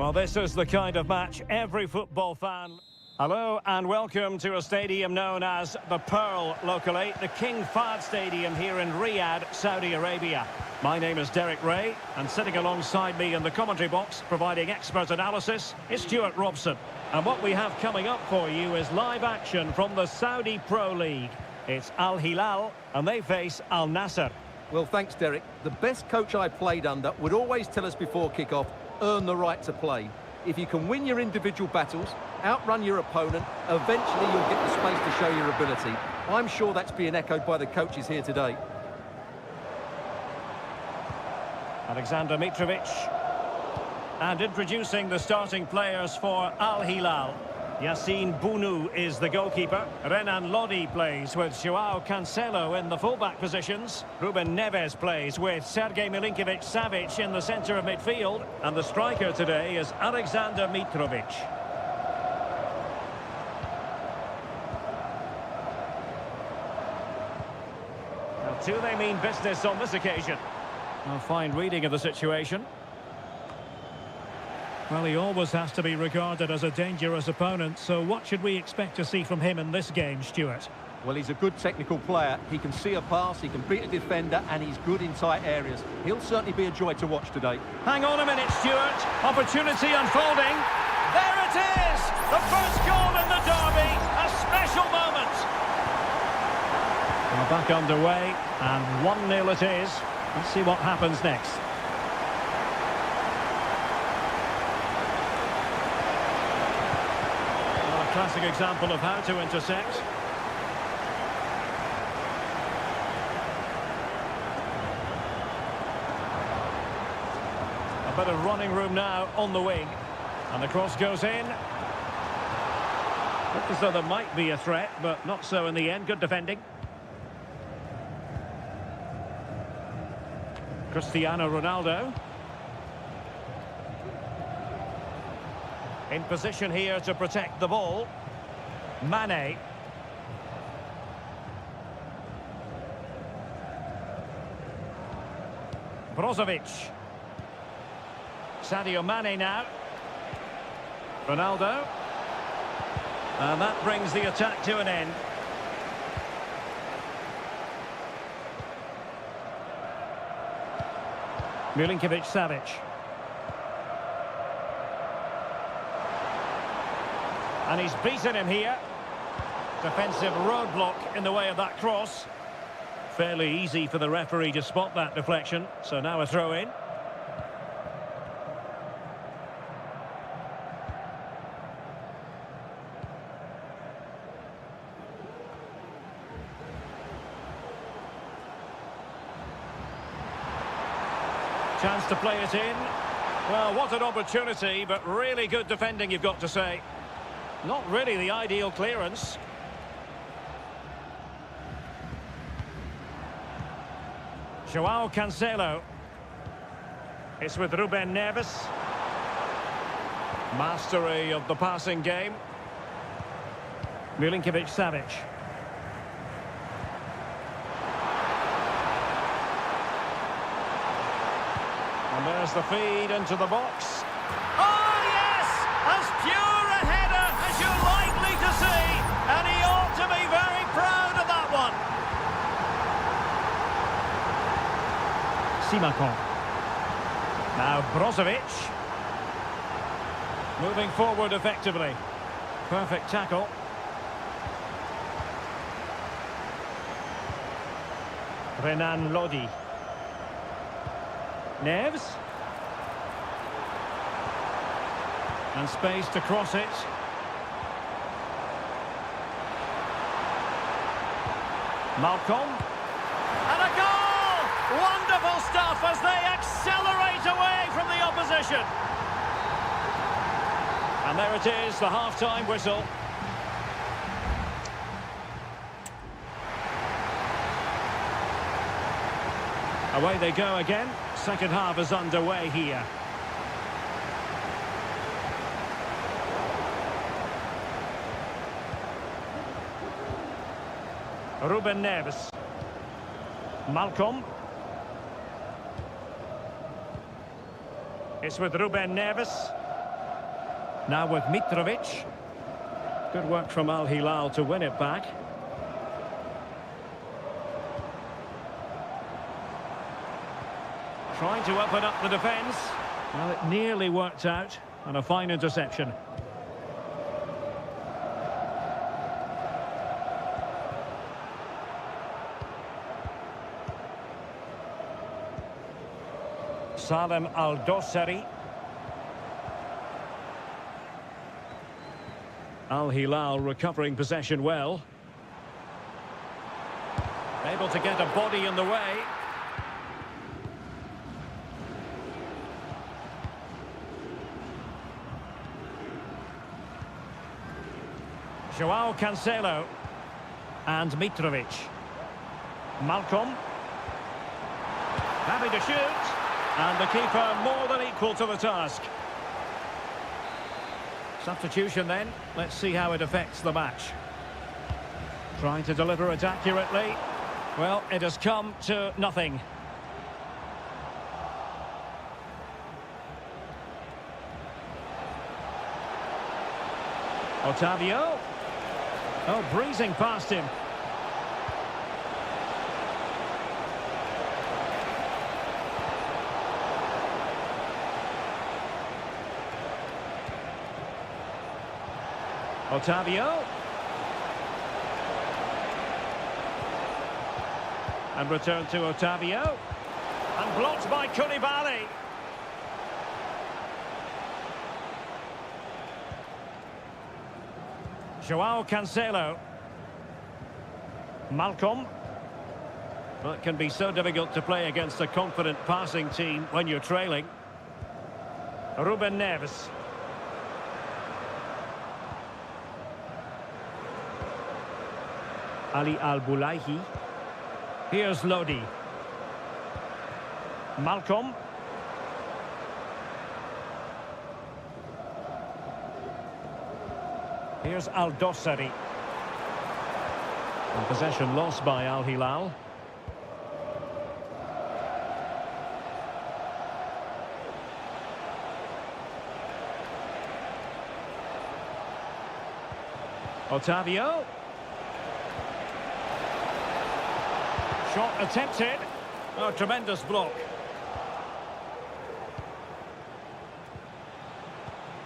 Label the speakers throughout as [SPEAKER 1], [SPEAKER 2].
[SPEAKER 1] Well, this is the kind of match every football fan... Hello and welcome to a stadium known as the Pearl locally, the King Fahd Stadium here in Riyadh, Saudi Arabia. My name is Derek Ray, and sitting alongside me in the commentary box, providing expert analysis, is Stuart Robson. And what we have coming up for you is live action from the Saudi Pro League. It's Al Hilal, and they face Al Nassr.
[SPEAKER 2] Well, thanks, Derek. The best coach I played under would always tell us before kick-off, earn the right to play. If you can win your individual battles, outrun your opponent, eventually you'll get the space to show your ability. I'm sure that's being echoed by the coaches here today.
[SPEAKER 1] Alexander Mitrovic. And introducing the starting players for Al Hilal. Yassine Bounou is the goalkeeper. Renan Lodi plays with Joao Cancelo in the fullback positions. Ruben Neves plays with Sergej Milinkovic-Savic in the centre of midfield. And the striker today is Alexander Mitrovic. Now, do they mean business on this occasion? A fine reading of the situation. Well, he always has to be regarded as a dangerous opponent, so what should we expect to see from him in this game, Stuart?
[SPEAKER 2] Well, he's a good technical player. He can see a pass, he can beat a defender, and he's good in tight areas. He'll certainly be a joy to watch today.
[SPEAKER 1] Hang on a minute, Stuart. Opportunity unfolding. There it is! The first goal in the derby. A special moment. We're back underway, and 1-0 it is. Let's see what happens next. Classic example of how to intercept. A bit of running room now on the wing. And the cross goes in. Looked as though there might be a threat, but not so in the end. Good defending. Cristiano Ronaldo. In position here to protect the ball. Mane. Brozovic. Sadio Mane now. Ronaldo. And that brings the attack to an end. Milinkovic-Savic. And he's beaten him here. Defensive roadblock in the way of that cross. Fairly easy for the referee to spot that deflection. So now a throw-in. Chance to play it in. Well, what an opportunity, but really good defending, you've got to say. Not really the ideal clearance. Joao Cancelo. It's with Ruben Neves. Mastery of the passing game. Milinkovic-Savic. And there's the feed into the box. Oh, yes! As pure a header as you're likely to see. And he ought to be very proud of that one. Simakon. Now Brozovic. Moving forward effectively. Perfect tackle. Renan Lodi. Neves. And space to cross it. Malcolm. And a goal! Wonderful stuff as they accelerate away from the opposition. And there it is, the half-time whistle. Away they go again. Second half is underway here. Ruben Neves. Malcolm. It's with Ruben Neves. Now with Mitrovic. Good work from Al Hilal to win it back. Trying to open up the defence. Well, it nearly worked out, and a fine interception. Salem Al-Dossari. Al Hilal recovering possession well. Able to get a body in the way. Joao Cancelo and Mitrovic. Malcolm. Happy to shoot. And the keeper more than equal to the task. Substitution then. Let's see how it affects the match. Trying to deliver it accurately. Well, it has come to nothing. Otavio. Oh, breezing past him. Otavio. And return to Otavio. And blocked by Koulibaly. Joao Cancelo. Malcolm. Well, it can be so difficult to play against a confident passing team when you're trailing. Ruben Neves. Ali Al-Bulaihi. Here's Lodi. Malcolm. Here's Al-Dossari. And possession lost by Al Hilal. Otavio. Shot attempted. Oh, tremendous block.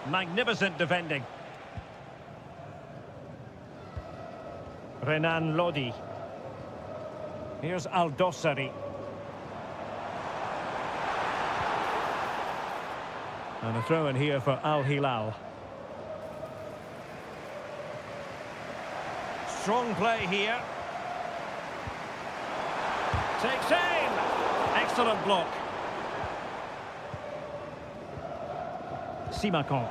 [SPEAKER 1] Magnificent defending. Renan Lodi. Here's Al-Dossari. And a throw in here for Al Hilal. Strong play here. Takes aim. Excellent block. Simakon.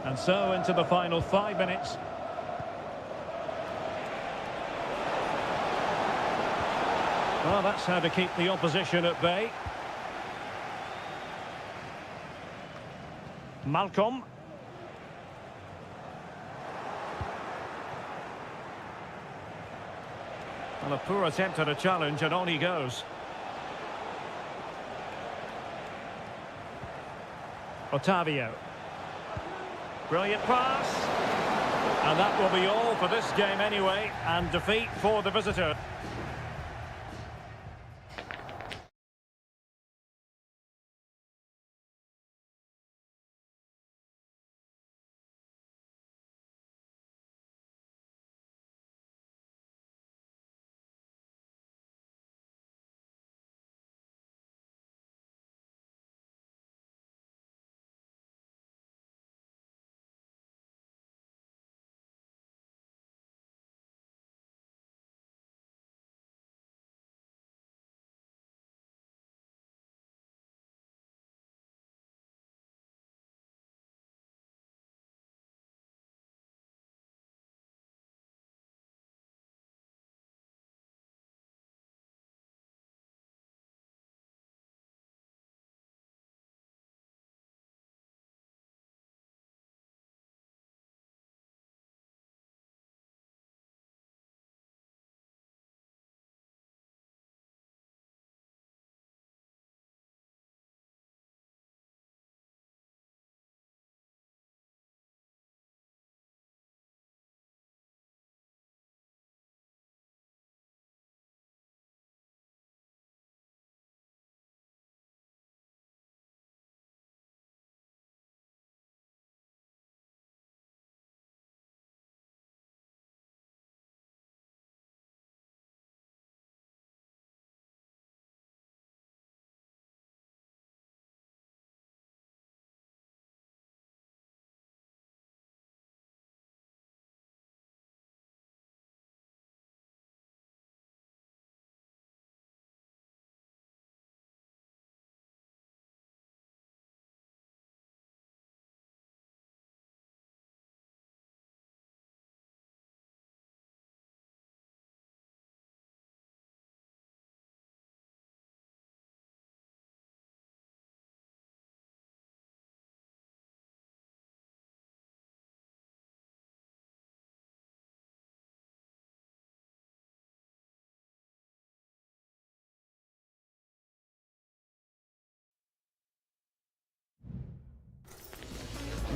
[SPEAKER 1] And so into the final 5 minutes. Well, that's how to keep the opposition at bay. Malcolm. Well, a poor attempt at a challenge, and on he goes. Otavio. Brilliant pass. And that will be all for this game anyway, and defeat for the visitor.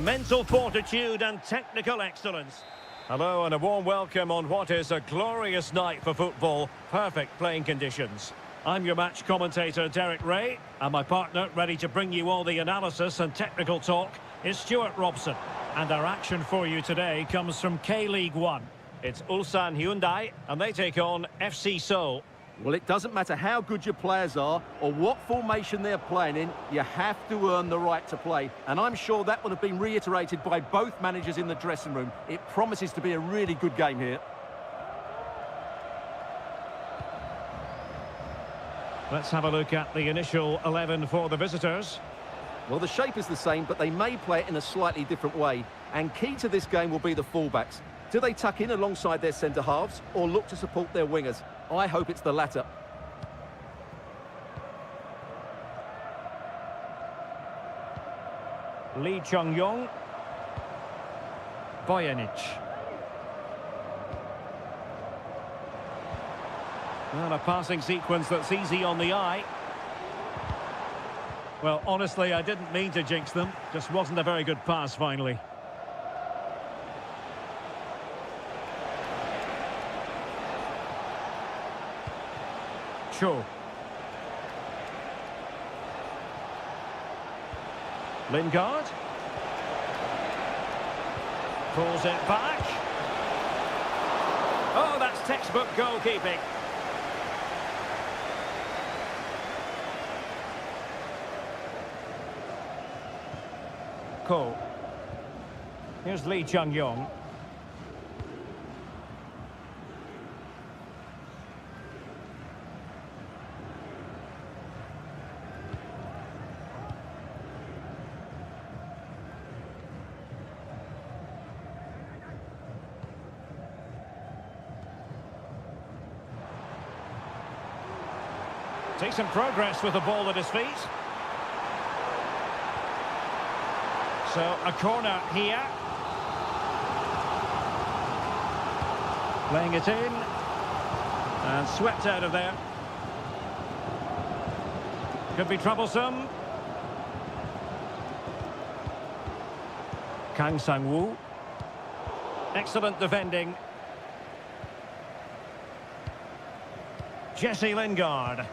[SPEAKER 1] mental fortitude and technical excellence. Hello and a warm welcome on what is a glorious night for football. Perfect playing conditions. I'm your match commentator, Derek Ray, and my partner, ready to bring you all the analysis and technical talk, is Stuart Robson. And our action for you today comes from K-League 1. It's Ulsan Hyundai, and they take on FC Seoul.
[SPEAKER 2] Well, it doesn't matter how good your players are or what formation they're playing in, you have to earn the right to play. And I'm sure that would have been reiterated by both managers in the dressing room. It promises to be a really good game here.
[SPEAKER 1] Let's have a look at the initial 11 for the visitors.
[SPEAKER 2] Well, the shape is the same, but they may play it in a slightly different way. And key to this game will be the fullbacks. Do they tuck in alongside their centre-halves or look to support their wingers? I hope it's the latter.
[SPEAKER 1] Lee Chung-yong. Bojanic. Well, a passing sequence that's easy on the eye. Well, honestly, I didn't mean to jinx them. Just wasn't a very good pass, finally. Cho. Lingard. Pulls it back. Oh, that's textbook goalkeeping. Ko. Here's Lee Chung-yong. Decent progress with the ball at his feet. So, a corner here. Playing it in. And swept out of there. Could be troublesome. Kang Sang-woo. Excellent defending. Jesse Lingard.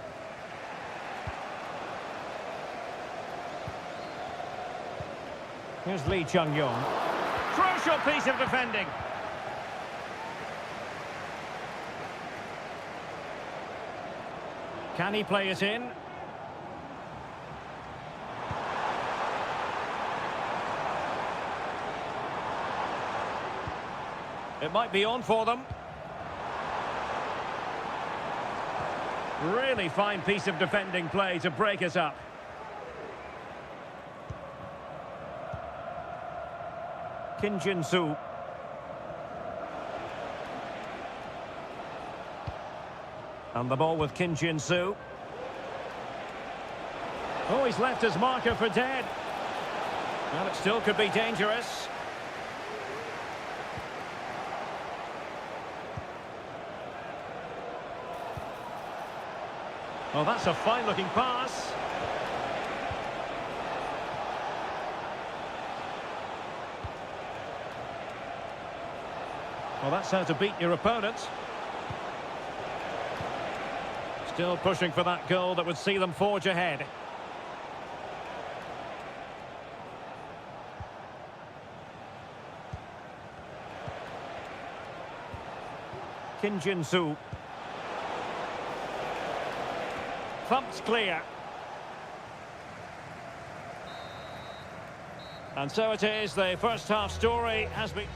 [SPEAKER 1] Here's Lee Chung-yong. Crucial piece of defending. Can he play it in? It might be on for them. Really fine piece of defending play to break us up. Kim Jin-soo. And the ball with Kim Jin-soo. Oh, he's left his marker for dead. Well, it still could be dangerous. Oh, that's a fine-looking pass. Well, that's how to beat your opponent. Still pushing for that goal that would see them forge ahead. Kim Jin-soo. Thumped clear. And so it is, the first half story has been...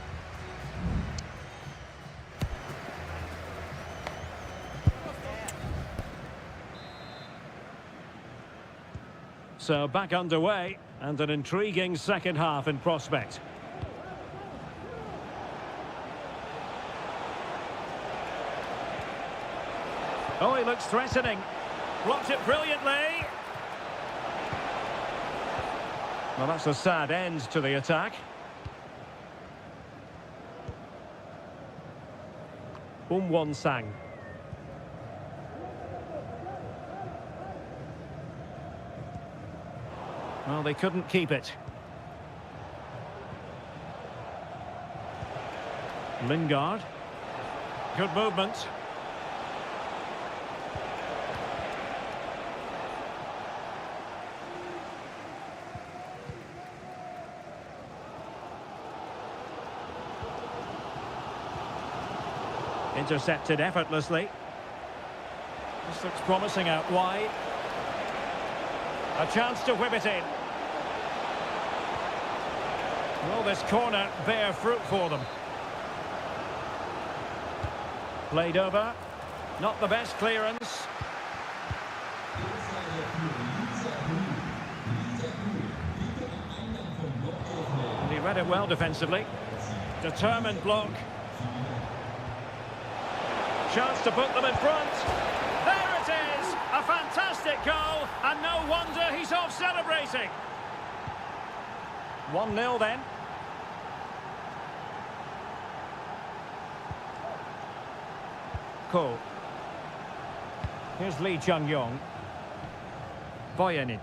[SPEAKER 1] So back underway, and an intriguing second half in prospect. Oh, he looks threatening. Blocked it brilliantly. Well, that's a sad end to the attack. Won-sang. Well, they couldn't keep it. Lingard. Good movement. Intercepted effortlessly. This looks promising out wide. A chance to whip it in. Will this corner bear fruit for them? Played over. Not the best clearance. And he read it well defensively. Determined block. Chance to put them in front. There it is! A fantastic goal, and no wonder he's off celebrating. 1-0 then. Ko. Here's Lee Chung-yong. Bojanic.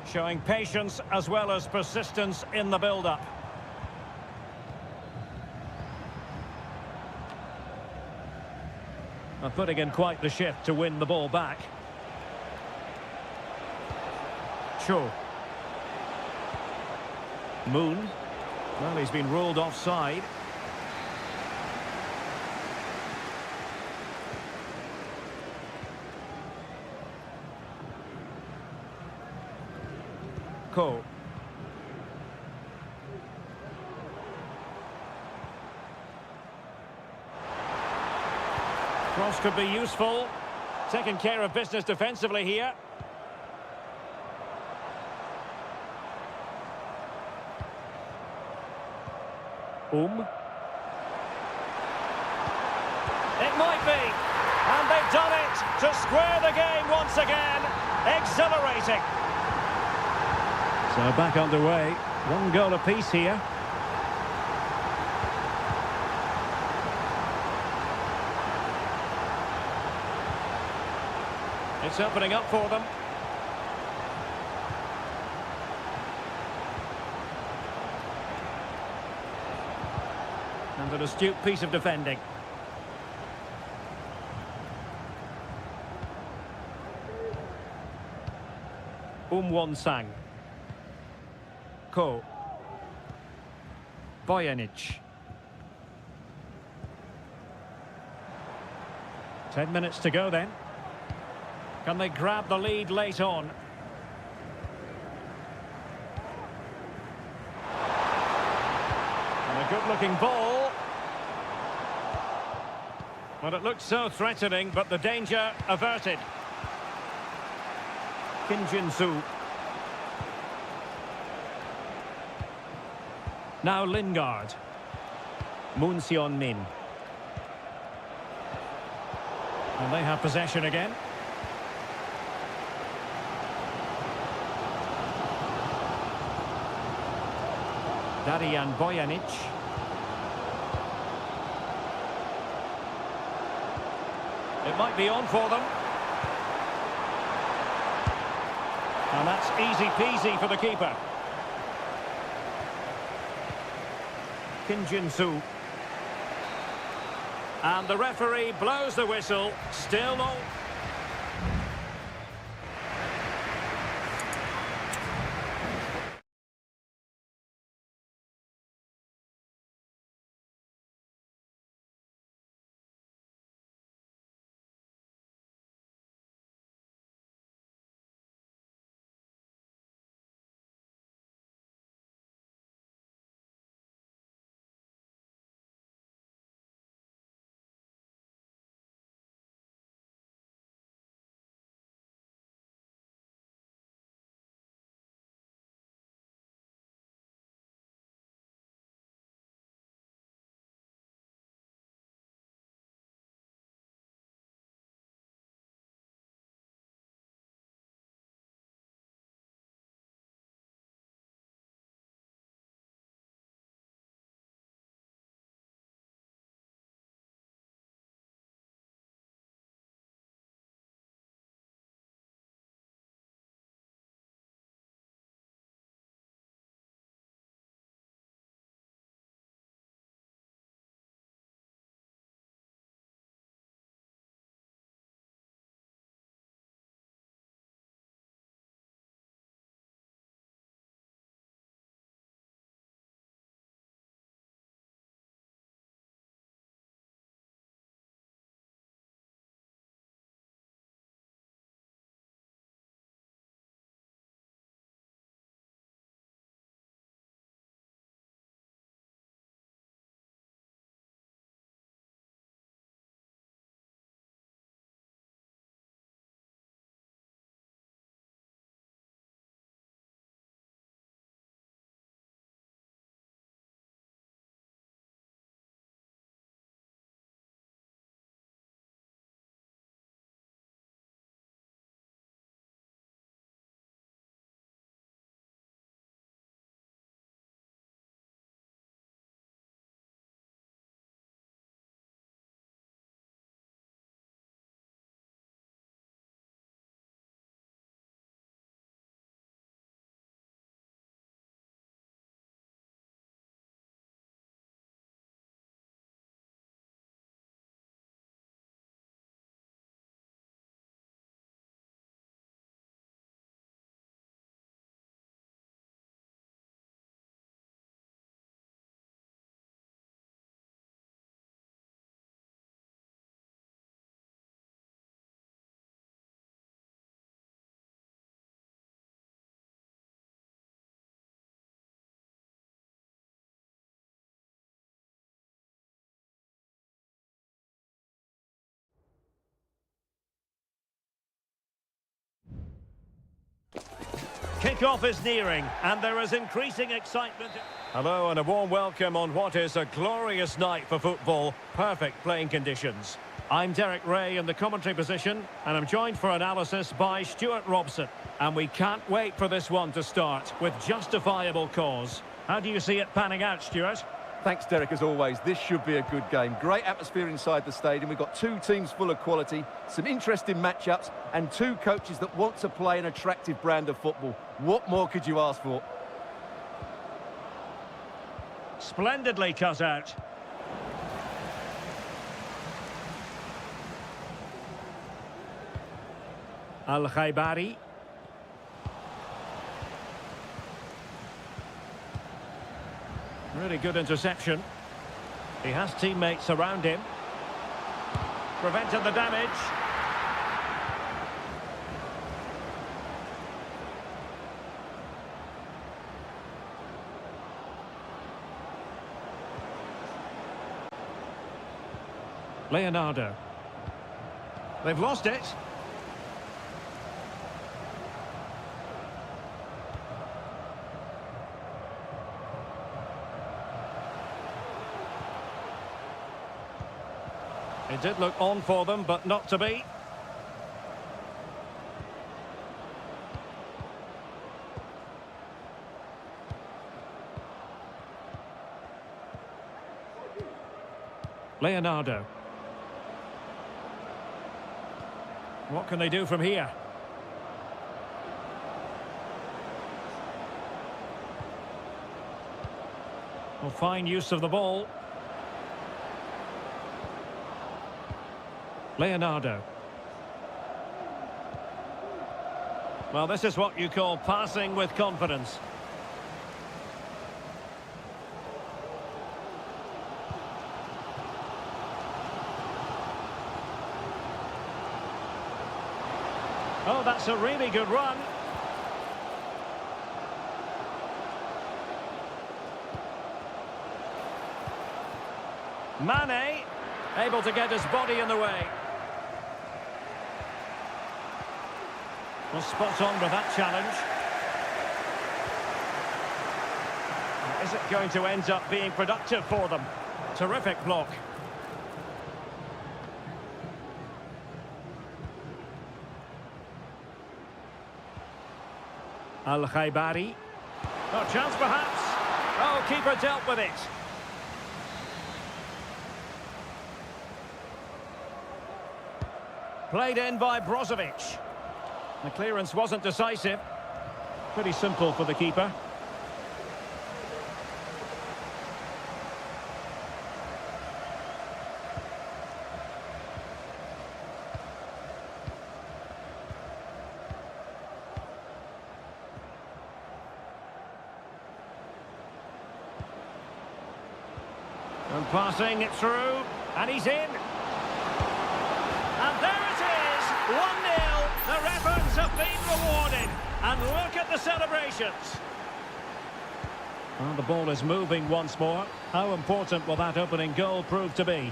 [SPEAKER 1] Showing patience as well as persistence in the build-up. And putting in quite the shift to win the ball back. Cho. Moon. Well, he's been ruled offside. Ko. Cross could be useful. Taking care of business defensively here. It might be. And they've done it to square the game once again. Exhilarating. So back underway. 1 goal apiece here. It's opening up for them. And an astute piece of defending. Won-sang. Ko. Bojanic. 10 minutes to go then. Can they grab the lead late on? And a good-looking ball. Well, it looked so threatening, but the danger averted. Kim Jin-soo. Now Lingard. Moon Seon-min. And they have possession again. Darian Bojanic. It might be on for them. And that's easy peasy for the keeper. Kim Jin-soo. And the referee blows the whistle. Still all. Kick-off is nearing, and there is increasing excitement. Hello, and a warm welcome on what is a glorious night for football. Perfect playing conditions. I'm Derek Ray in the commentary position, and I'm joined for analysis by Stuart Robson. And we can't wait for this one to start, with justifiable cause. How do you see it panning out, Stuart?
[SPEAKER 2] Thanks, Derek, as always. This should be a good game. Great atmosphere inside the stadium. We've got two teams full of quality, some interesting matchups, and two coaches that want to play an attractive brand of football. What more could you ask for?
[SPEAKER 1] Splendidly cut out. Al-Khaibari. Really good interception. He has teammates around him. Prevented the damage. Leonardo. They've lost it. It did look on for them, but not to be. Leonardo. What can they do from here? Well, fine use of the ball. Leonardo. Well, this is what you call passing with confidence. Oh, that's a really good run. Mane, able to get his body in the way. Well, spot on with that challenge. Is it going to end up being productive for them? Terrific block. Al-Khaibari. Oh, chance perhaps. Oh, keeper dealt with it. Played in by Brozovic. The clearance wasn't decisive. Pretty simple for the keeper. And passing it through, and he's in. And there it is, 1-0. The efforts have been rewarded. And look at the celebrations. Well, the ball is moving once more. How important will that opening goal prove to be?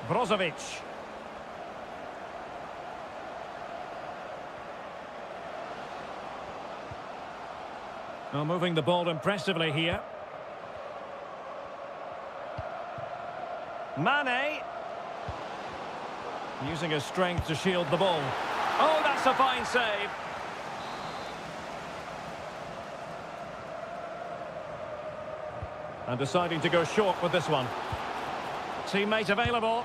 [SPEAKER 1] Brozovic. Well, moving the ball impressively here. Mane. Using his strength to shield the ball. Oh, that's a fine save. And deciding to go short with this one. Teammate available.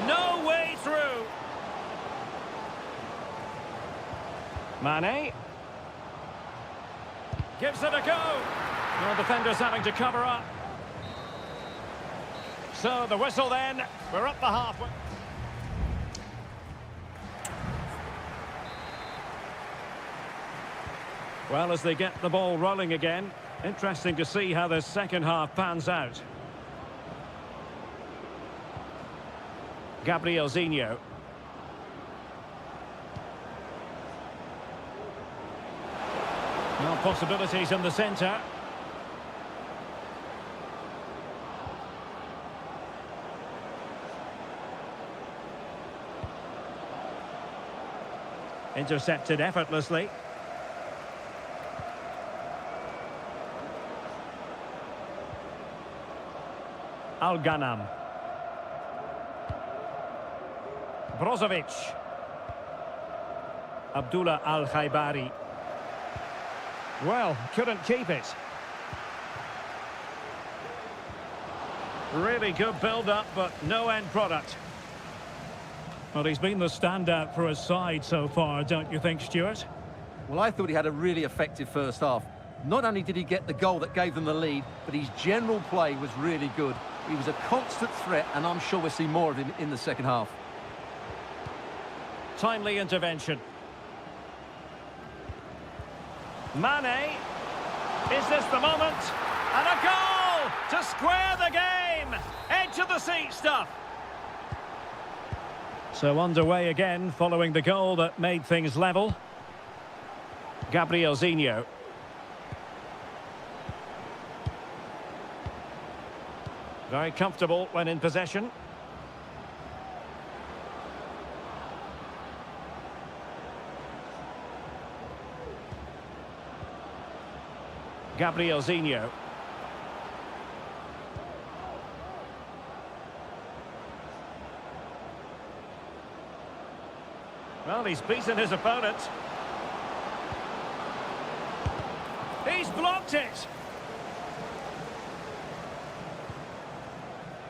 [SPEAKER 1] No way through. Mane. Gives it a go. No, defenders having to cover up. So the whistle then. We're up the halfway. Well, as they get the ball rolling again, interesting to see how the second half pans out. Gabriel Zinho. Well, possibilities in the centre. Intercepted effortlessly. Al-Ghanam. Brozovic. Abdullah Al-Khaibari. Well, couldn't keep it. Really good build-up, but no end product. Well, he's been the standout for his side so far, don't you think, Stuart?
[SPEAKER 2] Well, I thought he had a really effective first half. Not only did he get the goal that gave them the lead, but his general play was really good. He was a constant threat, and I'm sure we'll see more of him in the second half.
[SPEAKER 1] Timely intervention. Mane. Is this the moment? And a goal to square the game. Edge of the seat stuff. So underway again following the goal that made things level. Gabrielzinho. Very comfortable when in possession. Gabrielzinho. Well, he's beaten his opponent. He's blocked it.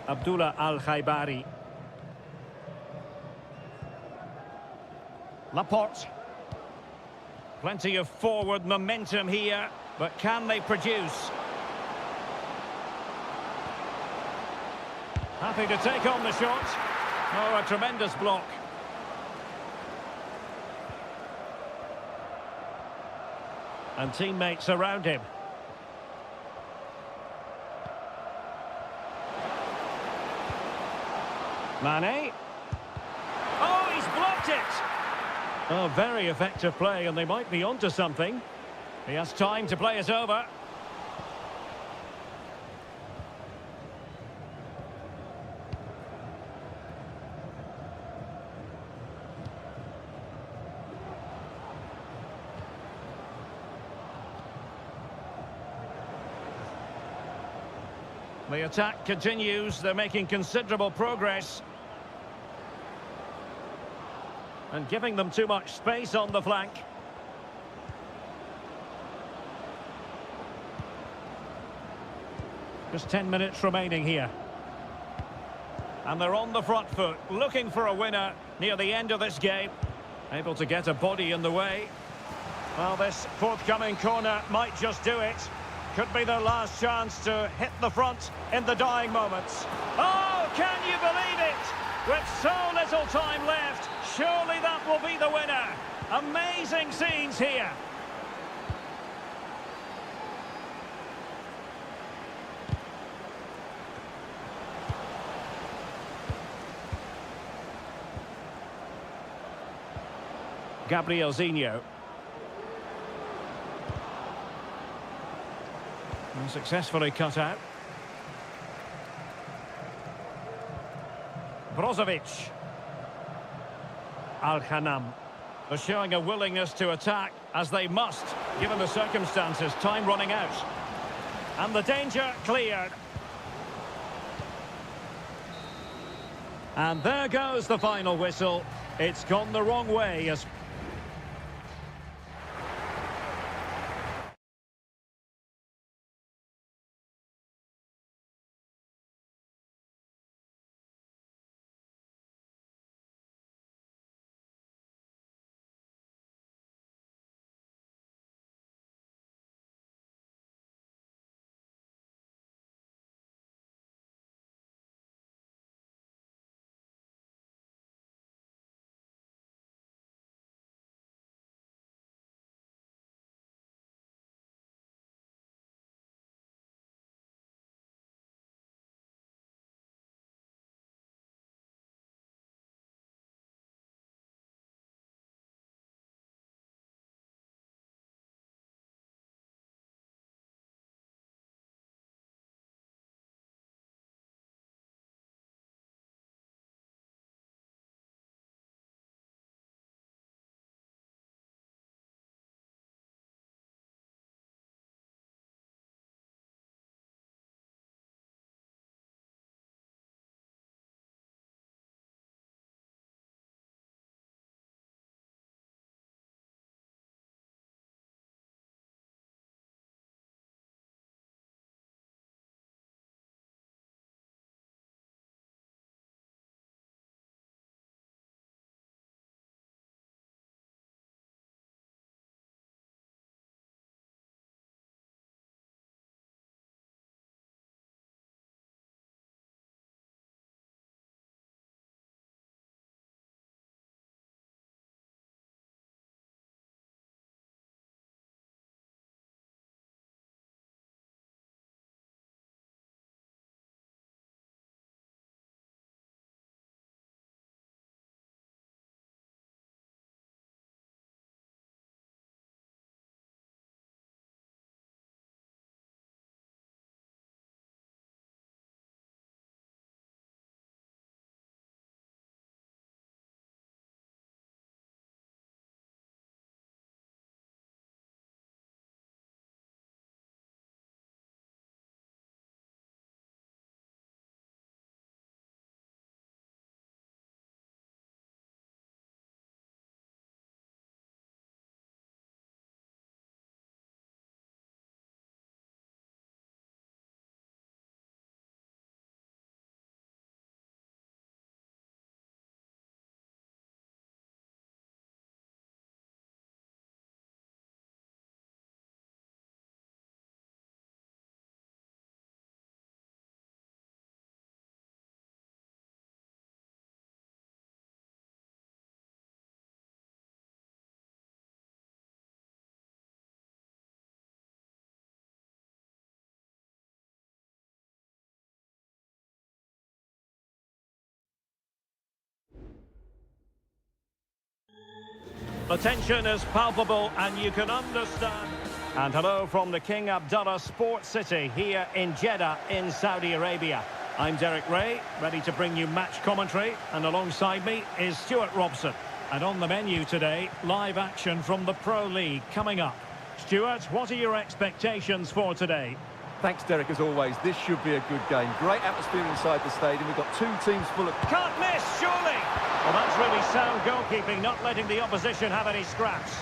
[SPEAKER 1] Abdullah Al-Khaibari. Laporte. Plenty of forward momentum here, but can they produce? Happy to take on the shot. Oh, a tremendous block. And teammates around him. Mane. Oh, he's blocked it! Oh, very effective play, and they might be onto something. He has time to play it over. The attack continues. They're making considerable progress. And giving them too much space on the flank. Just 10 minutes remaining here. And they're on the front foot, looking for a winner near the end of this game. Able to get a body in the way. Well, this forthcoming corner might just do it. Could be their last chance to hit the front in the dying moments. Oh, can you believe it? With so little time left, surely that will be the winner. Amazing scenes here. Gabrielzinho. Successfully cut out. Brozovic. Al-Ghanam. They're showing a willingness to attack, as they must, given the circumstances. Time running out. And the danger cleared. And there goes the final whistle. It's gone the wrong way as The tension is palpable and you can understand. And hello from the King Abdullah Sports City here in Jeddah in Saudi Arabia. I'm Derek Ray, ready to bring you match commentary, and alongside me is Stuart Robson. And on the menu today, live action from the Pro League coming up. Stuart, what are your expectations for today?
[SPEAKER 2] Thanks, Derek, as always. This should be a good game. Great atmosphere inside the stadium. We've got two teams full of...
[SPEAKER 1] Can't miss, surely! Well, that's really sound goalkeeping, not letting the opposition have any scraps.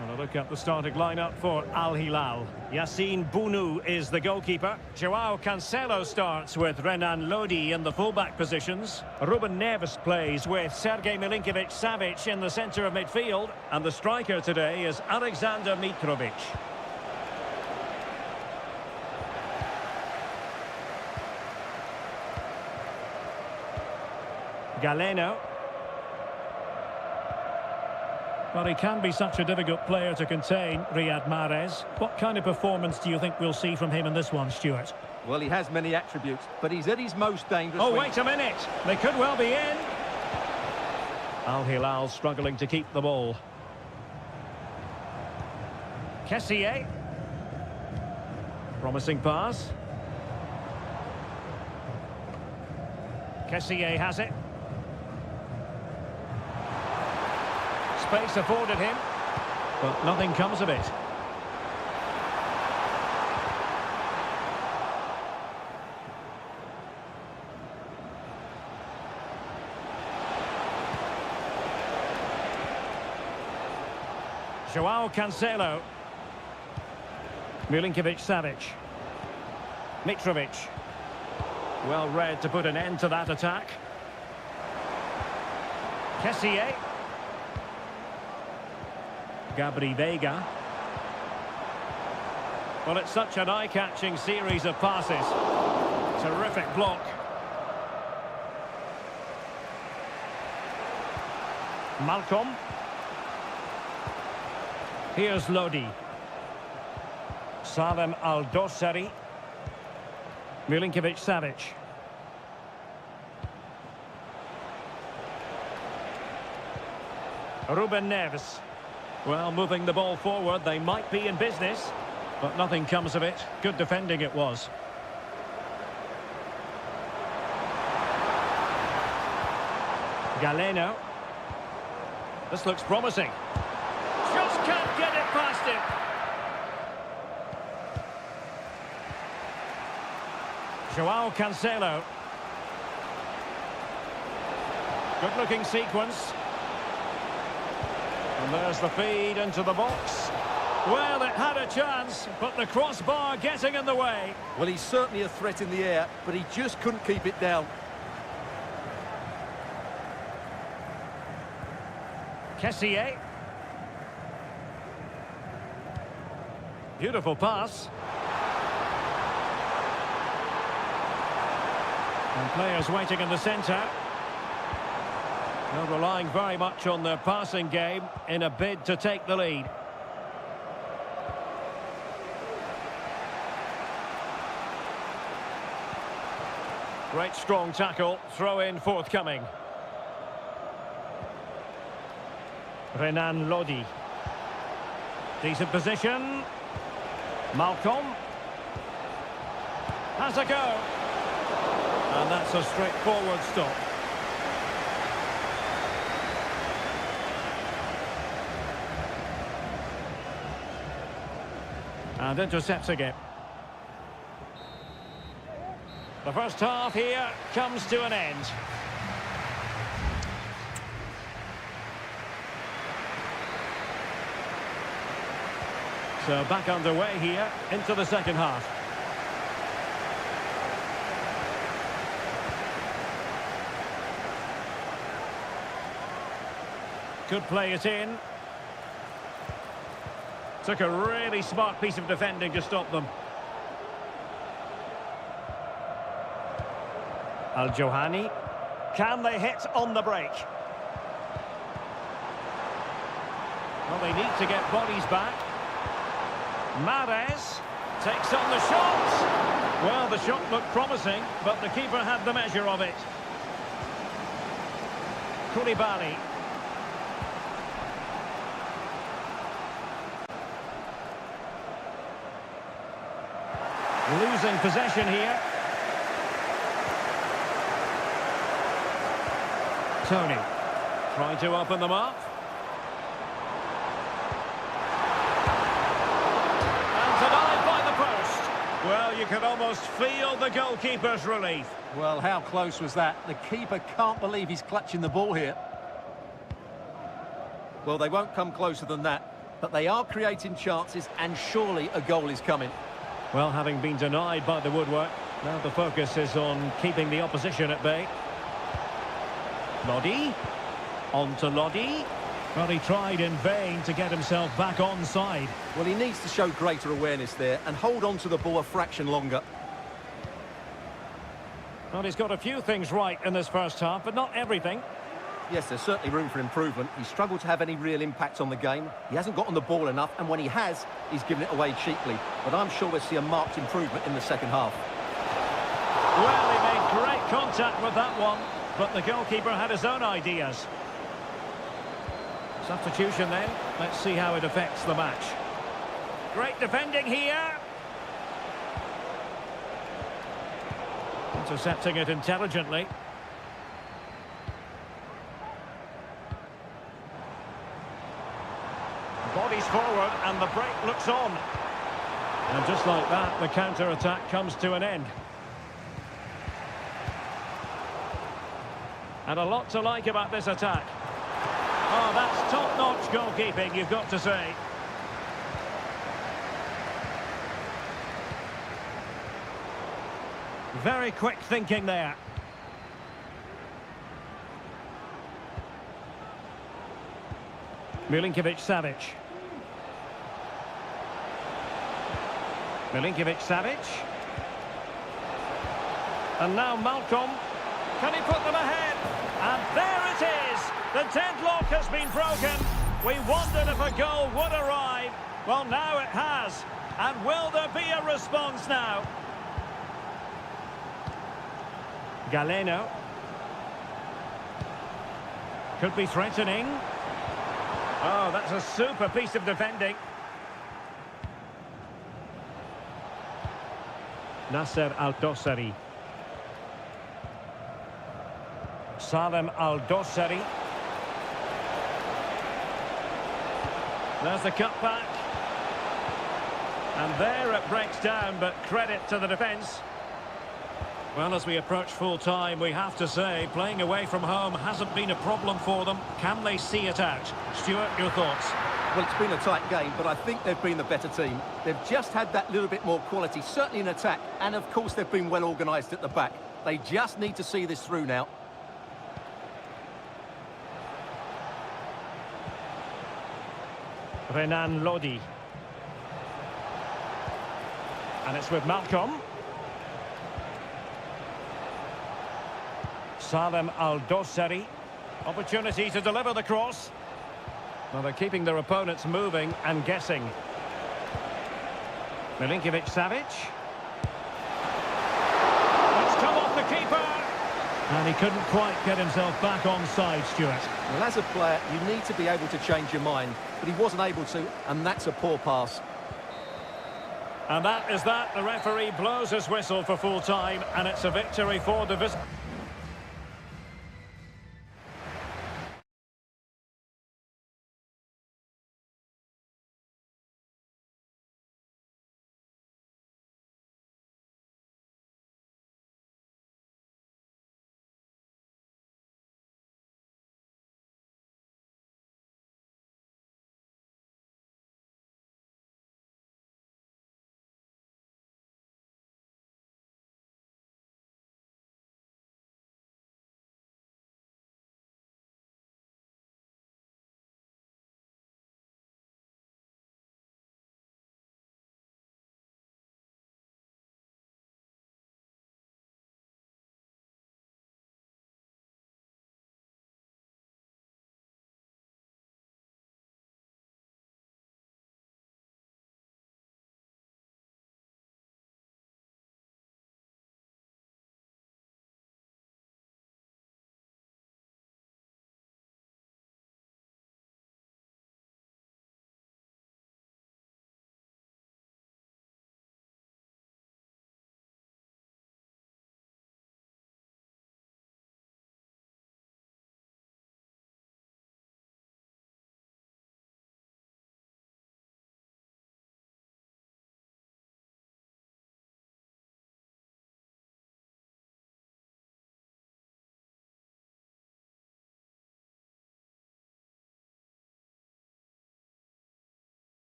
[SPEAKER 1] Well, a look at the starting lineup for Al Hilal. Yassine Bounou is the goalkeeper. Joao Cancelo starts with Renan Lodi in the fullback positions. Ruben Neves plays with Sergej Milinkovic-Savic in the centre of midfield. And the striker today is Alexander Mitrovic. Galeno. Well, he can be such a difficult player to contain, Riyad Mahrez. What kind of performance do you think we'll see from him in this one, Stuart?
[SPEAKER 2] Well, he has many attributes, but he's at his most dangerous.
[SPEAKER 1] Oh, wait a minute. They could well be in. Al Hilal struggling to keep the ball. Kessié. Promising pass. Kessié has it. Space afforded him, but nothing comes of it. Joao Cancelo. Milinkovic-Savic. Mitrovic. Well read to put an end to that attack. Kessié. Gabri Vega. Well, it's such an eye-catching series of passes. Terrific block. Malcolm. Here's Lodi. Salem Al-Dossari. Milinkovic-Savic. Ruben Neves. Well, moving the ball forward, they might be in business, but nothing comes of it. Good defending it was. Galeno. This looks promising. Just can't get it past him. Joao Cancelo. Good-looking sequence. And there's the feed into the box. Well, it had a chance, but the crossbar getting in the way.
[SPEAKER 2] Well, he's certainly a threat in the air, but he just couldn't keep it down.
[SPEAKER 1] Kessié. Beautiful pass. And players waiting in the centre. They're relying very much on their passing game in a bid to take the lead. Great strong tackle, throw in forthcoming. Renan Lodi. Decent position. Malcolm. Has a go. And that's a straightforward stop. And intercepting it. The first half here comes to an end. So back underway here into the second half. Could play it in. Took a really smart piece of defending to stop them. Al-Johani. Can they hit on the break? Well, they need to get bodies back. Mahrez takes on the shot. Well, the shot looked promising, but the keeper had the measure of it. Koulibaly. Losing possession here. Tony. Trying to open them up. And denied by the post. Well, you can almost feel the goalkeeper's relief.
[SPEAKER 2] Well, how close was that? The keeper can't believe he's clutching the ball here. Well, they won't come closer than that, but they are creating chances, and surely a goal is coming.
[SPEAKER 1] Well, having been denied by the woodwork, now the focus is on keeping the opposition at bay. Lodi. On to Lodi. Well, he tried in vain to get himself back onside.
[SPEAKER 2] Well, he needs to show greater awareness there and hold on to the ball a fraction longer.
[SPEAKER 1] Well, he's got a few things right in this first half, but not everything.
[SPEAKER 2] Yes, there's certainly room for improvement. He's struggled to have any real impact on the game. He hasn't got on the ball enough, and when he has, he's given it away cheaply. But I'm sure we'll see a marked improvement in the second half.
[SPEAKER 1] Well, he made great contact with that one, but the goalkeeper had his own ideas. Substitution then. Let's see how it affects the match. Great defending here. Intercepting it intelligently. Bodies forward and the break looks on. And just like that, the counter-attack comes to an end. And a lot to like about this attack. Oh, that's top-notch goalkeeping, you've got to say. Very quick thinking there. Milinkovic-Savic. Milinkovic-Savic. And now Malcolm. Can he put them ahead? And there it is! The deadlock has been broken. We wondered if a goal would arrive. Well, now it has. And will there be a response now? Galeno. Could be threatening. Oh, that's a super piece of defending. Nasser Al-Dossari. Salem Al-Dossari. There's the cutback. And there it breaks down, but credit to the defence. Well, as we approach full-time, we have to say, playing away from home hasn't been a problem for them. Can they see it out? Stuart, your thoughts?
[SPEAKER 2] Well, it's been a tight game, but I think they've been the better team. They've just had that little bit more quality, certainly in attack, and of course they've been well organised at the back. They just need to see this through now.
[SPEAKER 1] Renan Lodi. And it's with Malcolm. Salem Al-Dossari. Opportunity to deliver the cross. Well, they're keeping their opponents moving and guessing. Milinkovic-Savic. It's come off the keeper. And he couldn't quite get himself back onside, Stuart.
[SPEAKER 2] Well, as a player, you need to be able to change your mind, but he wasn't able to, and that's a poor pass.
[SPEAKER 1] And that is that. The referee blows his whistle for full time, and it's a victory for the visitor.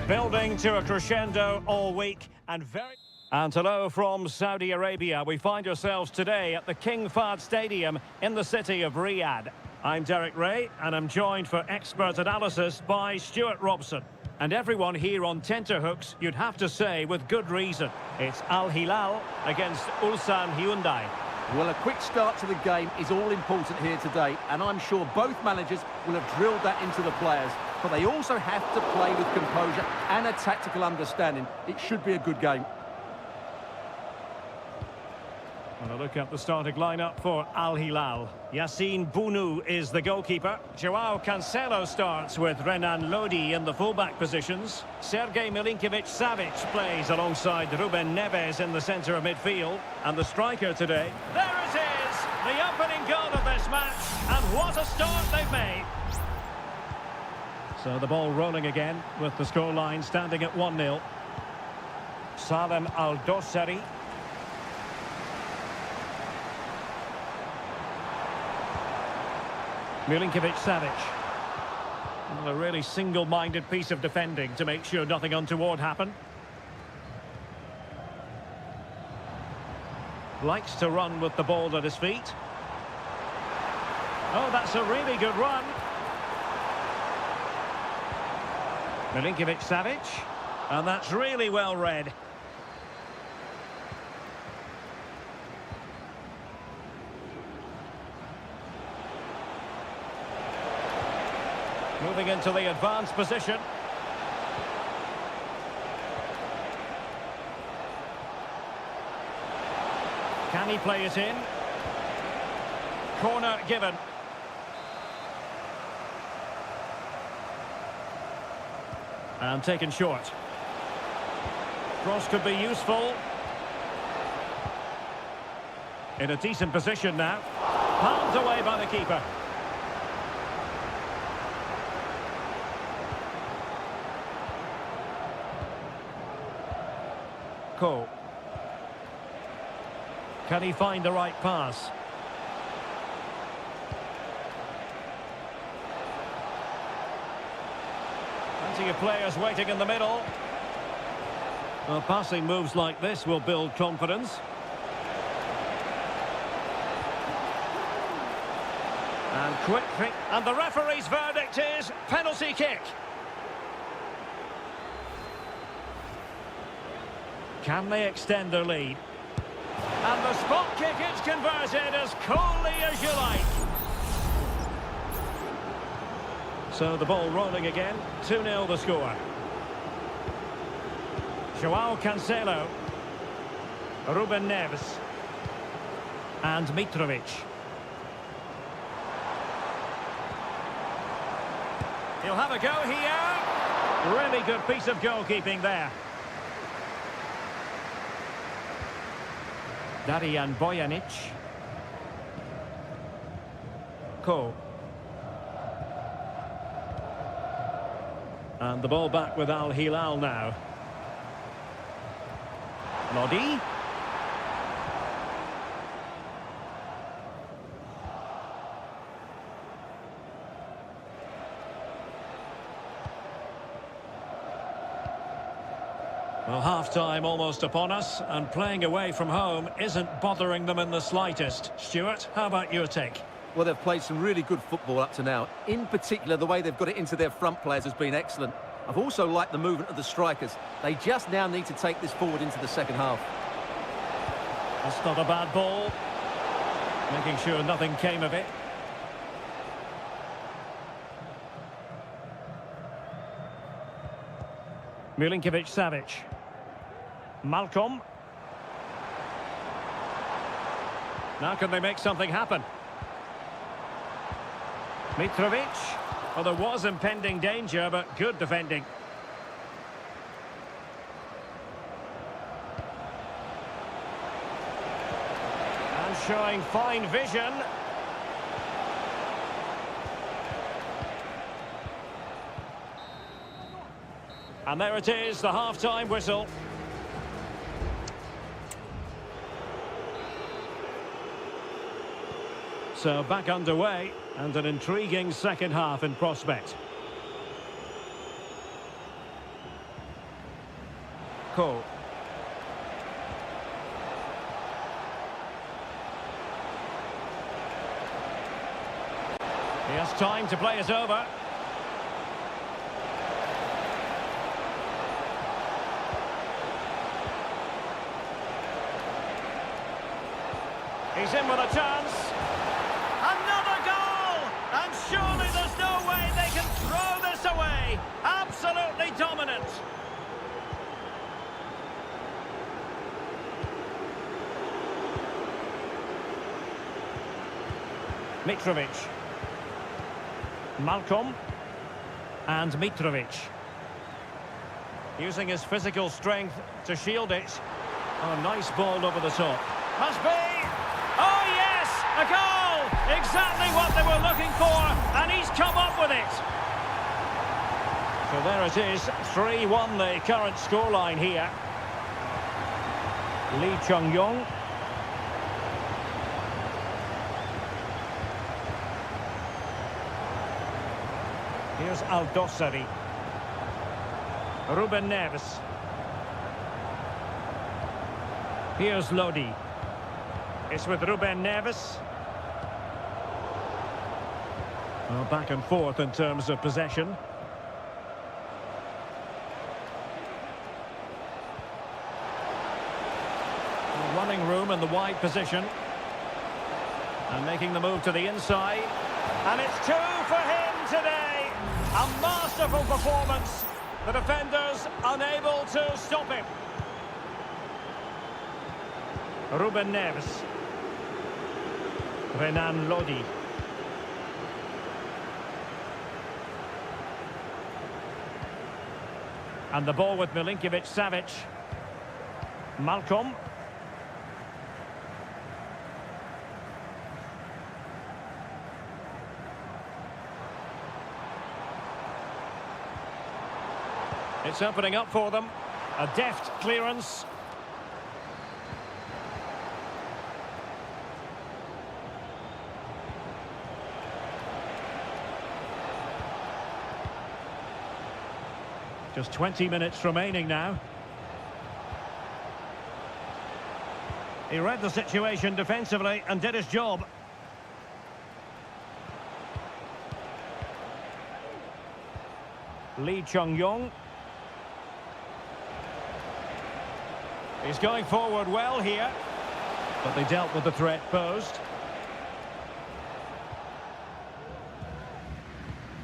[SPEAKER 1] Building to a crescendo all week and very... And hello from Saudi Arabia. We find ourselves today at the King Fahd Stadium in the city of Riyadh. I'm Derek Ray and I'm joined for expert analysis by Stuart Robson. And everyone here on tenterhooks, you'd have to say with good reason. It's Al Hilal against Ulsan Hyundai.
[SPEAKER 2] Well, a quick start to the game is all important here today, and I'm sure both managers will have drilled that into the players. But they also have to play with composure and a tactical understanding. It should be a good game.
[SPEAKER 1] And a look at the starting lineup for Al Hilal. Yassine Bounou is the goalkeeper. Joao Cancelo starts with Renan Lodi in the fullback positions. Sergej Milinkovic-Savic plays alongside Ruben Neves in the centre of midfield. And the striker today, there it is! The opening goal of this match. And what a start they've made. So the ball rolling again with the scoreline standing at 1-0. Salem Al-Dossari. Milinkovic-Savic. Well, a really single-minded piece of defending to make sure nothing untoward happened. Likes to run with the ball at his feet. Oh, that's a really good run. Milinkovic-Savic. And that's really well read. Moving into the advanced position. Can he play it in? Corner given. And taken short. Cross could be useful. In a decent position now. Palmed away by the keeper. Cole. Can he find the right pass? Plenty of players waiting in the middle. Well, passing moves like this will build confidence. And quick kick. And the referee's verdict is penalty kick. Can they extend their lead? And the spot kick is converted as coolly as you like. So the ball rolling again. 2-0 the score. Joao Cancelo. Ruben Neves. And Mitrovic. He'll have a go here. Really good piece of goalkeeping there. Darijan Bojanic. Cole. And the ball back with Al Hilal now. Lodi. Well, half-time almost upon us, and playing away from home isn't bothering them in the slightest. Stuart, how about your take?
[SPEAKER 2] Well, they've played some really good football up to now. In particular, the way they've got it into their front players has been excellent. I've also liked the movement of the strikers. They just now need to take this forward into the second half.
[SPEAKER 1] That's not a bad ball. Making sure nothing came of it. Milinkovic-Savic. Malcolm. Now can they make something happen? Mitrovic. Well, there was impending danger, but good defending. And showing fine vision. And there it is, the half-time whistle. So back underway, and an intriguing second half in prospect. Ko. He has time to play it over. He's in with a chance. Another goal! And surely there's no way they can throw this away. Absolutely dominant. Mitrovic. Malcolm. And Mitrovic. Using his physical strength to shield it. Oh, nice ball over the top. Must be! Oh, yes! A goal! Exactly what they were looking for, and he's come up with it. So there it is, 3-1 the current scoreline here. Lee Chung-yong. Here's Aldosari. Ruben Neves. Here's Lodi. It's with Ruben Neves. Well, back and forth in terms of possession. Running room in the wide position. And making the move to the inside. And it's 2 for him today. A masterful performance. The defenders unable to stop him. Ruben Neves. Renan Lodi. And the ball with Milinkovic-Savic. Malcolm. It's opening up for them. A deft clearance. Just 20 minutes remaining now. He read the situation defensively and did his job. Lee Chung-yong. He's going forward well here, but they dealt with the threat posed.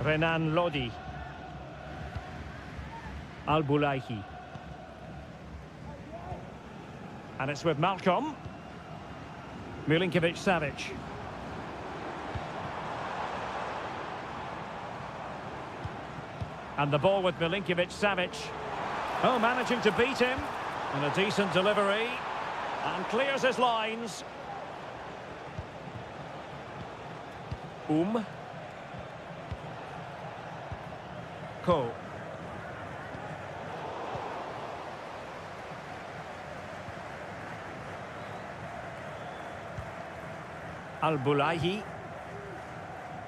[SPEAKER 1] Renan Lodi. Al-Bulaihi. And it's with Malcolm. Milinkovic-Savic. And the ball with Milinkovic-Savic. Oh, managing to beat him. And a decent delivery. And clears his lines. Ko. Al-Bulaihi.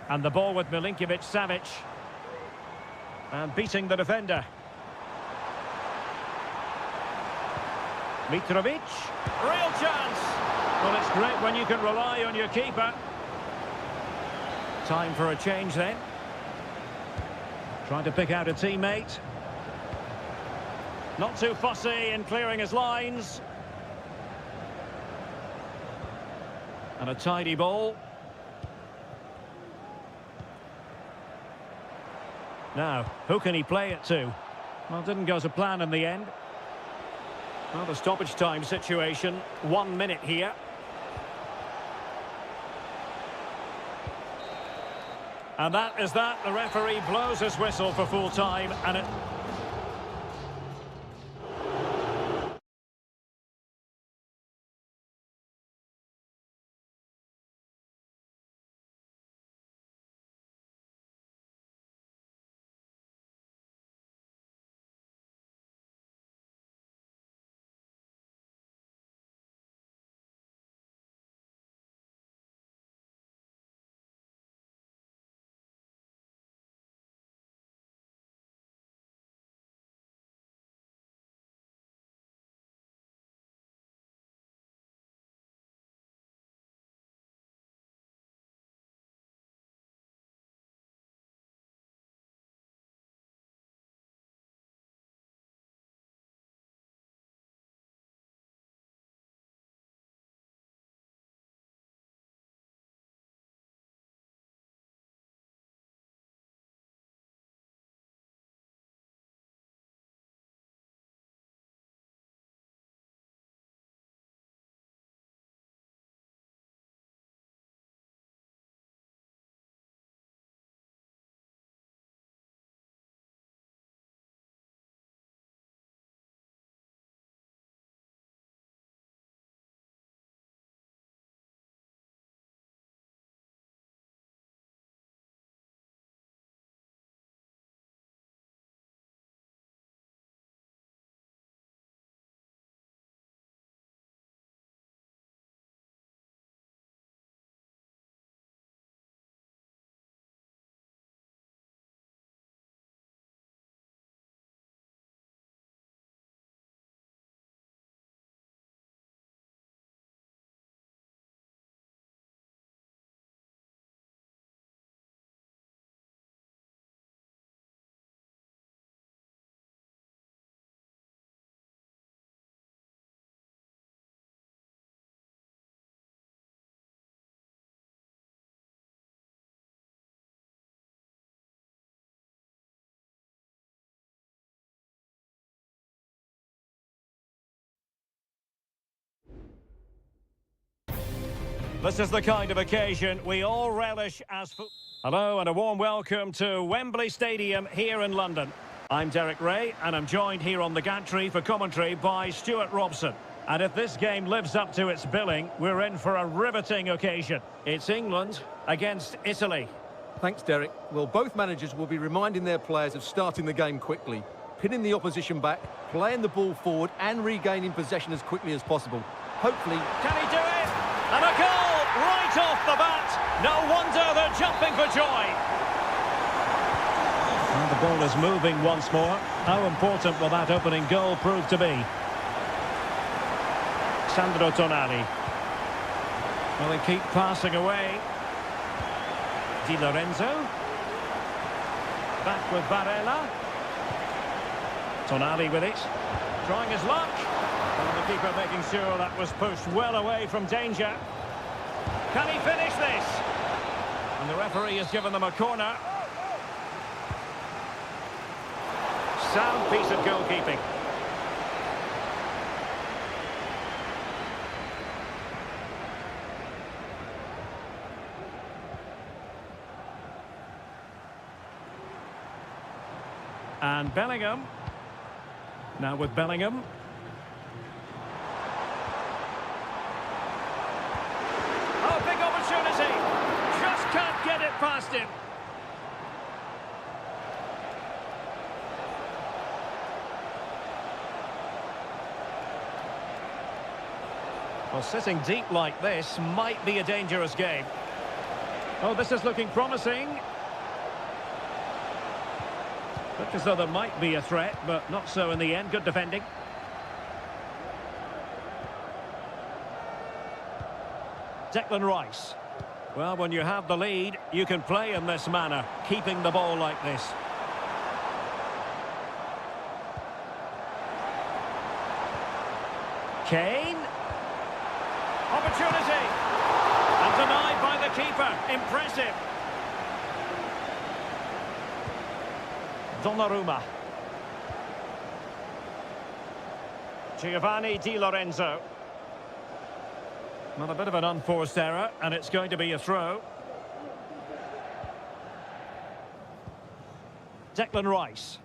[SPEAKER 1] And the ball with Milinkovic-Savic. And beating the defender. Mitrovic. Real chance. Well, it's great when you can rely on your keeper. Time for a change then. Trying to pick out a teammate. Not too fussy in clearing his lines. And a tidy ball. Now, who can he play it to? Well, didn't go to plan in the end. Well, the stoppage time situation, 1 minute here. And that is that. The referee blows his whistle for full time, and it This is the kind of occasion we all relish as football. Hello and a warm welcome to Wembley Stadium here in London. I'm Derek Ray and I'm joined here on the gantry for commentary by Stuart Robson. And if this game lives up to its billing, we're in for a riveting occasion. It's England against Italy.
[SPEAKER 2] Thanks, Derek. Well, both managers will be reminding their players of starting the game quickly, pinning the opposition back, playing the ball forward and regaining possession as quickly as possible. Hopefully...
[SPEAKER 1] Can he do it? And a goal right off the bat. No wonder they're jumping for joy. And the ball is moving once more. How important will that opening goal prove to be? Sandro Tonali. Well, they keep passing away. Di Lorenzo. Back with Barella. Tonali with it. Trying his luck. And the keeper making sure that was pushed well away from danger. Can he finish this? And the referee has given them a corner. Sound piece of goalkeeping. And Bellingham. Now with Bellingham. Oh, big opportunity. Just can't get it past him. Well, sitting deep like this might be a dangerous game. Oh, this is looking promising. Looked as though there might be a threat, but not so in the end. Good defending. Declan Rice. Well, when you have the lead, you can play in this manner, keeping the ball like this. Kane. Opportunity. And denied by the keeper. Impressive. Donnarumma. Giovanni Di Lorenzo. Well, a bit of an unforced error, and it's going to be a throw. Declan Rice.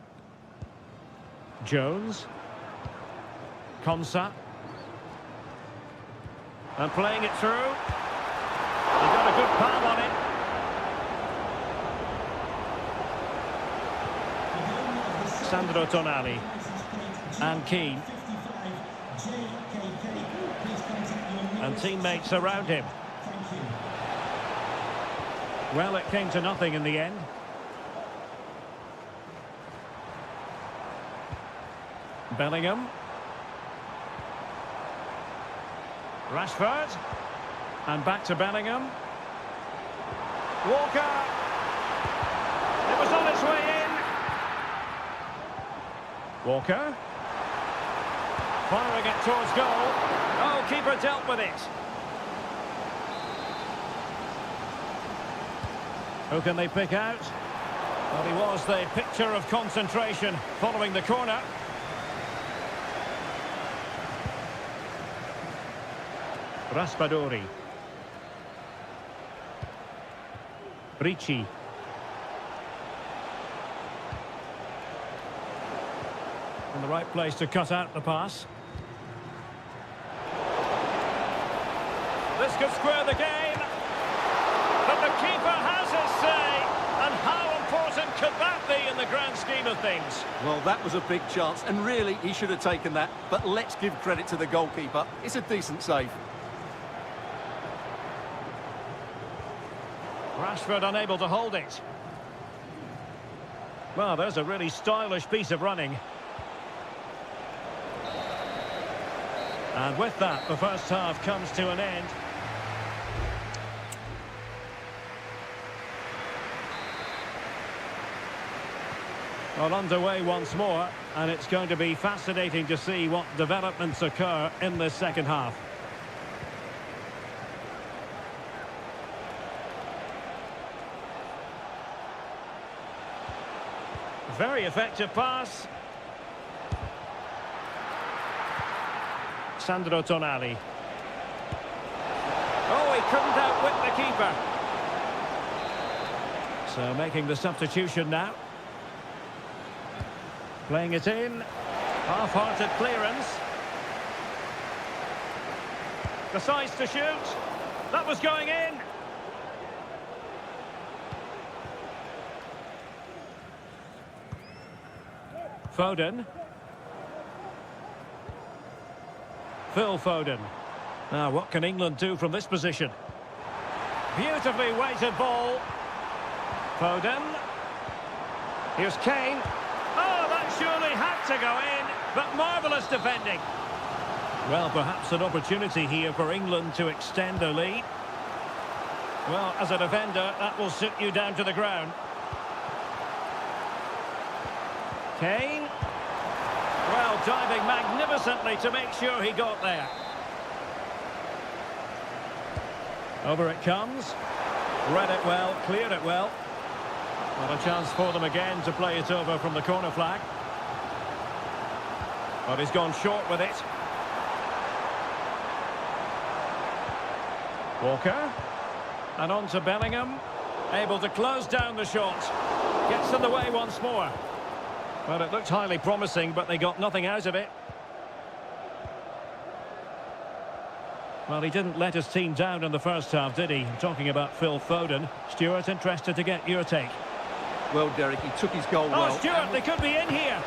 [SPEAKER 1] Jones. Konsa. And playing it through. He got a good palm on it. Sandro Tonali. And Keane. And teammates around him. Well, it came to nothing in the end. Bellingham. Rashford. And back to Bellingham. Walker. It was on its way in. Walker. Firing it towards goal. Oh, keeper dealt with it. Who can they pick out? Well, he was the picture of concentration following the corner. Raspadori. Ricci. In the right place to cut out the pass. This could square the game. But the keeper has his say. And how important could that be in the grand scheme of things?
[SPEAKER 2] Well, that was a big chance, and really, he should have taken that. But let's give credit to the goalkeeper. It's a decent save.
[SPEAKER 1] Rashford unable to hold it. Well, there's a really stylish piece of running. And with that, the first half comes to an end. Well, underway once more, and it's going to be fascinating to see what developments occur in this second half. Very effective pass. Sandro Tonali. Oh, he couldn't keeper. So making the substitution now. Playing it in. Half-hearted clearance. Decides to shoot. That was going in. Foden. Phil Foden. Now, what can England do from this position? Beautifully weighted ball. Foden. Here's Kane. Oh, that surely had to go in, but marvellous defending. Well, perhaps an opportunity here for England to extend their lead. Well, as a defender, that will sit you down to the ground. Kane. Well, diving magnificently to make sure he got there. Over it comes. Read it well, cleared it well. Well, a chance for them again to play it over from the corner flag. But he's gone short with it. Walker. And on to Bellingham. Able to close down the shot. Gets in the way once more. Well, it looked highly promising, but they got nothing out of it. Well, he didn't let his team down in the first half, did he? I'm talking about Phil Foden. Stuart, interested to get your take.
[SPEAKER 2] Well, Derek, he took his goal well.
[SPEAKER 1] Oh, Stuart, they could be in here.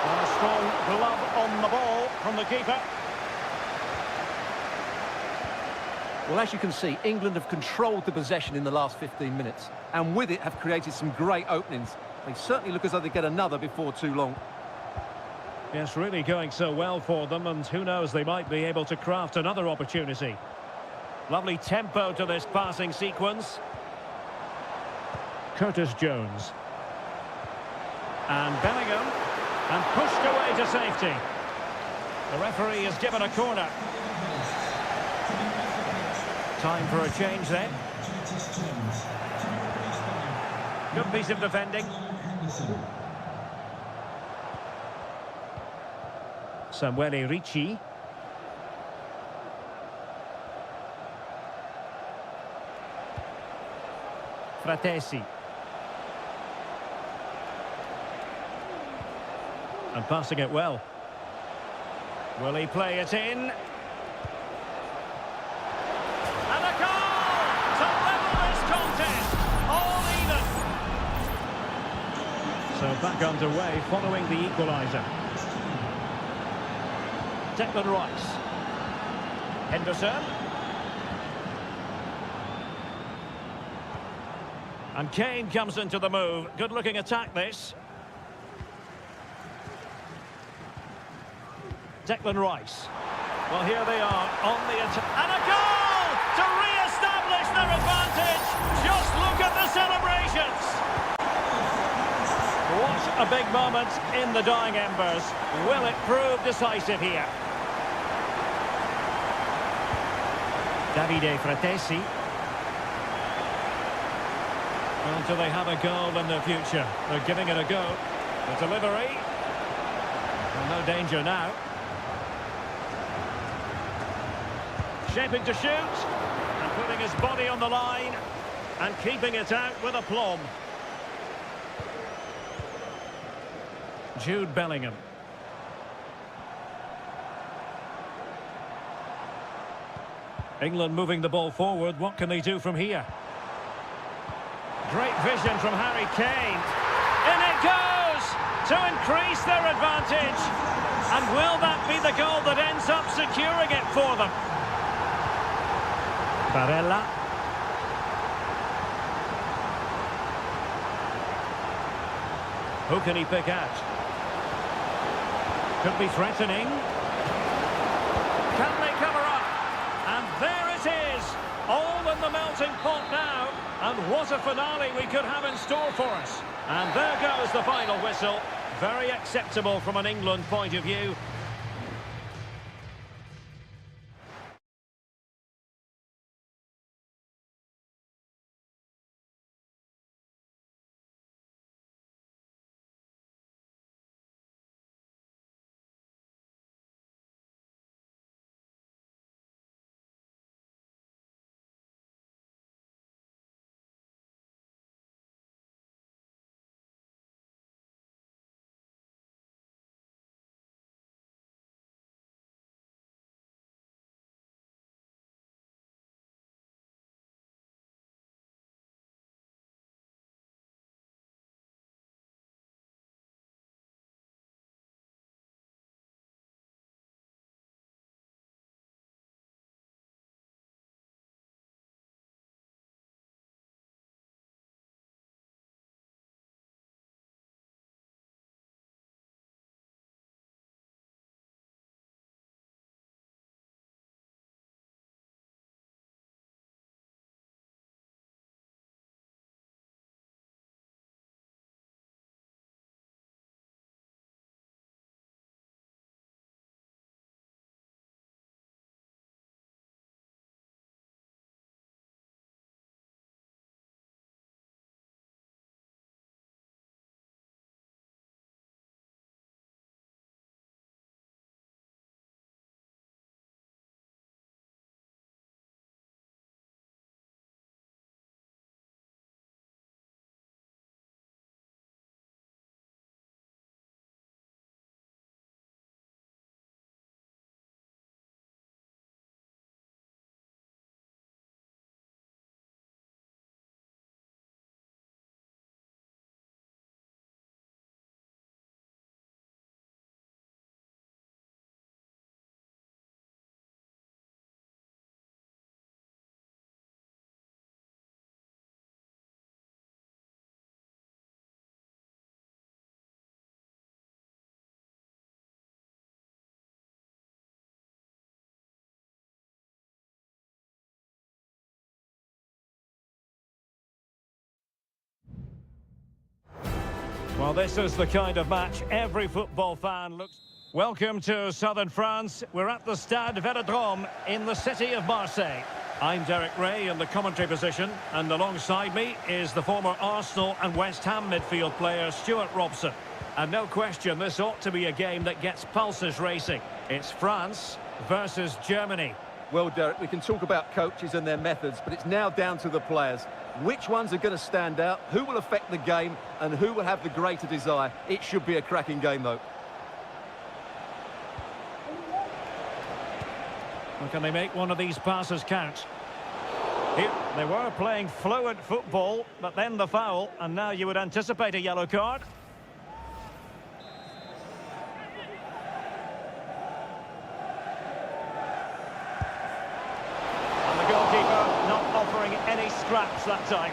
[SPEAKER 1] And a strong glove on the ball from the keeper.
[SPEAKER 2] Well, as you can see, England have controlled the possession in the last 15 minutes, and with it have created some great openings. They certainly look as though they get another before too long.
[SPEAKER 1] Yes, really going so well for them, and who knows, they might be able to craft another opportunity. Lovely tempo to this passing sequence. Curtis Jones. And Bellingham. And pushed away to safety. The referee has given a corner. Time for a change then. Good piece of defending. Samuele Ricci. Fratesi. And passing it well. Will he play it in? And a goal to level this contest. All even. So back underway following the equaliser. Declan Rice. Henderson. And Kane comes into the move. Good looking attack this. Declan Rice. Well, here they are on the attack. And a goal to re-establish their advantage. Just look at the celebrations. What a big moment in the dying embers. Will it prove decisive here? Davide Fratesi. Well, do they have a goal in their future? They're giving it a go. The delivery. Well, no danger now. Shaping to shoot. And putting his body on the line. And keeping it out with aplomb. Jude Bellingham. England moving the ball forward. What can they do from here? Great vision from Harry Kane. In it goes to increase their advantage. And will that be the goal that ends up securing it for them? Barella. Who can he pick out? Could be threatening. Can they cover up? And there it is. All in the melting pot now. And what a finale we could have in store for us. And there goes the final whistle. Very acceptable from an England point of view. Well, this is the kind of match every football fan looks... Welcome to southern France. We're at the Stade Velodrome in the city of Marseille. I'm Derek Ray in the commentary position, and alongside me is the former Arsenal and West Ham midfield player Stuart Robson. And no question, this ought to be a game that gets pulses racing. It's France versus Germany.
[SPEAKER 2] Well, Derek, we can talk about coaches and their methods, but it's now down to the players. Which ones are going to stand out, who will affect the game, and who will have the greater desire? It should be a cracking game, though.
[SPEAKER 1] Well, can they make one of these passes count? Here, they were playing fluent football, but then the foul, and now you would anticipate a yellow card. And the goalkeeper not offering any scraps that time.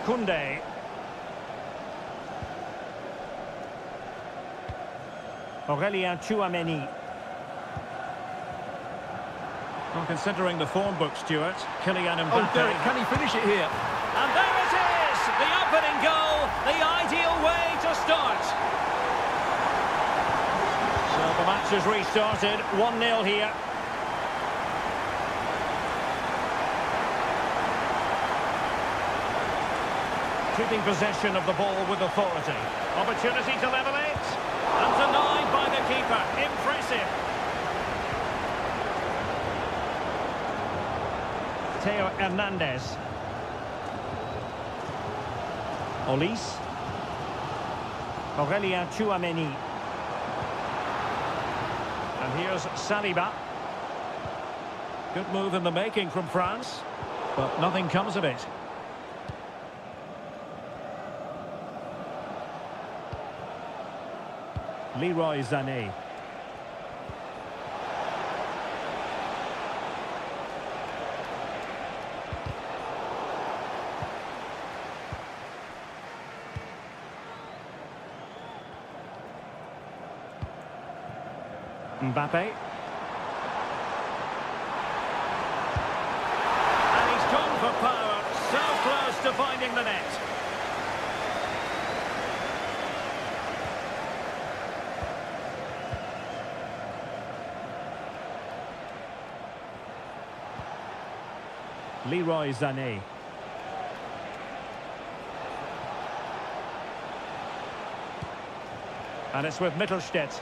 [SPEAKER 1] Koundé. Aurélien Tchouameni. Well, considering the form book, Stuart, Kylian Mbappe.
[SPEAKER 2] Oh, Derek, can he finish it here?
[SPEAKER 1] And there it is! The opening goal, the ideal way to start. So the match has restarted, 1-0 here. Keeping possession of the ball with authority. Opportunity to level it. And denied by the keeper. Impressive. Theo Hernandez. Olise. Aurélien Tchouameni. And here's Saliba. Good move in the making from France, but nothing comes of it. Leroy Sané. Mbappe. And he's gone for power, so close to finding the net. Leroy Sané. And it's with Mittelstädt.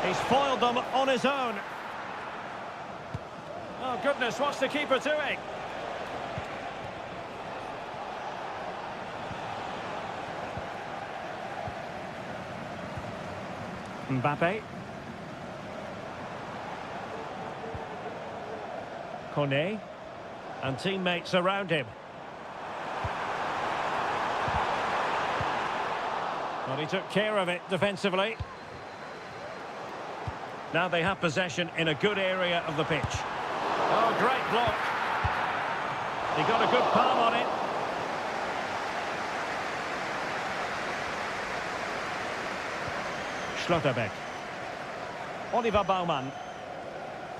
[SPEAKER 1] He's foiled them on his own. Oh, goodness, what's the keeper doing? Mbappe. Koné. And teammates around him. Well, he took care of it defensively. Now they have possession in a good area of the pitch. Oh, great block. He got a good palm on it. Schlotterbeck. Oliver Baumann.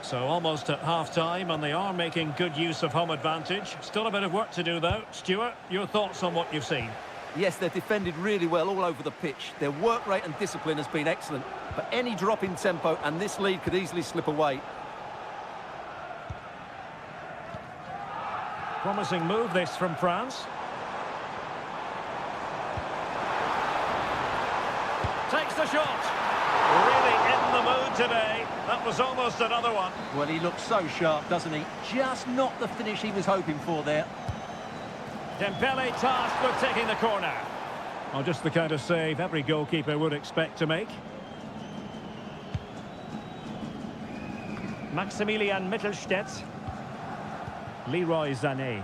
[SPEAKER 1] So almost at half-time, and they are making good use of home advantage. Still a bit of work to do, though. Stuart, your thoughts on what you've seen?
[SPEAKER 2] Yes, they've defended really well all over the pitch. Their work rate and discipline has been excellent. But any drop in tempo, and this lead could easily slip away.
[SPEAKER 1] Promising move, this, from France. Takes the shot. Really in the mood today. That was almost another one.
[SPEAKER 2] Well, he looks so sharp, doesn't he? Just not the finish he was hoping for there.
[SPEAKER 1] Dembele tasked with taking the corner. Oh, just the kind of save every goalkeeper would expect to make. Maximilian Mittelstädt. Leroy Sané.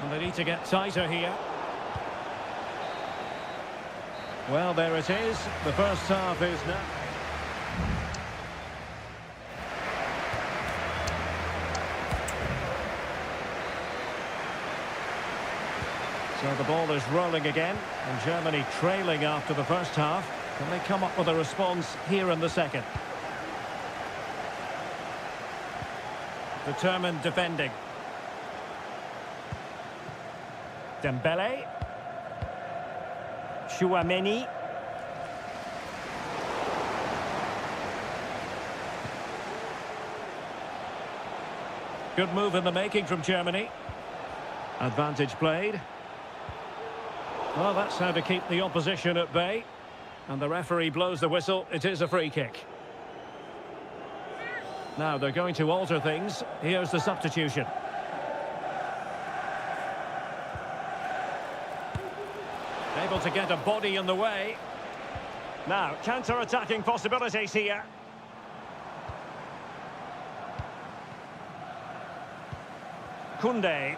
[SPEAKER 1] And they need to get tighter here. Well, there it is. The first half is now. So the ball is rolling again, and Germany trailing after the first half. Can they come up with a response here in the second? Determined defending. Dembele. Chouameni. Good move in the making from Germany. Advantage played. Well, that's how to keep the opposition at bay. And the referee blows the whistle. It is a free kick. Now they're going to alter things. Here's the substitution. Able to get a body in the way. Now, counter-attacking possibilities here. Koundé.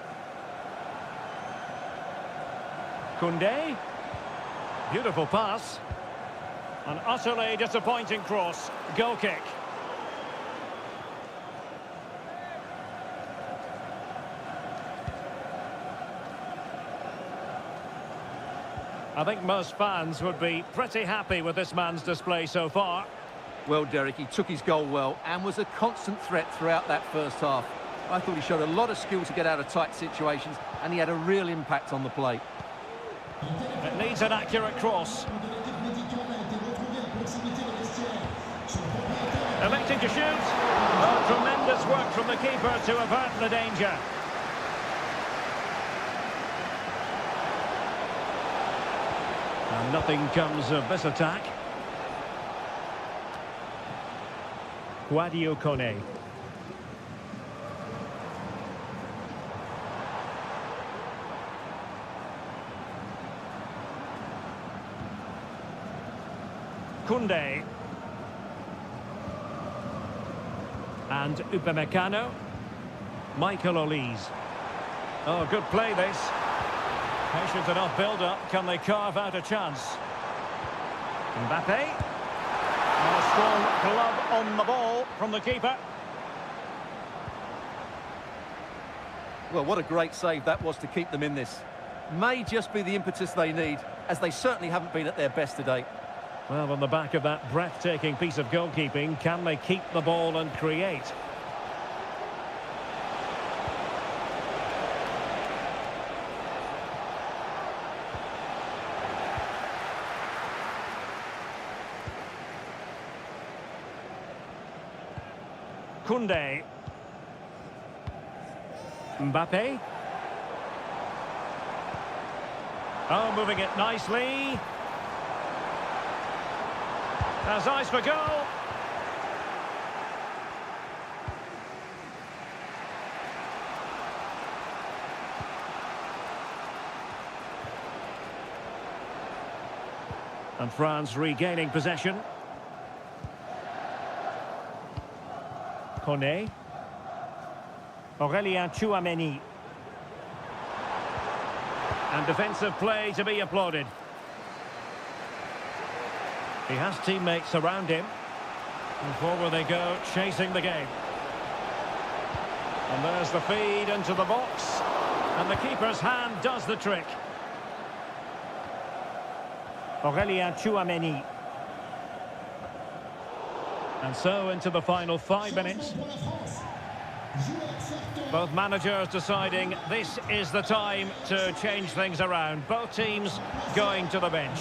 [SPEAKER 1] Koundé. Beautiful pass. An utterly disappointing cross. Goal kick. I think most fans would be pretty happy with this man's display so far.
[SPEAKER 2] Well, Derek, he took his goal well and was a constant threat throughout that first half. I thought he showed a lot of skill to get out of tight situations, and he had a real impact on the play.
[SPEAKER 1] It needs an accurate cross. Electing to shoot. Oh, tremendous work from the keeper to avert the danger. And nothing comes of this attack. Guadio Kone. Koundé. And Upamecano. Michael Olise. Oh, good play this. Patient enough build-up. Can they carve out a chance? Mbappe. And a strong glove on the ball from the keeper.
[SPEAKER 2] Well, what a great save that was to keep them in this. May just be the impetus they need, as they certainly haven't been at their best today.
[SPEAKER 1] Well, on the back of that breathtaking piece of goalkeeping, can they keep the ball and create? Koundé. Mbappe. Oh, moving it nicely. Has eyes for goal. And France regaining possession. Koné. Aurélien Chouameni. And defensive play to be applauded. He has teammates around him. And forward they go, chasing the game. And there's the feed into the box. And the keeper's hand does the trick. Aurélien Chouameni. And so into the final 5 minutes. Both managers deciding this is the time to change things around. Both teams going to the bench.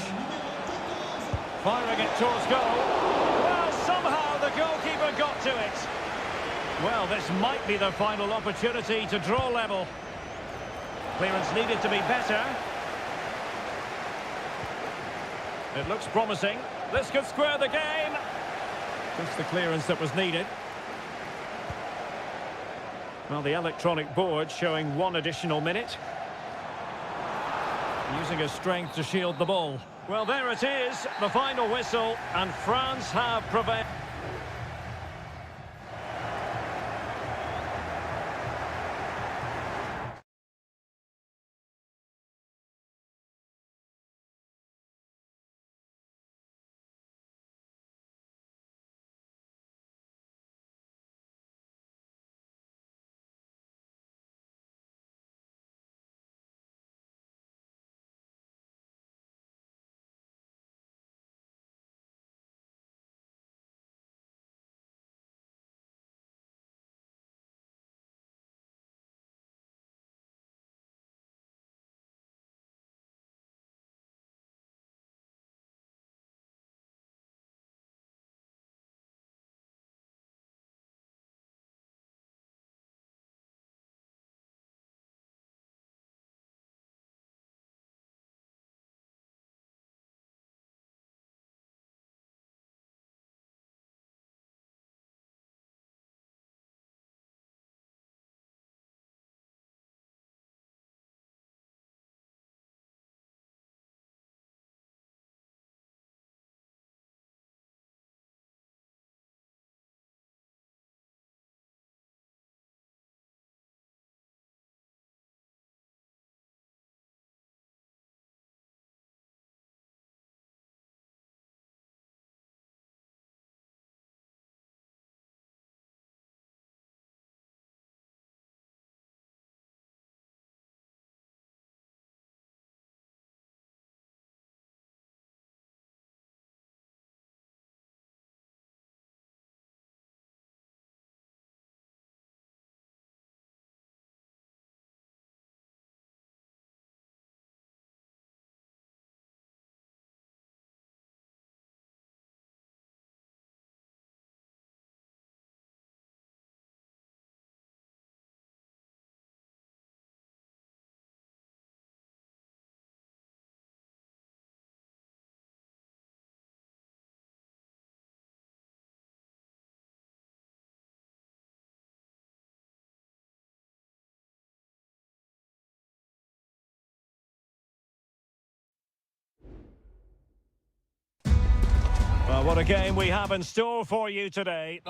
[SPEAKER 1] Firing it towards goal. Well, somehow the goalkeeper got to it. Well, this might be the final opportunity to draw level. Clearance needed to be better. It looks promising. This could square the game. Just the clearance that was needed. Well, the electronic board showing 1 additional minute. Using his strength to shield the ball. Well, there it is, the final whistle, and France have prevailed. Well, what a game we have in store for you today.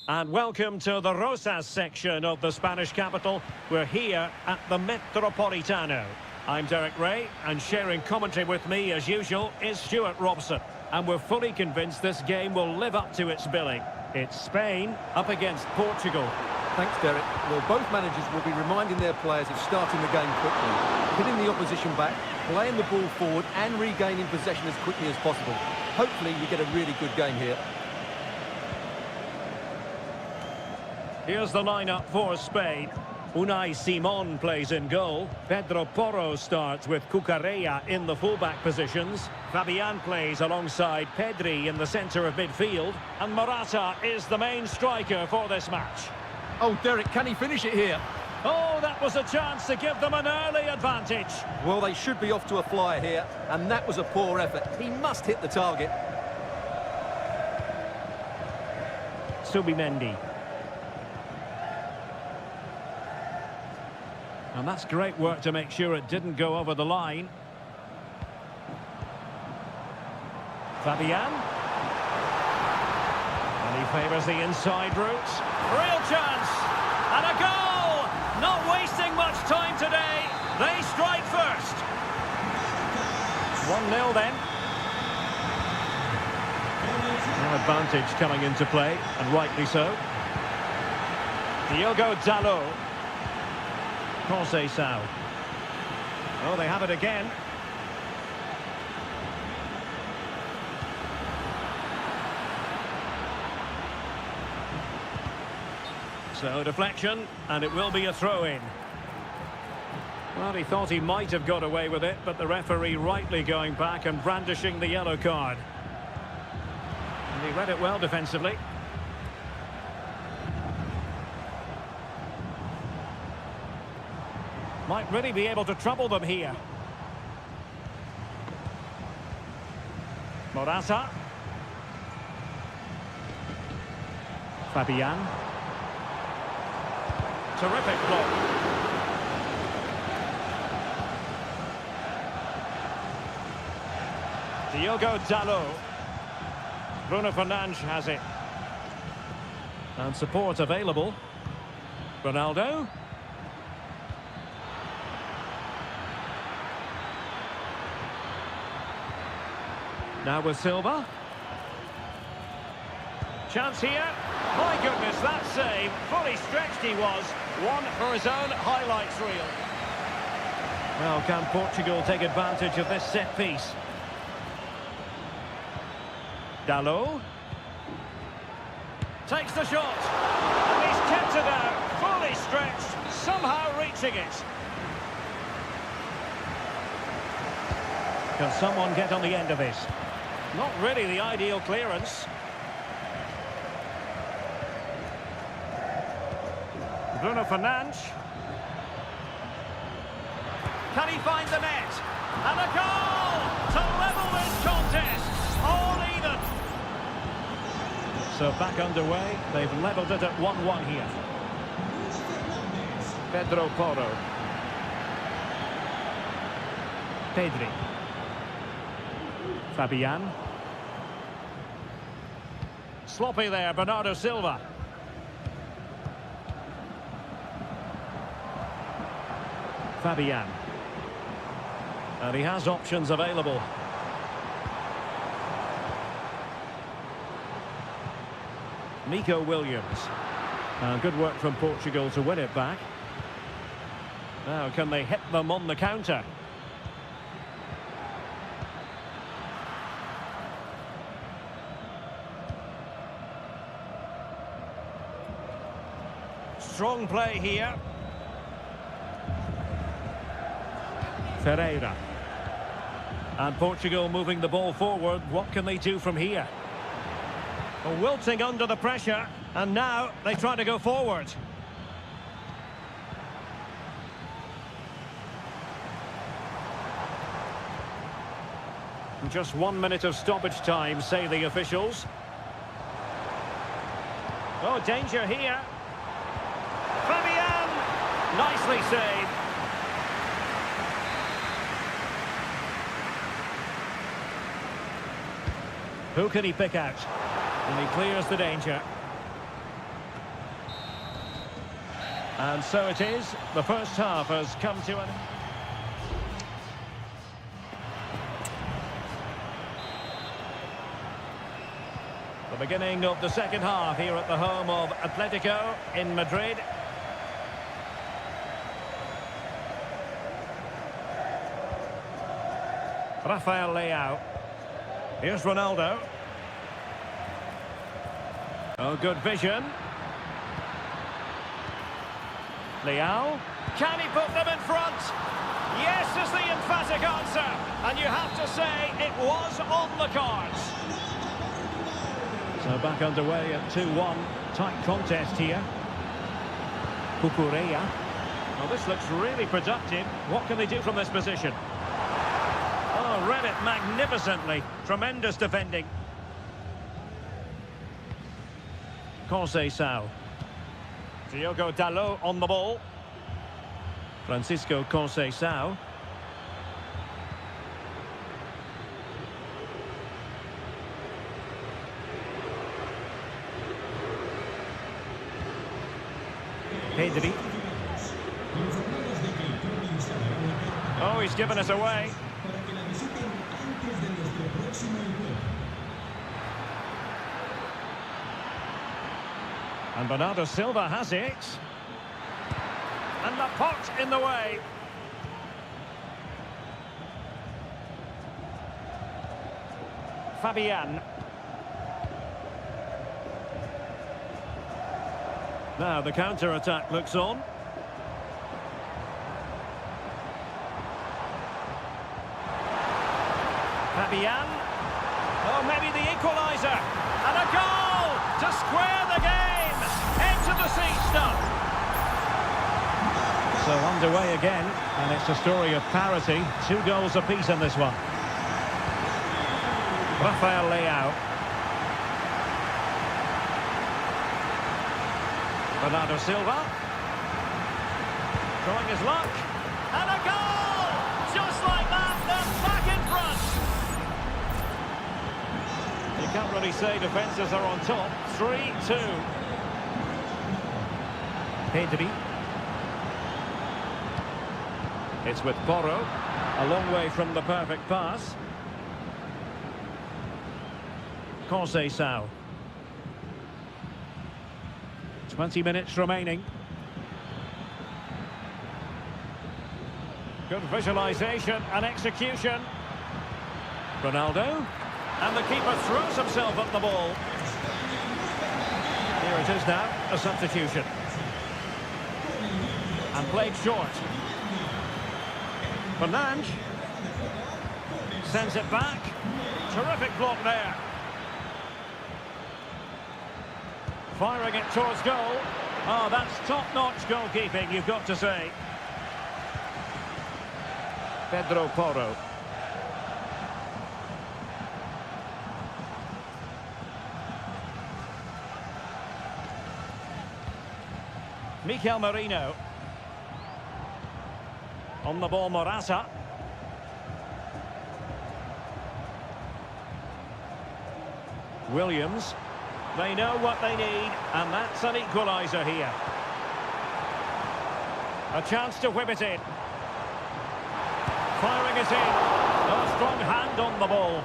[SPEAKER 1] And welcome to the Rosas section of the Spanish capital. We're here at the Metropolitano. I'm Derek Ray, and sharing commentary with me, as usual, is Stuart Robson. And we're fully convinced this game will live up to its billing. It's Spain up against Portugal.
[SPEAKER 2] Thanks, Derek. Well, both managers will be reminding their players of starting the game quickly, hitting the opposition back, playing the ball forward and regaining possession as quickly as possible. Hopefully we get a really good game here.
[SPEAKER 1] Here's the lineup for Spain. Unai Simon plays in goal. Pedro Porro starts with Cucurella in the fullback positions. Fabian plays alongside Pedri in the centre of midfield. And Morata is the main striker for this match.
[SPEAKER 2] Oh, Derek, can he finish it here?
[SPEAKER 1] Oh, that was a chance to give them an early advantage.
[SPEAKER 2] Well, they should be off to a flyer here, and that was a poor effort. He must hit the target.
[SPEAKER 1] Subimendi. And that's great work to make sure it didn't go over the line. Fabian. And he favours the inside route. Real chance. And a goal! Not wasting much time today. They strike first. 1-0 then. Now advantage coming into play, and rightly so. Diogo Dalot. Conceição. Oh, they have it again. So, deflection, and it will be a throw-in. Well, he thought he might have got away with it, but the referee rightly going back and brandishing the yellow card. And he read it well defensively. Might really be able to trouble them here. Morata. Fabian. Terrific block. Diogo Dalot. Bruno Fernandes has it. And support available. Ronaldo. Now with Silva. Chance here. My goodness, that save. Fully stretched he was. One for his own highlights reel. Well, can Portugal take advantage of this set piece? Dalot. Takes the shot. And he's kept it out. Fully stretched. Somehow reaching it. Can someone get on the end of this? Not really the ideal clearance. Bruno Fernandes. Can he find the net? And a goal to level this contest. All even. So back underway. They've levelled it at 1-1 here. Pedro Porro. Pedri. Fabian. Sloppy there, Bernardo Silva. Fabian. And he has options available. Nico Williams. Good work from Portugal to win it back. Now, can they hit them on the counter? Strong play here. Ferreira. And Portugal moving the ball forward. What can they do from here? Well, wilting under the pressure. And now they try to go forward. Just 1 minute of stoppage time, say the officials. Oh, danger here. Fabian! Nicely saved. Who can he pick out? And he clears the danger. And so it is. The first half has come to an... The beginning of the second half here at the home of Atletico in Madrid. Rafael Leao. Here's Ronaldo. Oh, good vision. Leao. Can he put them in front? Yes is the emphatic answer. And you have to say it was on the cards. So back underway at 2-1. Tight contest here. Cucurella. Well, this looks really productive. What can they do from this position? Oh, read it magnificently. Tremendous defending. Conceição. Diogo Dalot on the ball. Francisco Conceição. Pedri. Oh, he's given us away. And Bernardo Silva has it. And the pot in the way. Fabian. Now the counter-attack looks on. Fabian. Oh, maybe the equaliser. And a goal to square the game. Into the seat stuff. So underway again, and it's a story of parity. 2 goals apiece in this one. Rafael Leao. Bernardo Silva. Throwing his luck. And a goal! Just like that, they're back in front. You can't really say defences are on top. 3-2. Pedri. It's with Porro. A long way from the perfect pass. Conceição. 20 minutes remaining. Good visualisation and execution. Ronaldo. And the keeper throws himself at the ball. Here it is now, a substitution. And played short. Fernandes. Sends it back. Terrific block there. Firing it towards goal. Oh, that's top-notch goalkeeping, you've got to say. Pedro Porro. Mikel Merino. On the ball, Morata. Williams. They know what they need, and that's an equaliser here. A chance to whip it in. Firing it in. A strong hand on the ball.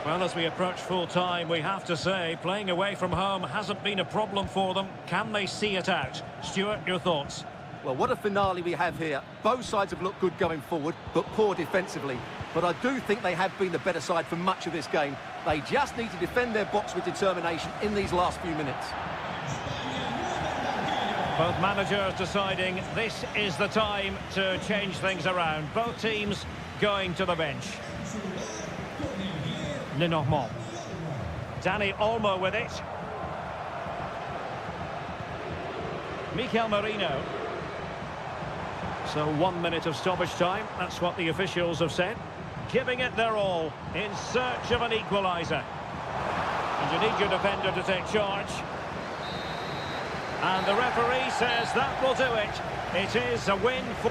[SPEAKER 1] Well, as we approach full time, we have to say, playing away from home hasn't been a problem for them. Can they see it out? Stuart, your thoughts?
[SPEAKER 2] Well, what a finale we have here. Both sides have looked good going forward, but poor defensively. But I do think they have been the better side for much of this game. They just need to defend their box with determination in these last few minutes.
[SPEAKER 1] Both managers deciding this is the time to change things around. Both teams going to the bench. Lenormand. Dani Olmo with it. Mikel Merino. So 1 minute of stoppage time, that's what the officials have said. Giving it their all, in search of an equaliser. And you need your defender to take charge. And the referee says that will do it. It is a win for...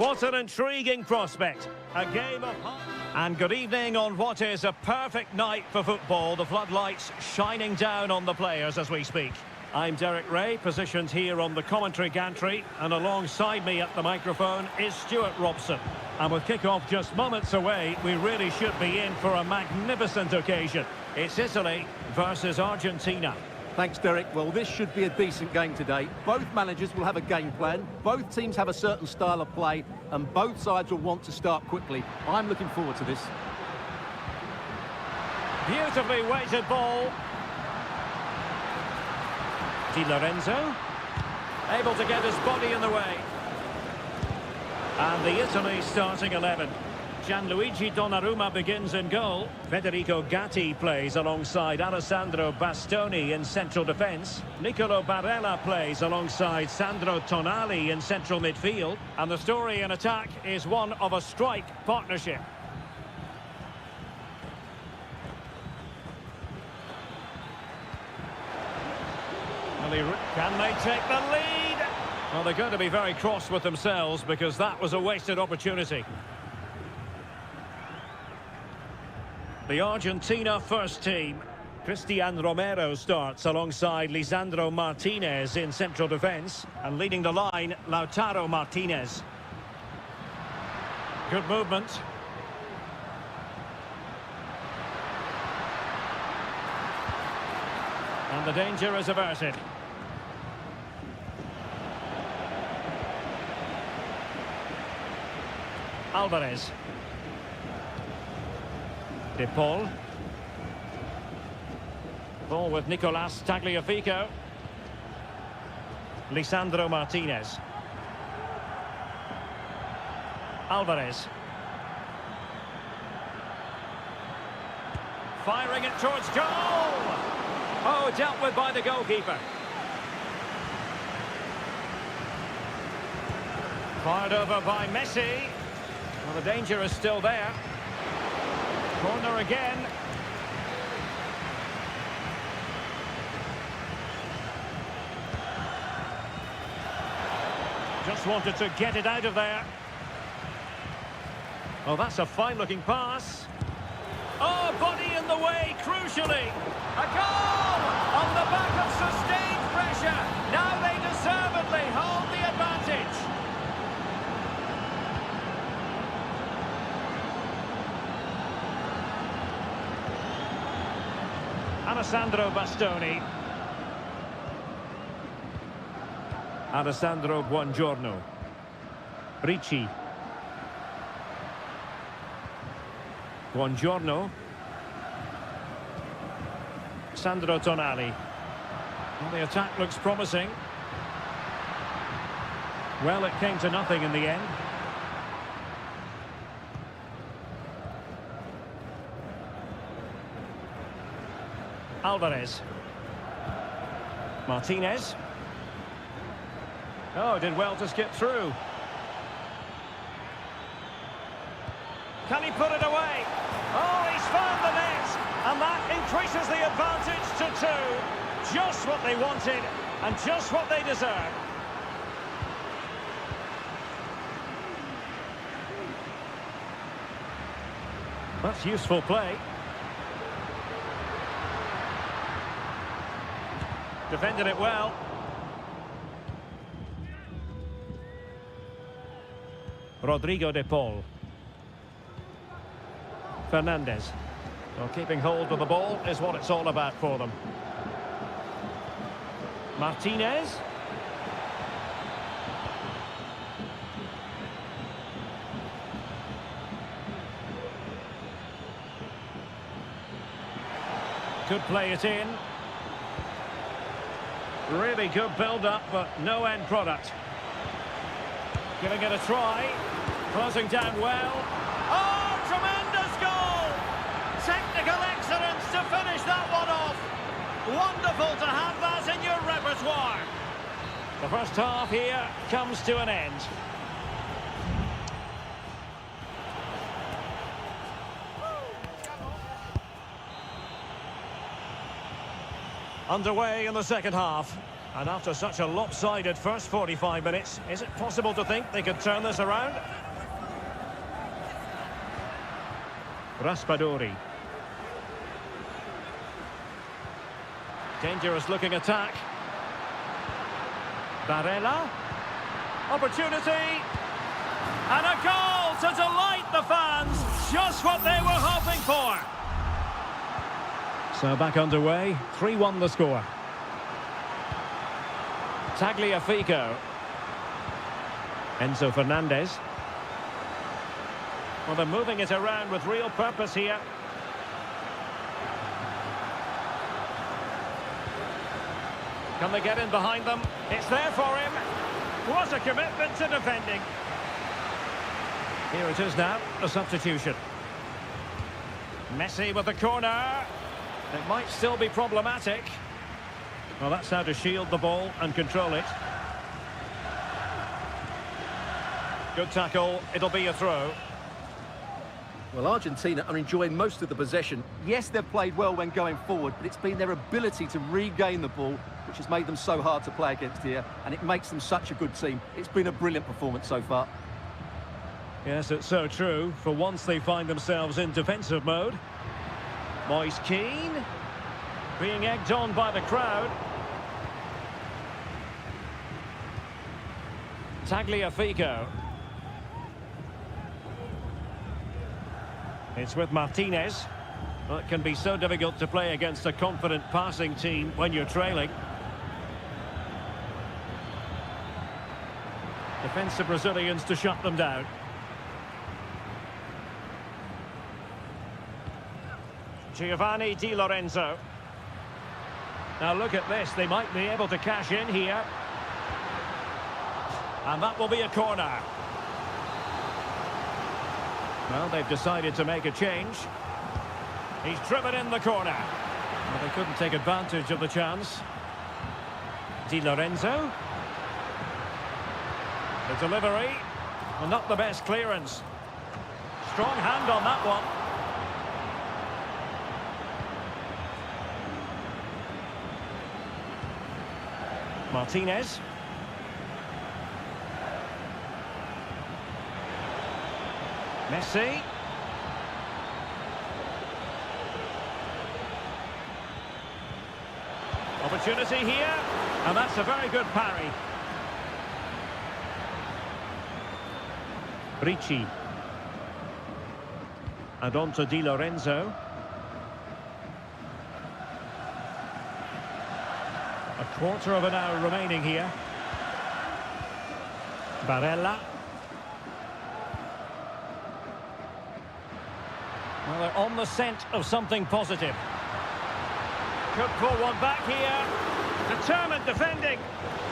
[SPEAKER 1] What an intriguing prospect. A game of... And good evening on what is a perfect night for football. The floodlights shining down on the players as we speak. I'm Derek Ray, positioned here on the commentary gantry, and alongside me at the microphone is Stuart Robson. And with kick-off just moments away, we really should be in for a magnificent occasion. It's Italy versus Argentina.
[SPEAKER 2] Thanks, Derek. Well, this should be a decent game today. Both managers will have a game plan. Both teams have a certain style of play, and both sides will want to start quickly. I'm looking forward to this.
[SPEAKER 1] Beautifully weighted ball. Di Lorenzo, able to get his body in the way. And the Italy starting 11. Gianluigi Donnarumma begins in goal. Federico Gatti plays alongside Alessandro Bastoni in central defence. Nicolo Barella plays alongside Sandro Tonali in central midfield. And the story in attack is one of a strike partnership. Can they take the lead? Well, they're going to be very cross with themselves because that was a wasted opportunity. The Argentina first team. Cristian Romero starts alongside Lisandro Martinez in central defence. And leading the line, Lautaro Martinez. Good movement. And the danger is averted. Alvarez. De Paul. Ball with Nicolas Tagliafico. Lisandro Martinez. Alvarez. Firing it towards goal! Oh, dealt with by the goalkeeper. Fired over by Messi. Well, the danger is still there. Corner again. Just wanted to get it out of there. Oh, that's a fine-looking pass. Oh, body in the way, crucially. A goal! On the back of sustained pressure. Now they deservedly hold the advantage. Alessandro Bastoni. Alessandro Buongiorno. Ricci. Buongiorno. Sandro Tonali. Well, the attack looks promising. Well, it came to nothing in the end. Alvarez. Martinez. Oh, did well to skip through. Can he put it away? Oh, he's found the net. And that increases the advantage to 2. Just what they wanted and just what they deserve. That's useful play. Defended it well. Rodrigo de Paul. Fernandez. Well, keeping hold of the ball is what it's all about for them. Martinez. Could play it in. Really good build-up, but no end product. Giving it a try. Closing down well. Oh, tremendous goal! Technical excellence to finish that one off. Wonderful to have that in your repertoire. The first half here comes to an end. Underway in the second half. And after such a lopsided first 45 minutes, is it possible to think they could turn this around? Raspadori. Dangerous looking attack. Barella. Opportunity. And a goal to delight the fans. Just what they were hoping for. So back underway. 3-1 the score. Tagliafico. Enzo Fernandez. Well, they're moving it around with real purpose here. Can they get in behind them? It's there for him. What a commitment to defending. Here it is now, the substitution. Messi with the corner. It might still be problematic. Well, that's how to shield the ball and control it. Good tackle. It'll be a throw.
[SPEAKER 2] Well, Argentina are enjoying most of the possession. Yes, they've played well when going forward, but it's been their ability to regain the ball which has made them so hard to play against here, and it makes them such a good team. It's been a brilliant performance so far.
[SPEAKER 1] Yes, it's so true. For once they find themselves in defensive mode. Moise Keane being egged on by the crowd. Tagliafico. It's with Martinez. Well, it can be so difficult to play against a confident passing team when you're trailing. Defensive Brazilians to shut them down. Giovanni Di Lorenzo. Now look at this, they might be able to cash in here. And that will be a corner. Well, they've decided to make a change. He's driven in the corner. Well, they couldn't take advantage of the chance. Di Lorenzo. The delivery. Well, not the best clearance. Strong hand on that one. Martinez. Messi. Opportunity here, and that's a very good parry. Ricci. And on to Di Lorenzo. A quarter of an hour remaining here. Barella. Well, they're on the scent of something positive. Could pull one back here. Determined defending.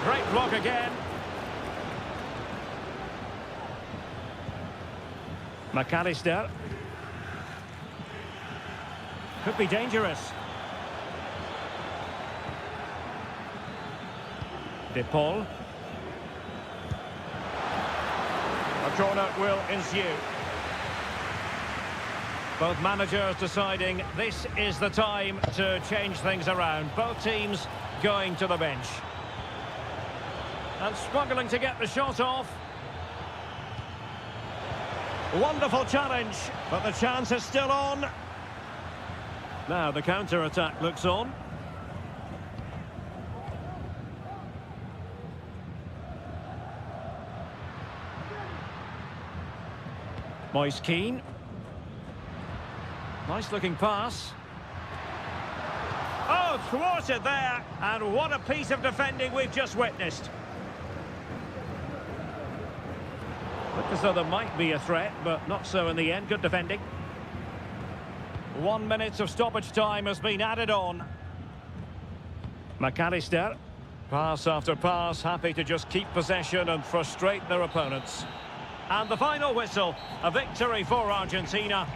[SPEAKER 1] Great block again. McAllister. Could be dangerous. De Paul. A corner will ensue. Both managers deciding this is the time to change things around. Both teams going to the bench. And struggling to get the shot off. Wonderful challenge, but the chance is still on. Now the counter-attack looks on. Moise Keane. Nice looking pass. Oh, thwarted there. And what a piece of defending we've just witnessed. Looked as though there might be a threat, but not so in the end. Good defending. 1 minute of stoppage time has been added on. McAllister. Pass after pass, happy to just keep possession and frustrate their opponents. And the final whistle, a victory for Argentina.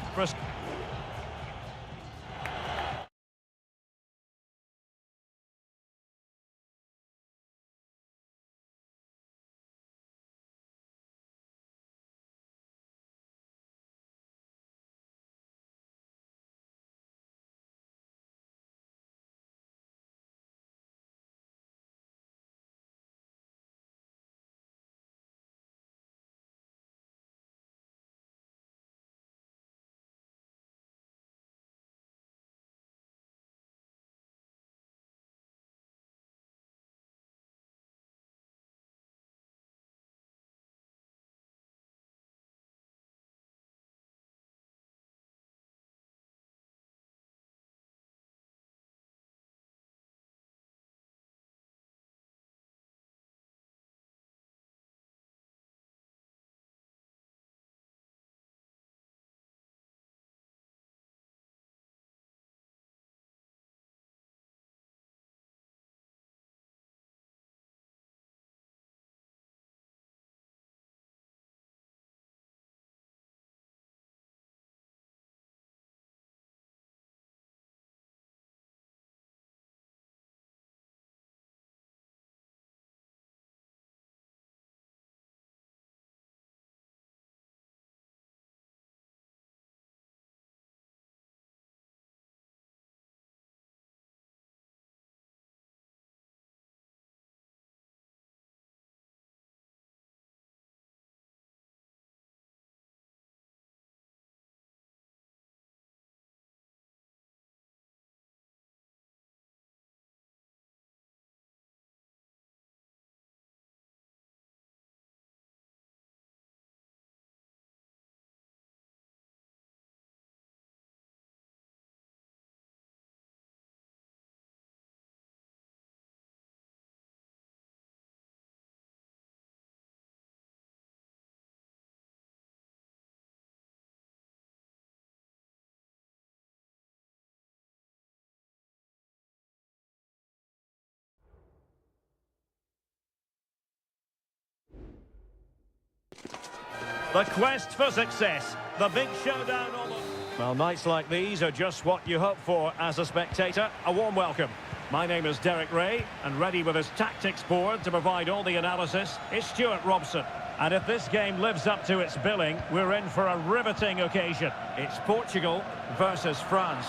[SPEAKER 1] The quest for success. The big showdown almost. Well, nights like these are just what you hope for as a spectator. A warm welcome. My name is Derek Ray, and ready with his tactics board to provide all the analysis is Stuart Robson. And if this game lives up to its billing, we're in for a riveting occasion. It's Portugal versus France.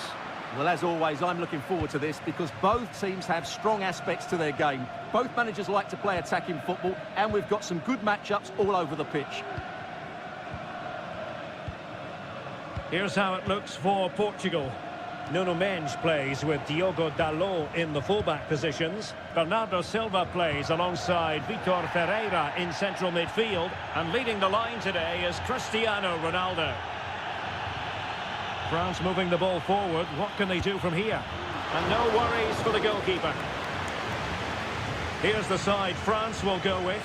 [SPEAKER 2] Well, as always, I'm looking forward to this because both teams have strong aspects to their game. Both managers like to play attacking football, and we've got some good matchups all over the pitch.
[SPEAKER 1] Here's how it looks for Portugal. Nuno Mendes plays with Diogo Dalot in the fullback positions. Bernardo Silva plays alongside Vitor Ferreira in central midfield. And leading the line today is Cristiano Ronaldo. France moving the ball forward. What can they do from here? And no worries for the goalkeeper. Here's the side France will go with.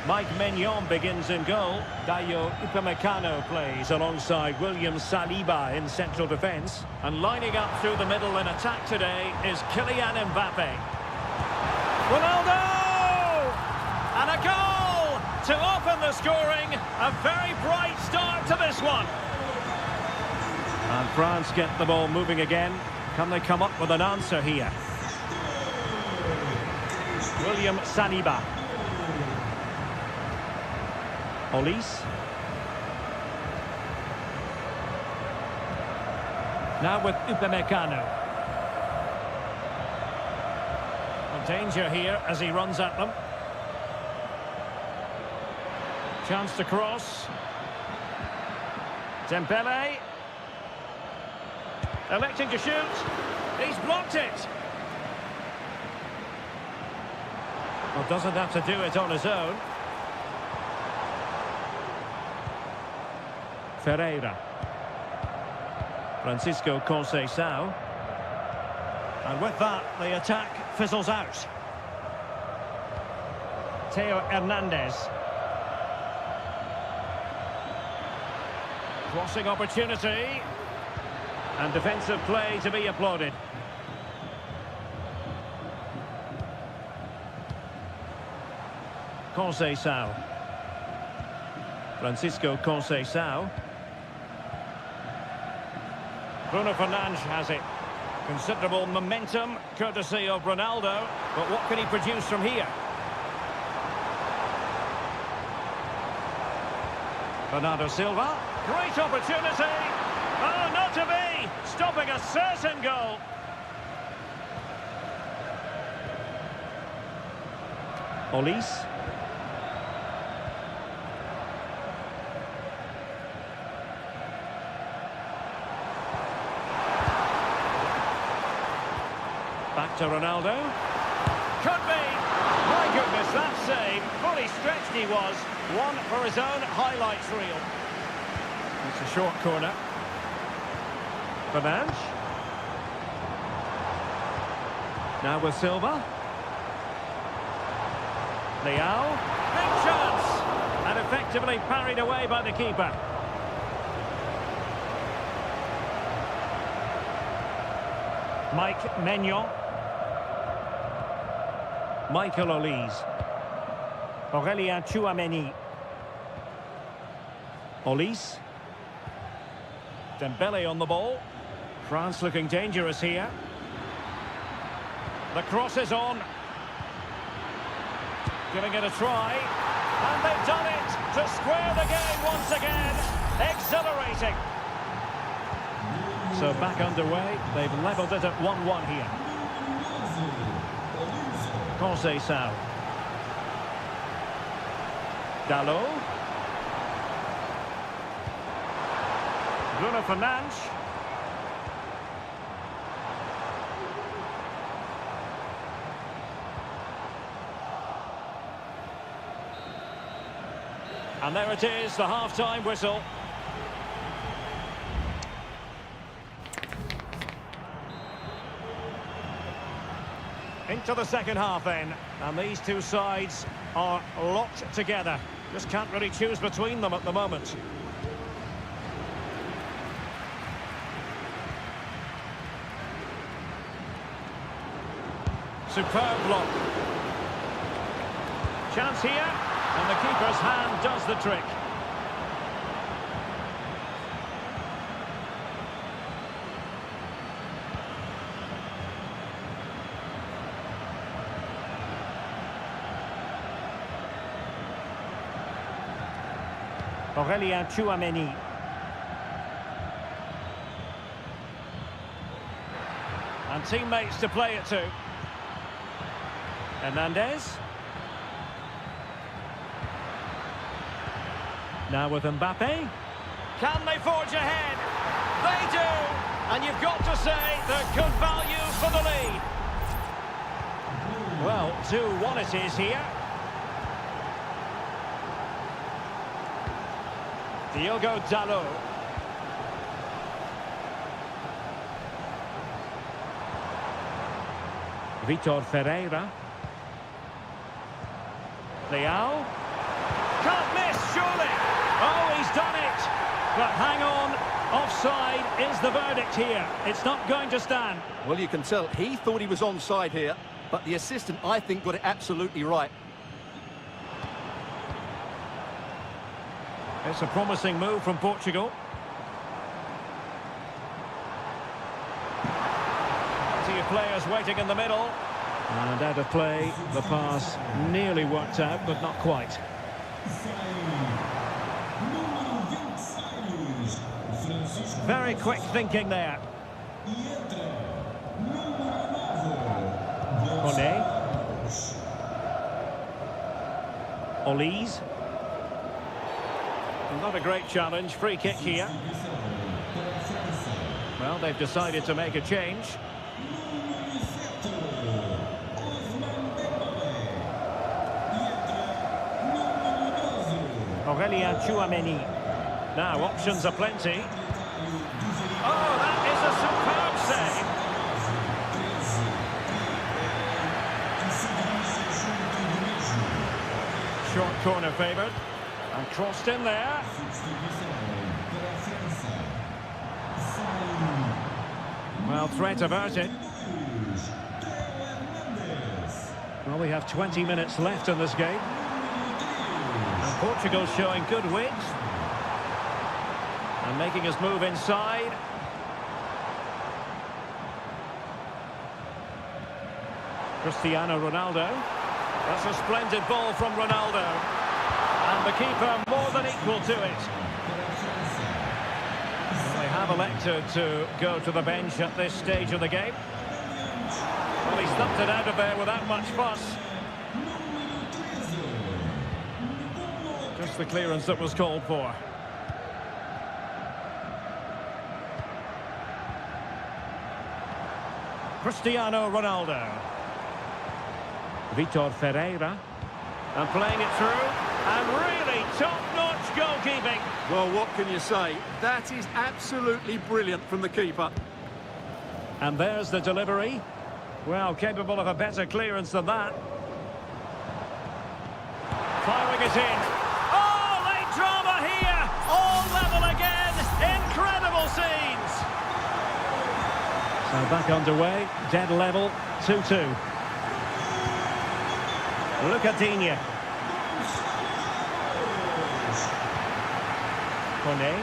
[SPEAKER 1] Mike Maignan begins in goal. Dayo Upamecano plays alongside William Saliba in central defence. And lining up through the middle in attack today is Kylian Mbappe. Ronaldo! And a goal to open the scoring. A very bright start to this one. And France get the ball moving again. Can they come up with an answer here? William Saliba. Olise. Now with Upamecano. Well, danger here as he runs at them. Chance to cross. Dembele. Electing to shoot. He's blocked it. Well, doesn't have to do it on his own. Ferreira. Francisco Conceição. And with that, the attack fizzles out. Theo Hernandez. Crossing opportunity. And defensive play to be applauded. Conceição. Francisco Conceição. Bruno Fernandes has it. Considerable momentum, courtesy of Ronaldo. But what can he produce from here? Bernardo Silva. Great opportunity. Oh, not to be. Stopping a certain goal. Olise. Back to Ronaldo. Could be. My goodness, that save. Fully stretched he was. One for his own highlights reel. It's a short corner. Fernandes. Now with Silva. Leao. Big chance. And effectively parried away by the keeper. Mike Maignan. Michael Olise. Aurélien Tchouameni. Olise. Dembele on the ball. France looking dangerous here. The cross is on. Giving it a try. And they've done it to square the game once again. Exhilarating. So back underway. They've levelled it at 1-1 here. Conceição. Dalot. Bruno Fernandes. And there it is, the half-time whistle. Into the second half then, and these two sides are locked together. Just can't really choose between them at the moment. Superb block. Chance here, and the keeper's hand does the trick. Tchouameni. And teammates to play it to. Hernandez. Now with Mbappe. Can they forge ahead? They do! And you've got to say they're good value for the lead. Well, 2-1 it is here. Diogo Dalot. Vitor Ferreira. Leao. Can't miss, surely. Oh, he's done it. But hang on, offside is the verdict here. It's not going to stand.
[SPEAKER 2] Well, you can tell he thought he was onside here, but the assistant, I think, got it absolutely right.
[SPEAKER 1] It's a promising move from Portugal. Plenty of players waiting in the middle. And out of play, the pass nearly worked out, but not quite. Very quick thinking there. Kone. Olise. Not a great challenge. Free kick here. Well, they've decided to make a change. Tchouameni. Now, options are plenty. Oh, that is a superb save. Short corner favoured. And crossed in there. Well, threat averted. Well, we have 20 minutes left in this game. And Portugal showing good width. And making his move inside. Cristiano Ronaldo. That's a splendid ball from Ronaldo. And the keeper more than equal to it. Well, they have elected to go to the bench at this stage of the game. Well, he stumped it out of there without much fuss. Just the clearance that was called for. Cristiano Ronaldo. Vitor Ferreira. And playing it through. And really top-notch goalkeeping.
[SPEAKER 2] Well, what can you say? That is absolutely brilliant from the keeper.
[SPEAKER 1] And there's the delivery. Well, capable of a better clearance than that. Firing it in. Oh, late drama here. All level again. Incredible scenes. So back underway. Dead level. 2-2. Lucadinha. Kone.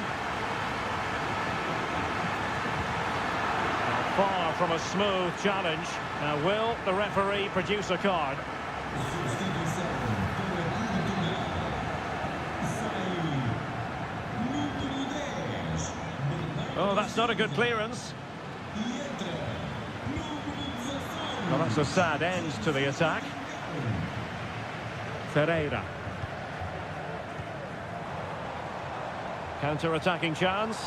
[SPEAKER 1] Far from a smooth challenge. Now, will the referee produce a card? Oh, that's not a good clearance. Well, that's a sad end to the attack. Ferreira. Counter-attacking chance.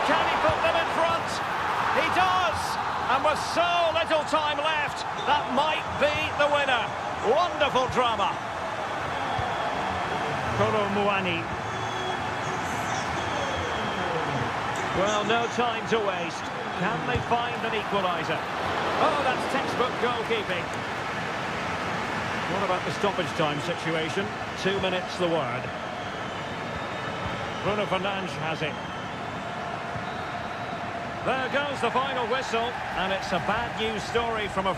[SPEAKER 1] Can he put them in front? He does! And with so little time left, that might be the winner. Wonderful drama. Kolo Muani. Well, no time to waste. Can they find an equaliser? Oh, that's textbook goalkeeping. What about the stoppage time situation? 2 minutes the word. Bruno Fernandes has it. There goes the final whistle, and it's a bad news story from a...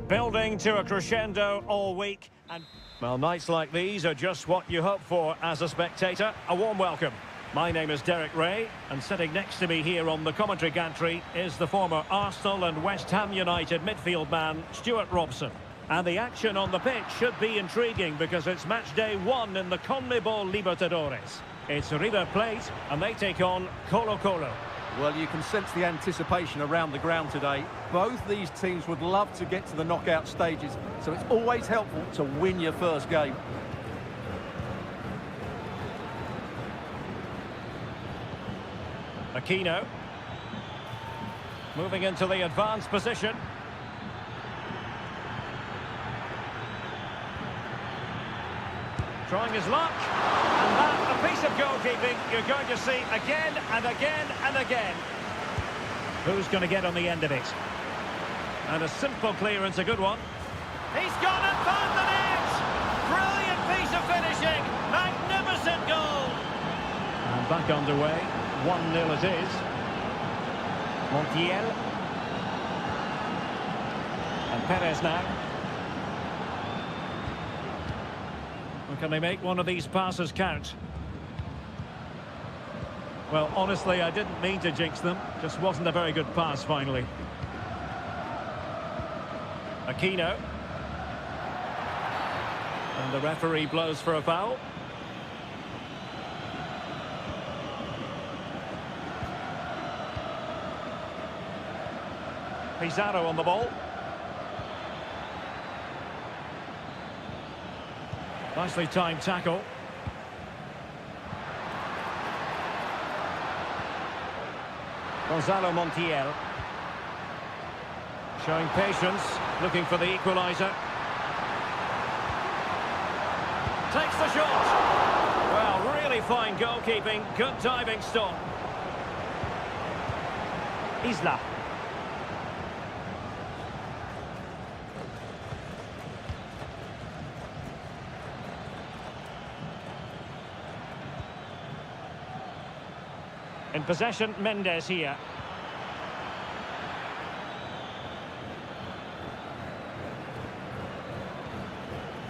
[SPEAKER 1] Building to a crescendo all week. And, well, nights like these are just what you hope for as a spectator. A warm welcome. My name is Derek Ray, and sitting next to me here on the commentary gantry is the former Arsenal and West Ham United midfield man, Stuart Robson. And the action on the pitch should be intriguing because it's match day 1 in the CONMEBOL Libertadores. It's River Plate, and they take on Colo-Colo.
[SPEAKER 2] Well, you can sense the anticipation around the ground today. Both these teams would love to get to the knockout stages, so it's always helpful to win your first game.
[SPEAKER 1] Aquino. Moving into the advanced position. Trying his luck. And that, a piece of goalkeeping you're going to see again and again and again. Who's going to get on the end of it? And a simple clearance, a good one. He's gone and found the net! Brilliant piece of finishing! Magnificent goal! And back underway. 1-0 it is. Montiel. And Perez now. Or can they make one of these passes count? Well, honestly, I didn't mean to jinx them. Just wasn't a very good pass, finally. Aquino. And the referee blows for a foul. Pizarro on the ball. Nicely timed tackle. Gonzalo Montiel. Showing patience, looking for the equaliser. Takes the shot. Well, really fine goalkeeping, good diving stop. Isla. In possession, Mendes here.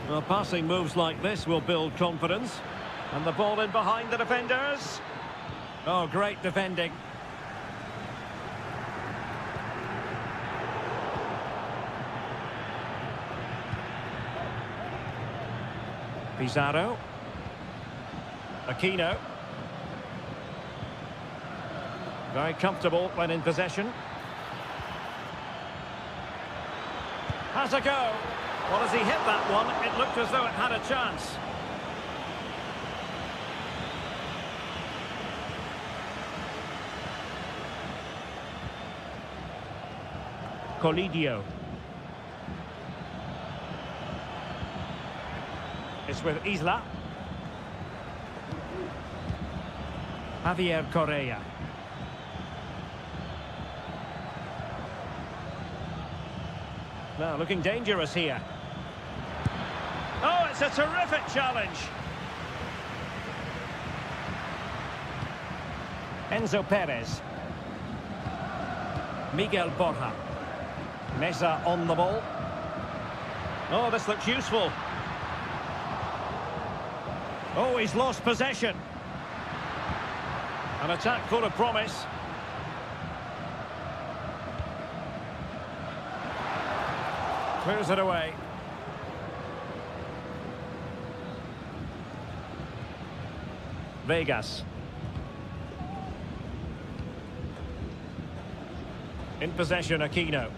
[SPEAKER 1] Well, passing moves like this will build confidence. And the ball in behind the defenders. Oh, great defending. Pizarro. Aquino. Very comfortable when in possession. Has a go. Well, as he hit that one, it looked as though it had a chance. Colidio. It's with Isla. Javier Correa. Now, looking dangerous here. Oh, it's a terrific challenge. Enzo Perez. Miguel Borja. Mesa on the ball. Oh, this looks useful. Oh, he's lost possession. An attack full of promise. Clears it away. Vegas. In possession, Aquino.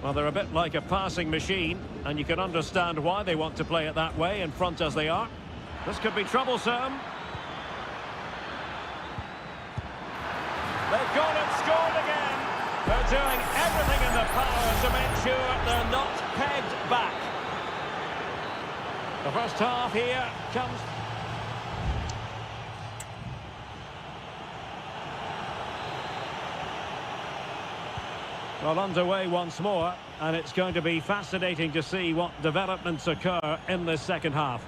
[SPEAKER 1] Well, they're a bit like a passing machine, and you can understand why they want to play it that way, in front as they are. This could be troublesome. They've gone and scored again. They're doing everything in their power to make sure they're not pegged back. The first half here comes... Well, underway once more, and it's going to be fascinating to see what developments occur in this second half.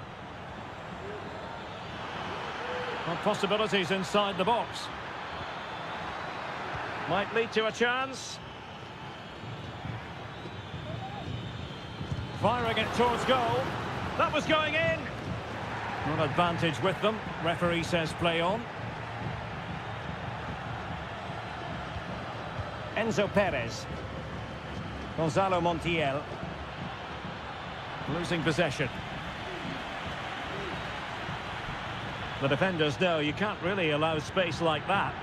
[SPEAKER 1] Well, possibilities inside the box. Might lead to a chance. Firing it towards goal. That was going in. Not advantage with them. Referee says play on. Enzo Perez. Gonzalo Montiel. Losing possession. The defenders know you can't really allow space like that.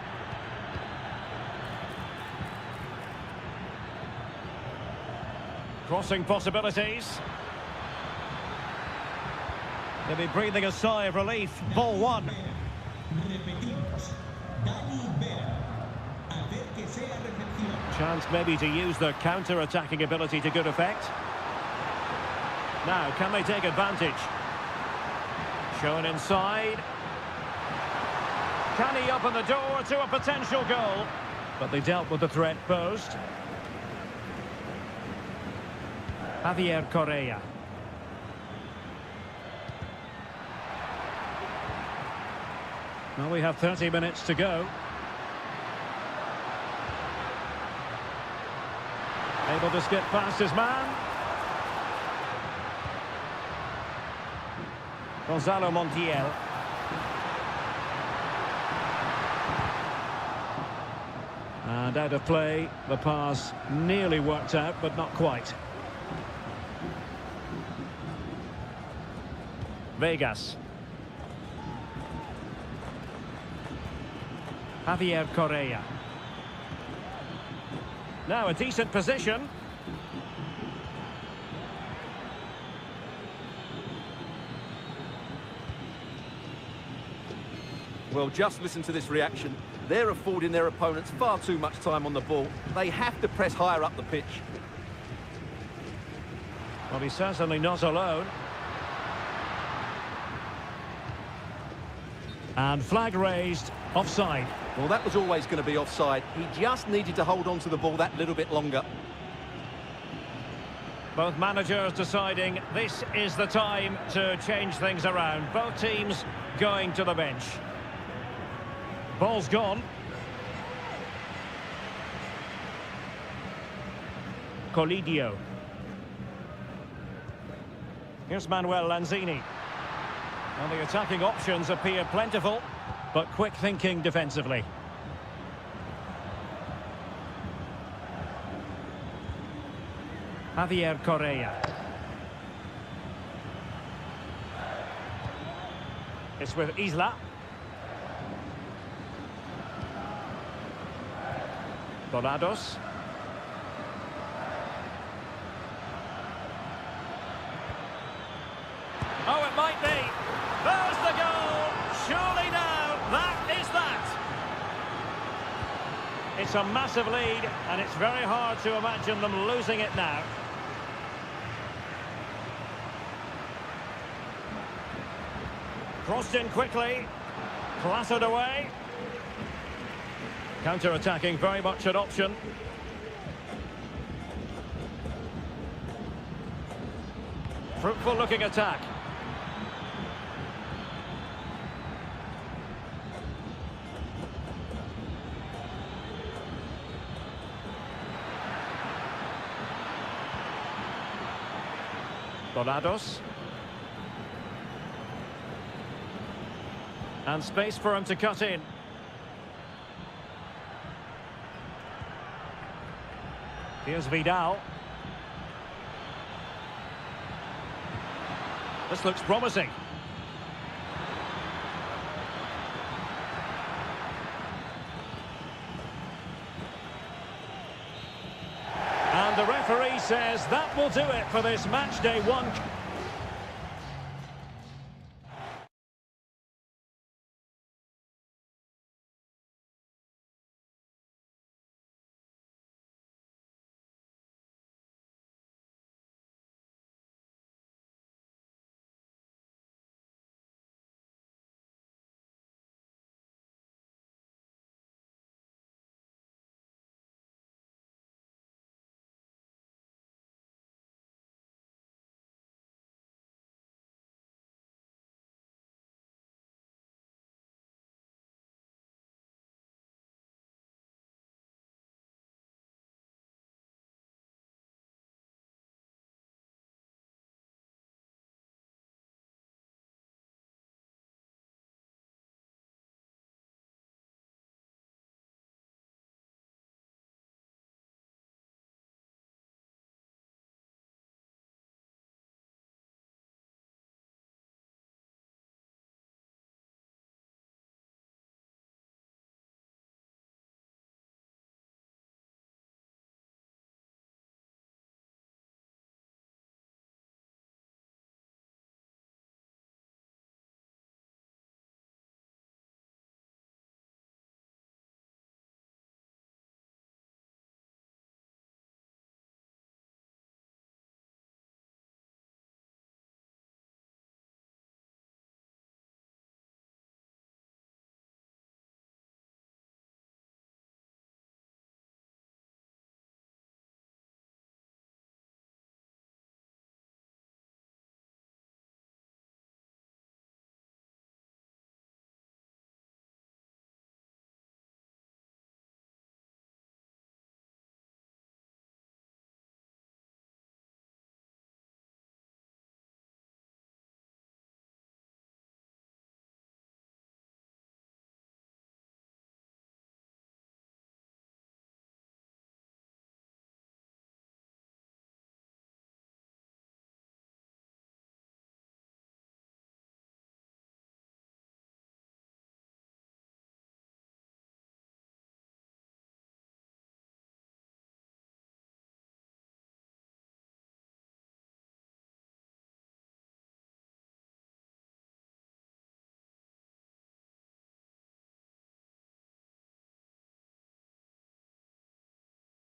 [SPEAKER 1] Crossing possibilities. They'll be breathing a sigh of relief. Ball one. Chance maybe to use their counter-attacking ability to good effect. Now, can they take advantage? Shown inside. Can he open the door to a potential goal? But they dealt with the threat posed. Javier Correa. Well, we have 30 minutes to go. Able to skip past his man. Gonzalo Montiel. And out of play, the pass nearly worked out, but not quite. Vegas. Javier Correa. Now a decent position.
[SPEAKER 2] Well, just listen to this reaction. They're affording their opponents far too much time on the ball. They have to press higher up the pitch.
[SPEAKER 1] Well, he's certainly not alone. And flag raised, offside.
[SPEAKER 2] Well, that was always going to be offside. He just needed to hold on to the ball that little bit longer.
[SPEAKER 1] Both managers deciding this is the time to change things around. Both teams going to the bench. Ball's gone. Colidio. Here's Manuel Lanzini. Well, the attacking options appear plentiful, but quick thinking defensively. Javier Correa. It's with Isla. Donados. Oh, it might be. There's the goal. Surely now, that is that. It's a massive lead, and it's very hard to imagine them losing it now. Crossed in quickly. Clattered away. Counter-attacking, very much an option. Fruitful-looking attack. Donados. And space for him to cut in. Here's Vidal. This looks promising. And the referee says that will do it for this match day one.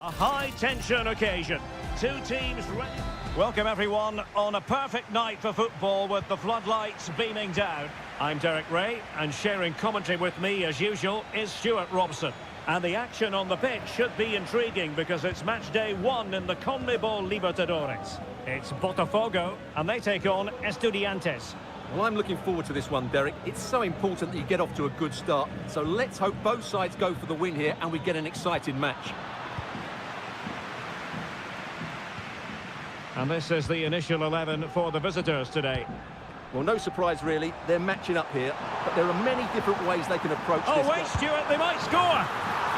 [SPEAKER 1] A high-tension occasion. Two teams ready. Welcome, everyone, on a perfect night for football with the floodlights beaming down. I'm Derek Ray, and sharing commentary with me, as usual, is Stuart Robson. And the action on the pitch should be intriguing because it's match day 1 in the CONMEBOL Libertadores. It's Botafogo, and they take on Estudiantes.
[SPEAKER 2] Well, I'm looking forward to this one, Derek. It's so important that you get off to a good start. So let's hope both sides go for the win here and we get an exciting match.
[SPEAKER 1] And this is the initial 11 for the visitors today.
[SPEAKER 2] Well, no surprise, really. They're matching up here, but there are many different ways they can approach this.
[SPEAKER 1] Oh, wait, Stuart, they might score.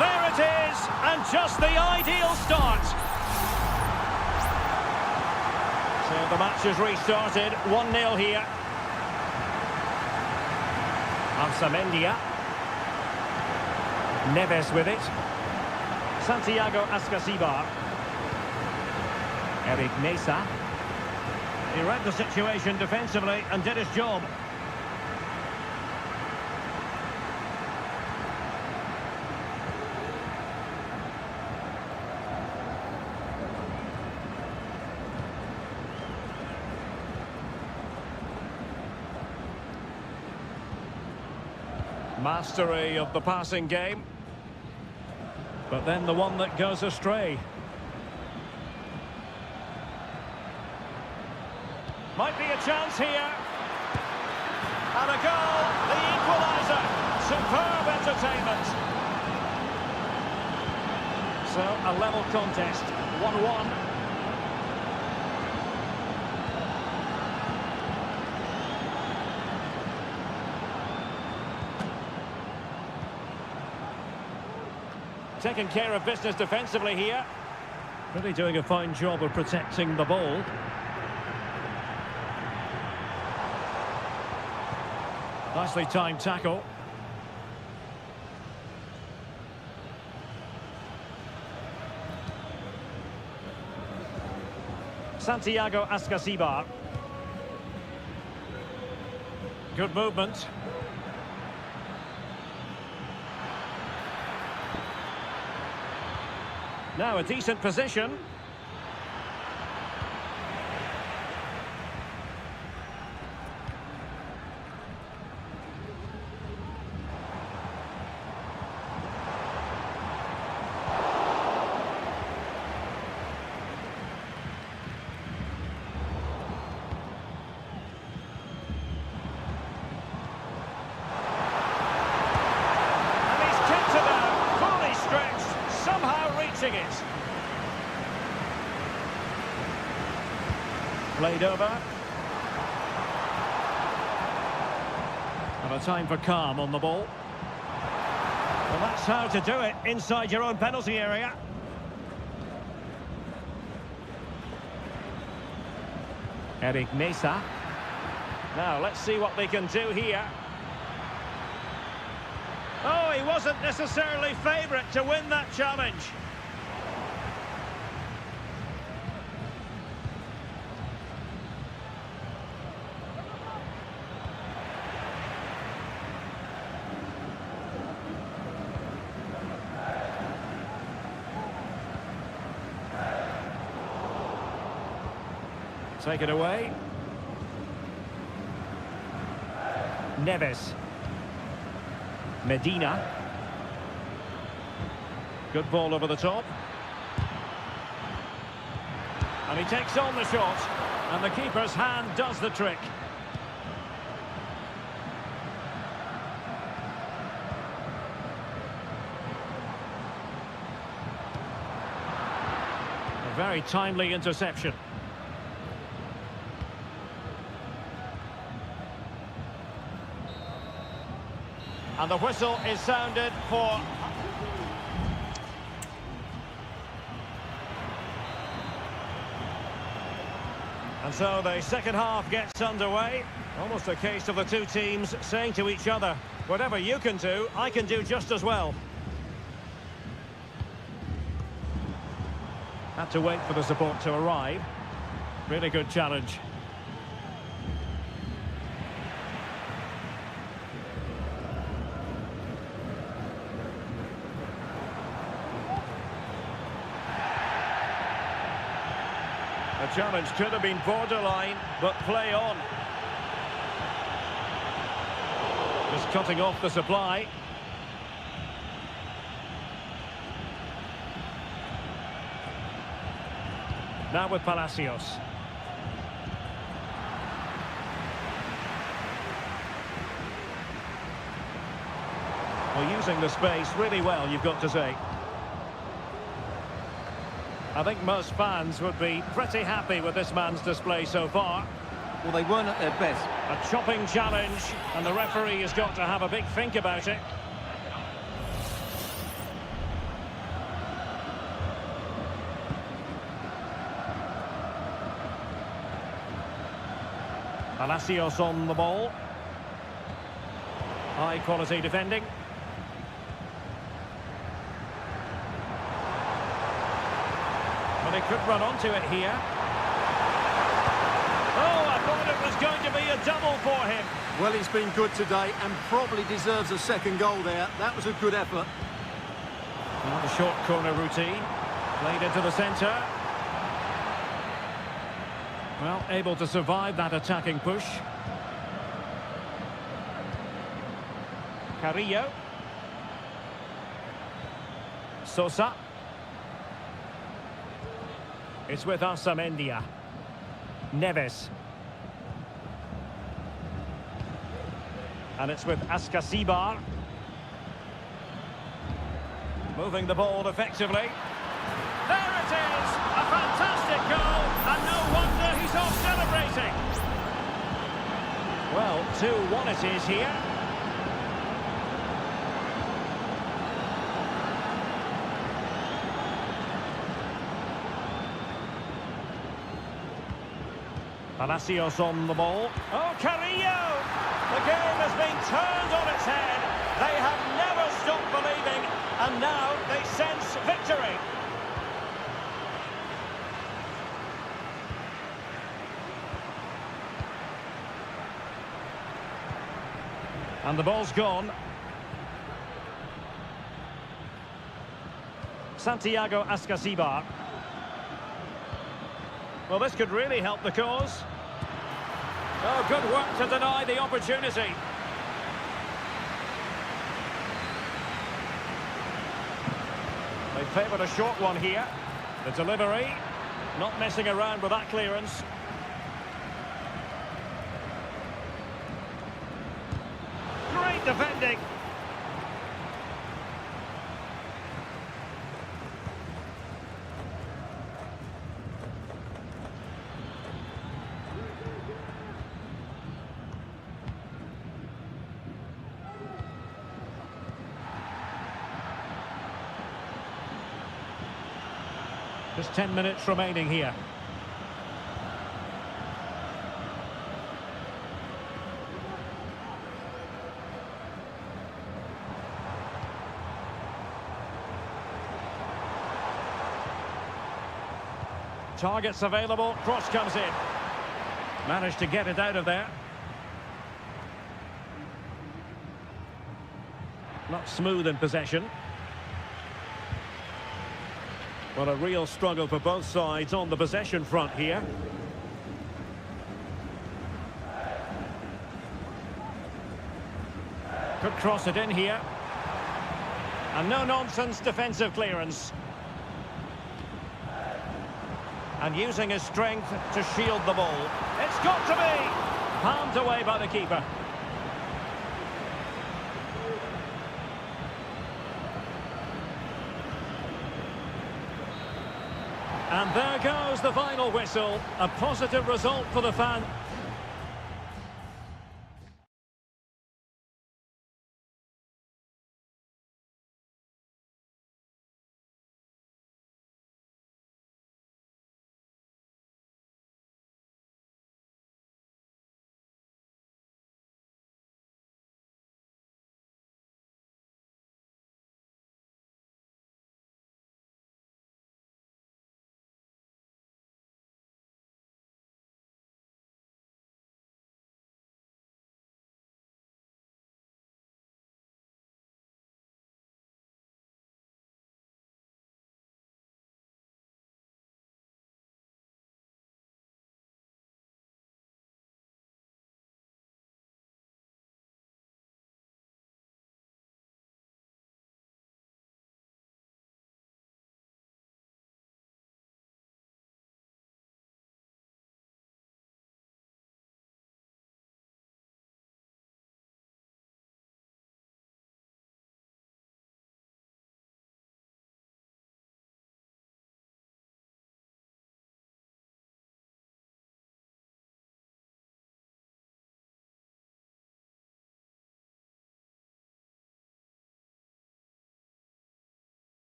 [SPEAKER 1] There it is, and just the ideal start. So the match has restarted, 1-0 here. Arsamendia. Neves with it. Santiago Ascasibar. Eric Mesa. He read the situation defensively and did his job. Mastery of the passing game. But then the one that goes astray. Might be a chance here. And a goal, the equaliser. Superb entertainment. So, a level contest, 1-1. Taking care of business defensively here. Really doing a fine job of protecting the ball. Nicely timed tackle. Santiago Ascasibar. Good movement. Now a decent position. It. Played over. And a time for calm on the ball. Well, that's how to do it inside your own penalty area. Eric Mesa. Now, let's see what they can do here. Oh, he wasn't necessarily favourite to win that challenge. Take it away. Neves. Medina. Good ball over the top. And he takes on the shot. And the keeper's hand does the trick. A very timely interception. And the whistle is sounded for... And so the second half gets underway. Almost a case of the two teams saying to each other, whatever you can do, I can do just as well. Had to wait for the support to arrive. Really good challenge. challenge could have been borderline, but play on. Just cutting off the supply. Now with Palacios. Well, using the space really well, you've got to say. I think most fans would be pretty happy with this man's display so far.
[SPEAKER 2] Well, they weren't at their best.
[SPEAKER 1] A chopping challenge, and the referee has got to have a big think about it. Palacios on the ball. High quality defending. Well, he could run onto it here. Oh, I thought it was going to be a double for him.
[SPEAKER 2] Well, he's been good today and probably deserves a second goal there. That was a good effort.
[SPEAKER 1] Well, the short corner routine. Played into the centre. Well, able to survive that attacking push. Carrillo. Sosa. It's with Arsamendia. Neves. And it's with Ascasibar. Moving the ball effectively. There it is! A fantastic goal, and no wonder he's off celebrating. Well, 2-1 it is here. Palacios on the ball. Oh, Carrillo! The game has been turned on its head. They have never stopped believing, and now they sense victory. And the ball's gone. Santiago Ascasibar. Well, this could really help the cause. Oh, good work to deny the opportunity. They favoured a short one here. The delivery, not messing around with that clearance. Great defending. Just 10 minutes remaining here. Targets available, cross comes in. Managed to get it out of there. Not smooth in possession. Well, a real struggle for both sides on the possession front here. Could cross it in here. And no-nonsense defensive clearance. And using his strength to shield the ball. It's got to be! Palmed away by the keeper. And there goes the final whistle. A positive result for the fan.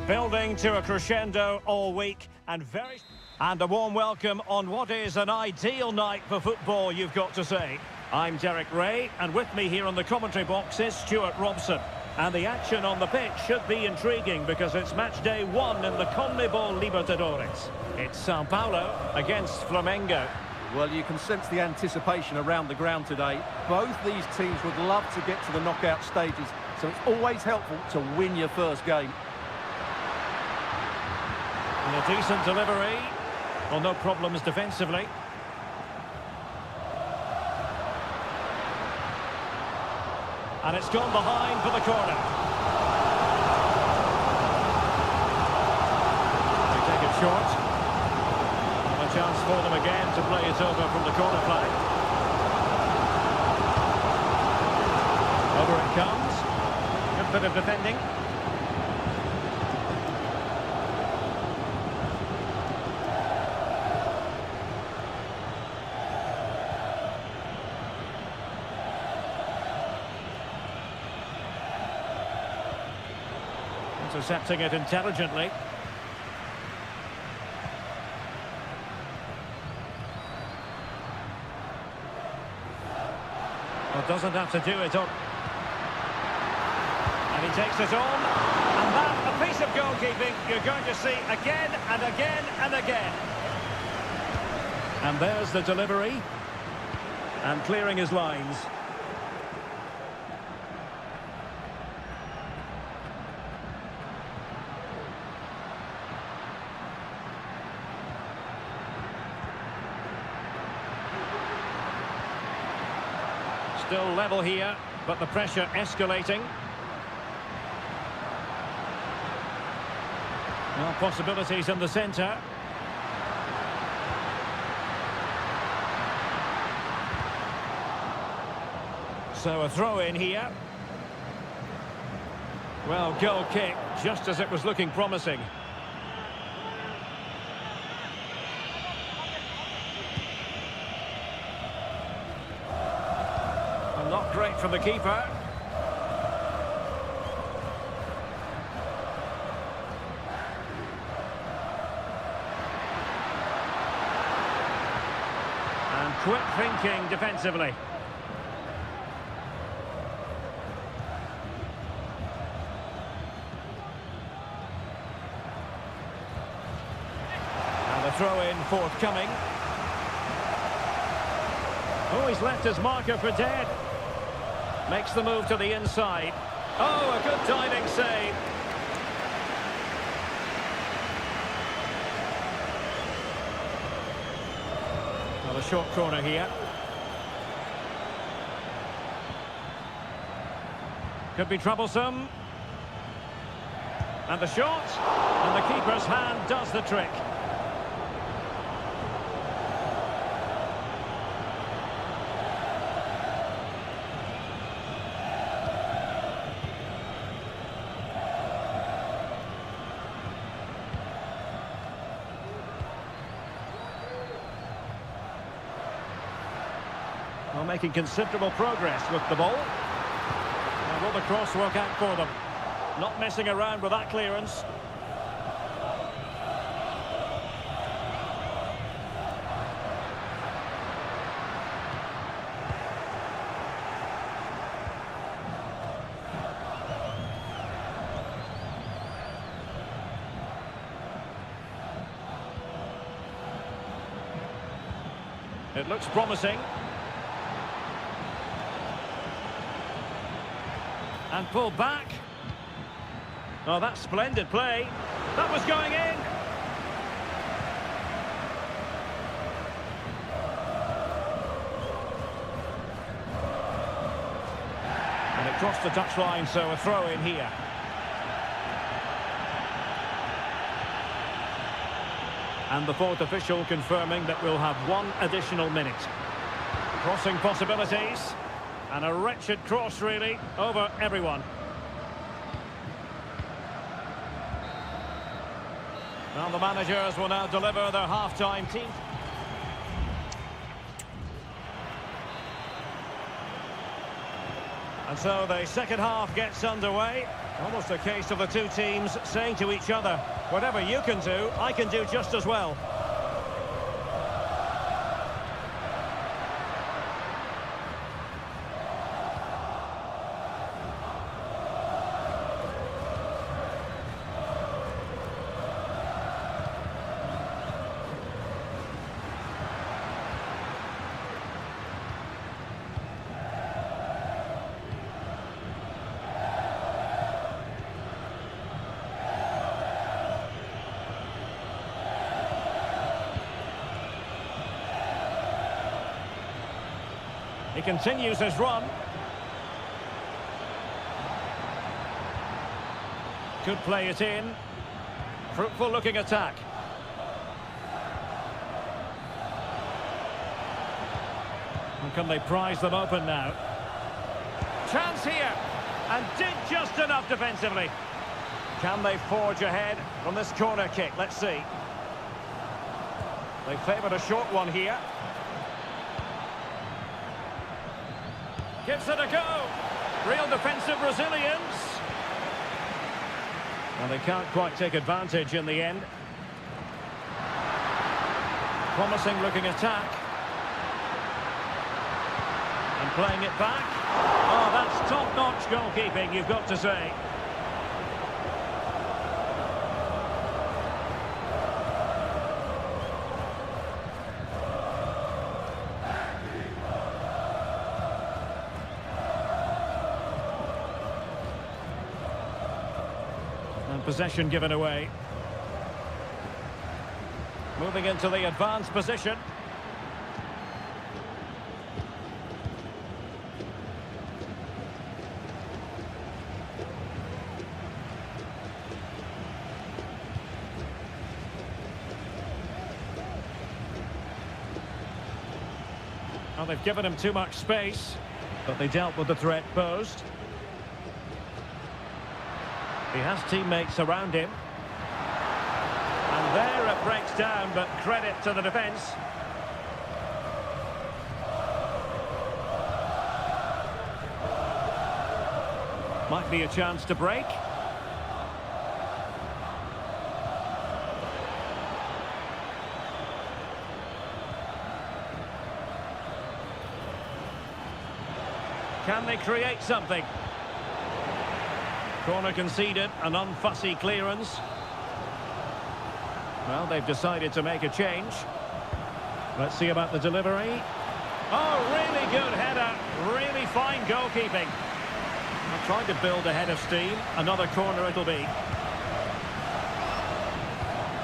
[SPEAKER 1] Building to a crescendo all week and a warm welcome on what is an ideal night for football, you've got to say. I'm Derek Ray, and with me here on the commentary box is Stuart Robson. And the action on the pitch should be intriguing because it's match day 1 in the CONMEBOL Libertadores. It's Sao Paulo against Flamengo.
[SPEAKER 2] Well, you can sense the anticipation around the ground today. Both these teams would love to get to the knockout stages, so it's always helpful to win your first game.
[SPEAKER 1] And a decent delivery. Well, no problems defensively. And it's gone behind for the corner. They take it short. A chance for them again to play it over from the corner flag. Over it comes. Good bit of defending. Intercepting it intelligently. Well, doesn't have to do it on. And he takes it on. And that, a piece of goalkeeping you're going to see again and again and again. And there's the delivery. And clearing his lines. Still level here, but the pressure escalating. Well, possibilities in the centre. So a throw in here. Well, goal kick, just as it was looking promising. Not great from the keeper. And quick thinking defensively. And the throw-in forthcoming. Oh, he's left his marker for dead. Makes the move to the inside. Oh, a good diving save. Well, a short corner here. Could be troublesome. And the shot. And the keeper's hand does the trick. Well, making considerable progress with the ball. And will the cross work out for them? Not messing around with that clearance. It looks promising. And pulled back. Oh, that's splendid play. That was going in. And it crossed the touchline, so a throw in here. And the fourth official confirming that we'll have 1 additional minute. Crossing possibilities. And a wretched cross, really, over everyone. Well, the managers will now deliver their half-time team. And so the second half gets underway. Almost a case of the two teams saying to each other, whatever you can do, I can do just as well. He continues his run. Could play it in. Fruitful looking attack. And can they prize them open now? Chance here. And did just enough defensively. Can they forge ahead from this corner kick? Let's see. They favoured a short one here. Gives it a go. Real defensive resilience. And they can't quite take advantage in the end. Promising looking attack. And playing it back. Oh, that's top-notch goalkeeping, you've got to say. Possession given away. Moving into the advanced position. Well, they've given him too much space, but they dealt with the threat posed. He has teammates around him. And there it breaks down, but credit to the defence. Might be a chance to break. Can they create something? Corner conceded, an unfussy clearance. Well, they've decided to make a change. Let's see about the delivery. Oh, really good header. Really fine goalkeeping. I'm trying to build a head of steam. Another corner it'll be.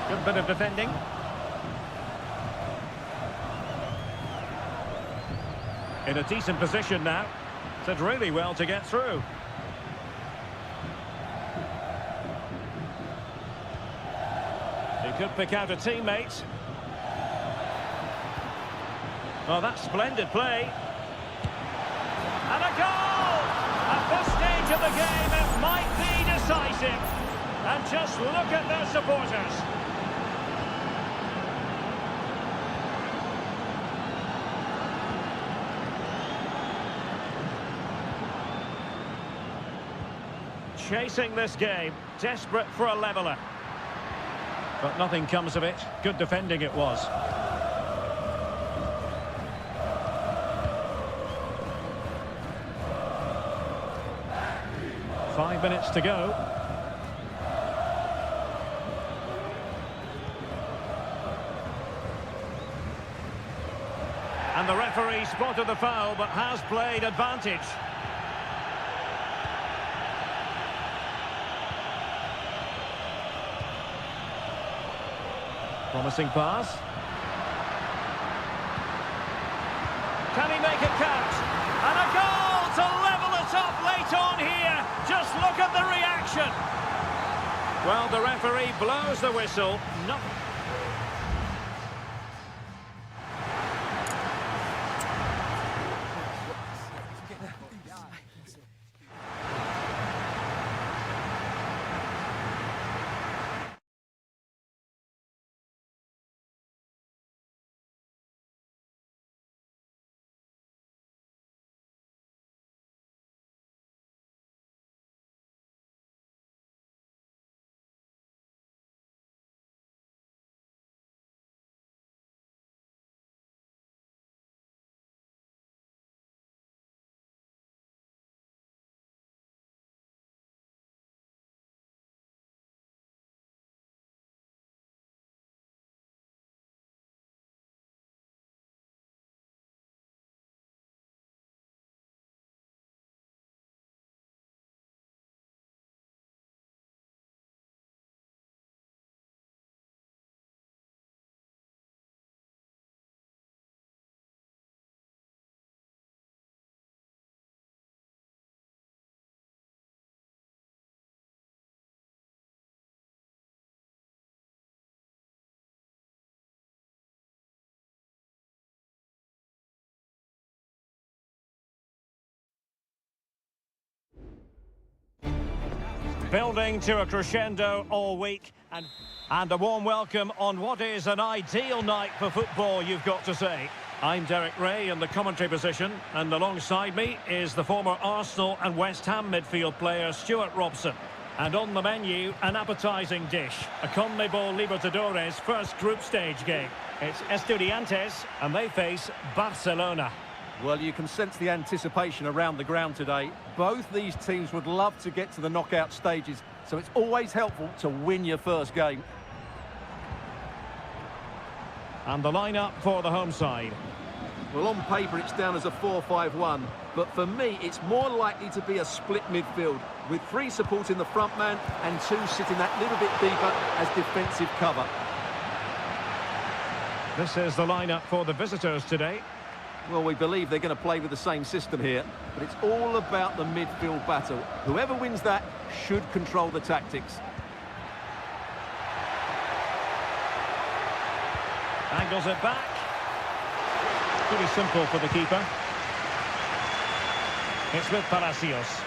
[SPEAKER 1] Good bit of defending. In a decent position now. Did really well to get through. He could pick out a teammate. Oh, that's splendid play. And a goal! At this stage of the game, it might be decisive. And just look at their supporters. Chasing this game, desperate for a leveller. But nothing comes of it. Good defending it was. Five minutes to go. And the referee spotted the foul, but has played advantage. Promising pass. Can he make it count? And a goal to level it up late on here. Just look at the reaction. Well, the referee blows the whistle. Not Building to a crescendo all week, and a warm welcome on what is an ideal night for football, you've got to say. I'm Derek Ray in the commentary position, and alongside me is the former Arsenal and West Ham midfield player Stuart Robson. And on the menu, an appetising dish, a CONMEBOL Libertadores first group stage game. It's Estudiantes, and they face Barcelona.
[SPEAKER 2] Well, you can sense the anticipation around the ground today. Both these teams would love to get to the knockout stages, so it's always helpful to win your first game.
[SPEAKER 1] And the lineup for the home side.
[SPEAKER 2] Well, on paper it's down as a 4-5-1, but for me it's more likely to be a split midfield, with 3 supporting the front man and 2 sitting that little bit deeper as defensive cover.
[SPEAKER 1] This is the lineup for the visitors today.
[SPEAKER 2] Well, we believe they're going to play with the same system here, but it's all about the midfield battle. Whoever wins that should control the tactics.
[SPEAKER 1] Angles it back. Pretty simple for the keeper. It's with Palacios.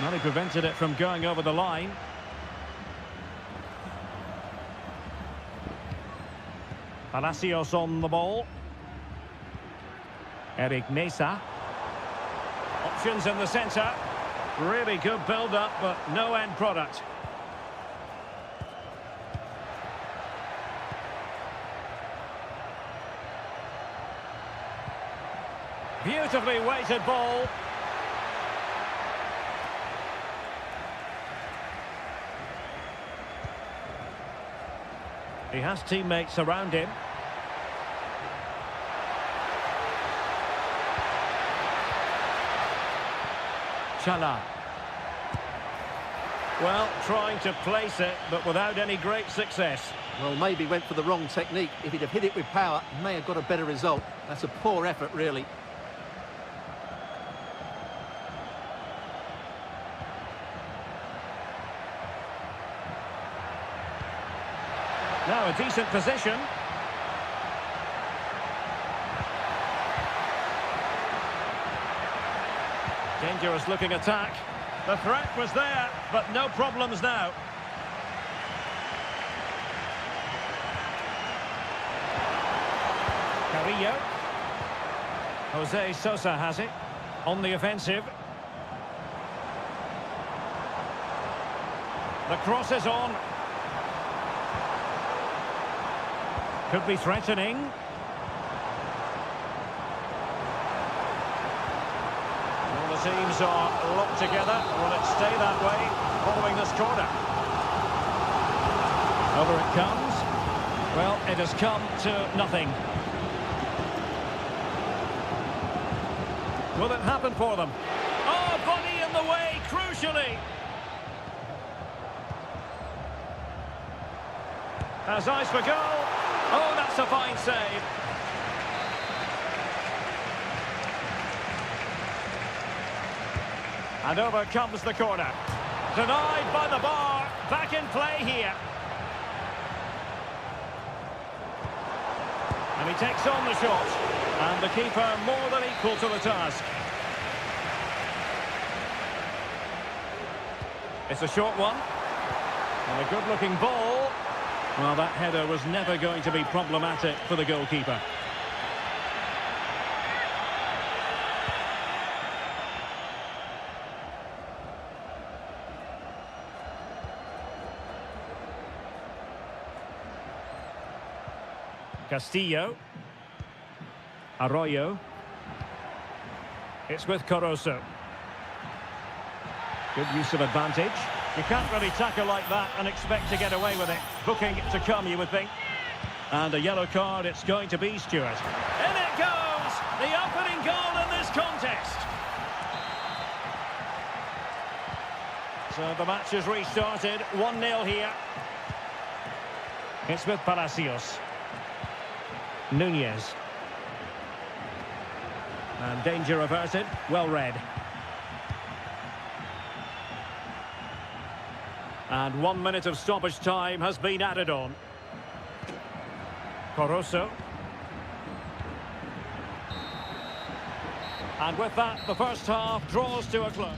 [SPEAKER 1] Well, he prevented it from going over the line. Palacios on the ball. Eric Mesa. Options in the centre. Really good build-up, but no end product. Beautifully weighted ball. He has teammates around him. Chala. Well, trying to place it, but without any great success.
[SPEAKER 2] Well, maybe went for the wrong technique. If he'd have hit it with power, he may have got a better result. That's a poor effort, really.
[SPEAKER 1] Now a decent position. Dangerous looking attack. The threat was there, but no problems now. Carrillo. Jose Sosa has it. On the offensive. The cross is on. Could be threatening. Well, the teams are locked together. Will it stay that way following this corner? Over it comes. Well, it has come to nothing. Will it happen for them? Oh, body in the way, crucially. Has eyes for goal. Oh, that's a fine save. And over comes the corner. Denied by the bar. Back in play here. And he takes on the shot. And the keeper more than equal to the task. It's a short one. And a good-looking ball. Well, that header was never going to be problematic for the goalkeeper. Castillo. Arroyo. It's with Caruso. Good use of advantage. You can't really tackle like that and expect to get away with it. Booking to come, you would think. And a yellow card, it's going to be Stewart. In it goes! The opening goal in this contest. So the match has restarted. 1-0 here. It's with Palacios. Nunez. And danger averted. Well read. And 1 minute of stoppage time has been added on. Caruso. And with that, the first half draws to a close.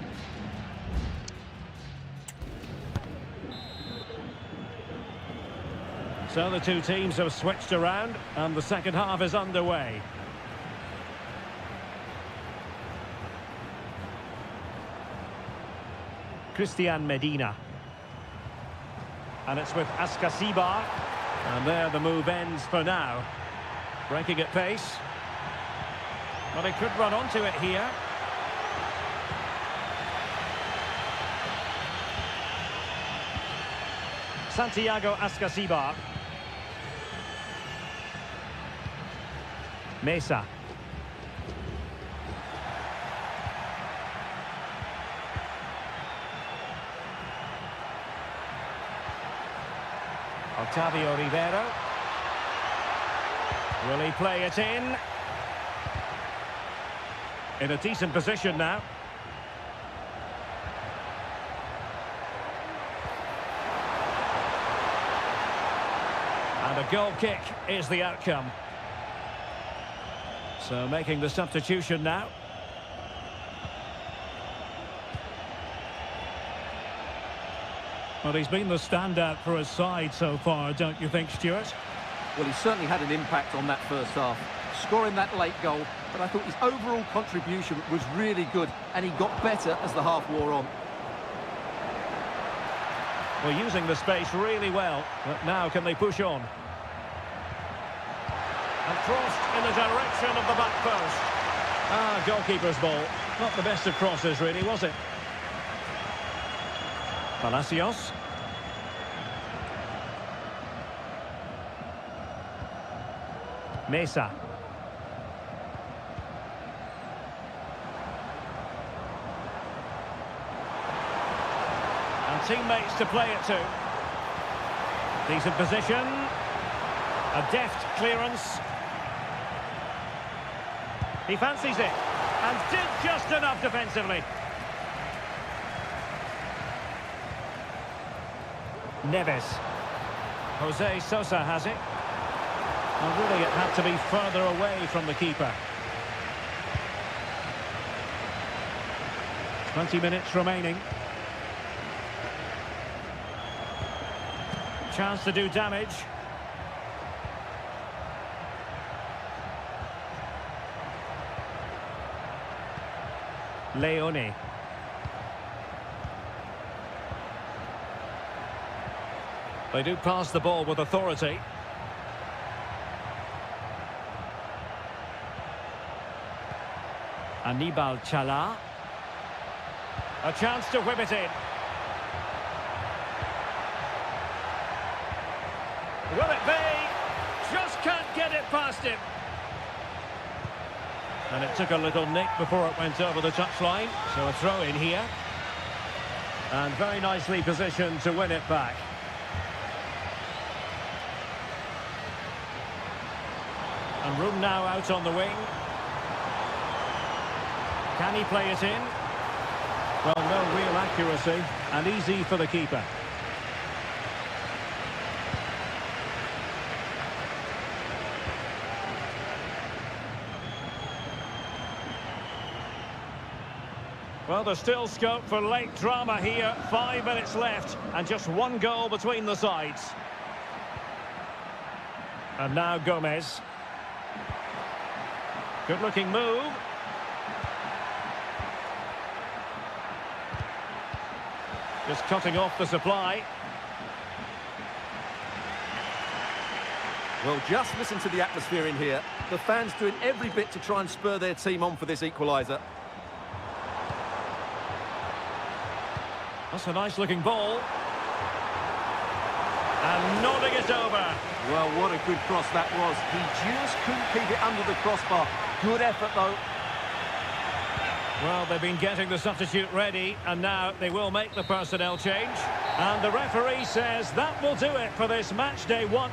[SPEAKER 1] So the two teams have switched around and the second half is underway. Christian Medina. And it's with Ascasibar. And there the move ends for now. Breaking at pace. Well, he could run onto it here. Santiago Ascasibar. Mesa. Octavio Rivero. Will he play it in? In a decent position now. And a goal kick is the outcome. So making the substitution now. Well, he's been the standout for his side so far, don't you think, Stuart?
[SPEAKER 2] Well, he certainly had an impact on that first half, scoring that late goal, but I thought his overall contribution was really good, and he got better as the half wore on.
[SPEAKER 1] Well, using the space really well, but now can they push on? And crossed in the direction of the back post. Ah, goalkeeper's ball. Not the best of crosses, really, was it? Palacios. Mesa. And teammates to play it to. Decent position. A deft clearance. He fancies it. And did just enough defensively. Neves. Jose Sosa has it. And really it had to be further away from the keeper. 20 minutes remaining. Chance to do damage. Leone. They do pass the ball with authority. Anibal Chala. A chance to whip it in. Will it be? Just can't get it past him. And it took a little nick before it went over the touchline. So a throw in here. And very nicely positioned to win it back. And room now out on the wing. Can he play it in? Well, no real accuracy, and easy for the keeper. Well, there's still scope for late drama here. 5 minutes left, and just one goal between the sides. And now Gomez. Good-looking move. Just cutting off the supply.
[SPEAKER 2] Well, just listen to the atmosphere in here. The fans doing every bit to try and spur their team on for this equaliser.
[SPEAKER 1] That's a nice-looking ball. And nodding it over.
[SPEAKER 2] Well, what a good cross that was. He just couldn't keep it under the crossbar. Good effort, though.
[SPEAKER 1] Well, they've been getting the substitute ready, and now they will make the personnel change. And the referee says that will do it for this match day 1.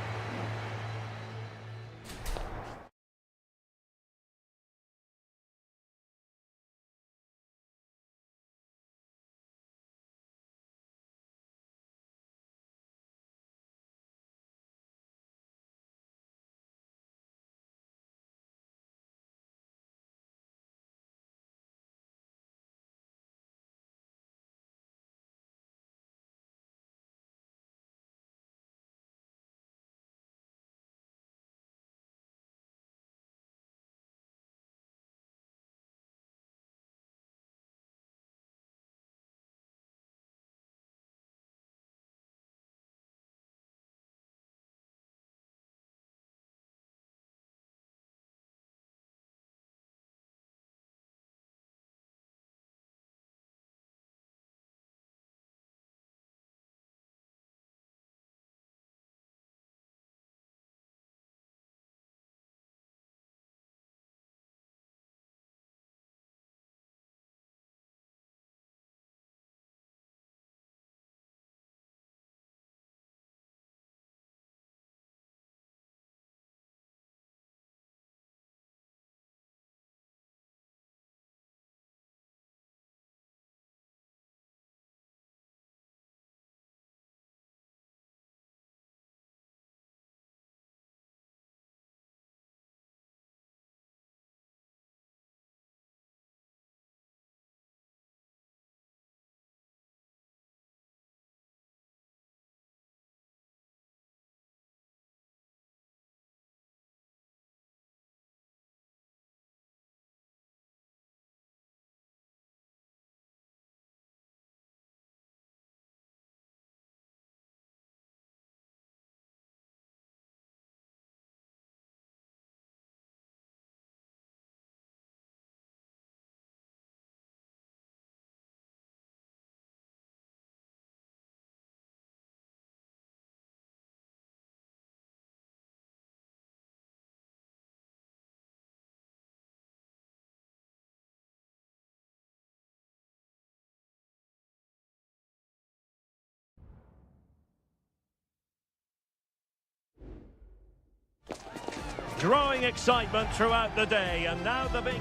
[SPEAKER 1] Growing excitement throughout the day, and now the big...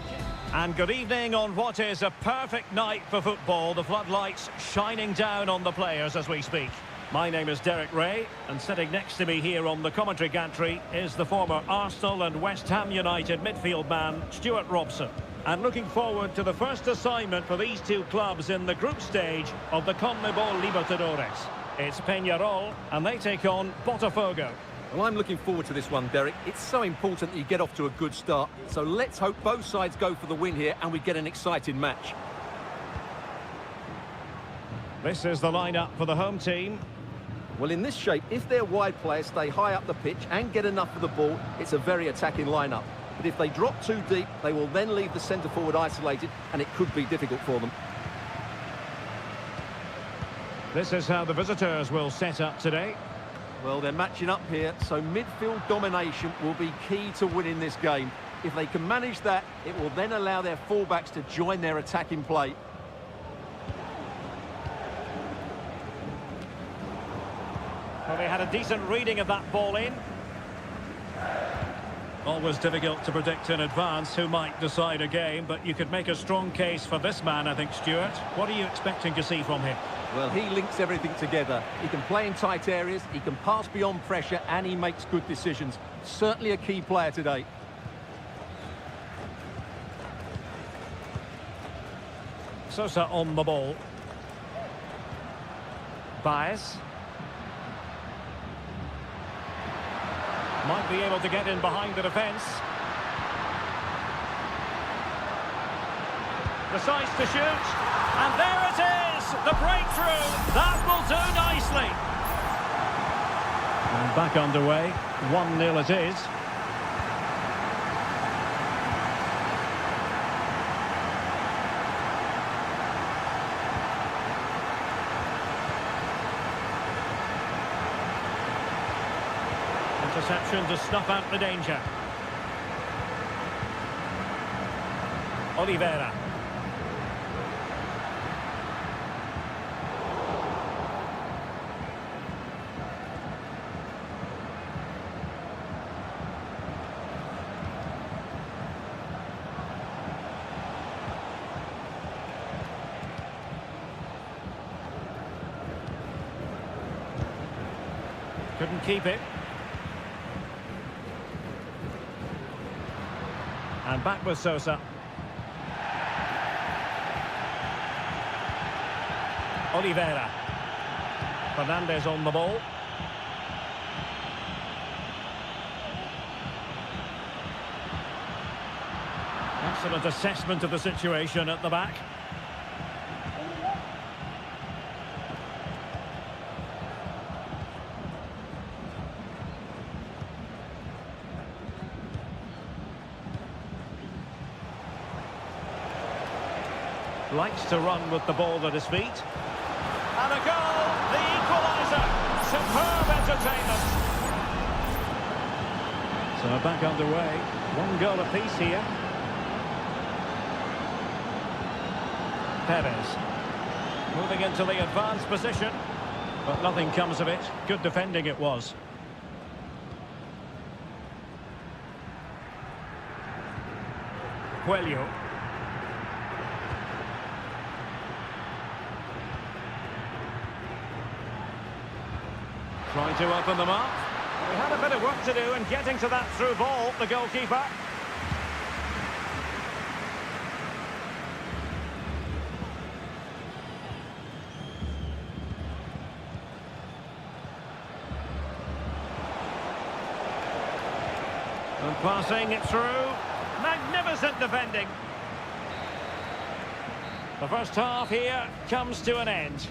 [SPEAKER 1] And good evening on what is a perfect night for football. The floodlights shining down on the players as we speak. My name is Derek Ray, and sitting next to me here on the commentary gantry is the former Arsenal and West Ham United midfield man, Stuart Robson. And looking forward to the first assignment for these two clubs in the group stage of the CONMEBOL Libertadores. It's Peñarol, and they take on Botafogo.
[SPEAKER 2] Well, I'm looking forward to this one, Derek. It's so important that you get off to a good start. So let's hope both sides go for the win here and we get an exciting match.
[SPEAKER 1] This is the lineup for the home team.
[SPEAKER 2] Well, in this shape, if their wide players stay high up the pitch and get enough of the ball, it's a very attacking lineup. But if they drop too deep, they will then leave the centre-forward isolated, and it could be difficult for them.
[SPEAKER 1] This is how the visitors will set up today.
[SPEAKER 2] Well, they're matching up here, so midfield domination will be key to winning this game. If they can manage that, it will then allow their fullbacks to join their attacking play.
[SPEAKER 1] Well, they had a decent reading of that ball in. Always difficult to predict in advance who might decide a game, but you could make a strong case for this man, I think, Stuart. What are you expecting to see from him?
[SPEAKER 2] Well, he links everything together. He can play in tight areas, he can pass beyond pressure, and he makes good decisions. Certainly a key player today.
[SPEAKER 1] Sosa on the ball. Baez. Might be able to get in behind the defence. Decides to shoot. And there it is! The breakthrough! That will do nicely. And back underway. 1-0 it is. Interception to snuff out the danger. Oliveira. Couldn't keep it. And back with Sosa. Oliveira. Fernandez on the ball. Excellent assessment of the situation at the back. Likes to run with the ball at his feet. And a goal! The equaliser! Superb entertainment! So back underway. 1 goal apiece here. Perez. Moving into the advanced position. But nothing comes of it. Good defending it was. Coelho. Trying to open them up. He had a bit of work to do in getting to that through ball, the goalkeeper. And passing it through. Magnificent defending. The first half here comes to an end.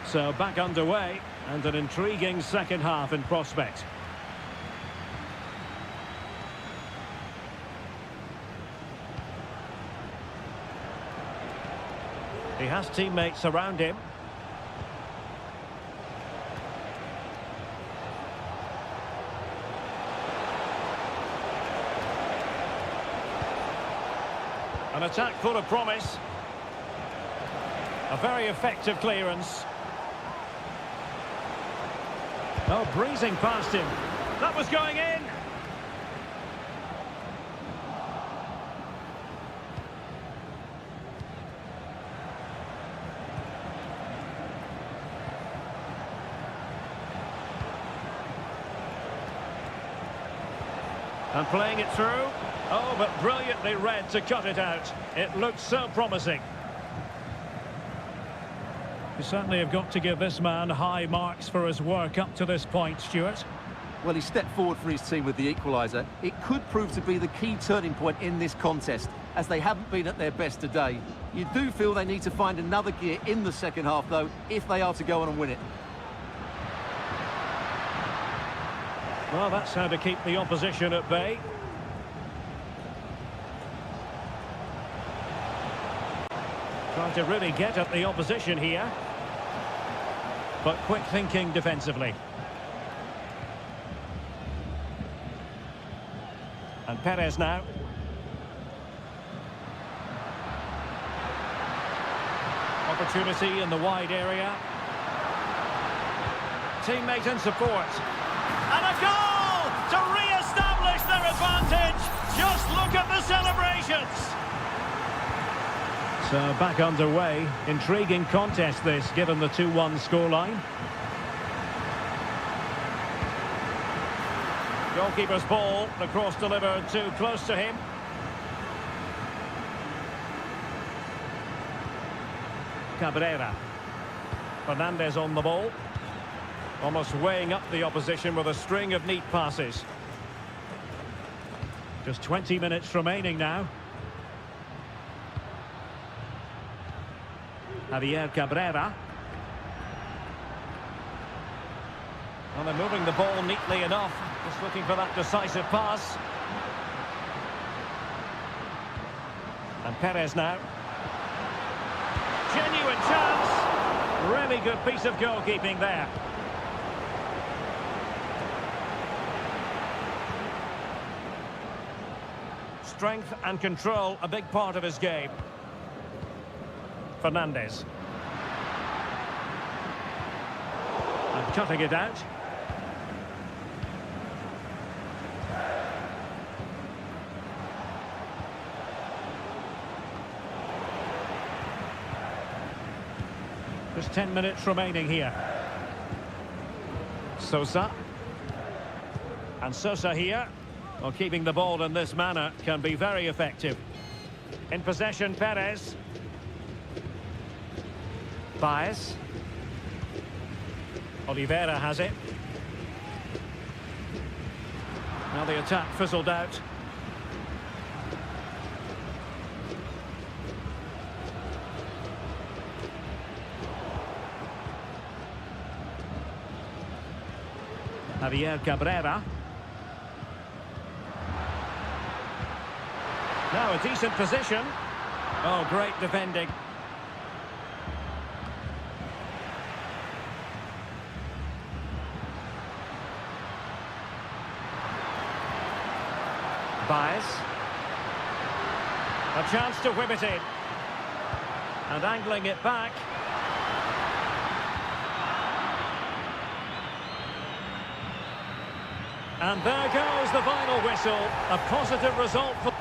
[SPEAKER 1] So back underway, and an intriguing second half in prospect. He has teammates around him. An attack full of promise. A very effective clearance. Oh, breezing past him. That was going in. And playing it through. Oh, but brilliantly read to cut it out. It looks so promising. You certainly have got to give this man high marks for his work up to this point, Stuart.
[SPEAKER 2] Well, he stepped forward for his team with the equaliser. It could prove to be the key turning point in this contest, as they haven't been at their best today. You do feel they need to find another gear in the second half, though, if they are to go on and win it.
[SPEAKER 1] Well, that's how to keep the opposition at bay. Trying to really get at the opposition here. But quick thinking defensively. And Perez now. Opportunity in the wide area. Teammate and support. And a goal to re-establish their advantage. Just look at the celebrations. So back underway. Intriguing contest this, given the 2-1 scoreline. Goalkeeper's ball. The cross delivered too close to him. Cabrera. Fernandez on the ball. Almost weighing up the opposition with a string of neat passes. Just 20 minutes remaining now. Javier Cabrera. Well, they're moving the ball neatly enough. Just looking for that decisive pass. And Perez now. Genuine chance. Really good piece of goalkeeping there. Strength and control, a big part of his game. Fernandez. And cutting it out. Just 10 minutes remaining here. Sosa. And Sosa here. Well, keeping the ball in this manner can be very effective. In possession, Perez. Baez. Oliveira has it. Now the attack fizzled out. Javier Cabrera. Now a decent position. Oh, great defending. Baez. A chance to whip it in. And angling it back. And there goes the final whistle. A positive result for...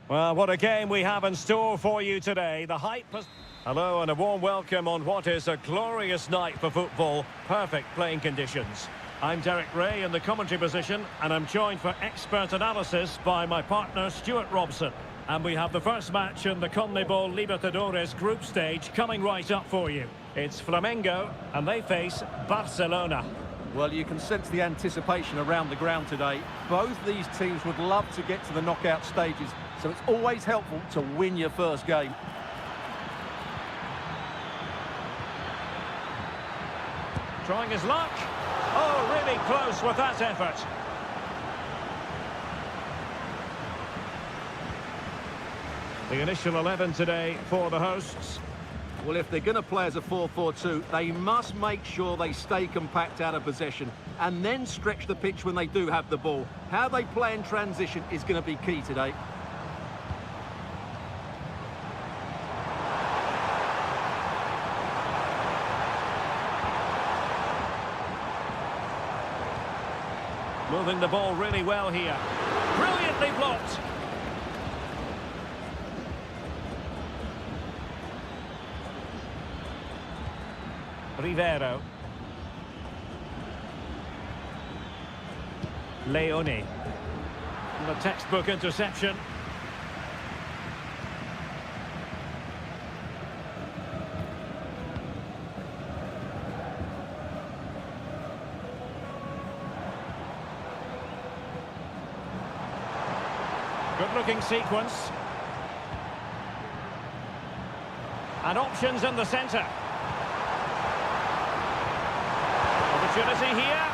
[SPEAKER 1] Well, what a game we have in store for you today. The hype has... Hello and a warm welcome on what is a glorious night for football. Perfect playing conditions. I'm Derek Ray in the commentary position, and I'm joined for expert analysis by my partner Stuart Robson. And we have the first match in the CONMEBOL Libertadores group stage coming right up for you. It's Flamengo, and they face Barcelona.
[SPEAKER 2] Well, you can sense the anticipation around the ground today. Both these teams would love to get to the knockout stages, so it's always helpful to win your first game.
[SPEAKER 1] Trying his luck. Oh, really close with that effort. The initial 11 today for the hosts.
[SPEAKER 2] Well, if they're going to play as a 4-4-2, they must make sure they stay compact out of possession and then stretch the pitch when they do have the ball. How they play in transition is going to be key today.
[SPEAKER 1] Moving the ball really well here. Brilliantly blocked. Rivero. Leone. And a textbook interception. Good-looking sequence. And options in the centre. Opportunity here.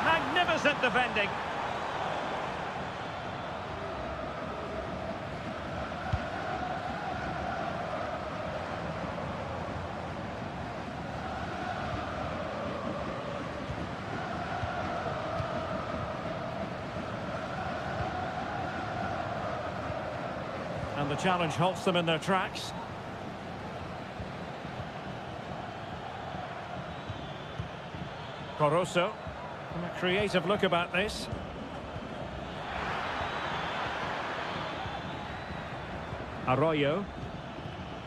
[SPEAKER 1] Magnificent defending. And the challenge halts them in their tracks. Coroso. A creative look about this. Arroyo.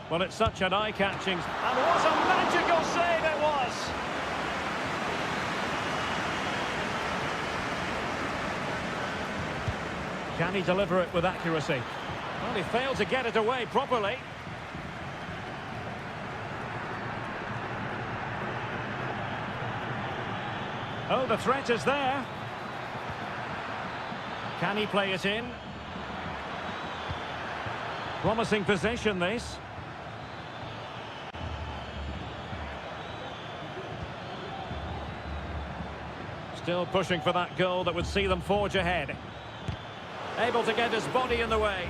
[SPEAKER 1] Well, it's such an eye-catching... And what a magical save it was! Can he deliver it with accuracy? Well, he failed to get it away properly. Oh, the threat is there. Can he play it in? Promising possession, this. Still pushing for that goal that would see them forge ahead. Able to get his body in the way.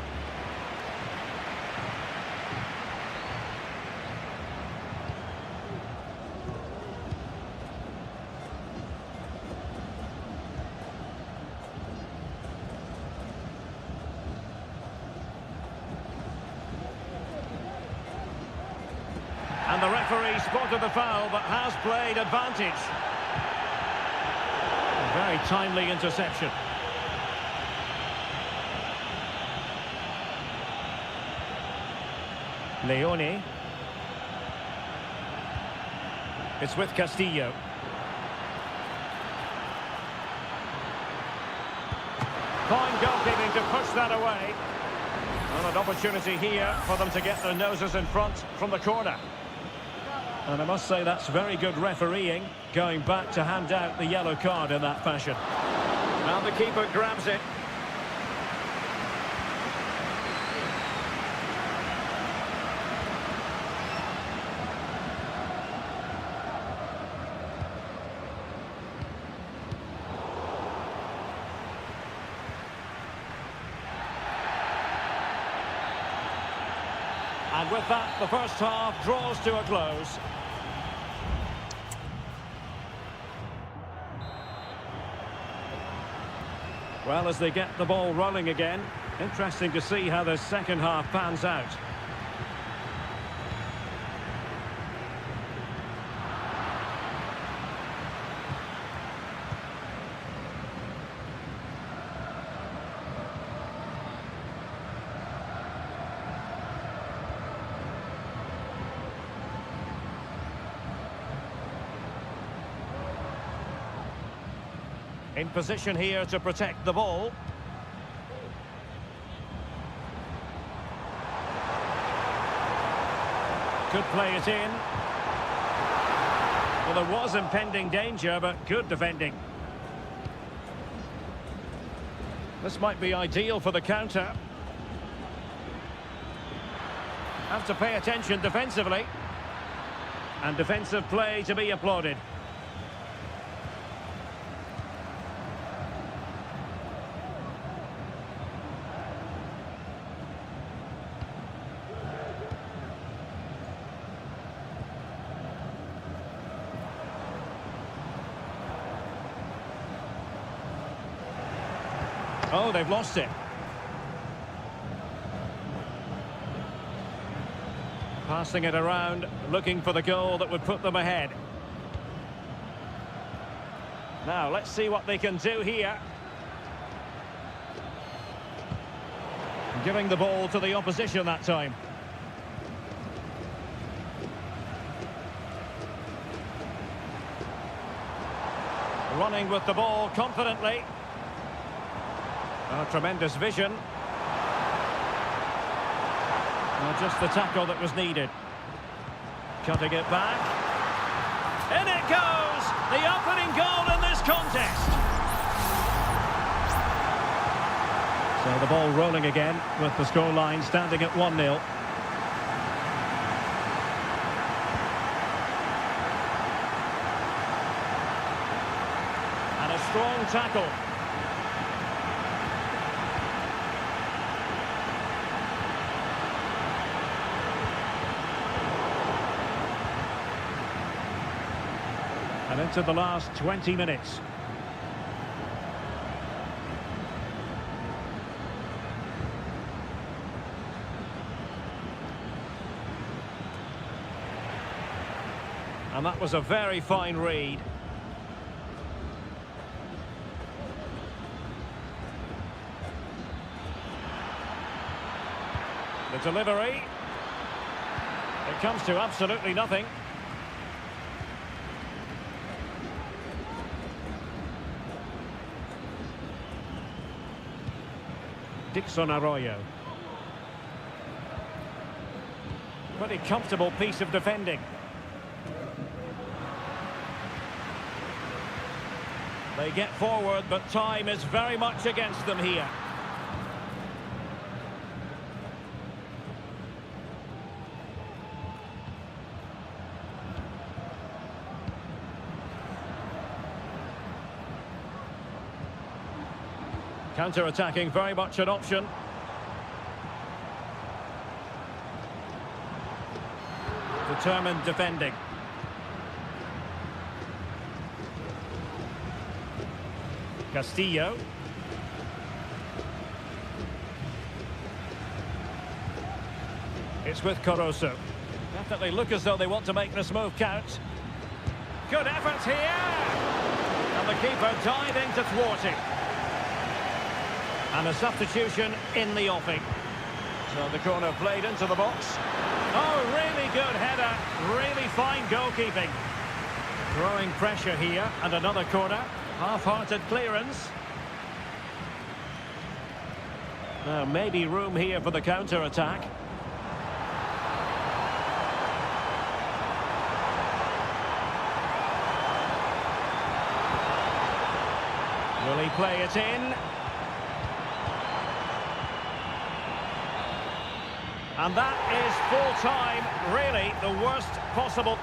[SPEAKER 1] And the referee spotted the foul, but has played advantage. A very timely interception. Leone. It's with Castillo. Fine goalkeeping to push that away. And an opportunity here for them to get their noses in front from the corner. And I must say that's very good refereeing, going back to hand out the yellow card in that fashion. And the keeper grabs it. And with that, the first half draws to a close. Well, as they get the ball rolling again, interesting to see how the second half pans out. In position here to protect the ball. Could play it in. Well, there was impending danger, but good defending. This might be ideal for the counter. Have to pay attention defensively. And defensive play to be applauded. Oh, they've lost it. Passing it around, looking for the goal that would put them ahead. Now, let's see what they can do here. Giving the ball to the opposition that time. Running with the ball confidently. Oh, tremendous vision. Just the tackle that was needed. Cutting it back. In it goes! The opening goal in this contest. So the ball rolling again with the scoreline standing at 1-0. And a strong tackle. And into the last 20 minutes. And that was a very fine read. The delivery. It comes to absolutely nothing. Dixon Arroyo. Pretty comfortable piece of defending. They get forward, but time is very much against them here. Counter-attacking, very much an option. Determined defending. Castillo. It's with Caruso. Definitely look as though they want to make this move count. Good effort here! And the keeper diving to thwart it. And a substitution in the offing. So the corner played into the box. Oh, really good header. Really fine goalkeeping. Throwing pressure here. And another corner. Half-hearted clearance. Now, maybe room here for the counter-attack. Will he play it in? And that is full-time, really the worst possible.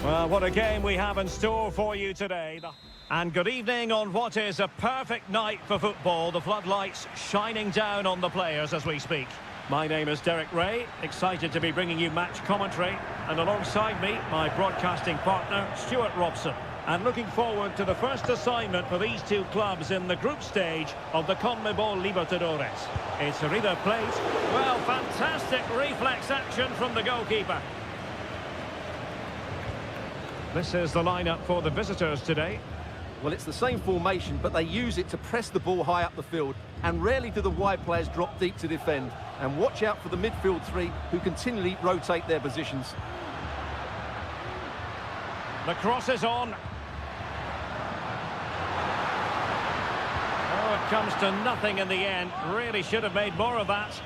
[SPEAKER 1] Well, what a game we have in store for you today. And good evening on what is a perfect night for football. The floodlights shining down on the players as we speak. My name is Derek Ray, excited to be bringing you match commentary. And alongside me, my broadcasting partner, Stuart Robson. And looking forward to the first assignment for these two clubs in the group stage of the CONMEBOL Libertadores. It's River Plate. Well, fantastic reflex action from the goalkeeper. This is the lineup for the visitors today.
[SPEAKER 2] Well, it's the same formation, but they use it to press the ball high up the field, and rarely do the wide players drop deep to defend. And watch out for the midfield three, who continually rotate their positions.
[SPEAKER 1] The cross is on. Oh, it comes to nothing in the end. Really should have made more of that.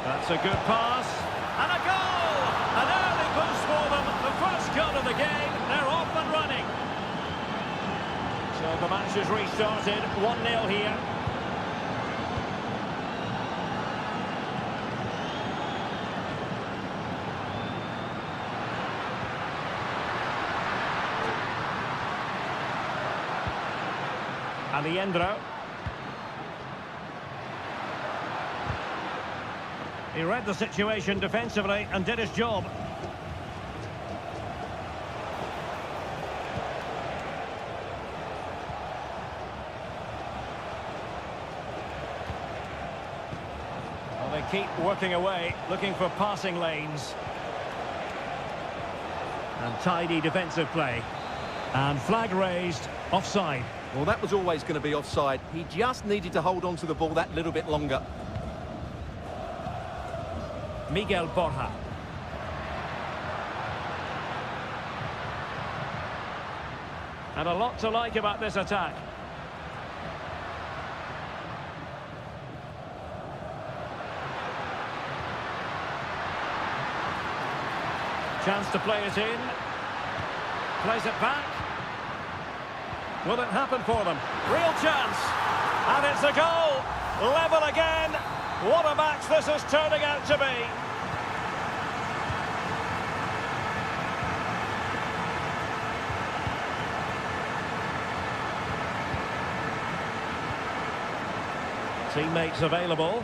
[SPEAKER 1] That's a good pass. And a goal! An early boost for them. The first goal of the game. They're off and running. So the match is restarted. 1-0 here. Alejandro. He read the situation defensively and did his job. Well, they keep working away, looking for passing lanes. And tidy defensive play. And flag raised, offside.
[SPEAKER 2] Well, that was always going to be offside. He just needed to hold on to the ball that little bit longer.
[SPEAKER 1] Miguel Borja. And a lot to like about this attack. Chance to play it in. Plays it back. Will it happen for them? Real chance. And it's a goal. Level again. What a match this is turning out to be. Teammates available.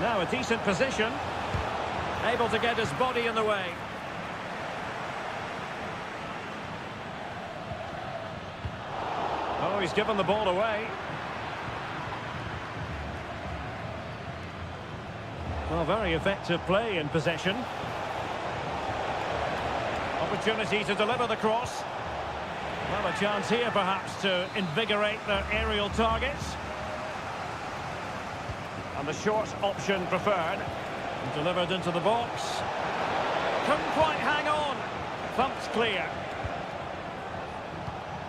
[SPEAKER 1] Now a decent position. Able to get his body in the way. Oh, he's given the ball away. Well, very effective play in possession. Opportunity to deliver the cross. Well, a chance here perhaps to invigorate their aerial targets. And the short option preferred. Delivered into the box. Couldn't quite hang on. Thumped clear.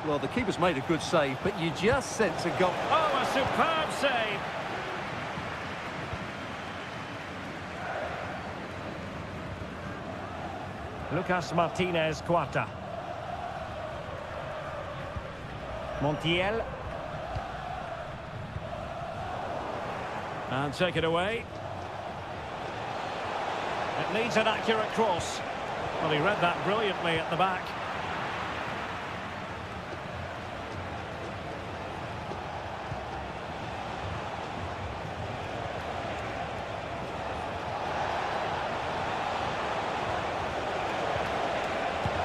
[SPEAKER 2] Well, the keeper's made a good save, but you just sense a goal.
[SPEAKER 1] Oh, a superb save. Lucas Martinez Cuarta. Montiel. And take it away. It needs an accurate cross. Well, he read that brilliantly at the back.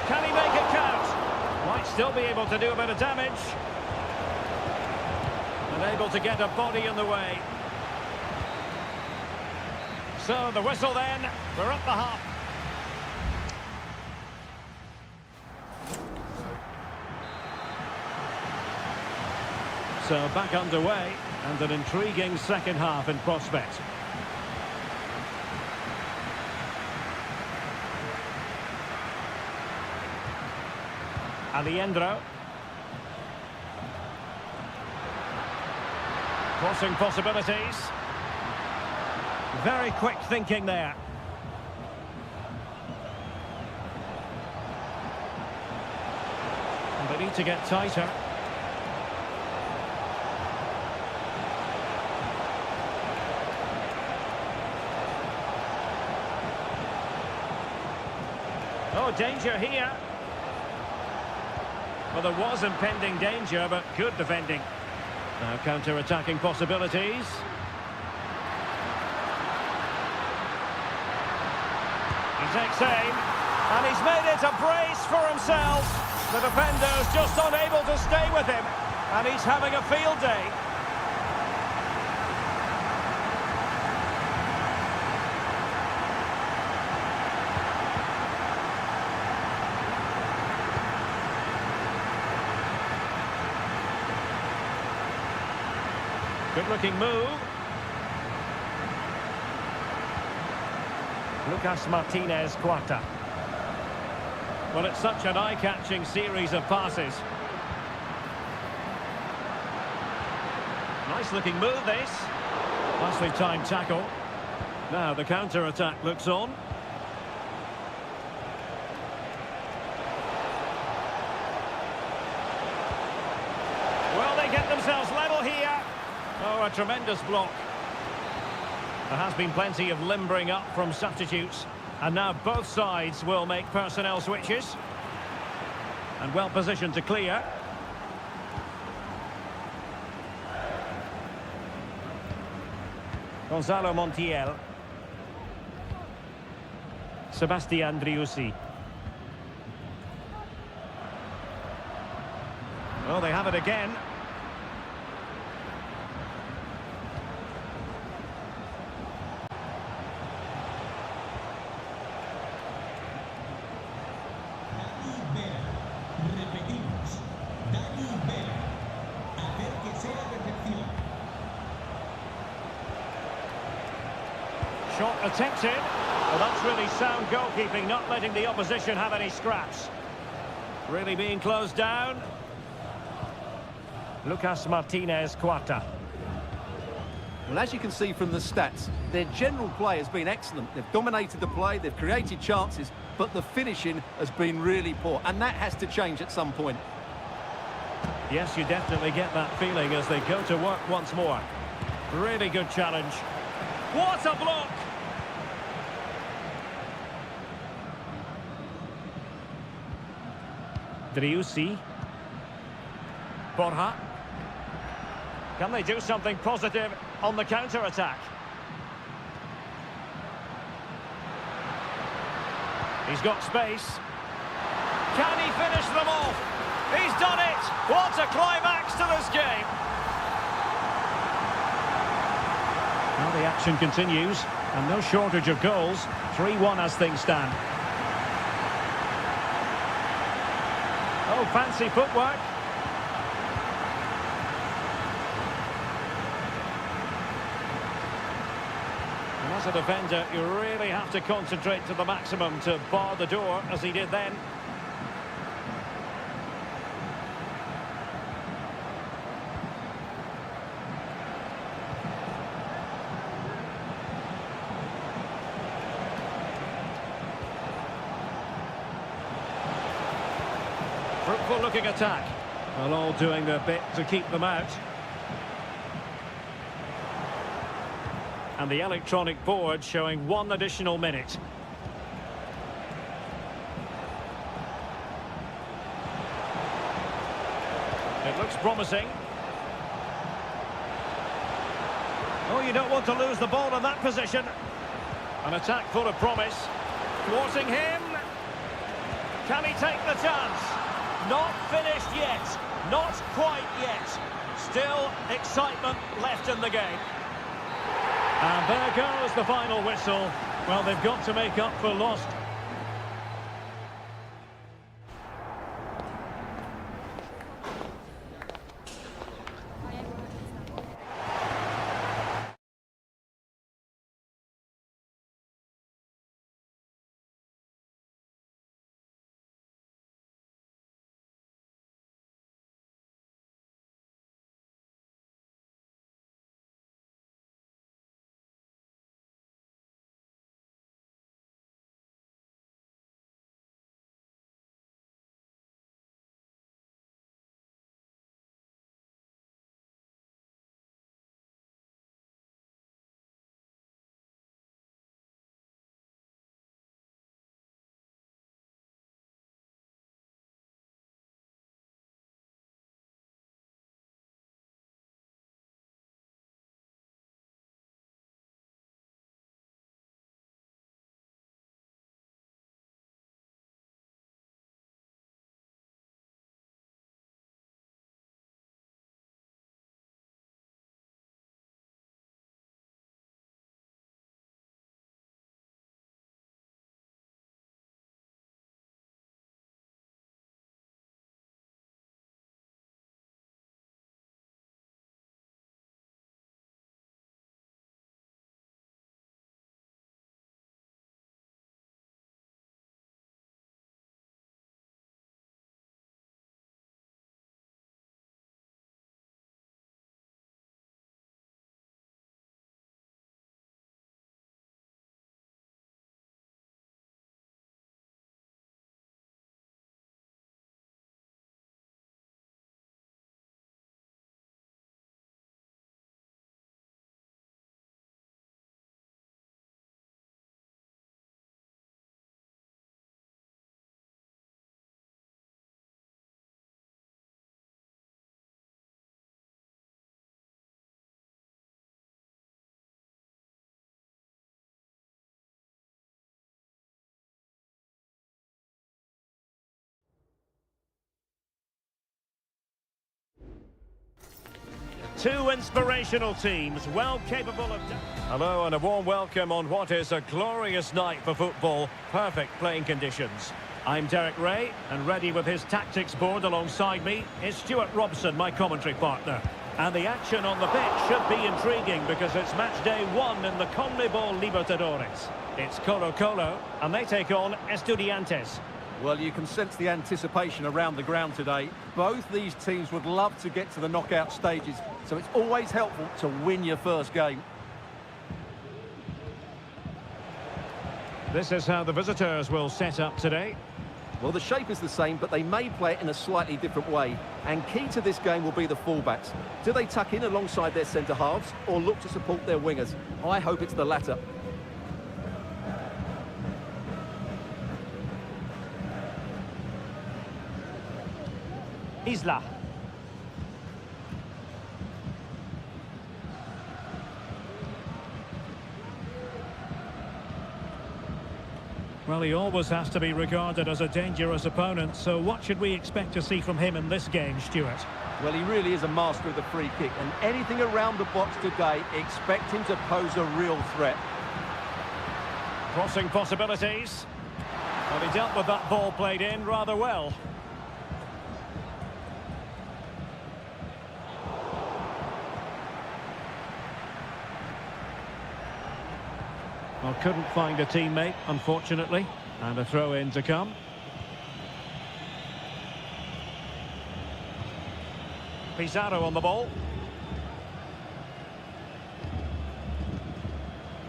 [SPEAKER 1] Can he make it count? Might still be able to do a bit of damage. And able to get a body in the way. So the whistle then, we're up the hop. So back underway, and an intriguing second half in prospect. Alejandro. Crossing possibilities. Very quick thinking there. And they need to get tighter. Oh, danger here. Well, there was impending danger, but good defending. Now counter-attacking possibilities. He takes aim, and he's made it a brace for himself. The defender's just unable to stay with him, and he's having a field day. Good-looking move. Lucas Martinez Quarta. Well, it's such an eye-catching series of passes. Nice-looking move, this. Nicely timed tackle. Now the counter-attack looks on. Well, they get themselves level here. Oh, a tremendous block. There has been plenty of limbering up from substitutes. And now both sides will make personnel switches. And well positioned to clear. Gonzalo Montiel. Sebastian Driussi. Oh, they have it again. Shot attempted. Well, that's really sound goalkeeping, not letting the opposition have any scraps. Really being closed down. Lucas Martinez Quarta.
[SPEAKER 2] Well, as you can see from the stats, their general play has been excellent. They've dominated the play, they've created chances, but the finishing has been really poor, and that has to change at some point.
[SPEAKER 1] Yes, you definitely get that feeling as they go to work once more. Really good challenge. What a block! Driussi. Borja. Can they do something positive on the counter-attack? He's got space. Can he finish them off? He's done it! What a climax to this game! Now the action continues, and no shortage of goals. 3-1 as things stand. Oh, fancy footwork. And as a defender, you really have to concentrate to the maximum to bar the door, as he did then. Fruitful looking attack. Well, all doing their bit to keep them out. And the electronic board showing 1 additional minute. It looks promising. Oh, you don't want to lose the ball in that position. An attack full of promise. Thwarting him. Can he take the chance? Not finished yet. Not quite yet. Still excitement left in the game. And there goes the final whistle. Well, they've got to make up for lost Two inspirational teams, well capable of... Hello and a warm welcome on what is a glorious night for football. Perfect playing conditions. I'm Derek Ray, and ready with his tactics board alongside me is Stuart Robson, my commentary partner. And the action on the pitch should be intriguing because it's match day 1 in the CONMEBOL Libertadores. It's Colo-Colo, and they take on Estudiantes.
[SPEAKER 2] Well, you can sense the anticipation around the ground today. Both these teams would love to get to the knockout stages, so it's always helpful to win your first game.
[SPEAKER 1] This is how the visitors will set up today.
[SPEAKER 2] Well, the shape is the same, but they may play it in a slightly different way. And key to this game will be the fullbacks. Do they tuck in alongside their centre-halves or look to support their wingers? I hope it's the latter.
[SPEAKER 1] Isla. Well, he always has to be regarded as a dangerous opponent, so what should we expect to see from him in this game, Stuart?
[SPEAKER 2] Well, he really is a master of the free kick, and anything around the box today, expect him to pose a real threat.
[SPEAKER 1] Crossing possibilities. Well, he dealt with that ball played in rather well. Well, couldn't find a teammate, unfortunately, and a throw-in to come. Pizarro on the ball.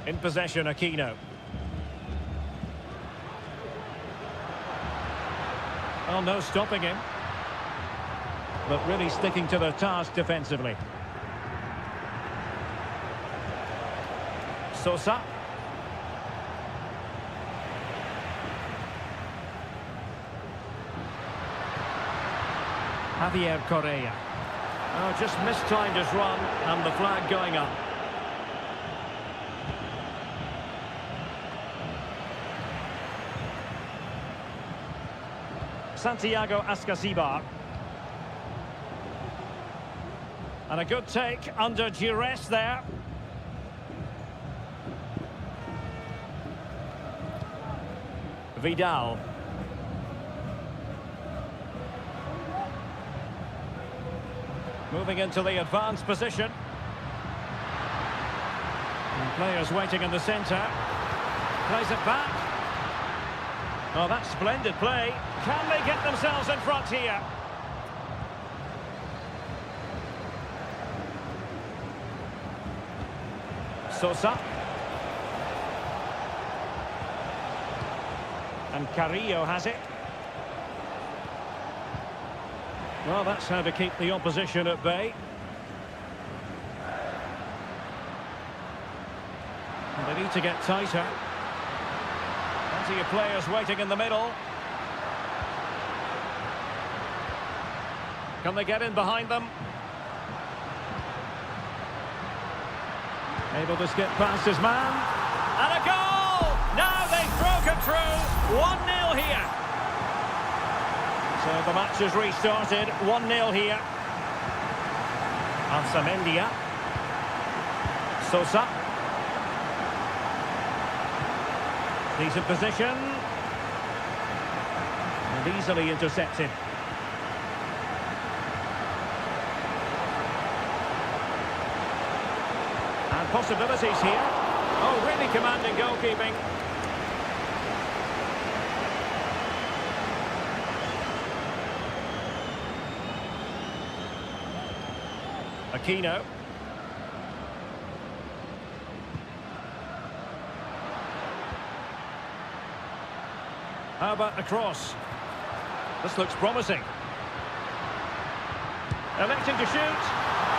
[SPEAKER 1] In possession, Aquino. Well, no stopping him. But really sticking to the task defensively. Sosa. Javier Correa. Oh, just mistimed his run, and the flag going up. Santiago Ascasibar. And a good take under duress there. Vidal. Moving into the advanced position. And players waiting in the centre. Plays it back. Oh, that's splendid play. Can they get themselves in front here? Sosa. And Carrillo has it. Well, that's how to keep the opposition at bay. And they need to get tighter. Plenty of players waiting in the middle. Can they get in behind them? Able to skip past his man. And a goal! Now they've broken through. 1-0 here. So the match has restarted, 1-0 here. Ansamendia. Sosa. Decent position. And easily intercepted. And possibilities here. Oh, really commanding goalkeeping. Aquino. How about the cross? This looks promising. Electing to shoot,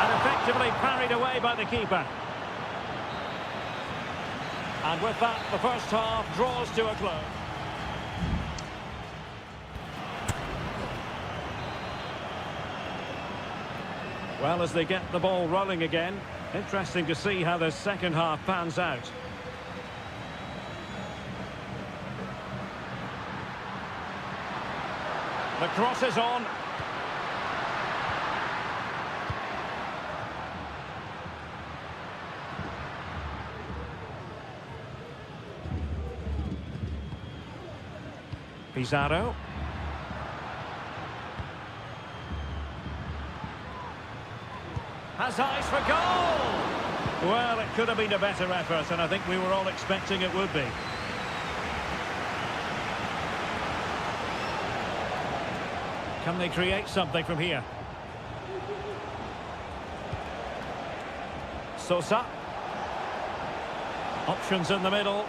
[SPEAKER 1] and effectively parried away by the keeper. And with that, the first half draws to a close. Well, as they get the ball rolling again, interesting to see how the second half pans out. The cross is on. Pizarro. Has eyes for goal! Well, it could have been a better effort, and I think we were all expecting it would be. Can they create something from here? Sosa. Options in the middle.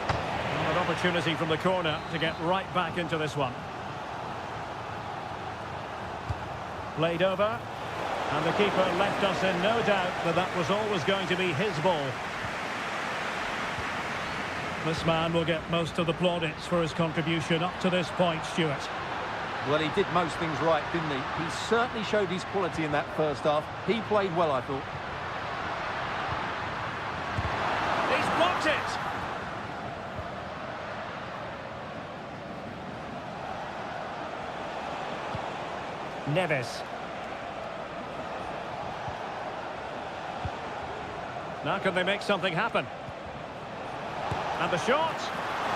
[SPEAKER 1] An opportunity from the corner to get right back into this one. Played over. And the keeper left us in no doubt that that was always going to be his ball. This man will get most of the plaudits for his contribution up to this point, Stuart.
[SPEAKER 2] Well, he did most things right, didn't he? He certainly showed his quality in that first half. He played well, I thought.
[SPEAKER 1] He's blocked it! Neves. Now can they make something happen? And the shot.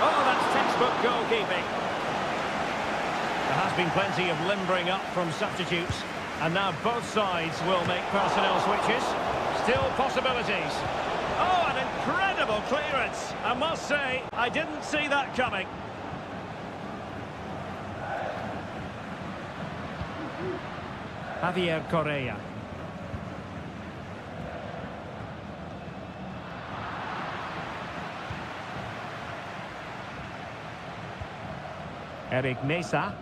[SPEAKER 1] Oh, that's textbook goalkeeping. There has been plenty of limbering up from substitutes. And now both sides will make personnel switches. Still possibilities. Oh, an incredible clearance. I must say, I didn't see that coming. Javier Correa. Eric Mesa.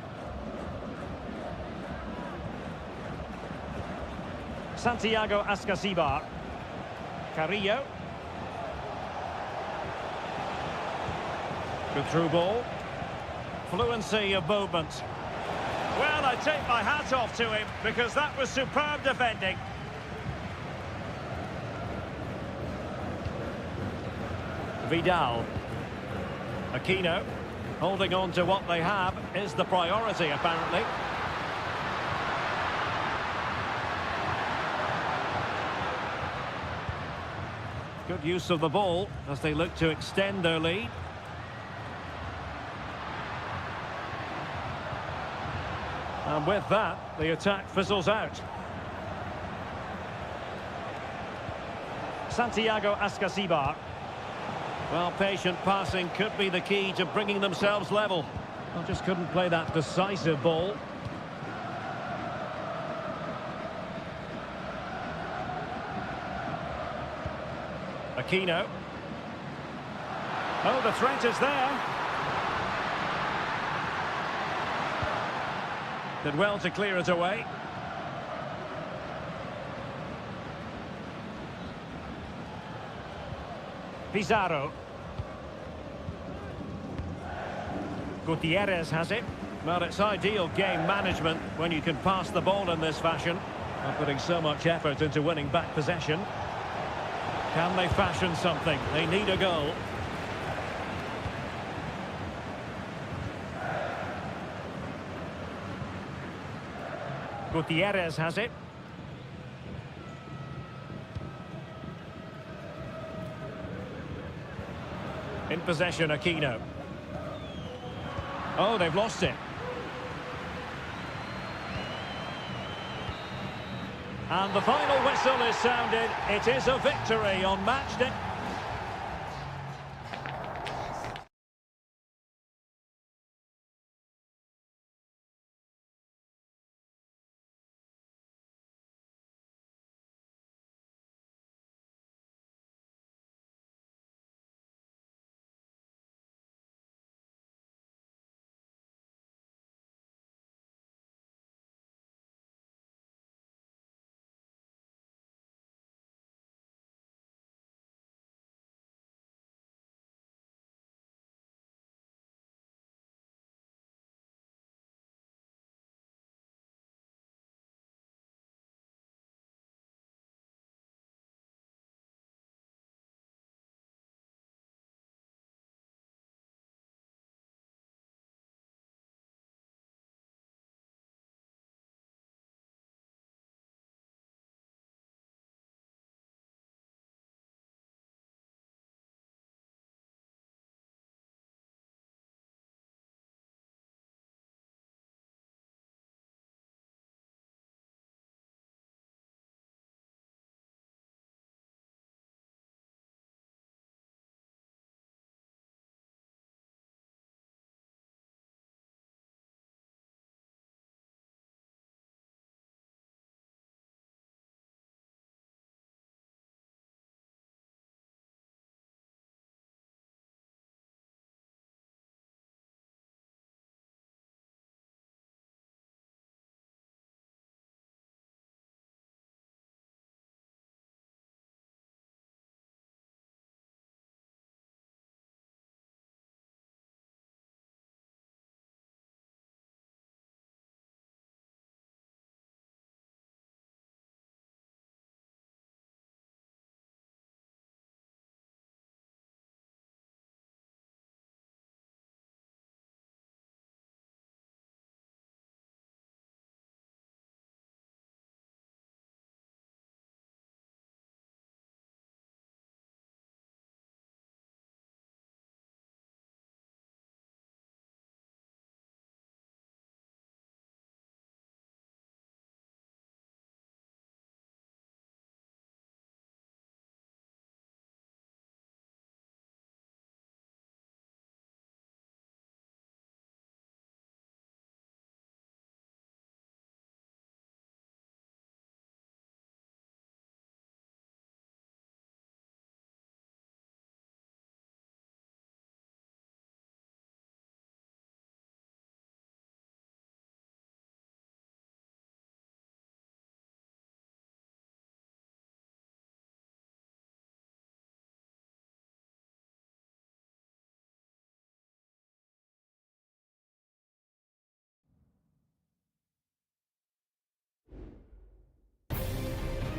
[SPEAKER 1] Santiago Ascasibar. Carrillo. Good through ball. Fluency of movement. Well, I take my hat off to him because that was superb defending. Vidal. Aquino. Holding on to what they have is the priority, apparently. Good use of the ball as they look to extend their lead. And with that, the attack fizzles out. Santiago Ascasibar. Well, patient passing could be the key to bringing themselves level. Well, just couldn't play that decisive ball. Aquino. Oh, the threat is there. Did well to clear it away. Pizarro. Gutierrez has it. Well, it's ideal game management when you can pass the ball in this fashion. Not putting so much effort into winning back possession. Can they fashion something? They need a goal. Gutierrez has it. In possession, Aquino. Oh, they've lost it. And the final whistle is sounded. It is a victory on match day.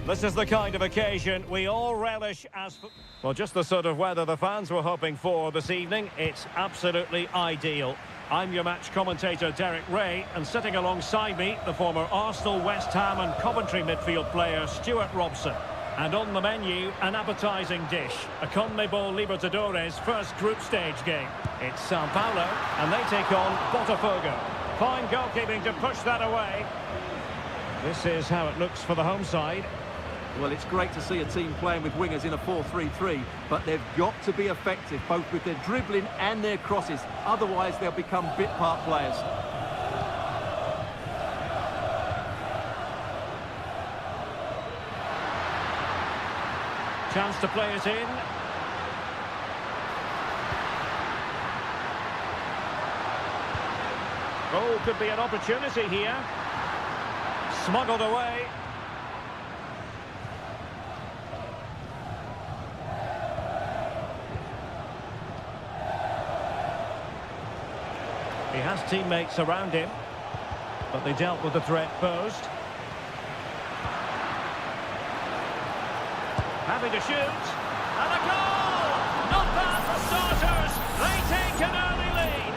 [SPEAKER 1] This is the kind of occasion we all relish as... Well, just the sort of weather the fans were hoping for this evening. It's absolutely ideal. I'm your match commentator, Derek Ray, and sitting alongside me, the former Arsenal, West Ham and Coventry midfield player, Stuart Robson. And on the menu, an appetising dish, a CONMEBOL Libertadores first group stage game. It's Sao Paulo, and they take on Botafogo. Fine goalkeeping to push that away. This is how it looks for the home side.
[SPEAKER 2] Well, it's great to see a team playing with wingers in a 4-3-3, but they've got to be effective, both with their dribbling and their crosses. Otherwise, they'll become bit-part players.
[SPEAKER 1] Chance to play it in. Oh, could be an opportunity here. Smuggled away. He has teammates around him, but they dealt with the threat posed. Having to shoot, and a goal! Not bad for starters. They take an early lead.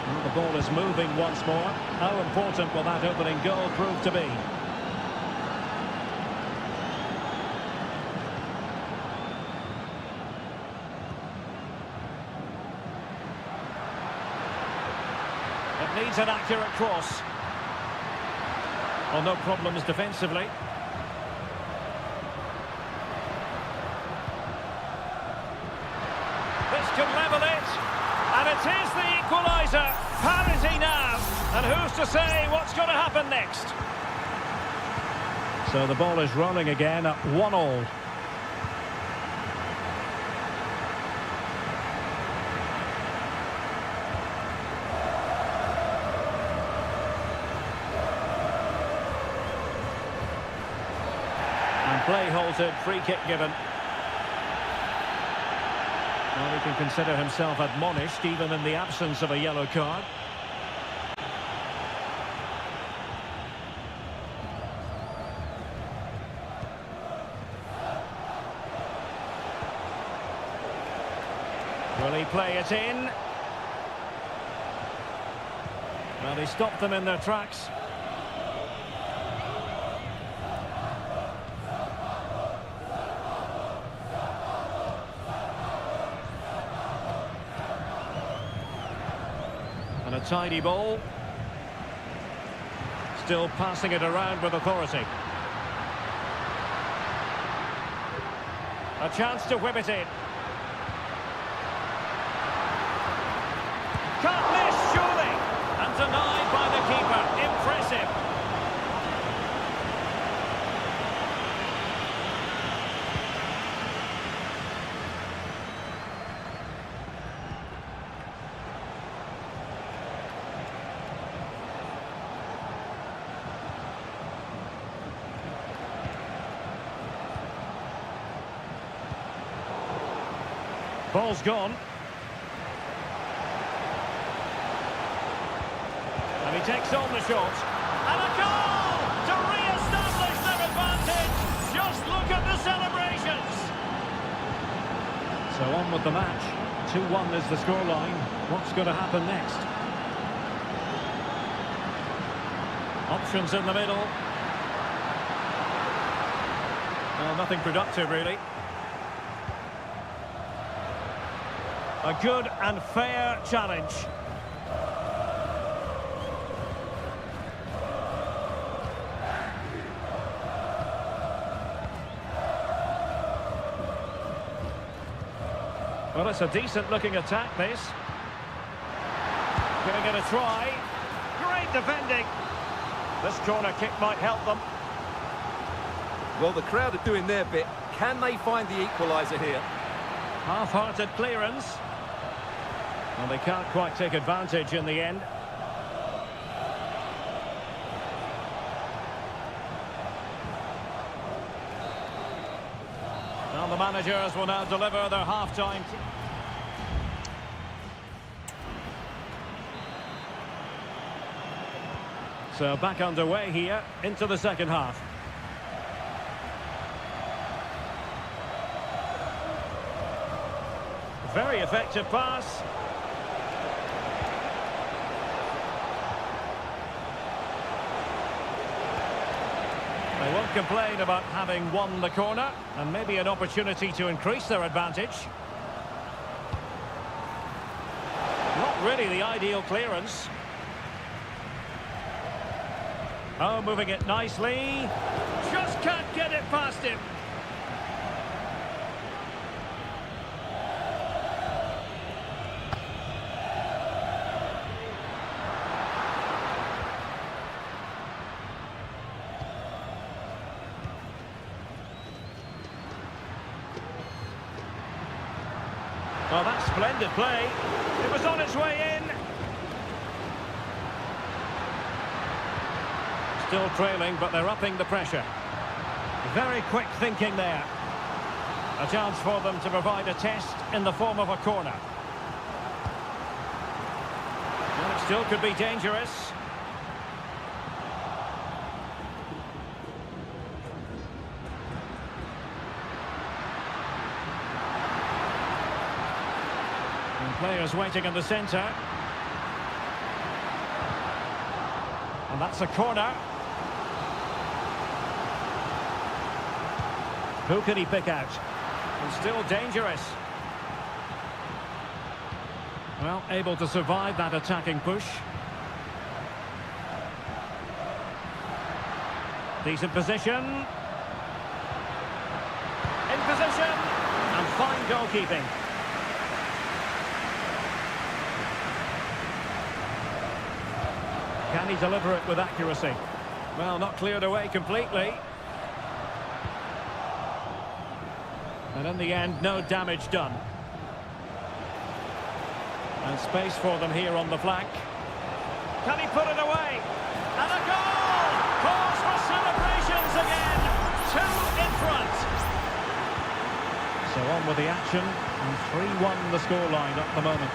[SPEAKER 1] Well, the ball is moving once more. How important will that opening goal prove to be? It needs an accurate cross. Well, no problems defensively. This can level it, and it is the equaliser. Parity now, and who's to say what's going to happen next? So the ball is rolling again at 1-1. And play halted, free kick given. Well, he can consider himself admonished, even in the absence of a yellow card. Will he play it in? Well, he stopped them in their tracks. And a tidy ball. Still passing it around with authority. A chance to whip it in. Can't miss, surely. And denied by the keeper. Impressive. Ball's gone. And he takes on the shot. And a goal to re-establish their advantage. Just look at the celebrations. So on with the match. 2-1 is the scoreline. What's going to happen next? Options in the middle. Well, nothing productive, really. A good and fair challenge. Well, it's a decent-looking attack, this. Giving it a try. Great defending. This corner kick might help them.
[SPEAKER 2] Well, the crowd are doing their bit. Can they find the equaliser here?
[SPEAKER 1] Half-hearted clearance. Well, they can't quite take advantage in the end. Well, the managers will now deliver their half-time. So back underway here into the second half. Very effective pass. They won't complain about having won the corner, and maybe an opportunity to increase their advantage. Not really the ideal clearance. Oh, moving it nicely. Just can't get it past him. Oh, that's splendid play. It was on its way in. Still trailing, but they're upping the pressure. Very quick thinking there. A chance for them to provide a test in the form of a corner. Well, it still could be dangerous. Players waiting in the centre. And that's a corner. Who can he pick out? And still dangerous. Well, able to survive that attacking push. Decent position. In position. And fine goalkeeping. Can he deliver it with accuracy? Well, not cleared away completely. And in the end, no damage done. And space for them here on the flank. Can he put it away? And a goal! Cause for celebrations again. 2 in front. So on with the action. And 3-1 the scoreline at the moment.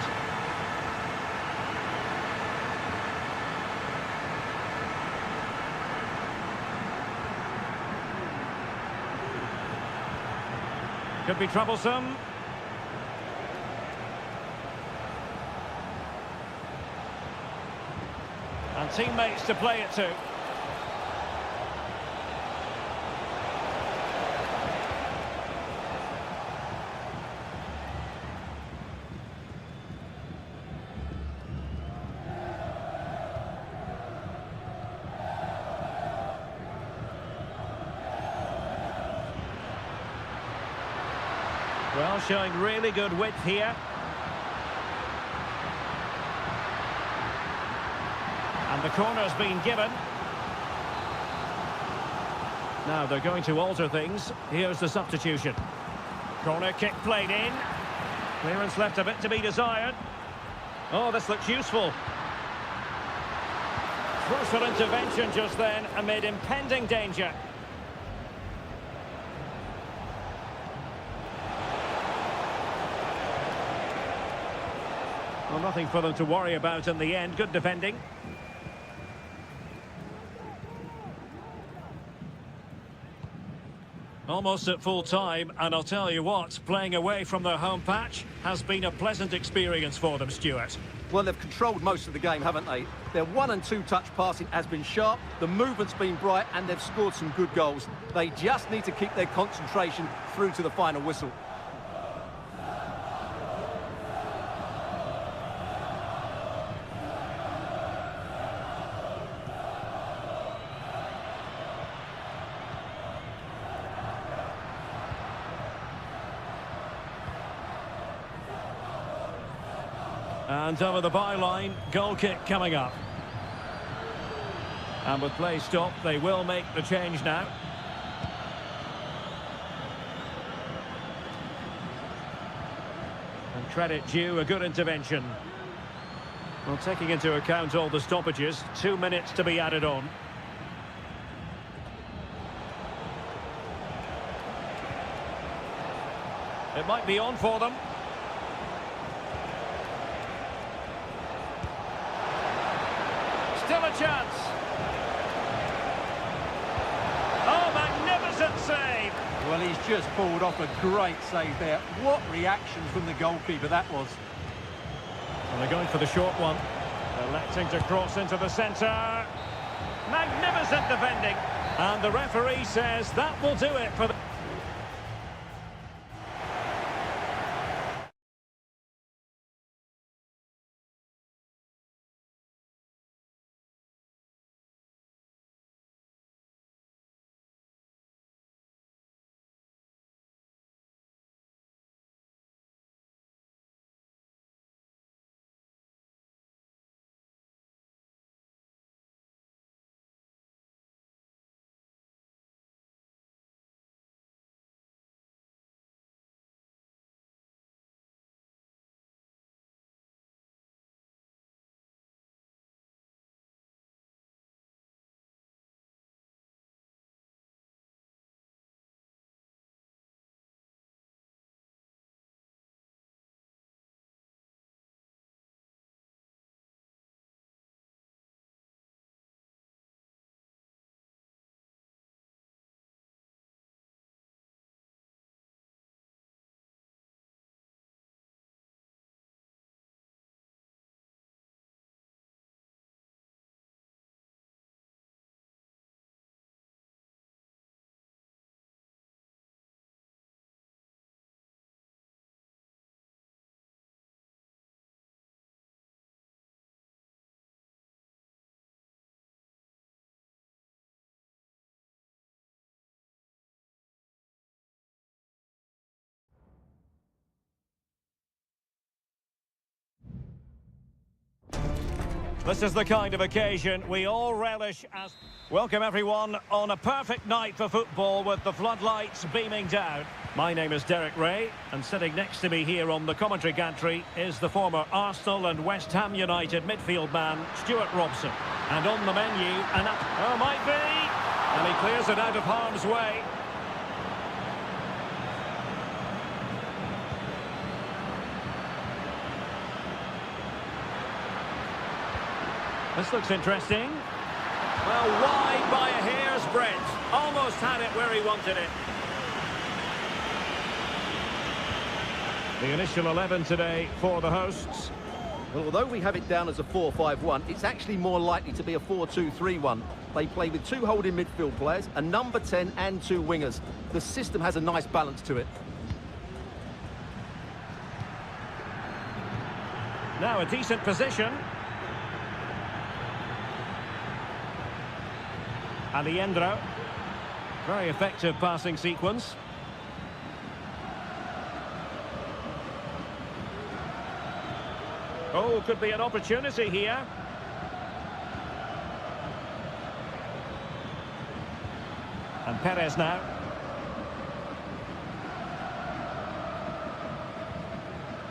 [SPEAKER 1] Could be troublesome. And teammates to play it to. Well, showing really good width here. And the corner's been given. Now they're going to alter things. Here's the substitution. Corner kick played in. Clearance left a bit to be desired. Oh, this looks useful. Crucial intervention just then amid impending danger. Well, nothing for them to worry about in the end. Good defending. Almost at full time, and I'll tell you what, playing away from their home patch has been a pleasant experience for them, Stuart.
[SPEAKER 2] Well, they've controlled most of the game, haven't they? Their 1- and 2-touch passing has been sharp, the movement's been bright, and they've scored some good goals. They just need to keep their concentration through to the final whistle.
[SPEAKER 1] And over the byline, goal kick coming up. And with play stopped, they will make the change now. And credit due, a good intervention. Well, taking into account all the stoppages, 2 minutes to be added on. It might be on for them. Still a chance. Oh, magnificent save.
[SPEAKER 2] Well, he's just pulled off a great save there. What reaction from the goalkeeper that was.
[SPEAKER 1] And they're going for the short one. Electing to cross into the centre. Magnificent defending. And the referee says that will do it for the... This is the kind of occasion we all relish as... Welcome everyone on a perfect night for football with the floodlights beaming down. My name is Derek Ray, and sitting next to me here on the commentary gantry is the former Arsenal and West Ham United midfield man, Stuart Robson. And on the menu, oh, might be! And he clears it out of harm's way. This looks interesting. Well, wide by a hair's breadth. Almost had it where he wanted it. The initial 11 today for the hosts.
[SPEAKER 2] Well, although we have it down as a 4-5-1, it's actually more likely to be a 4-2-3-1. They play with two holding midfield players, a number 10 and two wingers. The system has a nice balance to it.
[SPEAKER 1] Now a decent position. Alejandro. Very effective passing sequence. Oh, could be an opportunity here. And Perez now.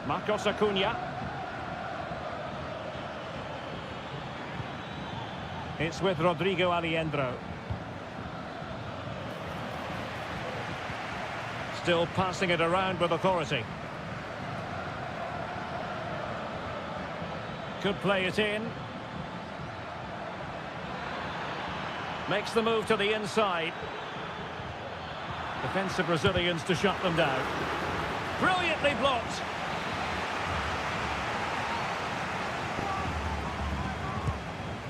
[SPEAKER 1] Marcos Acuna. It's with Rodrigo Alejandro. Still passing it around with authority. Could play it in. Makes the move to the inside. Defensive Brazilians to shut them down. Brilliantly blocked.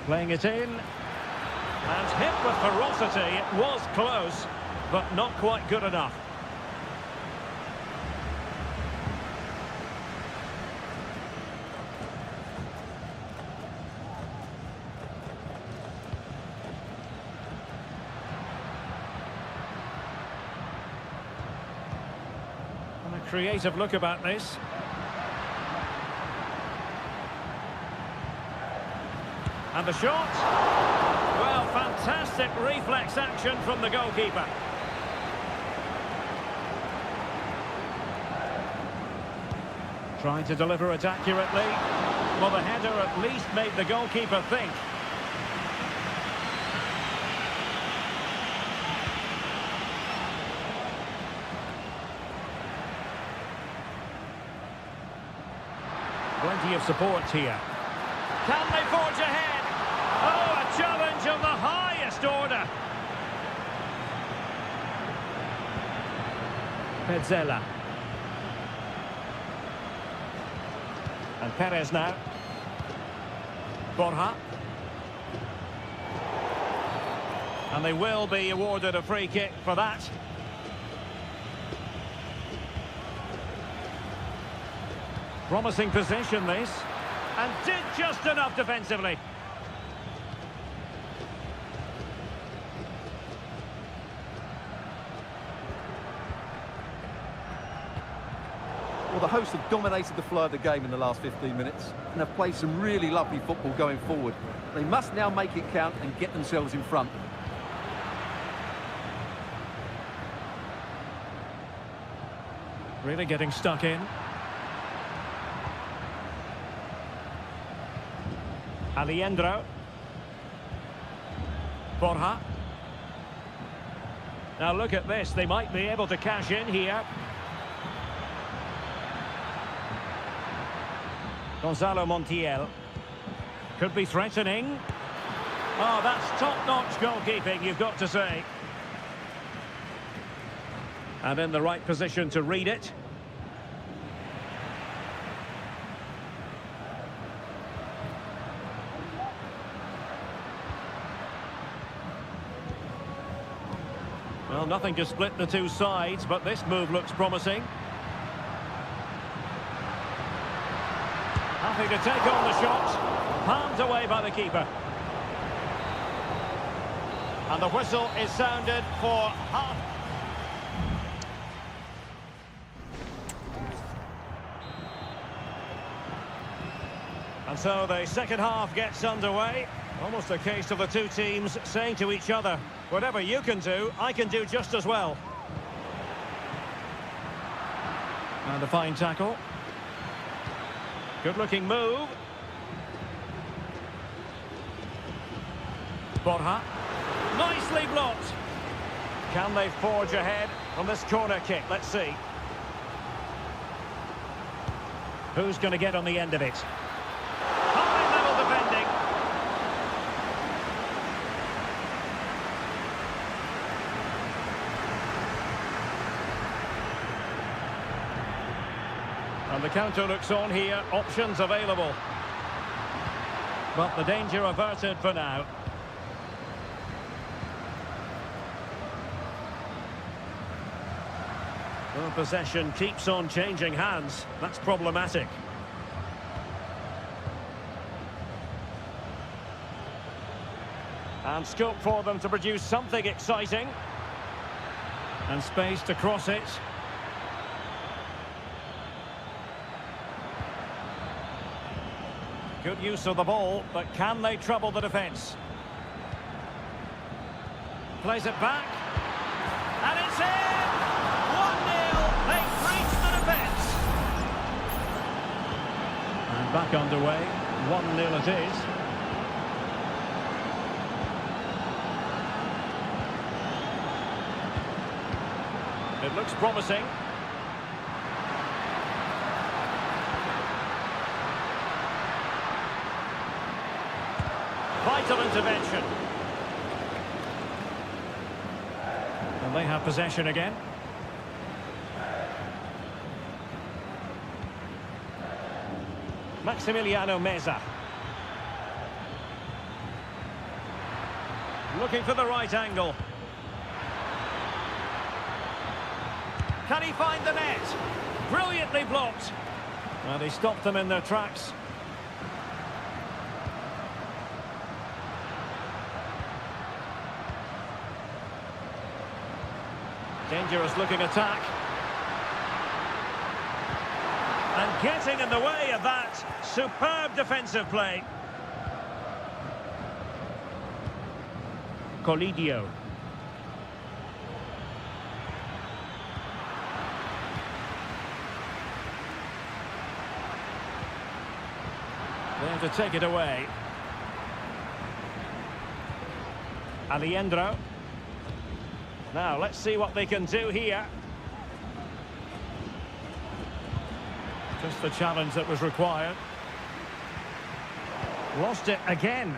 [SPEAKER 1] Playing it in. And hit with ferocity. It was close, but not quite good enough. Creative look about this. And the shot. Well, fantastic reflex action from the goalkeeper. Trying to deliver it accurately. Well, the header at least made the goalkeeper think. Plenty of support here. Can they forge ahead? Oh, a challenge of the highest order. Petzela. And Perez now. Borja. And they will be awarded a free kick for that. Promising position, this. And did just enough defensively.
[SPEAKER 2] Well, the hosts have dominated the flow of the game in the last 15 minutes and have played some really lovely football going forward. They must now make it count and get themselves in front.
[SPEAKER 1] Really getting stuck in. Alejandro. Borja. Now look at this, they might be able to cash in here. Gonzalo Montiel. Could be threatening. Oh, that's top-notch goalkeeping, you've got to say. And in the right position to read it. Well, nothing to split the two sides, but this move looks promising. Happy to take on the shot. Palmed away by the keeper. And the whistle is sounded for half. And so the second half gets underway. Almost a case of the two teams saying to each other, whatever you can do, I can do just as well. And a fine tackle. Good-looking move. Borja. Nicely blocked. Can they forge ahead from this corner kick? Let's see. Who's going to get on the end of it? High-level defending. And the counter looks on here, options available. But the danger averted for now. Well, possession keeps on changing hands. That's problematic. And scope for them to produce something exciting. And space to cross it. Good use of the ball, but can they trouble the defence? Plays it back. And it's in! 1-0. They've breached the defence. And back underway. 1-0 it is. It looks promising. Vital intervention. And they have possession again. Maximiliano Meza. Looking for the right angle. Can he find the net? Brilliantly blocked. And he stopped them in their tracks. Dangerous looking attack. And getting in the way of that. Superb defensive play. Colidio. There to take it away. Alejandro. Now, let's see what they can do here. Just the challenge that was required. Lost it again.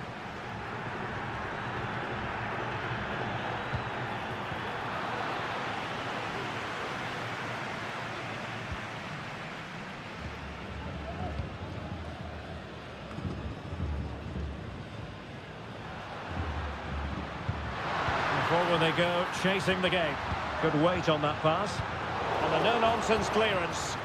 [SPEAKER 1] Forward they go, chasing the game. Good weight on that pass. And a no-nonsense clearance.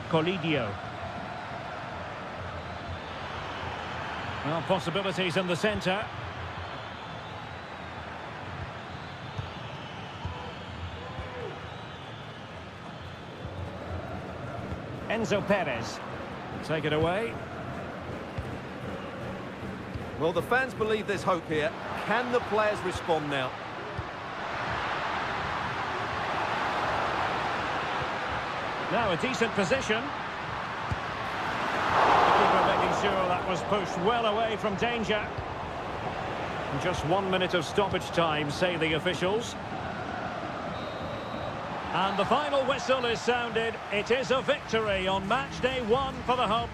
[SPEAKER 1] Colidio. Well, possibilities in the centre. Enzo Perez. Take it away.
[SPEAKER 2] Well, the fans believe there's hope here. Can the players respond now?
[SPEAKER 1] Now a decent position. The keeper making sure that was pushed well away from danger. And just 1 minute of stoppage time, say the officials. And the final whistle is sounded. It is a victory on match day 1 for the home.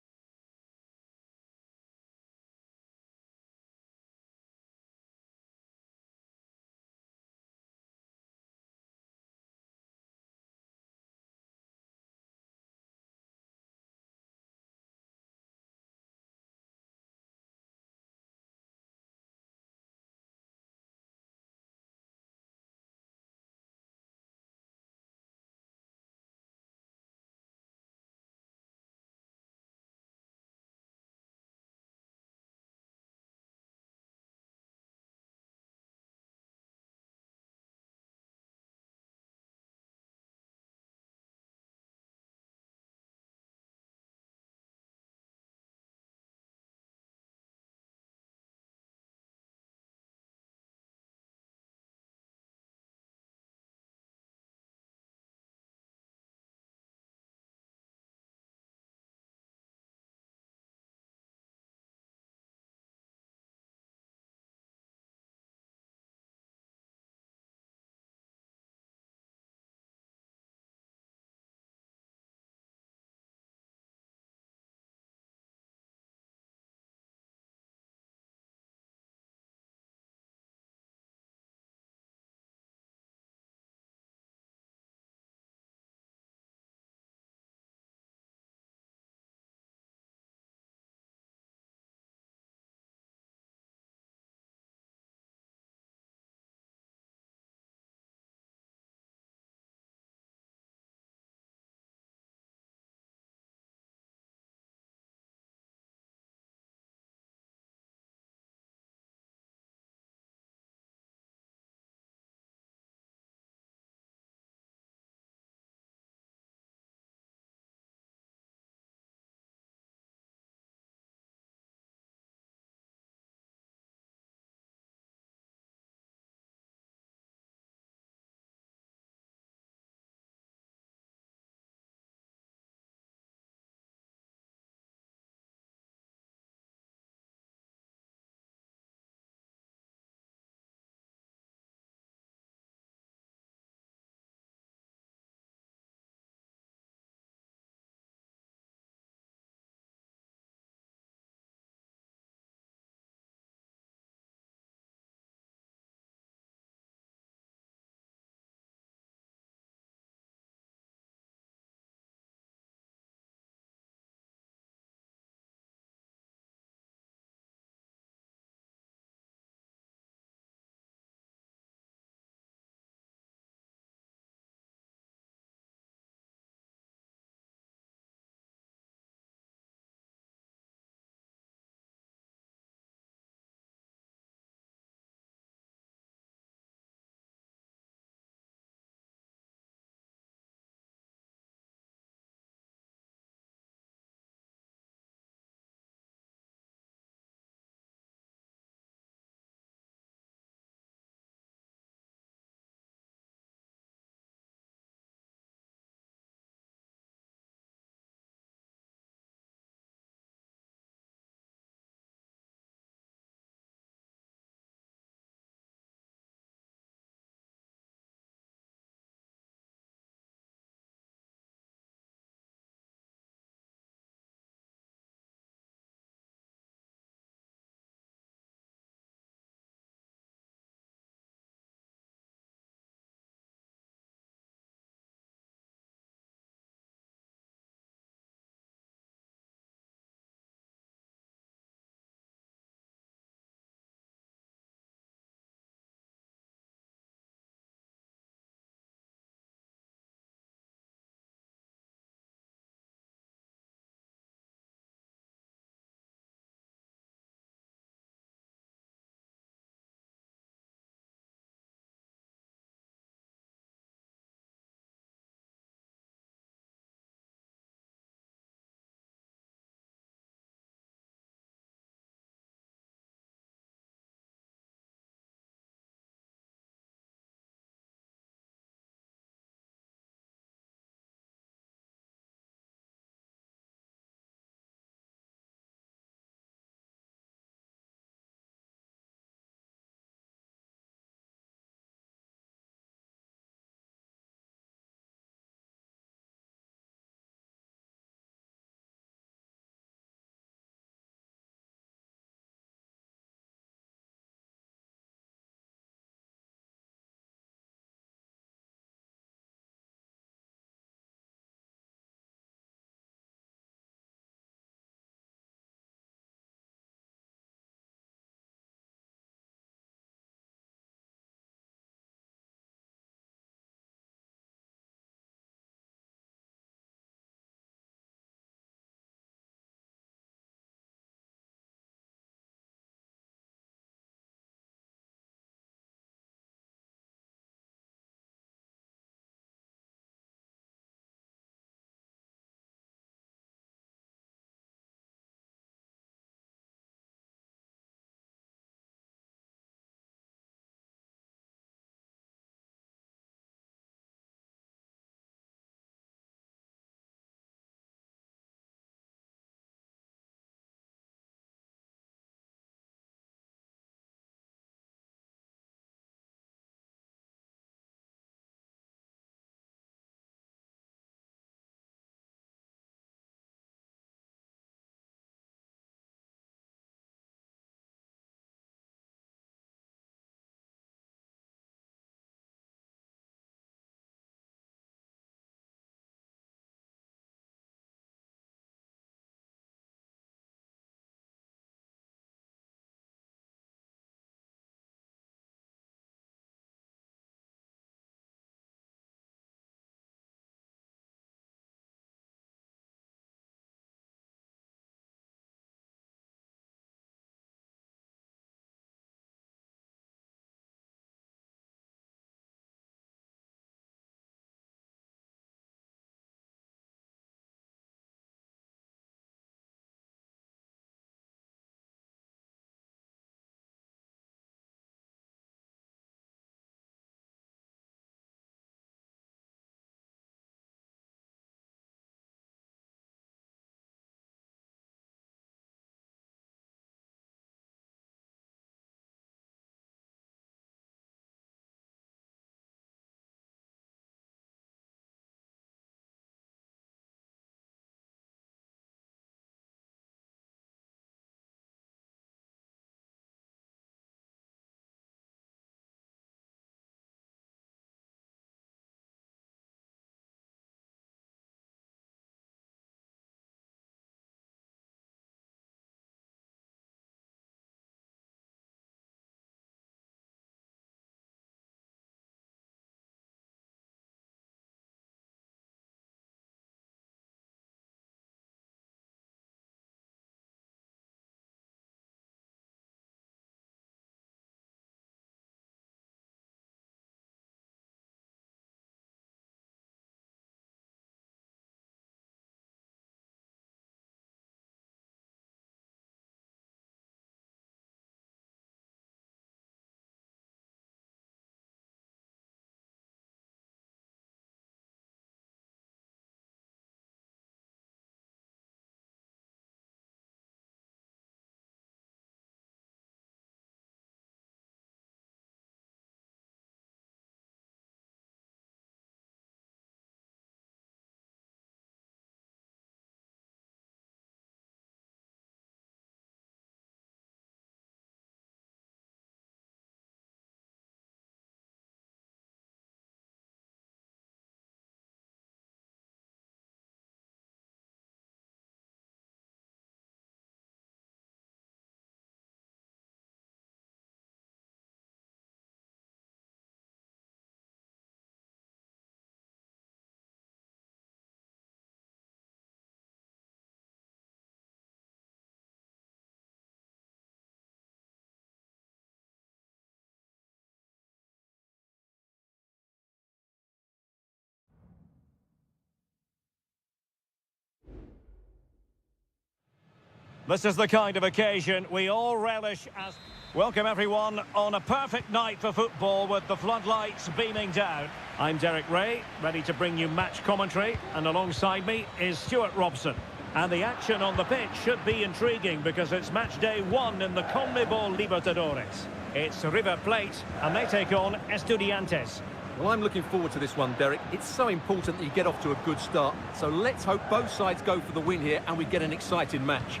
[SPEAKER 1] This is the kind of occasion we all relish as... Welcome everyone on a perfect night for football with the floodlights beaming down. I'm Derek Ray, ready to bring you match commentary, and alongside me is Stuart Robson. And the action on the pitch should be intriguing because it's match day 1 in the CONMEBOL Libertadores. It's River Plate and they take on Estudiantes.
[SPEAKER 2] Well, I'm looking forward to this one, Derek. It's so important that you get off to a good start. So let's hope both sides go for the win here and we get an exciting match.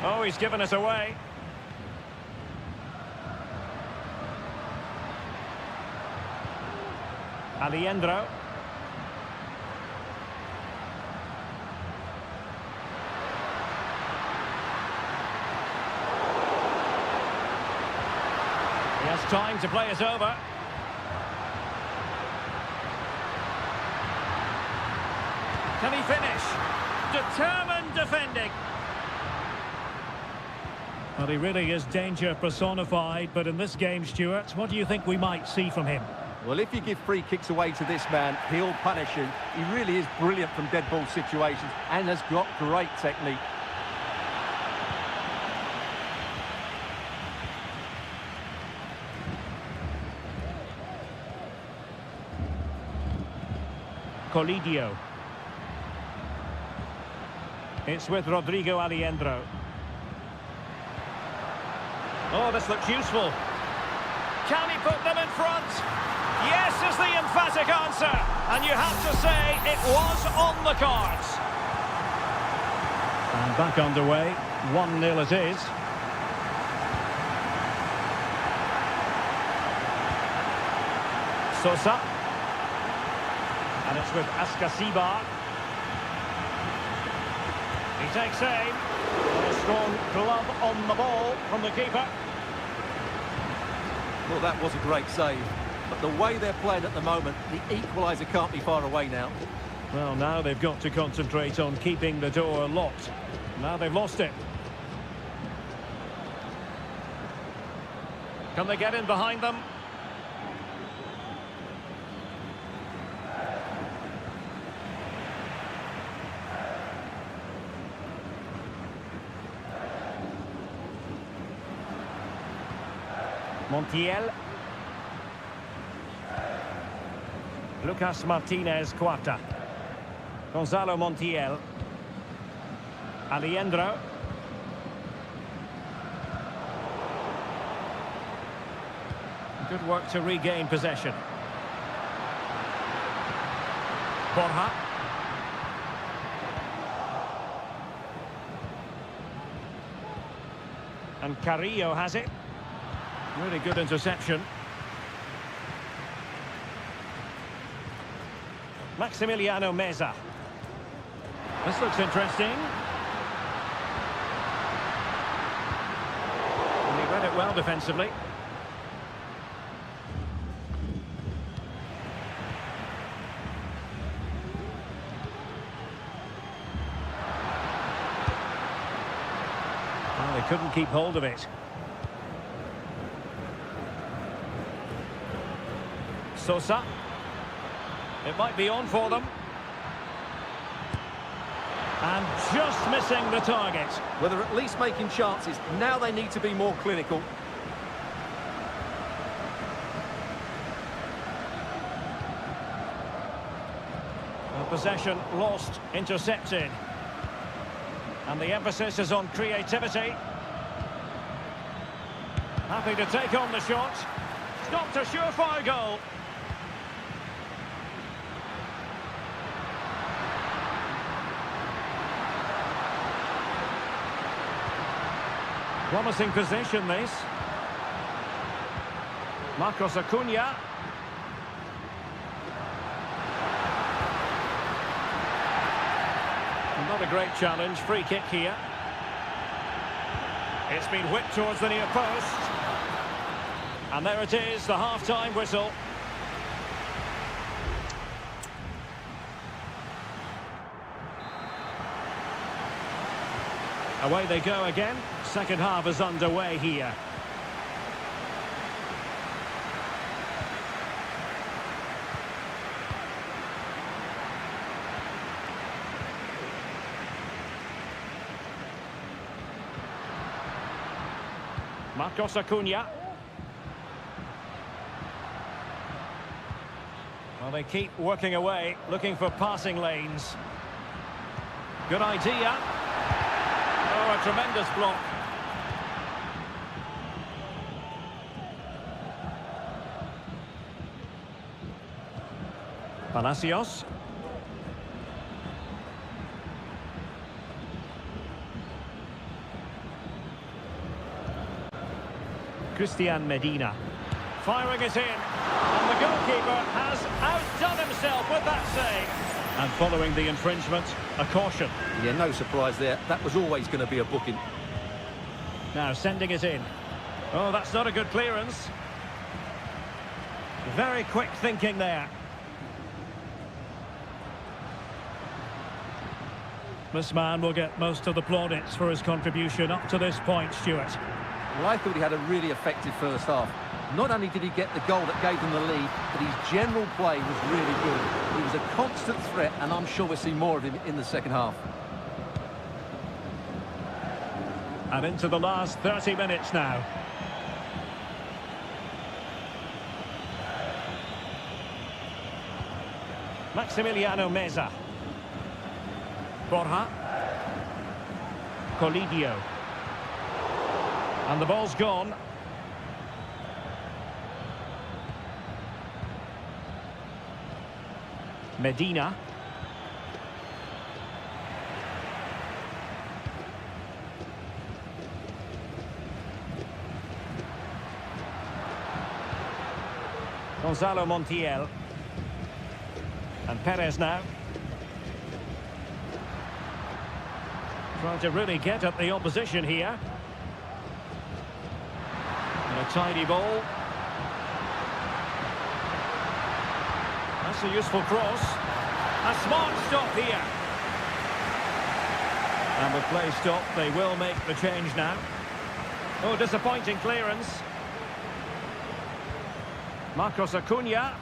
[SPEAKER 1] Oh, he's given us away. Aliendro. He has time to play it over. Can he finish? Determined defending. Well, he really is danger personified, but in this game, Stuart, what do you think we might see from him?
[SPEAKER 2] Well, if you give free kicks away to this man, he'll punish you. He really is brilliant from dead ball situations and has got great technique.
[SPEAKER 1] Colidio. It's with Rodrigo Aliendro. Oh, this looks useful. Can he put them in front? Yes is the emphatic answer. And you have to say it was on the cards. And back underway. 1-0 it is. Sosa. And it's with Ascasiba. He takes aim. A strong glove on the ball from the keeper.
[SPEAKER 2] Well, that was a great save. But the way they're playing at the moment, the equaliser can't be far away now.
[SPEAKER 1] Well, now they've got to concentrate on keeping the door locked. Now they've lost it. Can they get in behind them? Montiel. Lucas Martinez Quarta. Gonzalo Montiel. Aliendro. Good work to regain possession. Borja. And Carrillo has it. Really good interception. Maximiliano Meza. This looks interesting. And he read it well defensively. Well, they couldn't keep hold of it. Sosa. It might be on for them. And just missing the target.
[SPEAKER 2] Well, they're at least making chances. Now they need to be more clinical.
[SPEAKER 1] Well, possession lost, intercepted. And the emphasis is on creativity. Happy to take on the shot. Stopped a surefire goal. Promising position, this. Marcos Acuna. Not a great challenge. Free kick here. It's been whipped towards the near post. And there it is, the half-time whistle. Away they go again. Second half is underway here. Marcos Acuna. Well, they keep working away, looking for passing lanes. Good idea. Oh, a tremendous block. Palacios. Christian Medina. Firing it in. And the goalkeeper has outdone himself with that save. And following the infringement, a caution.
[SPEAKER 2] Yeah, no surprise there. That was always going to be a booking.
[SPEAKER 1] Now sending it in. Oh, that's not a good clearance. Very quick thinking there. This man will get most of the plaudits for his contribution up to this point, Stuart.
[SPEAKER 2] Well, I thought he had a really effective first half. Not only did he get the goal that gave them the lead, but his general play was really good. He was a constant threat, and I'm sure we'll see more of him in the second half.
[SPEAKER 1] And into the last 30 minutes now. Maximiliano Meza. Borja. Colidio. And the ball's gone. Medina. Gonzalo Montiel. And Perez now. Trying to really get at the opposition here. And a tidy ball. That's a useful cross. A smart stop here. And with play stopped, they will make the change now. Oh, disappointing clearance. Marcos Acuna.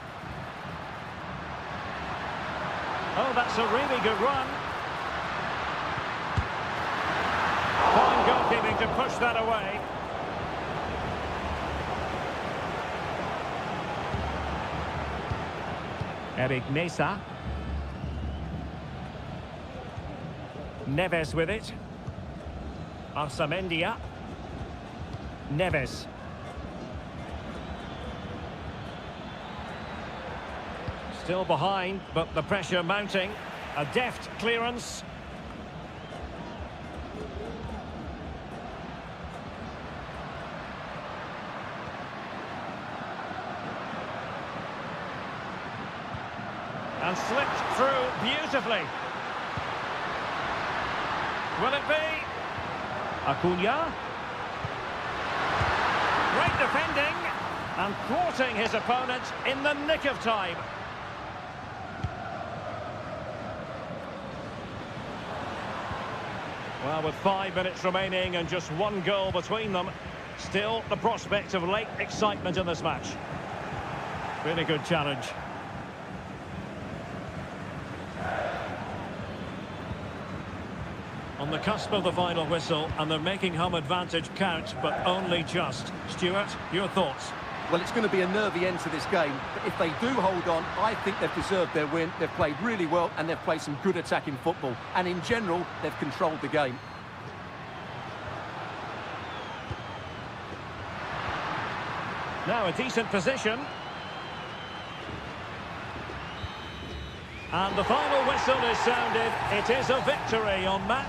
[SPEAKER 1] Oh, that's a really good run. Fine goalkeeping to push that away. Eric Mesa. Neves with it. Arsamendia. Neves. Still behind, but the pressure mounting. A deft clearance. And slipped through beautifully. Will it be? Acuna. Great defending. And thwarting his opponent in the nick of time. Well, with 5 minutes remaining and just one goal between them, still the prospect of late excitement in this match. Really good challenge. On the cusp of the final whistle, and they're making home advantage count, but only just. Stuart, your thoughts?
[SPEAKER 2] Well, it's going to be a nervy end to this game, but if they do hold on, I think they've deserved their win. They've played really well, and they've played some good attacking football. And in general, they've controlled the game.
[SPEAKER 1] Now a decent position. And the final whistle is sounded. It is a victory on match.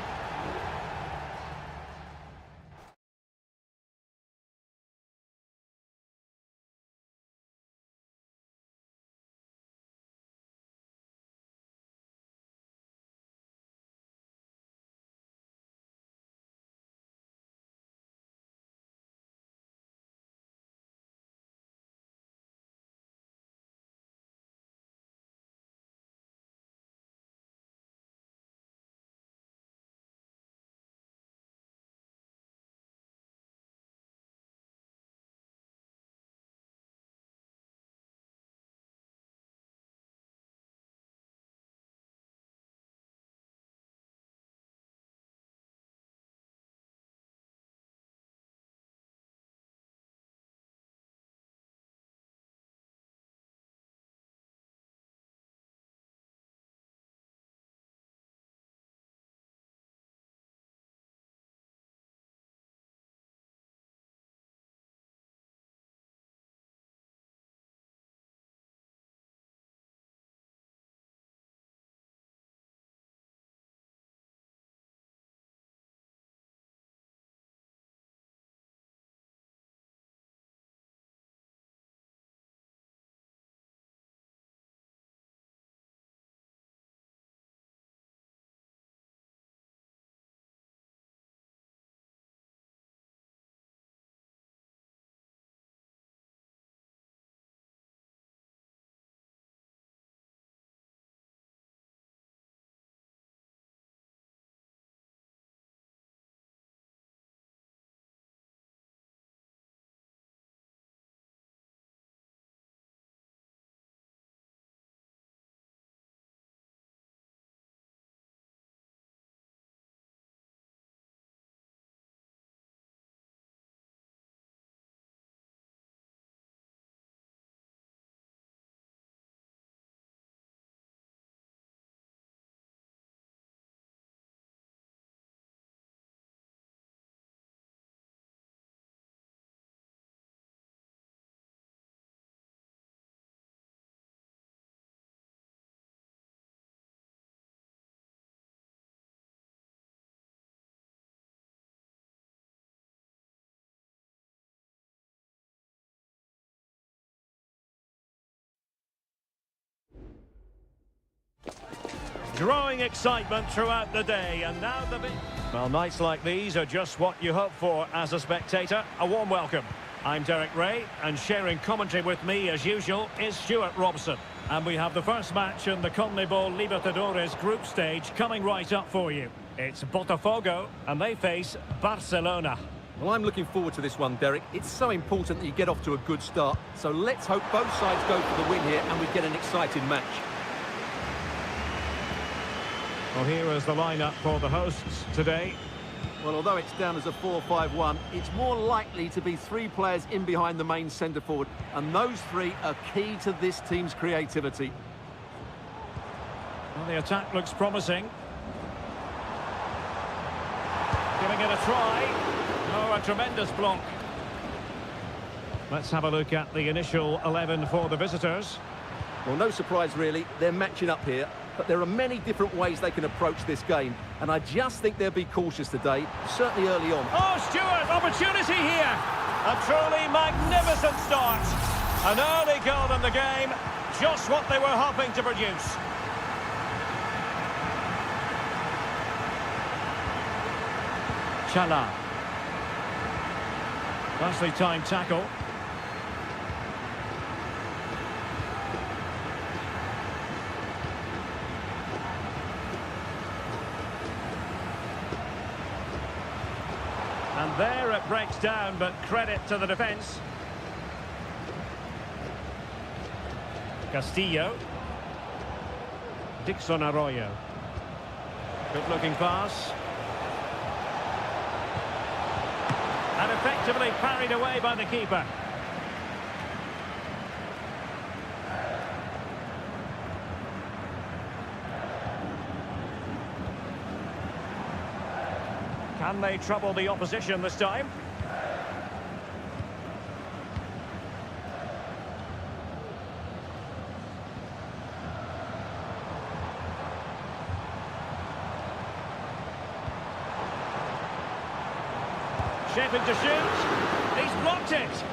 [SPEAKER 1] growing excitement throughout the day, and now the big... Well, nights like these are just what you hope for as a spectator. A warm welcome. I'm Derek Ray, and sharing commentary with me, as usual, is Stuart Robson. And we have the first match in the CONMEBOL Libertadores group stage coming right up for you. It's Botafogo, and they face Barcelona.
[SPEAKER 2] Well, I'm looking forward to this one, Derek. It's so important that you get off to a good start. So let's hope both sides go for the win here and we get an exciting match.
[SPEAKER 1] Well, here is the lineup for the hosts today.
[SPEAKER 2] Well, although it's down as a 4-5-1, it's more likely to be three players in behind the main centre-forward. And those three are key to this team's creativity.
[SPEAKER 1] Well, the attack looks promising. Giving it a try. Oh, a tremendous block. Let's have a look at the initial 11 for the visitors.
[SPEAKER 2] Well, no surprise, really. They're matching up here. But there are many different ways they can approach this game. And I just think they'll be cautious today, certainly early on.
[SPEAKER 1] Oh, Stuart, opportunity here. A truly magnificent start. An early goal in the game. Just what they were hoping to produce. Chala. Nicely timed tackle. And there it breaks down, but credit to the defence. Castillo. Dixon Arroyo. Good looking pass. And effectively parried away by the keeper. Can they trouble the opposition this time? Shaping to shoot. He's blocked it.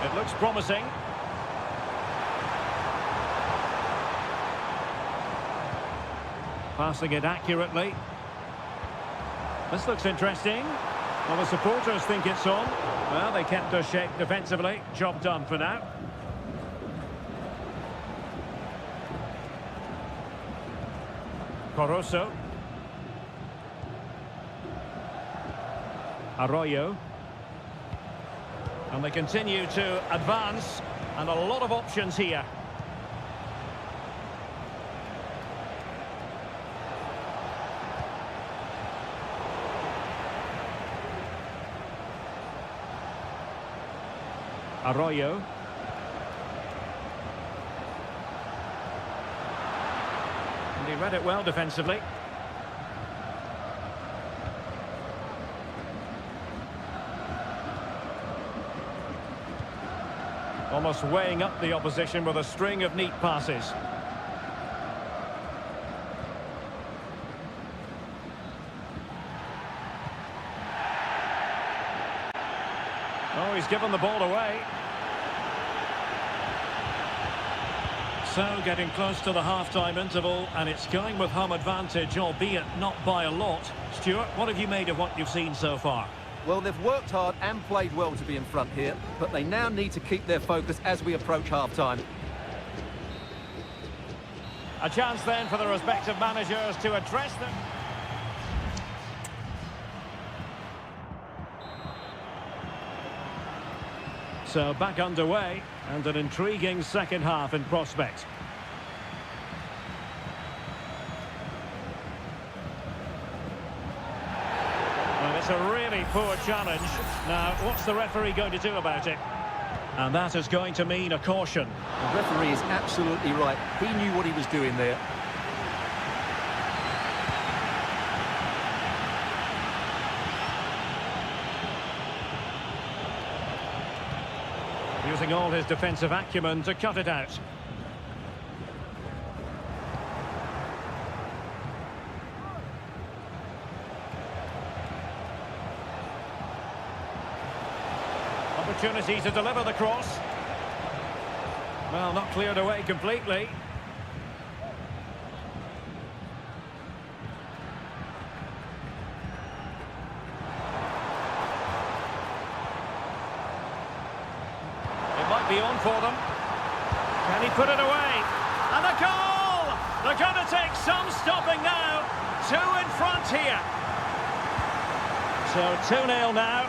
[SPEAKER 1] It looks promising. Passing it accurately. This looks interesting. Well, the supporters think it's on. Well, they kept us shape defensively. Job done for now. Coroso. Arroyo. And they continue to advance. And a lot of options here. Arroyo. And he read it well defensively. Almost weighing up the opposition with a string of neat passes. Oh, he's given the ball away. So, getting close to the half-time interval, and it's going with home advantage, albeit not by a lot. Stuart, what have you made of what you've seen so far?
[SPEAKER 2] Well, they've worked hard and played well to be in front here, but they now need to keep their focus as we approach half-time.
[SPEAKER 1] A chance then for the respective managers to address them. So back underway, and an intriguing second half in prospect. Well, it's a really poor challenge. Now, what's the referee going to do about it? And that is going to mean a caution.
[SPEAKER 2] The referee is absolutely right. He knew what he was doing there.
[SPEAKER 1] Using all his defensive acumen to cut it out. opportunity to deliver the cross. Well, not cleared away completely. It might be on for them. Can he put it away? And a goal! They're going to take some stopping now. 2 in front here. So 2-0 now.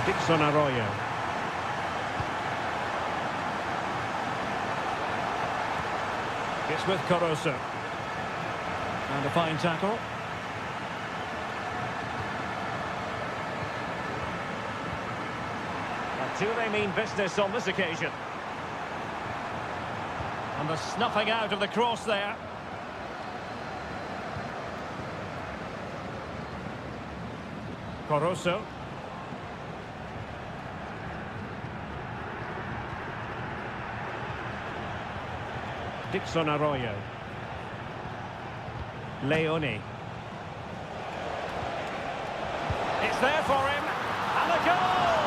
[SPEAKER 1] Dixon Arroyo. It's with Caruso. And a fine tackle. And do they mean business on this occasion? And the snuffing out of the cross there. Caruso. Dixon Arroyo. Leone. It's there for him. And a goal!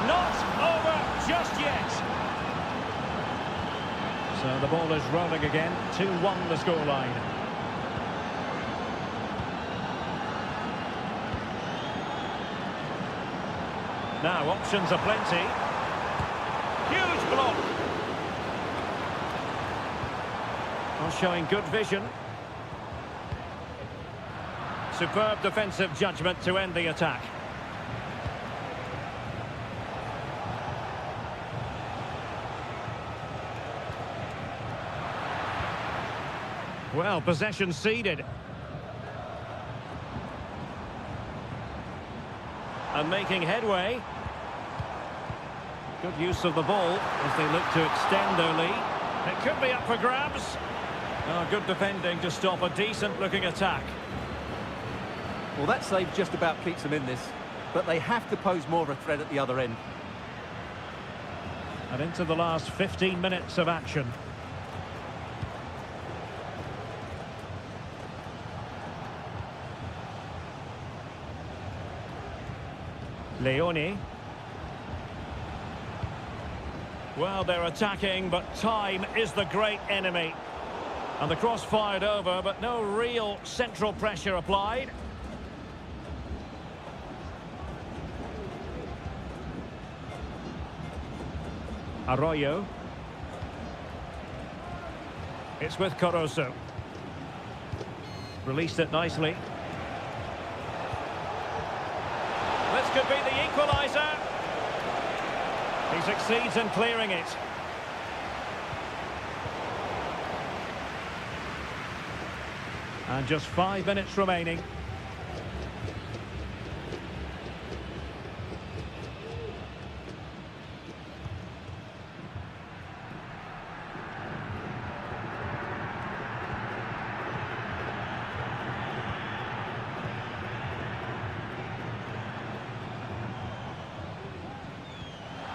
[SPEAKER 1] Not over just yet. So the ball is rolling again. 2-1 the scoreline. Now options are plenty. Huge block. Well, showing good vision. Superb defensive judgment to end the attack. Well, possession ceded. And making headway. Good use of the ball as they look to extend their lead. It could be up for grabs. Oh, good defending to stop a decent-looking attack.
[SPEAKER 2] Well, that save just about keeps them in this, but they have to pose more of a threat at the other end.
[SPEAKER 1] And into the last 15 minutes of action. Leone. Well, they're attacking, but time is the great enemy. And the cross fired over, but no real central pressure applied. Arroyo. It's with Caruso. Released it nicely. This could be the equaliser. He succeeds in clearing it. And just 5 minutes remaining.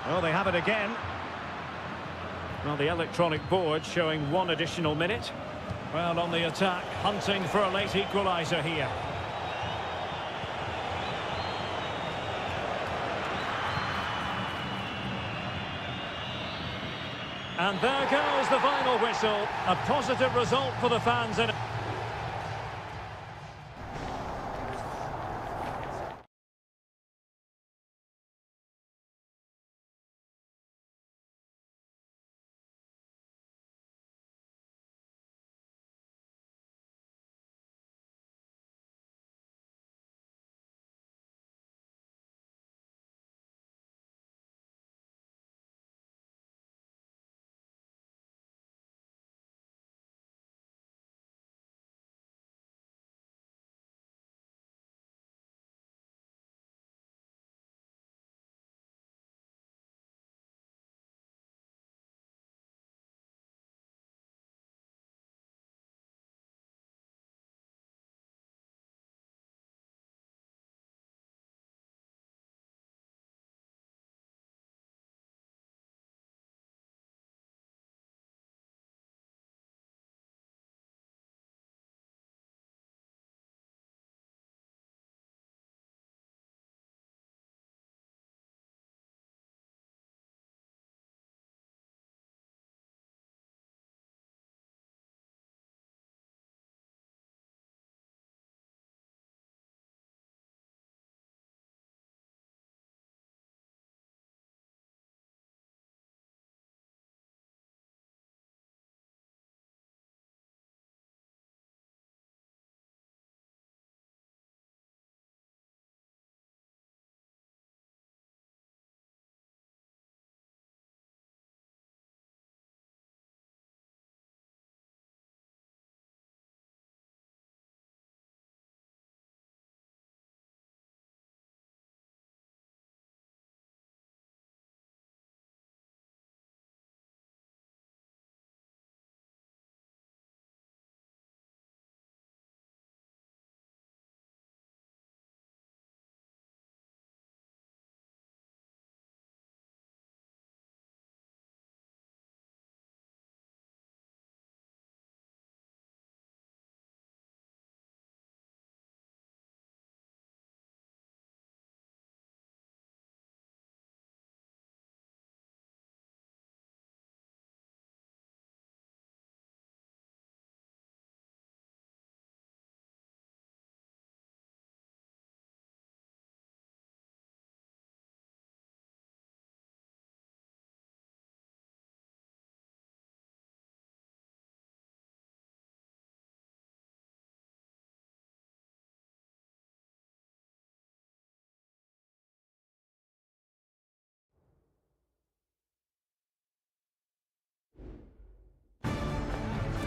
[SPEAKER 1] Well, they have it again. Well, the electronic board showing 1 additional minute. Well, on the attack, hunting for a late equaliser here. And there goes the final whistle. A positive result for the fans in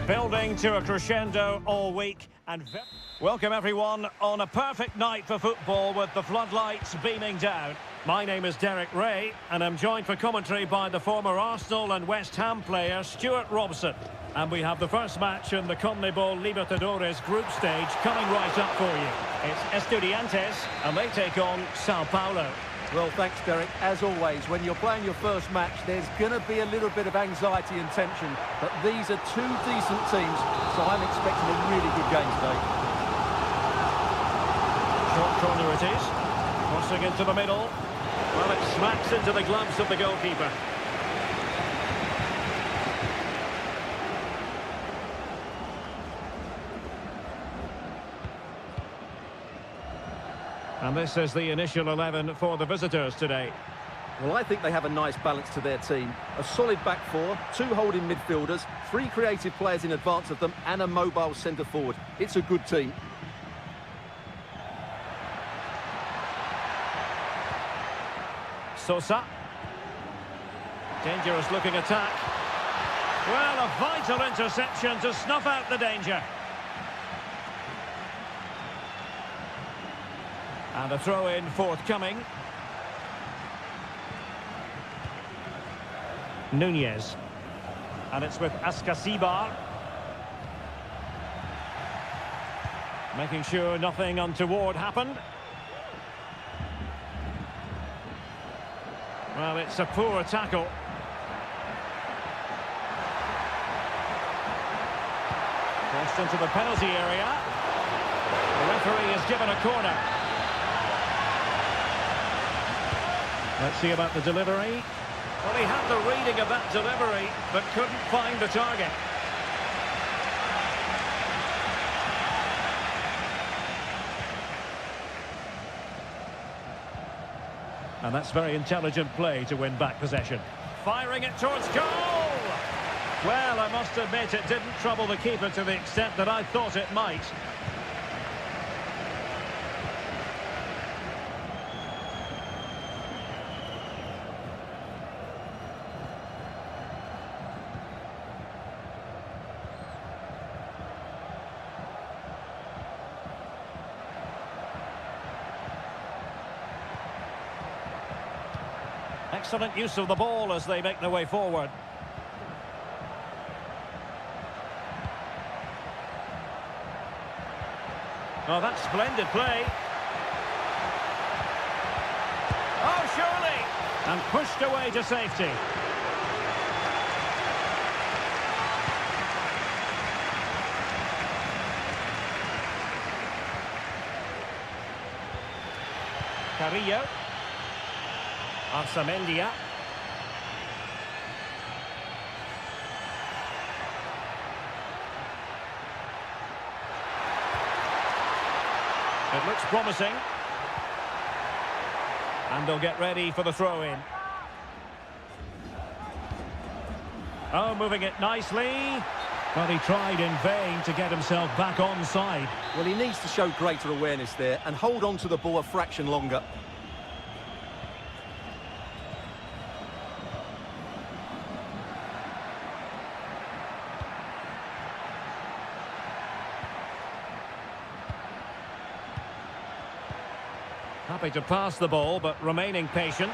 [SPEAKER 1] Building to a crescendo all week and welcome everyone on a perfect night for football with the floodlights beaming down. My name is Derek Ray and I'm joined for commentary by the former Arsenal and West Ham player Stuart Robson. And we have the first match in the CONMEBOL Libertadores group stage coming right up for you. It's Estudiantes and they take on Sao Paulo.
[SPEAKER 2] Well, thanks, Derek. As always, when you're playing your first match, there's going to be a little bit of anxiety and tension. But these are two decent teams, so I'm expecting a really good game today.
[SPEAKER 1] Short corner it is. Crossing into the middle. Well, it smacks into the gloves of the goalkeeper. And this is the initial 11 for the visitors today.
[SPEAKER 2] Well, I think they have a nice balance to their team. A solid back four, two holding midfielders, three creative players in advance of them, and a mobile centre-forward. It's a good team.
[SPEAKER 1] Sosa. Dangerous looking attack. Well, a vital interception to snuff out the danger. And a throw-in forthcoming. Nunez. And it's with Ascasibar. Making sure nothing untoward happened. Well, it's a poor tackle. Crossed into the penalty area. The referee has given a corner. Let's see about the delivery. Well, he had the reading of that delivery, but couldn't find the target. And that's very intelligent play to win back possession. Firing it towards goal! Well, I must admit it didn't trouble the keeper to the extent that I thought it might. Excellent use of the ball as they make their way forward. Oh, that's splendid play. Oh, surely! And pushed away to safety. Carrillo. Arsamendia. It looks promising. And they'll get ready for the throw-in. Oh, moving it nicely. But he tried in vain to get himself back onside.
[SPEAKER 2] Well, he needs to show greater awareness there and hold on to the ball a fraction longer.
[SPEAKER 1] Happy to pass the ball, but remaining patient.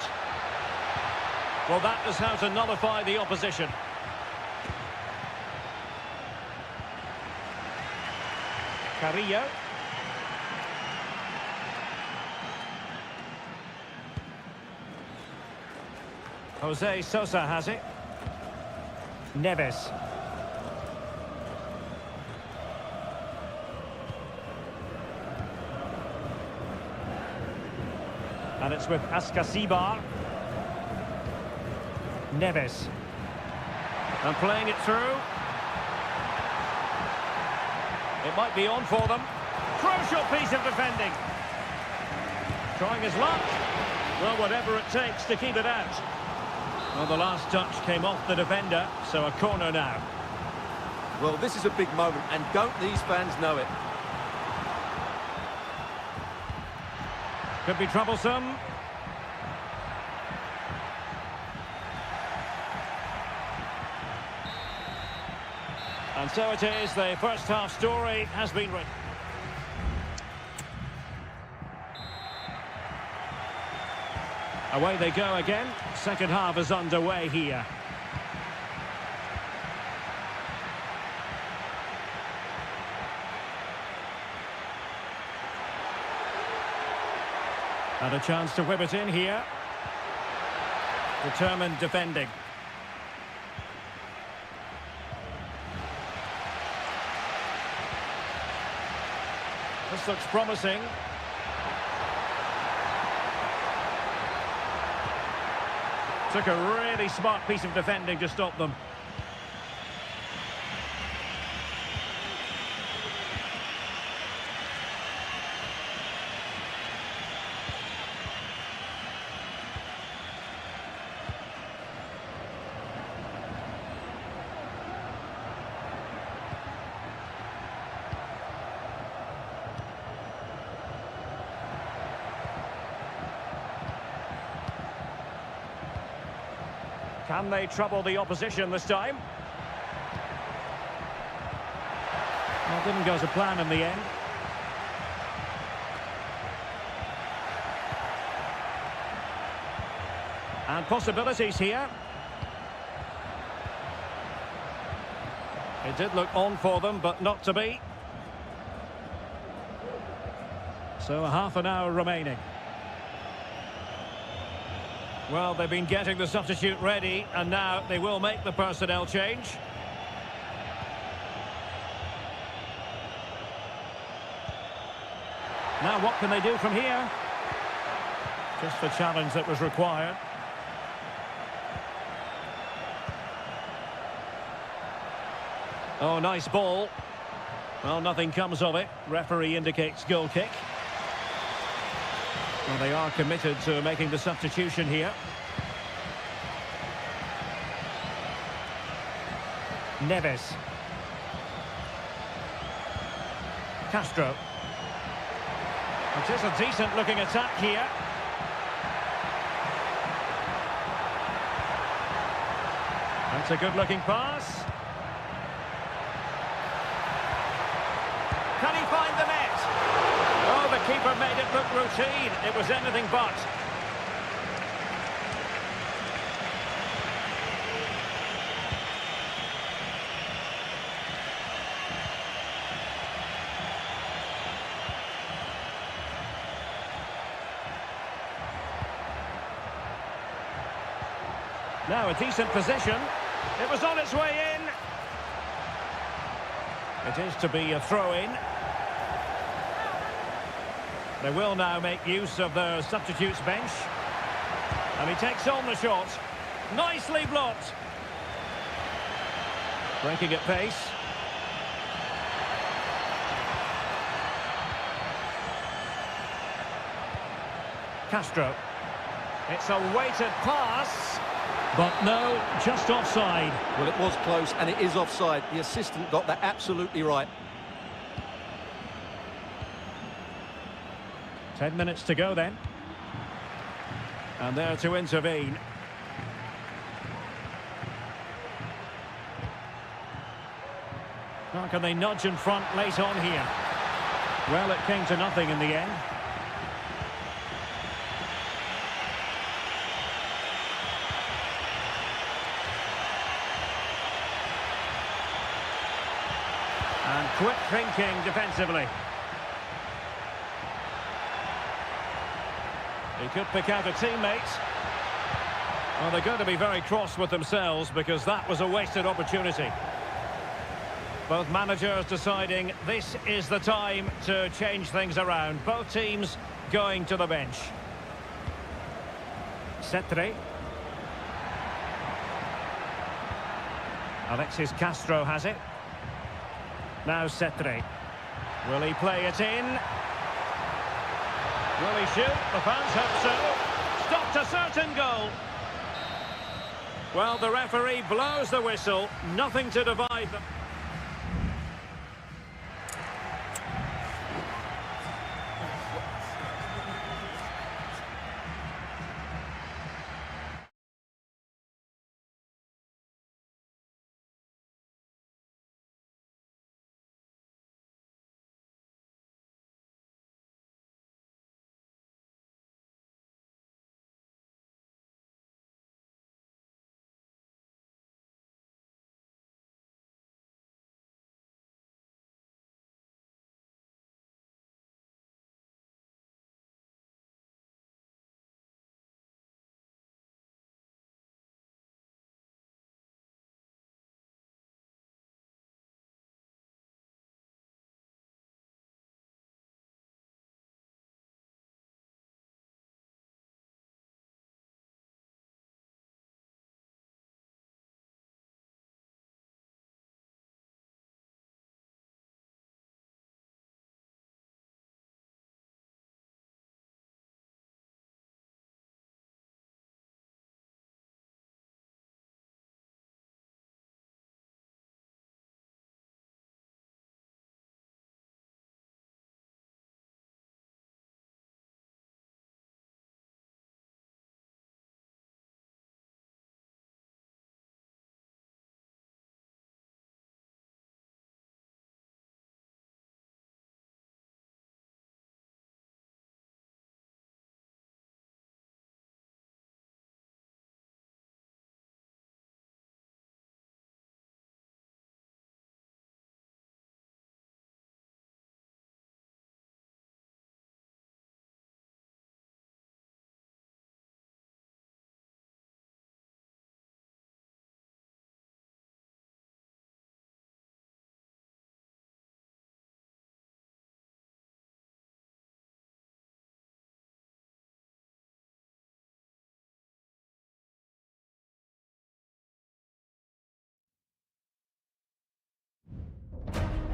[SPEAKER 1] Well, that is how to nullify the opposition. Carrillo. Jose Sosa has it. Neves. And it's with Ascasibar. Neves. And playing it through. It might be on for them. Crucial piece of defending. Trying his luck. Well, whatever it takes to keep it out. Well, the last touch came off the defender, so a corner now.
[SPEAKER 2] Well, this is a big moment, and don't these fans know it?
[SPEAKER 1] Could be troublesome. And so it is, the first half story has been written. Away they go again. Second half is underway here. And a chance to whip it in here. Determined defending. This looks promising. Took a really smart piece of defending to stop them. Can they trouble the opposition this time? Well, it didn't go to plan in the end. And possibilities here. It did look on for them, but not to be. So half an hour remaining. Well, they've been getting the substitute ready, and now they will make the personnel change. Now what can they do from here? Just the challenge that was required. Oh, nice ball. Well, nothing comes of it. Referee indicates goal kick. Well, they are committed to making the substitution here. Neves. Castro. It is a decent-looking attack here. That's a good-looking pass. Can he find the net? Oh, the keeper made it look routine. It was anything but. Now a decent position. It was on its way in. It is to be a throw-in. They will now make use of the substitutes bench. And he takes on the shot. Nicely blocked. Breaking at pace. Castro. It's a weighted pass. But no, just offside.
[SPEAKER 2] Well, it was close, and it is offside. The assistant got that absolutely right.
[SPEAKER 1] 10 minutes to go then. And there to intervene. How can they nudge in front late on here? Well, it came to nothing in the end. And quick thinking defensively. He could pick out a teammate. Well, they're going to be very cross with themselves because that was a wasted opportunity. Both managers deciding this is the time to change things around. Both teams going to the bench. Cetre. Alexis Castro has it. Now Cetre. Will he play it in? Will he shoot? The fans hope so. Stopped a certain goal. Well, the referee blows the whistle. Nothing to divide them.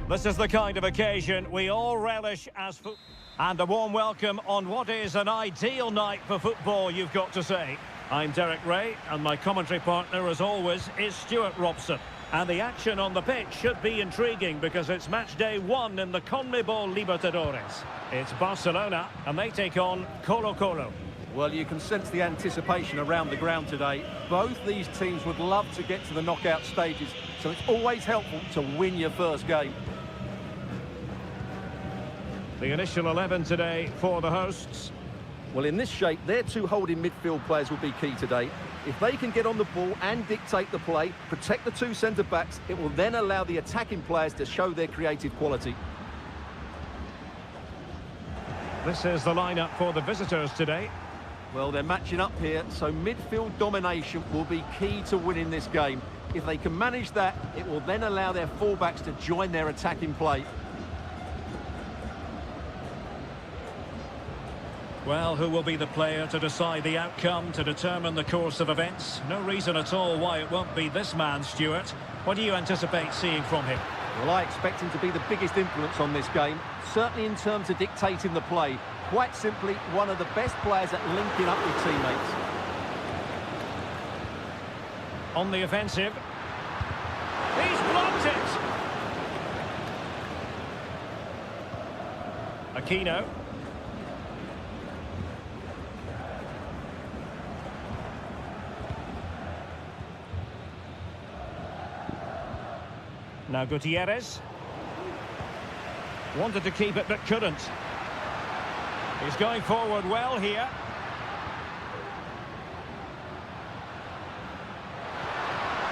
[SPEAKER 1] This is the kind of occasion we all relish as football. And a warm welcome on what is an ideal night for football, you've got to say. I'm Derek Ray, and my commentary partner, as always, is Stuart Robson. And the action on the pitch should be intriguing because it's match day 1 in the CONMEBOL Libertadores. It's Barcelona, and they take on Colo-Colo.
[SPEAKER 2] Well, you can sense the anticipation around the ground today. Both these teams would love to get to the knockout stages, so it's always helpful to win your first game.
[SPEAKER 1] The initial 11 today for the hosts.
[SPEAKER 2] Well, in this shape, their two holding midfield players will be key today. If they can get on the ball and dictate the play, protect the two centre-backs, it will then allow the attacking players to show their creative quality.
[SPEAKER 1] This is the lineup for the visitors today.
[SPEAKER 2] Well, they're matching up here, so midfield domination will be key to winning this game. If they can manage that, it will then allow their fullbacks to join their attacking play.
[SPEAKER 1] Well, who will be the player to decide the outcome, to determine the course of events? No reason at all why it won't be this man, Stuart. What do you anticipate seeing from him?
[SPEAKER 2] Well, I expect him to be the biggest influence on this game, certainly in terms of dictating the play. Quite simply, one of the best players at linking up with teammates.
[SPEAKER 1] On the offensive. He's blocked it! Aquino. Now Gutierrez. Wanted to keep it but couldn't. He's going forward well here.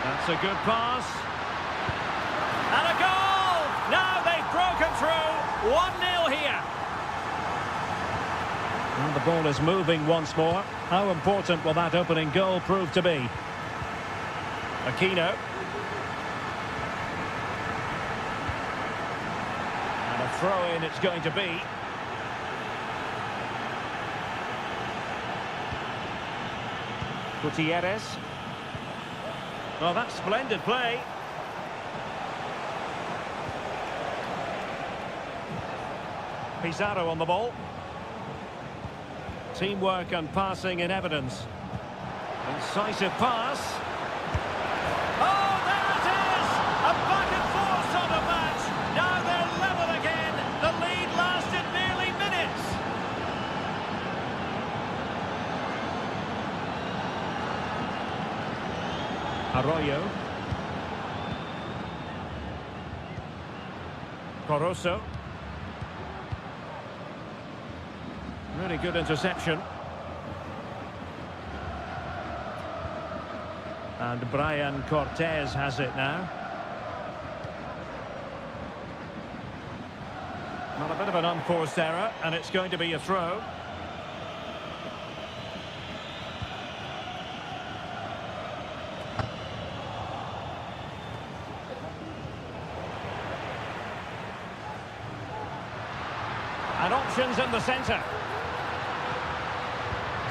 [SPEAKER 1] That's a good pass. And a goal! Now they've broken through. 1-0 here. And the ball is moving once more. How important will that opening goal prove to be? Aquino. Throw-in it's going to be. Gutierrez. Oh, that's splendid play. Pizarro on the ball. Teamwork and passing in evidence. Incisive pass. Oh, there it is! A back and forth sort of match. Now they're level again. The lead lasted nearly minutes. Arroyo. Corozo. Really good interception. And Brian Cortez has it now. Well, a bit of an unforced error, and it's going to be a throw. And options in the centre.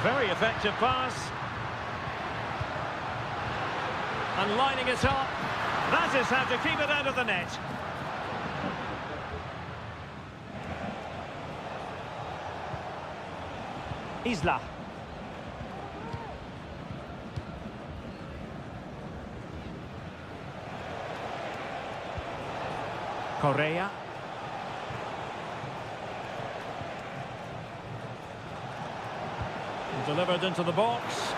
[SPEAKER 1] Very effective pass. And lining it up. That is how to keep it out of the net. Isla. Correa. Delivered into the box.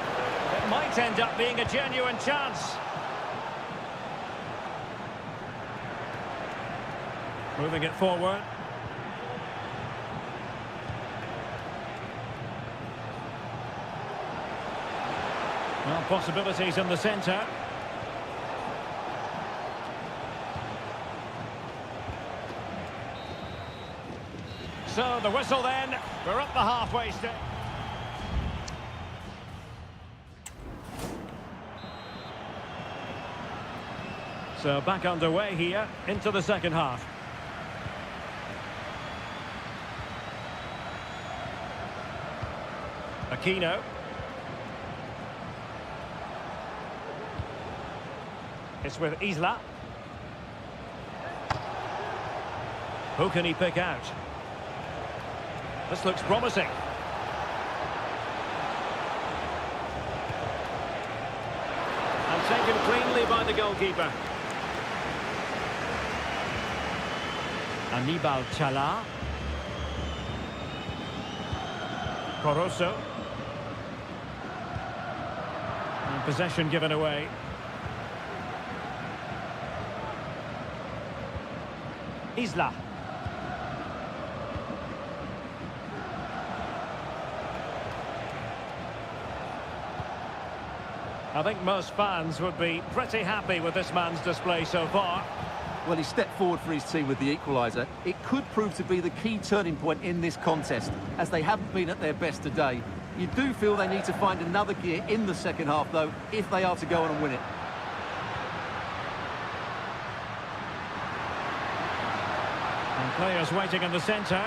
[SPEAKER 1] It might end up being a genuine chance. Moving it forward. Well, possibilities in the centre. So the whistle then. We're up the halfway stage. So back underway here into the second half. Aquino. It's with Isla. Who can he pick out? This looks promising. And taken cleanly by the goalkeeper. Anibal Chala. Corosso. And possession given away. Isla. I think most fans would be pretty happy with this man's display so far.
[SPEAKER 2] Well, he stepped forward for his team with the equaliser. It could prove to be the key turning point in this contest, as they haven't been at their best today. You do feel they need to find another gear in the second half, though, if they are to go on and win it.
[SPEAKER 1] And players waiting in the centre.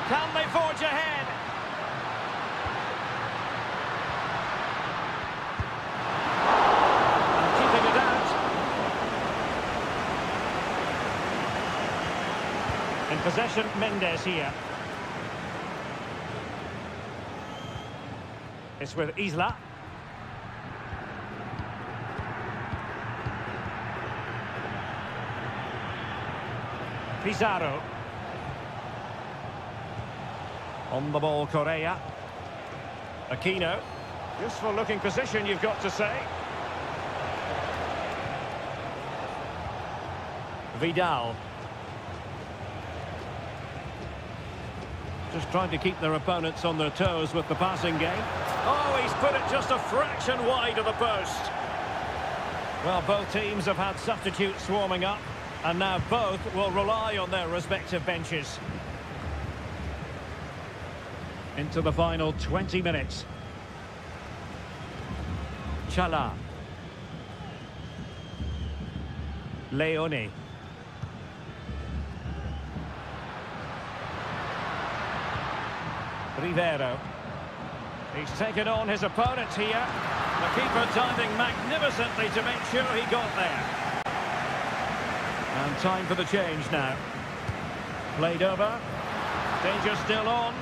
[SPEAKER 1] Can they forge ahead? And keeping it out. In possession, Mendes here. It's with Isla. Pizarro. On the ball, Correa. Aquino. Useful looking position, you've got to say. Vidal. Just trying to keep their opponents on their toes with the passing game. Oh, he's put it just a fraction wide of the post. Well, both teams have had substitutes warming up, and now both will rely on their respective benches. Into the final 20 minutes. Chala. Leone. Rivero. He's taken on his opponent here. The keeper diving magnificently to make sure he got there. And time for the change now. Played over. Danger still on.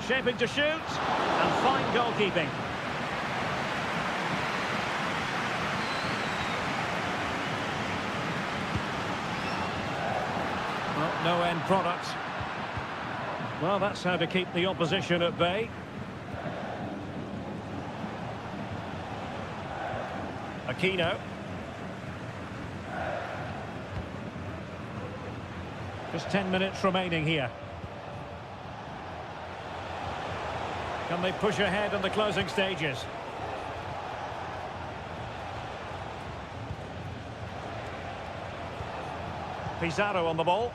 [SPEAKER 1] Shaping to shoot. And fine goalkeeping. Well, no end product. Well, that's how to keep the opposition at bay. Aquino. Just 10 minutes remaining here. Can they push ahead in the closing stages? Pizarro on the ball.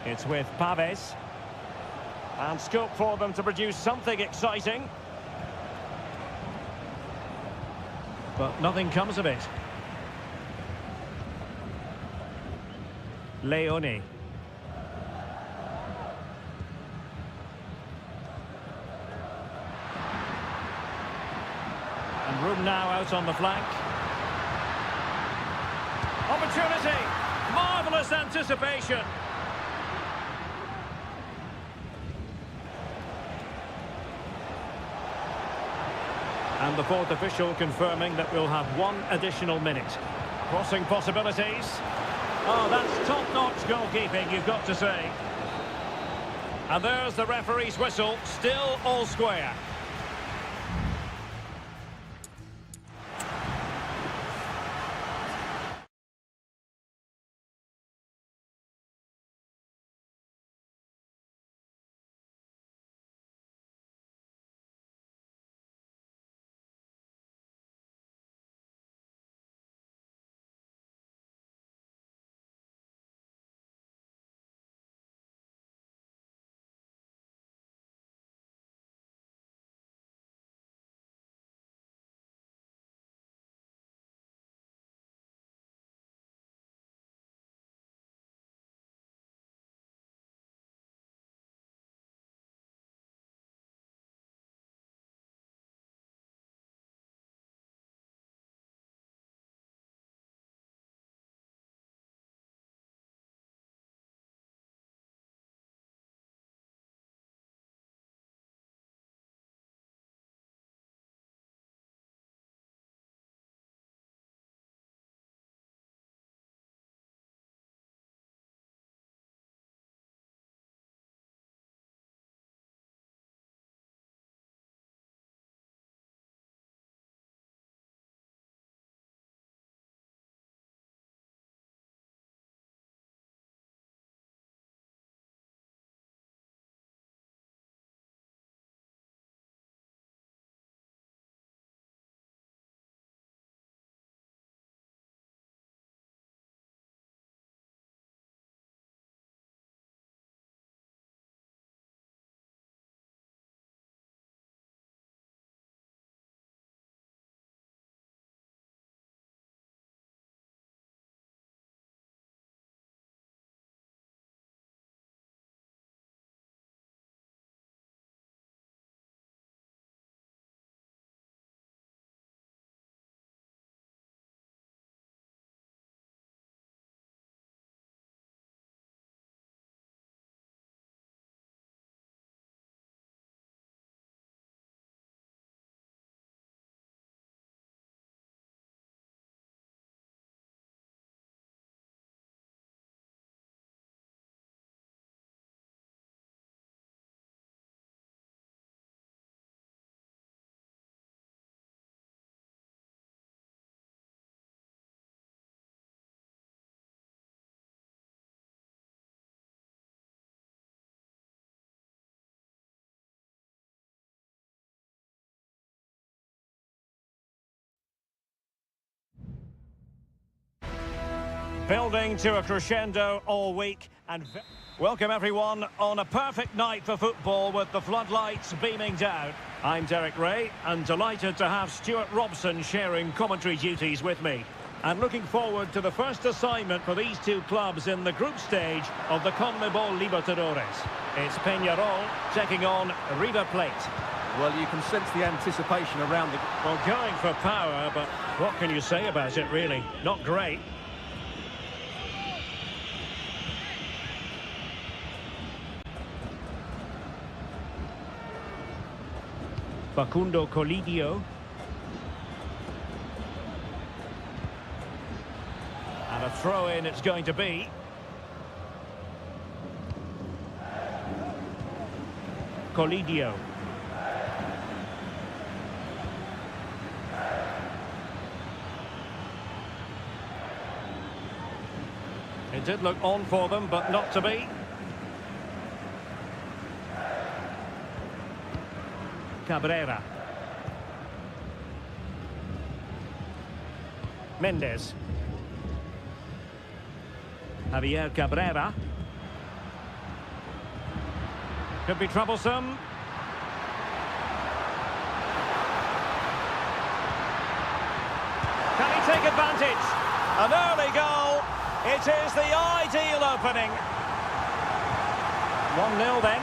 [SPEAKER 1] It's with Paves. And scope for them to produce something exciting. But nothing comes of it. Leone. And room now out on the flank. Opportunity! Marvellous anticipation! And the fourth official confirming that we'll have one additional minute. Crossing possibilities. Oh, that's top-notch goalkeeping, you've got to say. And there's the referee's whistle, still all square. Building to a crescendo all week and welcome everyone on a perfect night for football with the floodlights beaming down. I'm Derek Ray and delighted to have Stuart Robson sharing commentary duties with me. And looking forward to the first assignment for these two clubs in the group stage of the CONMEBOL Libertadores. It's Peñarol taking on River Plate.
[SPEAKER 2] Well, you can sense the anticipation around the...
[SPEAKER 1] Well, going for power, but what can you say about it, really? Not great. Facundo Colidio. And a throw-in it's going to be. Colidio. It did look on for them, but not to be. Cabrera. Mendes. Javier Cabrera. Could be troublesome. Can he take advantage? An early goal. It is the ideal opening. 1-0 then.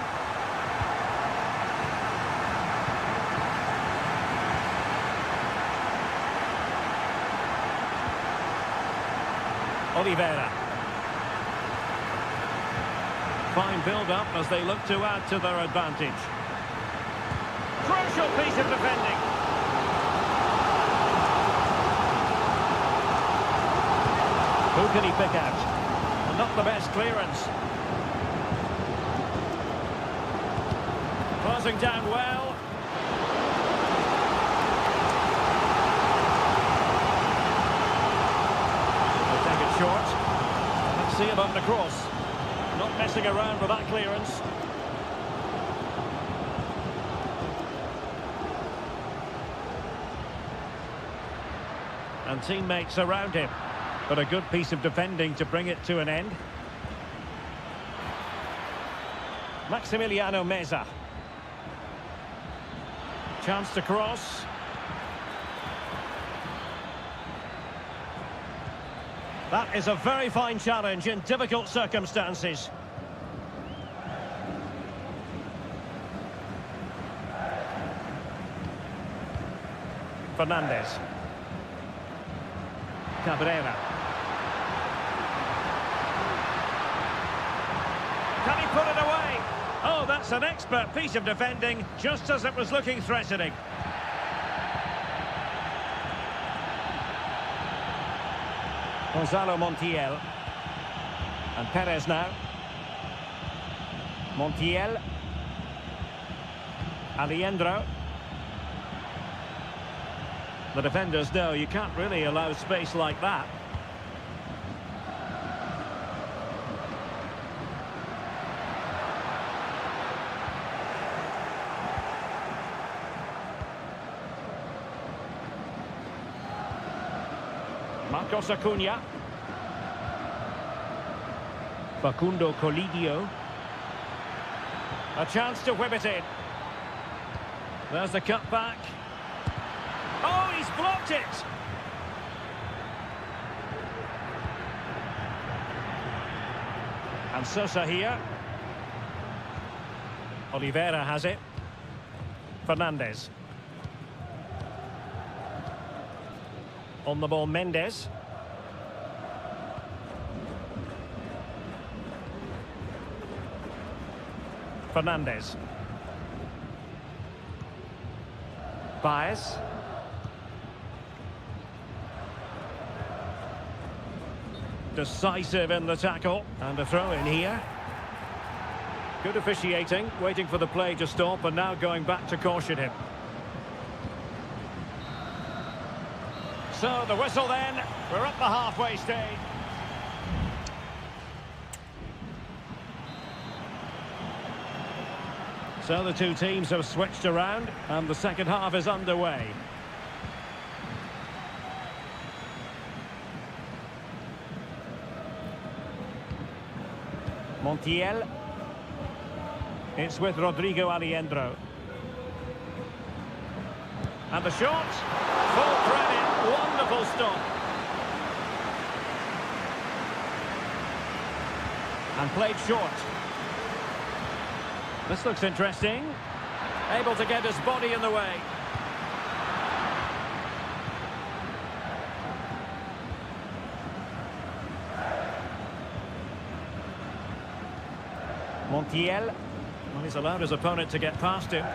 [SPEAKER 1] Oliveira. Fine build-up as they look to add to their advantage. Crucial piece of defending. Who can he pick out? Well, not the best clearance. Closing down well. They'll take it short. Let's see about the cross. Not messing around with that clearance. And teammates around him. But a good piece of defending to bring it to an end. Maximiliano Meza. Chance to cross. That is a very fine challenge in difficult circumstances. Fernandez. Cabrera. Can he put it away? Oh, that's an expert piece of defending, just as it was looking threatening. Gonzalo Montiel. And Perez now. Montiel. Alejandro. The defenders know you can't really allow space like that. Marcos Acuna. Facundo Colidio. A chance to whip it in. There's the cutback. Oh, he's blocked it! And Sosa here. Oliveira has it. Fernandez. On the ball, Mendes. Fernandez. Baez. Decisive in the tackle. And a throw in here. Good officiating, waiting for the play to stop and now going back to caution him. So the whistle then, we're at the halfway stage. So the two teams have switched around and the second half is underway. Montiel. It's with Rodrigo Aliendro. And the shot. Full credit. Wonderful stop. And played short. This looks interesting. Able to get his body in the way. Montiel. Well, he's allowed his opponent to get past him.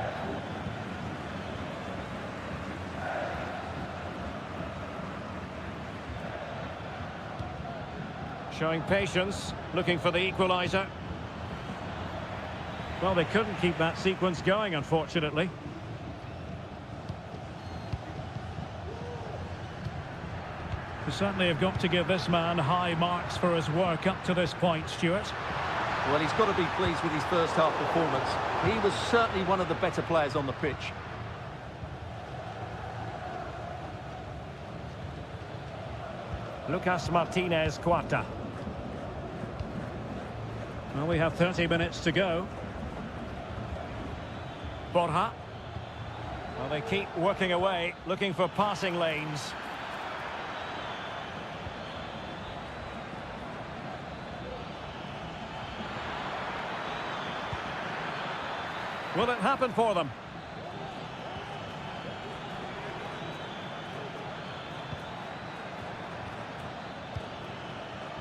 [SPEAKER 1] Showing patience, looking for the equaliser. Well, they couldn't keep that sequence going, unfortunately. We certainly have got to give this man high marks for his work up to this point, Stuart.
[SPEAKER 2] Well, he's got to be pleased with his first half performance. He was certainly one of the better players on the pitch.
[SPEAKER 1] Lucas Martinez Cuarta. Well, we have 30 minutes to go. Borja. Well, they keep working away, looking for passing lanes. Will it happen for them?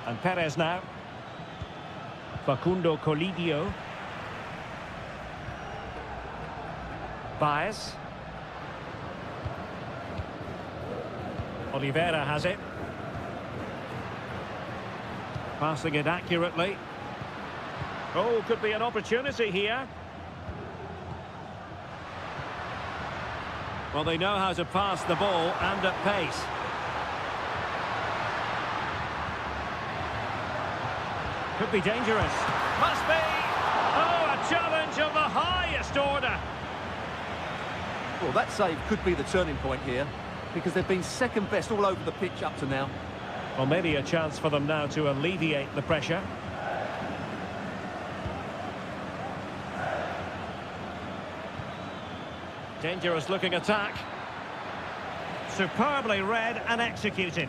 [SPEAKER 1] And Perez now. Facundo Colidio. Baez. Oliveira has it. Passing it accurately. Oh, could be an opportunity here. Well, they know how to pass the ball and at pace. Could be dangerous. Must be! Oh, a challenge of the highest order.
[SPEAKER 2] Well, that save could be the turning point here, because they've been second best all over the pitch up to now.
[SPEAKER 1] Well, maybe a chance for them now to alleviate the pressure. Dangerous looking attack. Superbly read and executed.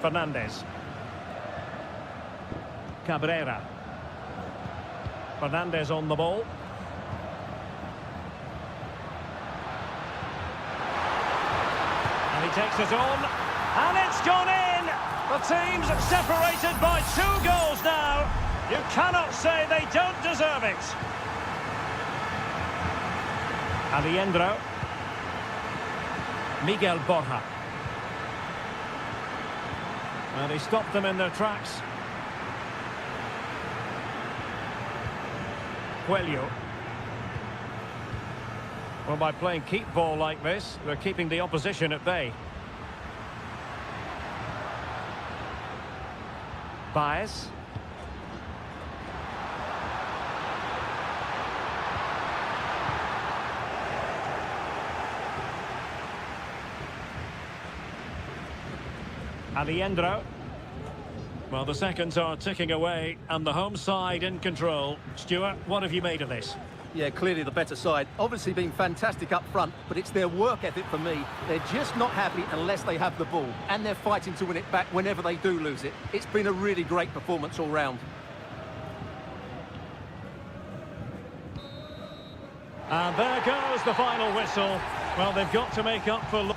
[SPEAKER 1] Fernandez. Cabrera. Fernandez on the ball. And he takes it on. And it's gone in! The team's separated by 2 goals now. You cannot say they don't deserve it. Aliendro. Miguel Borja. And he stopped them in their tracks. Coelho. Well, by playing keep ball like this, they're keeping the opposition at bay. Baez. Aliendro. Well, the seconds are ticking away, and the home side in control. Stuart, what have you made of this?
[SPEAKER 2] Yeah, clearly the better side. Obviously been fantastic up front, but it's their work ethic for me. They're just not happy unless they have the ball, and they're fighting to win it back whenever they do lose it. It's been a really great performance all round.
[SPEAKER 1] And there goes the final whistle. Well, they've got to make up for...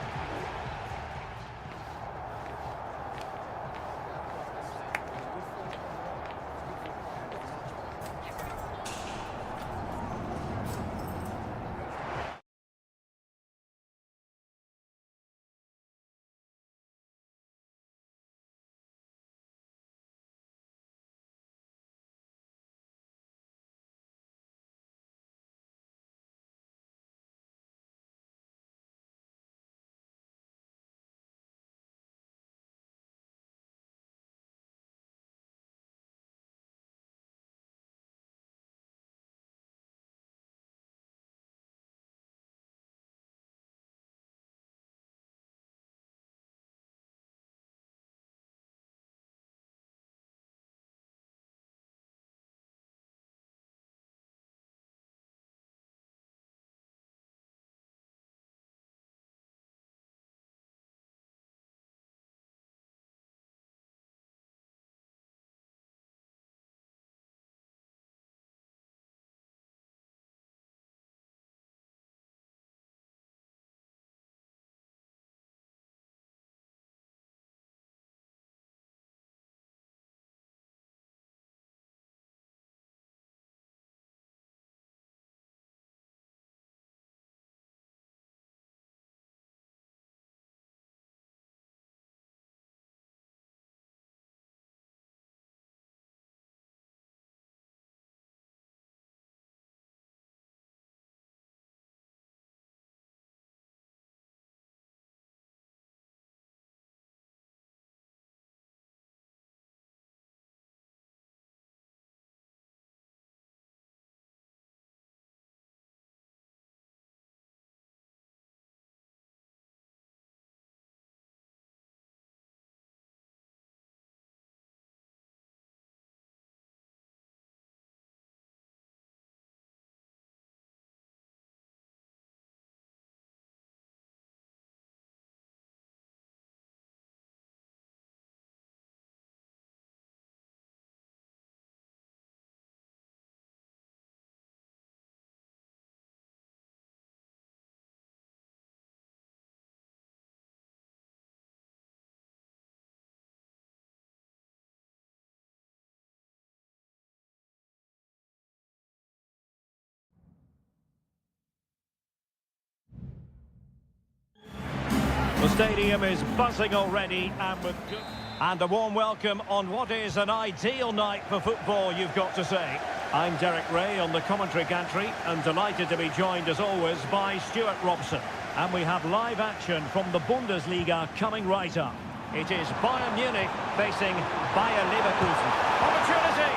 [SPEAKER 1] stadium is buzzing already and with good... And a warm welcome on what is an ideal night for football, you've got to say. I'm Derek Ray on the commentary gantry and delighted to be joined as always by Stuart Robson. And we have live action from the Bundesliga coming right up. It is Bayern Munich facing Bayer Leverkusen. Opportunity!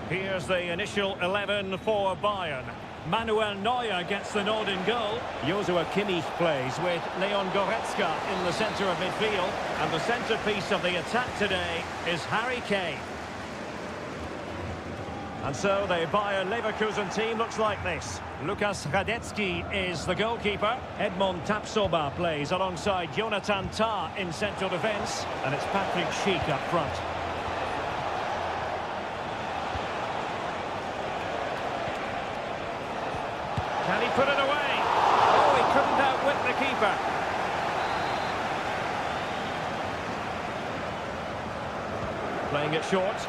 [SPEAKER 1] Here's the initial 11 for Bayern. Manuel Neuer gets the nod in goal. Joshua Kimmich plays with Leon Goretzka in the centre of midfield. And the centrepiece of the attack today is Harry Kane. And so the Bayer Leverkusen team looks like this. Lukas Radetzky is the goalkeeper. Edmond Tapsoba plays alongside Jonathan Tah in central defence. And it's Patrick Schick up front. Can he put it away? Oh, he couldn't outwit the keeper. Playing it short.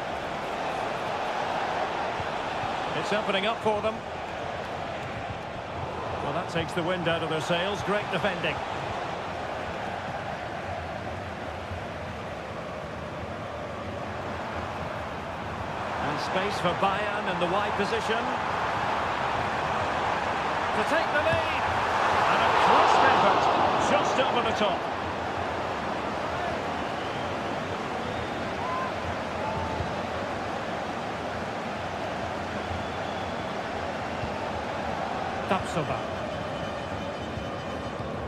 [SPEAKER 1] It's opening up for them. Well, that takes the wind out of their sails. Great defending. And space for Bayern in the wide position. To take the lead. And a cross effort just over the top. Tapsoba.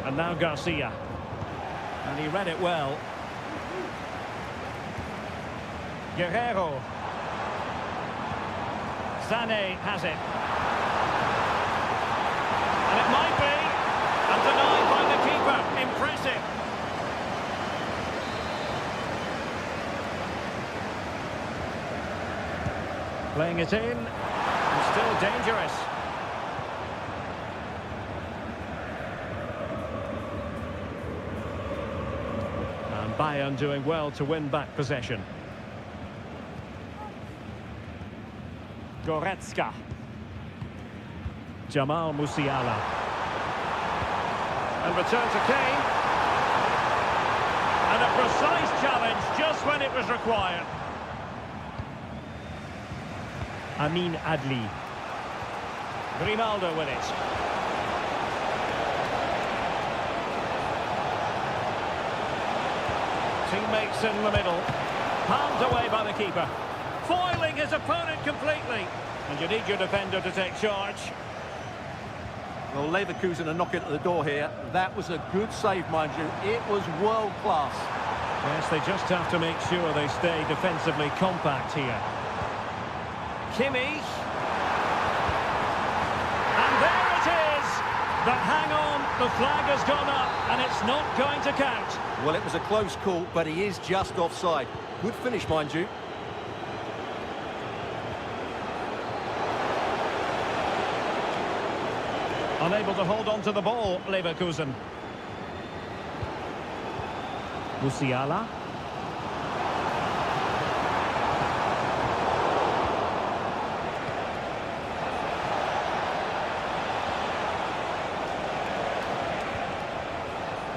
[SPEAKER 1] And now Garcia. And he read it well. Guerrero. Sané has it. And it might be. And denied by the keeper. Impressive. Playing it in. And still dangerous. And Bayern doing well to win back possession. Goretzka. Jamal Musiala. And return to Kane. And a precise challenge just when it was required. Amin Adli. Grimaldo with it. Teammates in the middle. Palmed away by the keeper. Foiling his opponent completely. And you need your defender to take charge.
[SPEAKER 2] Well, Leverkusen are knocking at the door here. That was a good save, mind you. It was world class.
[SPEAKER 1] Yes, they just have to make sure they stay defensively compact here. Kimmich. And there it is! But hang on, the flag has gone up and it's not going to count.
[SPEAKER 2] Well, it was a close call, but he is just offside. Good finish, mind you.
[SPEAKER 1] Unable to hold on to the ball, Leverkusen. Musiala.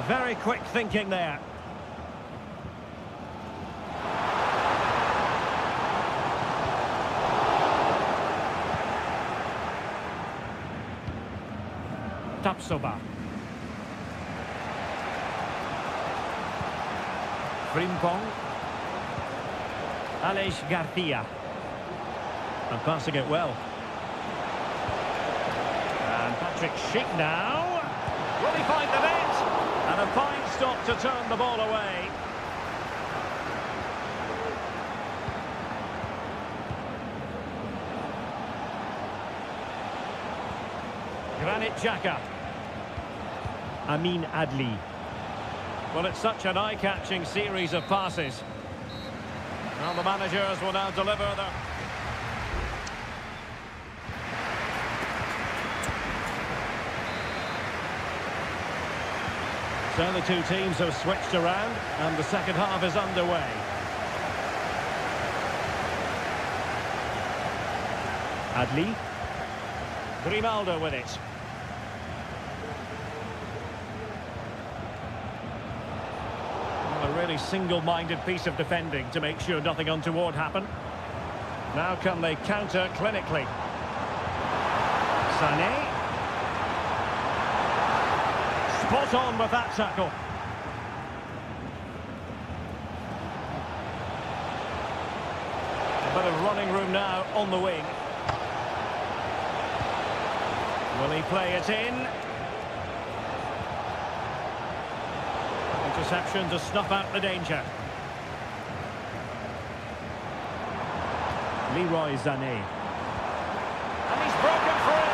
[SPEAKER 1] Very quick thinking there. Tapsoba. Frimpong. Aleix Garcia. And passing it well. And Patrick Schick now. Will he find the net? And a fine stop to turn the ball away. Granit Xhaka. Amin Adli. Well, it's such an eye-catching series of passes. Well, the managers will now deliver their... So the two teams have switched around and the second half is underway. Adli. Grimaldo with it. very single-minded piece of defending to make sure nothing untoward happened. Now can they counter clinically? Sané. Spot on with that tackle. A bit of running room now on the wing. Will he play it in? Interception to snuff out the danger. Leroy Sané. And he's broken free.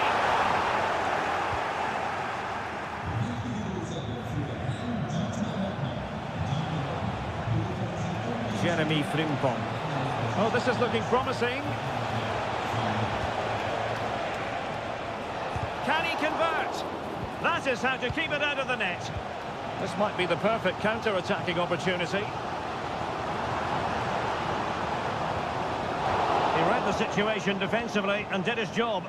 [SPEAKER 1] Jeremy Frimpong. Oh, this is looking promising. Can he convert? That is how to keep it out of the net. This might be the perfect counter-attacking opportunity. He read the situation defensively and did his job.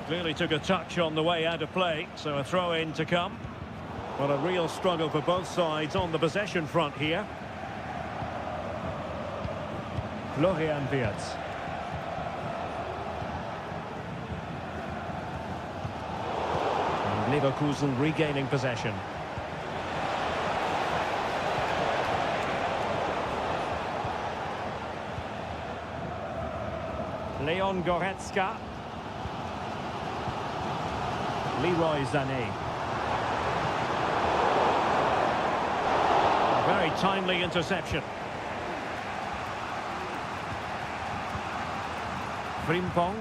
[SPEAKER 1] Clearly took a touch on the way out of play, so a throw-in to come. Well, a real struggle for both sides on the possession front here. Florian Wirtz. And Leverkusen regaining possession. Leon Goretzka. Leroy Sané. A very timely interception. Frimpong.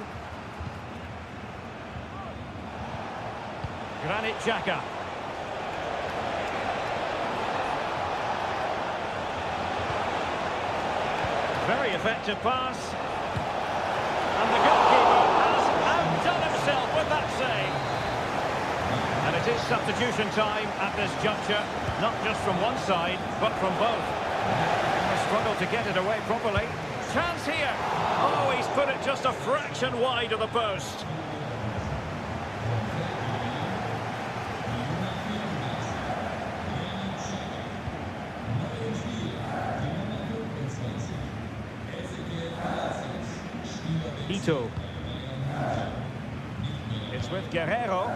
[SPEAKER 1] Granit Xhaka. Very effective pass. And the goalkeeper has outdone himself with that save. And it is substitution time at this juncture, not just from one side, but from both. They struggle to get it away properly. Chance here. Oh, he's put it just a fraction wide of the post. Ito. It's with Guerrero.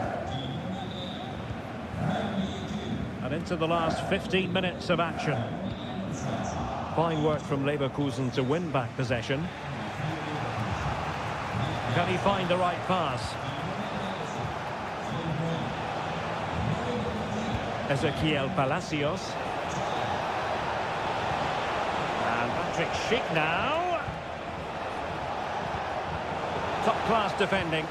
[SPEAKER 1] And into the last 15 minutes of action. Fine work from Leverkusen to win back possession. Can he find the right pass? Ezequiel Palacios. And Patrick Schick now. Top-class defending.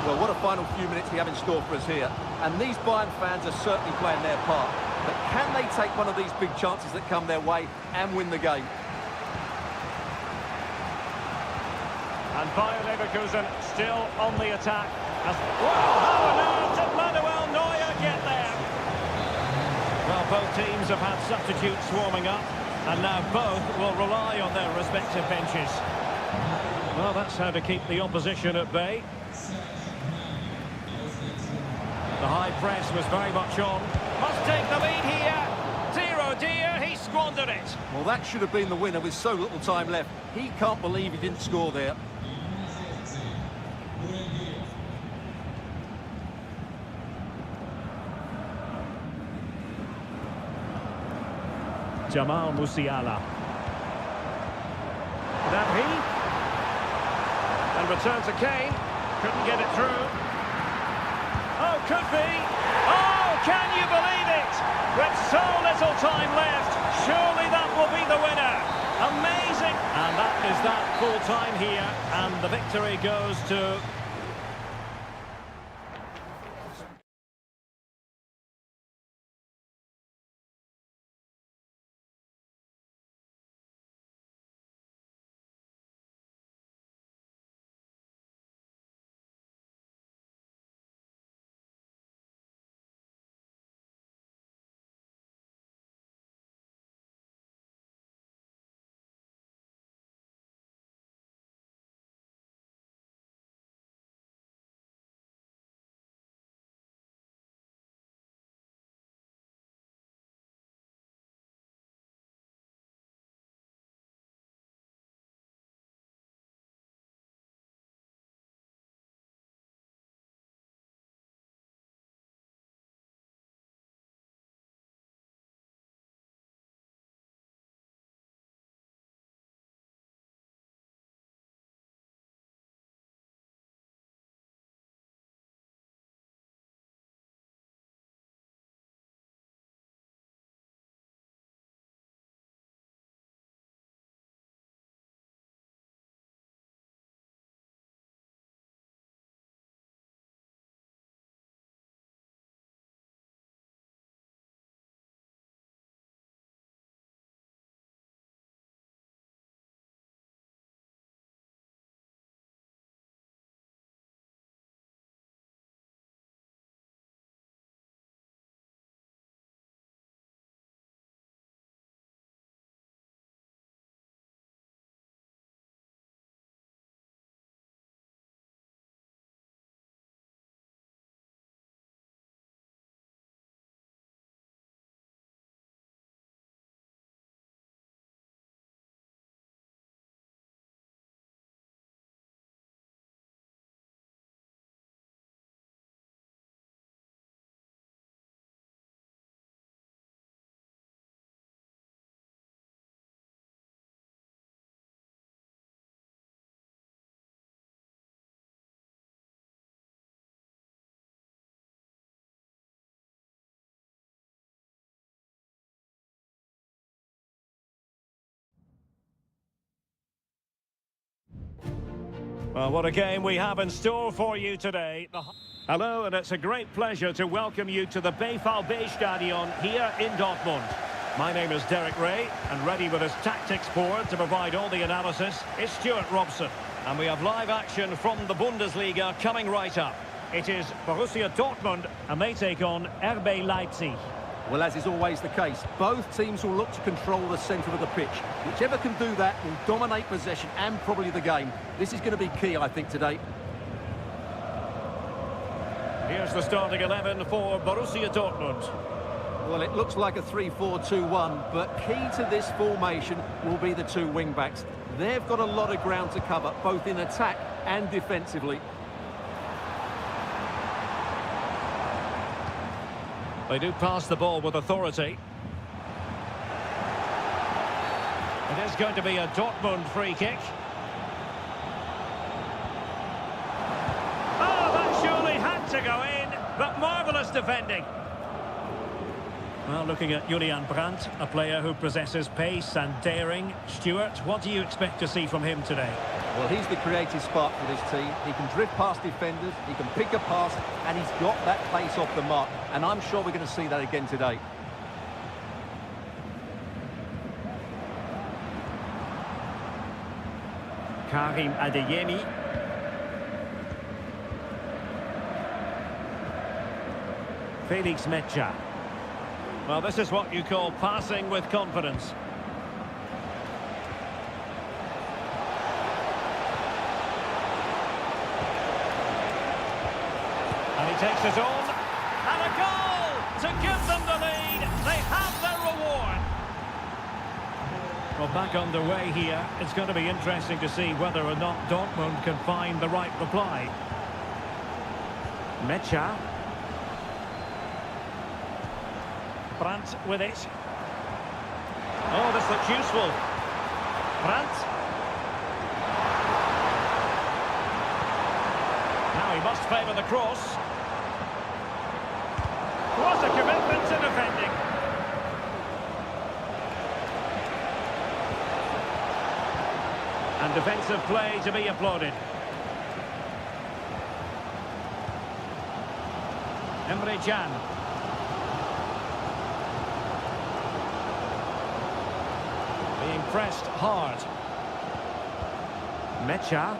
[SPEAKER 2] Well, what a final few minutes we have in store for us here. And these Bayern fans are certainly playing their part. But can they take one of these big chances that come their way and win the game?
[SPEAKER 1] And Bayer Leverkusen still on the attack. Well, how on earth did Manuel Neuer get there? Well, both teams have had substitutes swarming up. And now both will rely on their respective benches. Well, that's how to keep the opposition at bay. The high press was very much on. Must take the lead here. Dear, oh dear, he squandered it.
[SPEAKER 2] Well, that should have been the winner with so little time left. He can't believe he didn't score there.
[SPEAKER 1] Jamal Musiala. That he? And return to Kane. Couldn't get it through. Oh, could be. Oh, can you believe it? With so little time left, surely that will be the winner. Amazing. And that is that full time here. And the victory goes to Well, what a game we have in store for you today. Hello, and it's a great pleasure to welcome you to the Stadion here in Dortmund. My name is Derek Ray, and ready with his tactics board to provide all the analysis is Stuart Robson. And we have live action from the Bundesliga coming right up. It is Borussia Dortmund, and they take on RB Leipzig.
[SPEAKER 2] Well, as is always the case, both teams will look to control the centre of the pitch. Whichever can do that will dominate possession and probably the game. This is going to be key, I think, today.
[SPEAKER 1] Here's the starting 11 for Borussia Dortmund.
[SPEAKER 2] Well, it looks like a 3-4-2-1, but key to this formation will be the two wing-backs. They've got a lot of ground to cover, both in attack and defensively.
[SPEAKER 1] They do pass the ball with authority. It is going to be a Dortmund free kick. Oh, that surely had to go in, but marvellous defending. Well, looking at Julian Brandt, a player who possesses pace and daring. Stuart, what do you expect to see from him today?
[SPEAKER 2] Well, he's the creative spark for this team. He can drift past defenders, he can pick a pass, and he's got that pace off the mark. And I'm sure we're going to see that again today.
[SPEAKER 1] Karim Adeyemi. Felix Mecha. Well, this is what you call passing with confidence. And he takes it on. And a goal to give them the lead. They have their reward. Well, back underway here. It's going to be interesting to see whether or not Dortmund can find the right reply. Mecha. Brandt with it. Oh, this looks useful. Brandt. Now he must favour the cross. What a commitment to defending. And defensive play to be applauded. Emre Can. Being pressed hard. Mecha.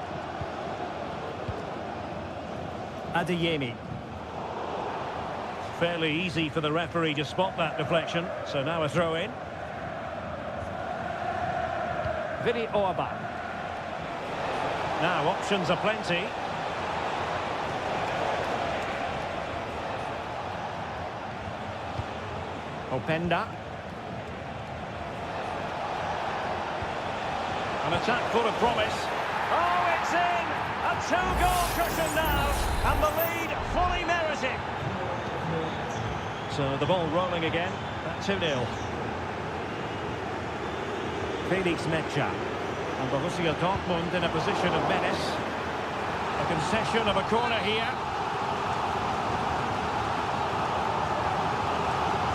[SPEAKER 1] Adeyemi. Fairly easy for the referee to spot that deflection, so now a throw in. Vidi Orban. Now options are plenty. Openda. An attack full of promise. Oh, it's in! A two-goal cushion now, and the lead fully merited. So the ball rolling again, at 2-0. Felix Mecha. And Borussia Dortmund in a position of menace. A concession of a corner here.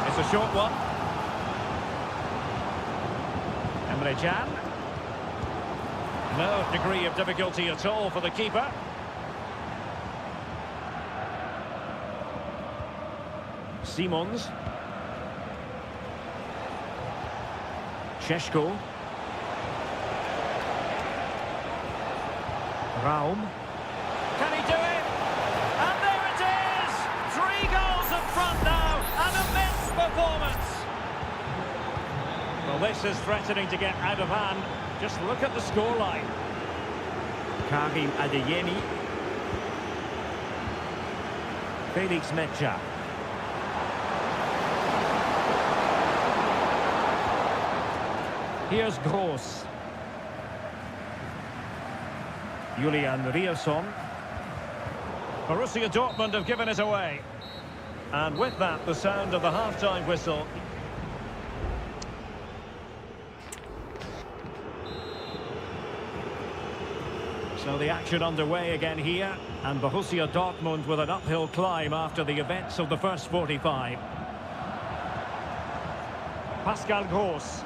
[SPEAKER 1] It's a short one. Emre Can. No degree of difficulty at all for the keeper. Simons. Šeško. Raum. Can he do it? And there it is! 3 goals in front now. An immense performance. Well, this is threatening to get out of hand. Just look at the scoreline. Karim Adeyemi. Felix Mecha. Here's Gross. Julian Rierson. Borussia Dortmund have given it away. And with that, the sound of the half-time whistle. So the action underway again here, and Borussia Dortmund with an uphill climb after the events of the first 45. Pascal Gross.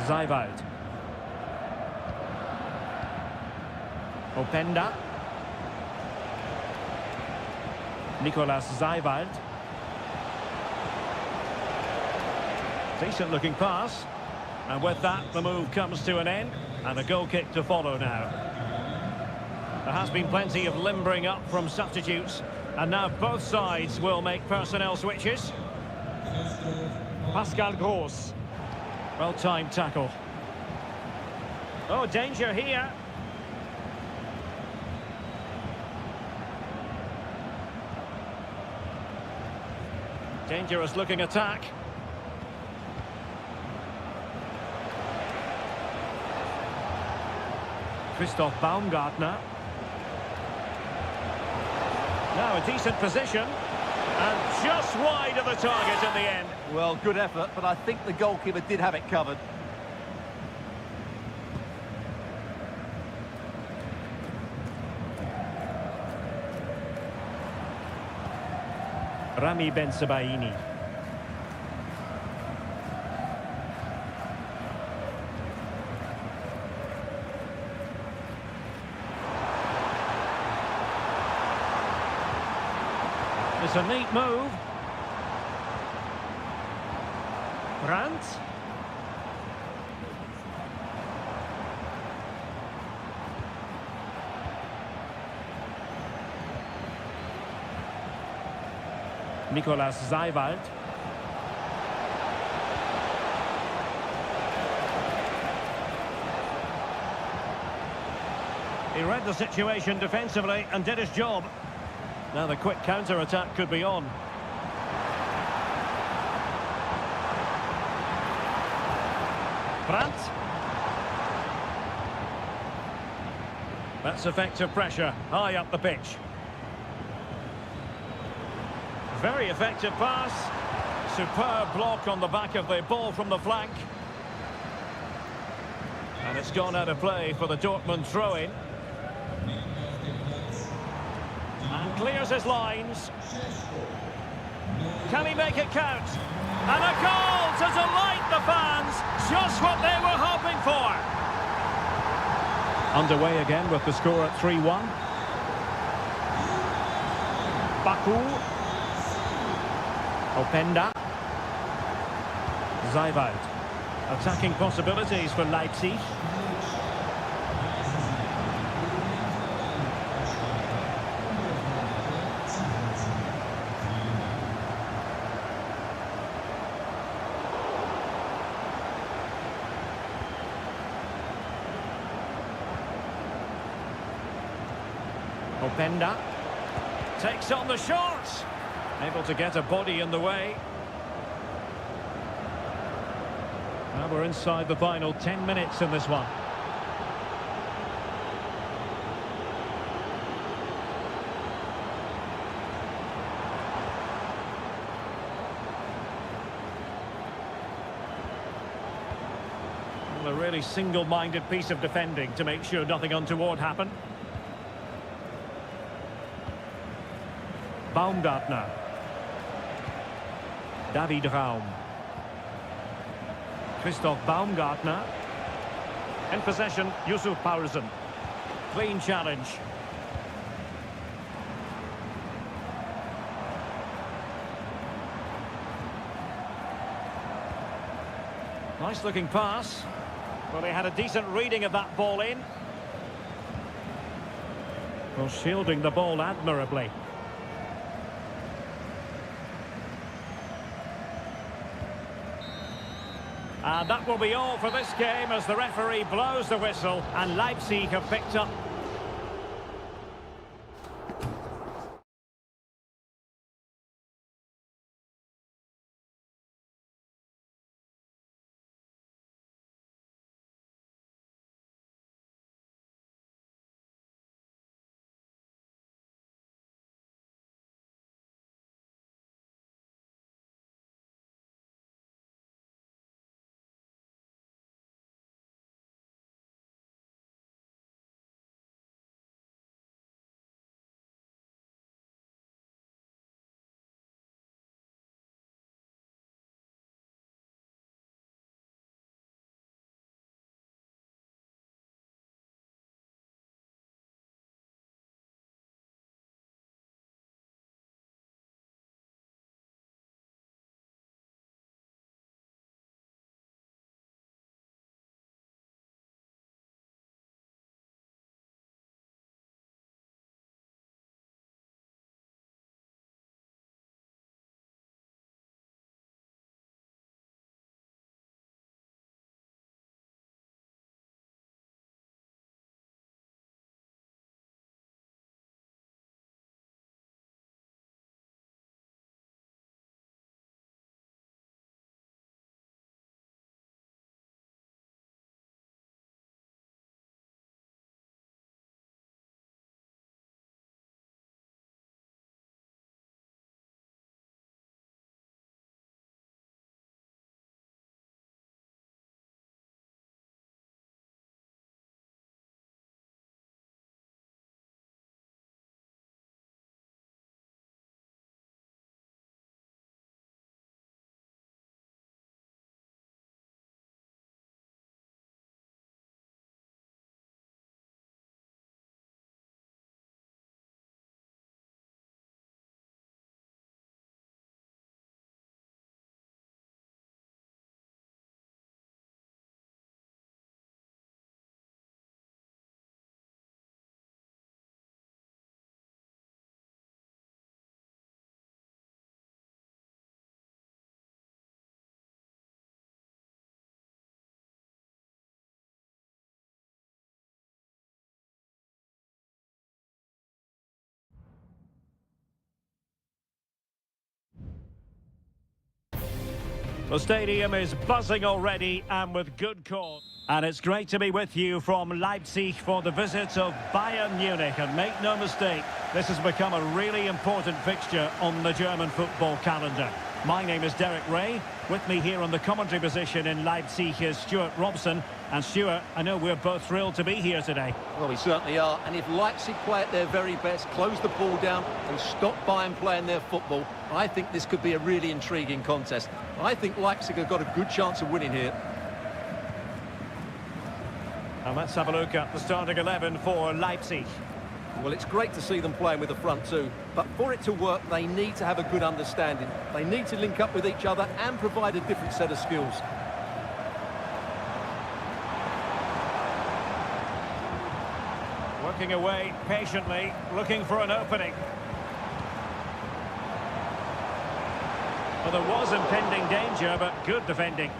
[SPEAKER 1] Zijwald. Openda. Nicolas Zijwald. Decent looking pass. And with that, the move comes to an end. And a goal kick to follow now. There has been plenty of limbering up from substitutes. And now both sides will make personnel switches. Pascal Gross. Well-timed tackle. Oh, danger here. Dangerous looking attack. Christoph Baumgartner. Now a decent position. And just wide of the target in the end.
[SPEAKER 2] Well, good effort, but I think the goalkeeper did have it covered.
[SPEAKER 1] Rami Bensebaini. It's a neat move. Brandt. Nicolas Zijwald. He read the situation defensively and did his job. Now the quick counter-attack could be on. Brandt. That's effective pressure, high up the pitch. Very effective pass. Superb block on the back of the ball from the flank. And it's gone out of play for the Dortmund throw-in. And clears his lines. Can he make it count? And a goal to delight the fans. Just what they were hoping for. Underway again with the score at 3-1. Baku. Openda. Zijwald. Attacking possibilities for Leipzig. Openda takes on the shot. Able to get a body in the way. Now we're inside the final 10 minutes in this one. Well, a really single-minded piece of defending to make sure nothing untoward happened. Baumgartner. David Raum. Christoph Baumgartner. In possession, Yusuf Paulsen. Clean challenge. Nice looking pass. Well, he had a decent reading of that ball in. Well, shielding the ball admirably. And that will be all for this game as the referee blows the whistle and Leipzig have picked up The stadium is buzzing already and with good cause. And it's great to be with you from Leipzig for the visit of Bayern Munich. And make no mistake, this has become a really important fixture on the German football calendar. My name is Derek Ray. With me here on the commentary position in Leipzig is Stuart Robson. And Stuart, I know we're both thrilled to be here today.
[SPEAKER 2] Well, we certainly are. And if Leipzig play at their very best, close the ball down and stop Bayern playing their football, I think this could be a really intriguing contest. I think Leipzig have got a good chance of winning here.
[SPEAKER 1] And let's have a look at the starting 11 for Leipzig.
[SPEAKER 2] Well, it's great to see them playing with the front two, but for it to work, they need to have a good understanding. They need to link up with each other and provide a different set of skills.
[SPEAKER 1] Working away patiently, looking for an opening. Well, there was impending danger, but good defending.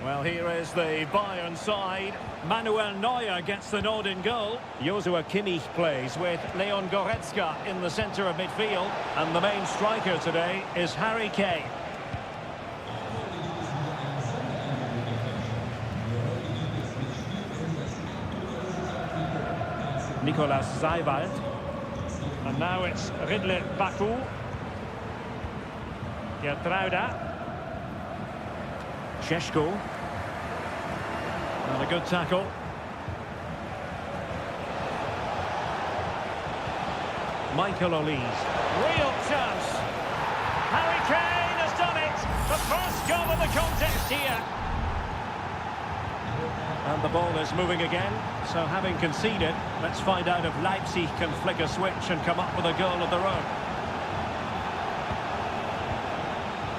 [SPEAKER 1] Well, here is the Bayern side. Manuel Neuer gets the nod in goal. Joshua Kimmich plays with Leon Goretzka in the centre of midfield. And the main striker today is Harry Kane. Nicolas Seiwald. And now it's Ridley Baku. Gertruida. Šeško. And a good tackle. Michael Olise. Real chance. Harry Kane has done it. The first goal of the contest here. And the ball is moving again. So having conceded, let's find out if Leipzig can flick a switch and come up with a goal of their own.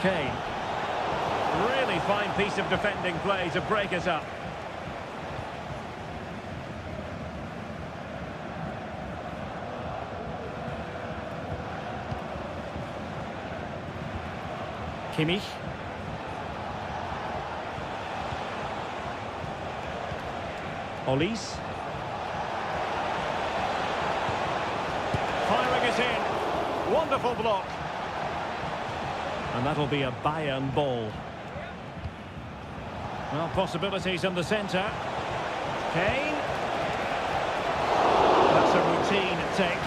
[SPEAKER 1] Kane. Really fine piece of defending play to break us up. Kimmich. Olise. Firing it in. Wonderful block. And that'll be a Bayern ball. Well, possibilities in the centre. Kane. That's a routine take.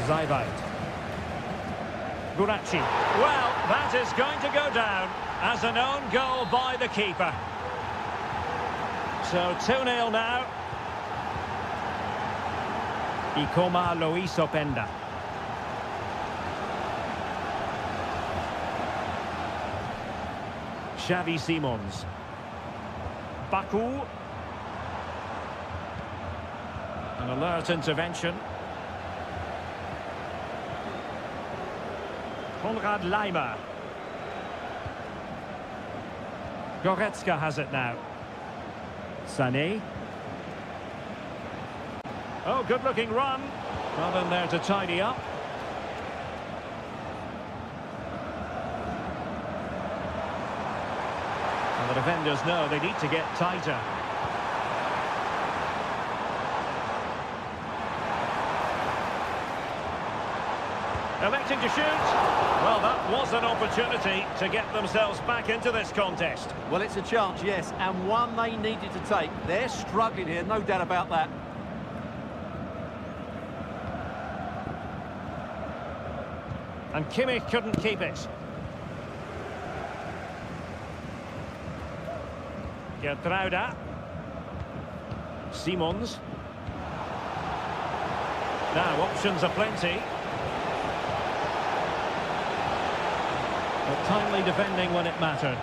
[SPEAKER 1] Seiwald. Guaraci. Well, that is going to go down as an own goal by the keeper. So 2-0 now. Ikoma Luis Openda. Xavi Simons. Baku. An alert intervention. Konrad Laimer. Goretzka has it now. Sané. Oh, good-looking run. Not in there to tidy up. And the defenders know they need to get tighter. Electing to shoot. Well, that was an opportunity to get themselves back into this contest.
[SPEAKER 2] Well, it's a chance, yes, and one they needed to take. They're struggling here, no doubt about that.
[SPEAKER 1] And Kimmich couldn't keep it. Gertruida. Simons. Now, options are plenty. But timely defending when it mattered.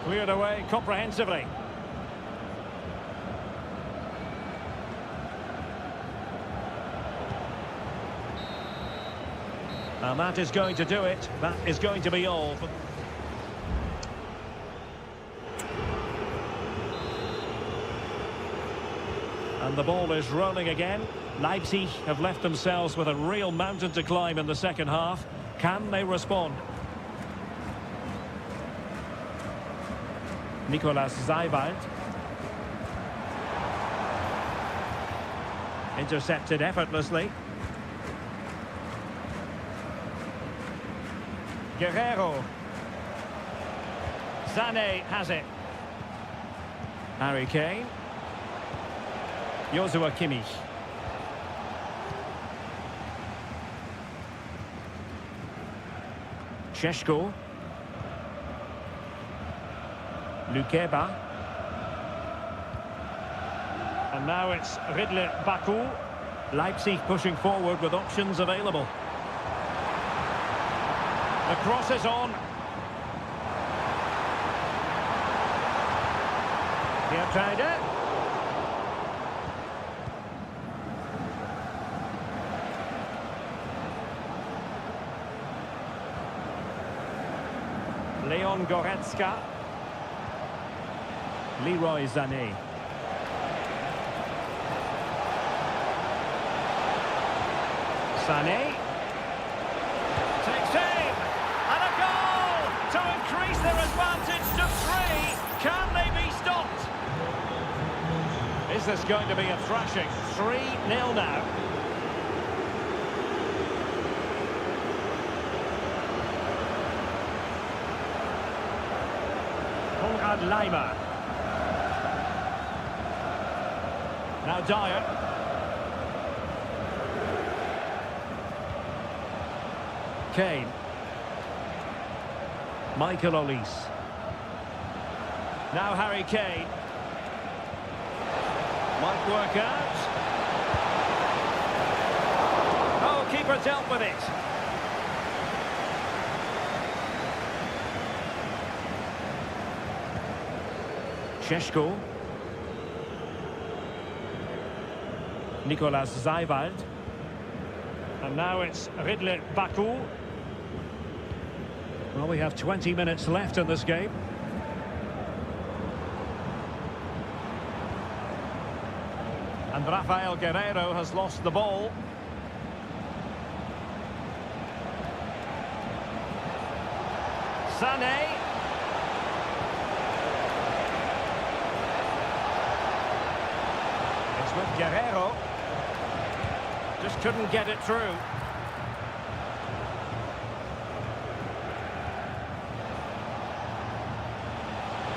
[SPEAKER 1] Cleared away comprehensively. And that is going to do it. That is going to be all. And the ball is rolling again. Leipzig have left themselves with a real mountain to climb in the second half. Can they respond? Nicolas Seiwald. Intercepted effortlessly. Guerrero. Sané has it. Harry Kane. Joshua Kimmich. Šeško. Lukeba. And now it's Ridley Baku. Leipzig pushing forward with options available. The cross is on. Pietrada. Leon Goretzka. Leroy Sané. Sané. Takes aim. And a goal to increase their advantage to 3. Can they be stopped? Is this going to be a thrashing? 3-0 now. Konrad Laimer. Now Dyer. Kane. Michael Olise. Now Harry Kane. Might work out. Oh, keeper dealt with it. Šeško. Nicolas Zajvald. And now it's Ridley Baku. Well, we have 20 minutes left in this game. And Rafael Guerrero has lost the ball. Sané. It's with Guerrero. Just couldn't get it through.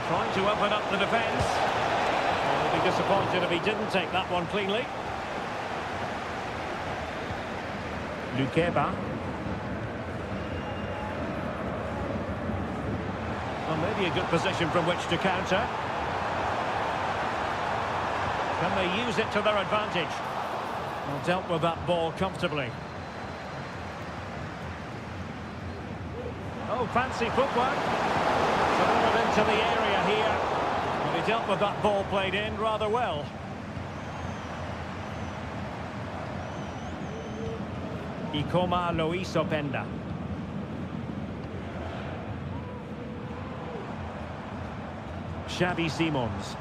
[SPEAKER 1] Trying to open up the defence. He'll be disappointed if he didn't take that one cleanly. Lukeba. Well, maybe a good position from which to counter. Can they use it to their advantage? Well, dealt with that ball comfortably. Oh, fancy footwork. Throwing it into the area here. And he dealt with that ball played in rather well. Ikoma Luis Openda. Xavi Simons.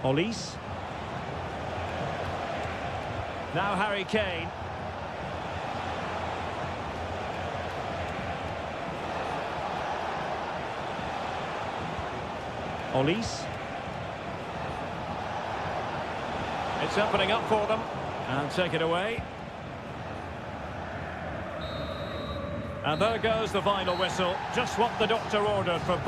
[SPEAKER 1] Olise. Now Harry Kane. Olise. It's opening up for them. And take it away. And there goes the final whistle. Just what the doctor ordered for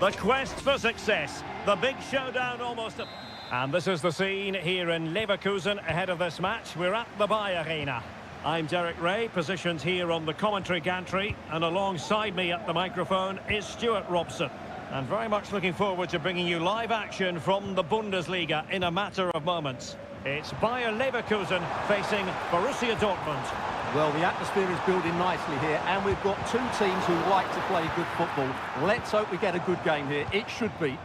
[SPEAKER 1] The quest for success. The big showdown almost. And this is the scene here in Leverkusen ahead of this match. We're at the Bay Arena. I'm Derek Ray, positioned here on the commentary gantry, and alongside me at the microphone is Stuart Robson. And very much looking forward to bringing you live action from the Bundesliga in a matter of moments. It's Bayer Leverkusen facing Borussia Dortmund.
[SPEAKER 2] Well, the atmosphere is building nicely here, and we've got two teams who like to play good football. Let's hope we get a good game here. It should be.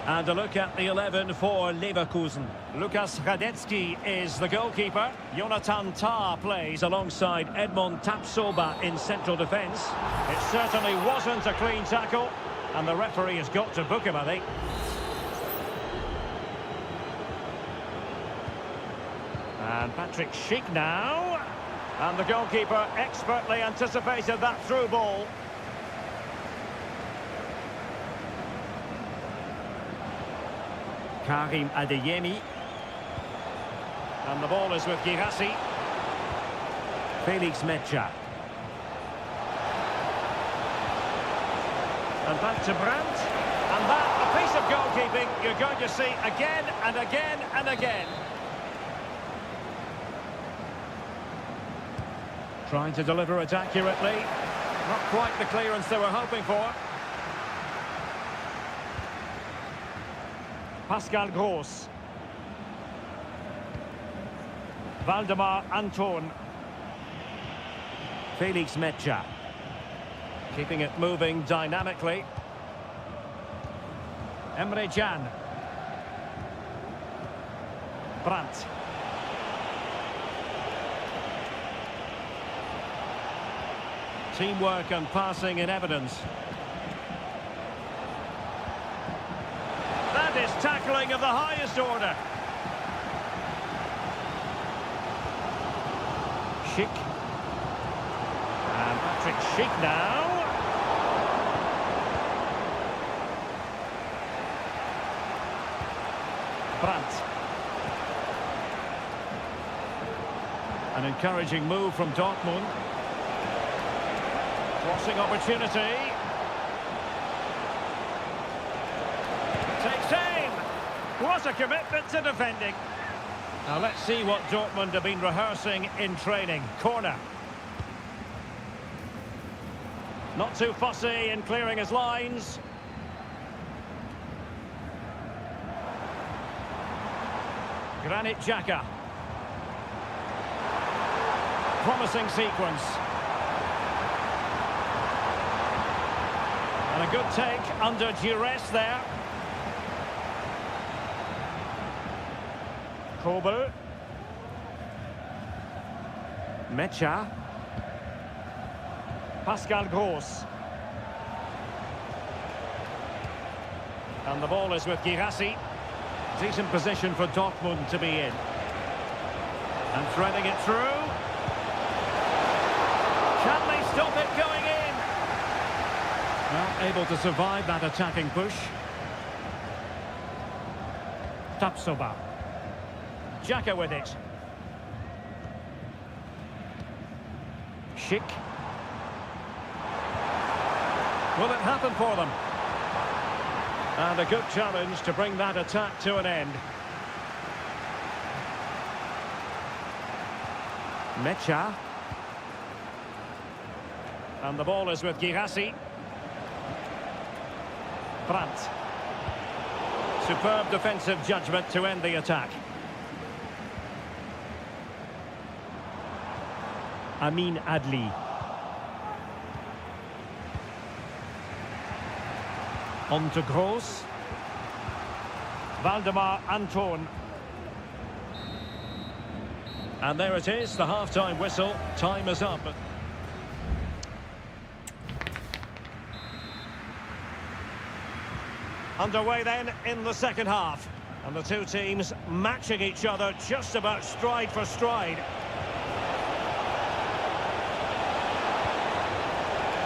[SPEAKER 1] And a look at the 11 for Leverkusen. Lukas Radetzky is the goalkeeper. Jonathan Tah plays alongside Edmond Tapsoba in central defence. It certainly wasn't a clean tackle, and the referee has got to book him, I think. And Patrick Schick now. And the goalkeeper expertly anticipated that through ball. Karim Adeyemi. And the ball is with Girassi. Felix Mecha. And back to Brandt. And that, a piece of goalkeeping you're going to see again and again and again. Trying to deliver it accurately. Not quite the clearance they were hoping for. Pascal Gross. Valdemar Anton. Felix Mecha. Keeping it moving dynamically. Emre Can. Brandt. Teamwork and passing in evidence. That is tackling of the highest order. Schick. And Patrick Schick now. Brandt. An encouraging move from Dortmund. Crossing opportunity. Takes aim. What a commitment to defending. Now let's see what Dortmund have been rehearsing in training. Corner. Not too fussy in clearing his lines. Granit Xhaka. Promising sequence. And a good take under duress there. Kobel. Mecha. Pascal Gross. And the ball is with Girassi. Decent position for Dortmund to be in. And threading it through. Can they stop it going in? Well, able to survive that attacking push. Tapsoba. Xhaka with it. Schick. Will it happen for them? And a good challenge to bring that attack to an end. Mecha. And the ball is with Girassi. Brandt. Superb defensive judgment to end the attack. Amin Adli. On to Gross. Valdemar Anton. And there it is, the half-time whistle. Time is up. Underway then in the second half. And the two teams matching each other just about stride for stride.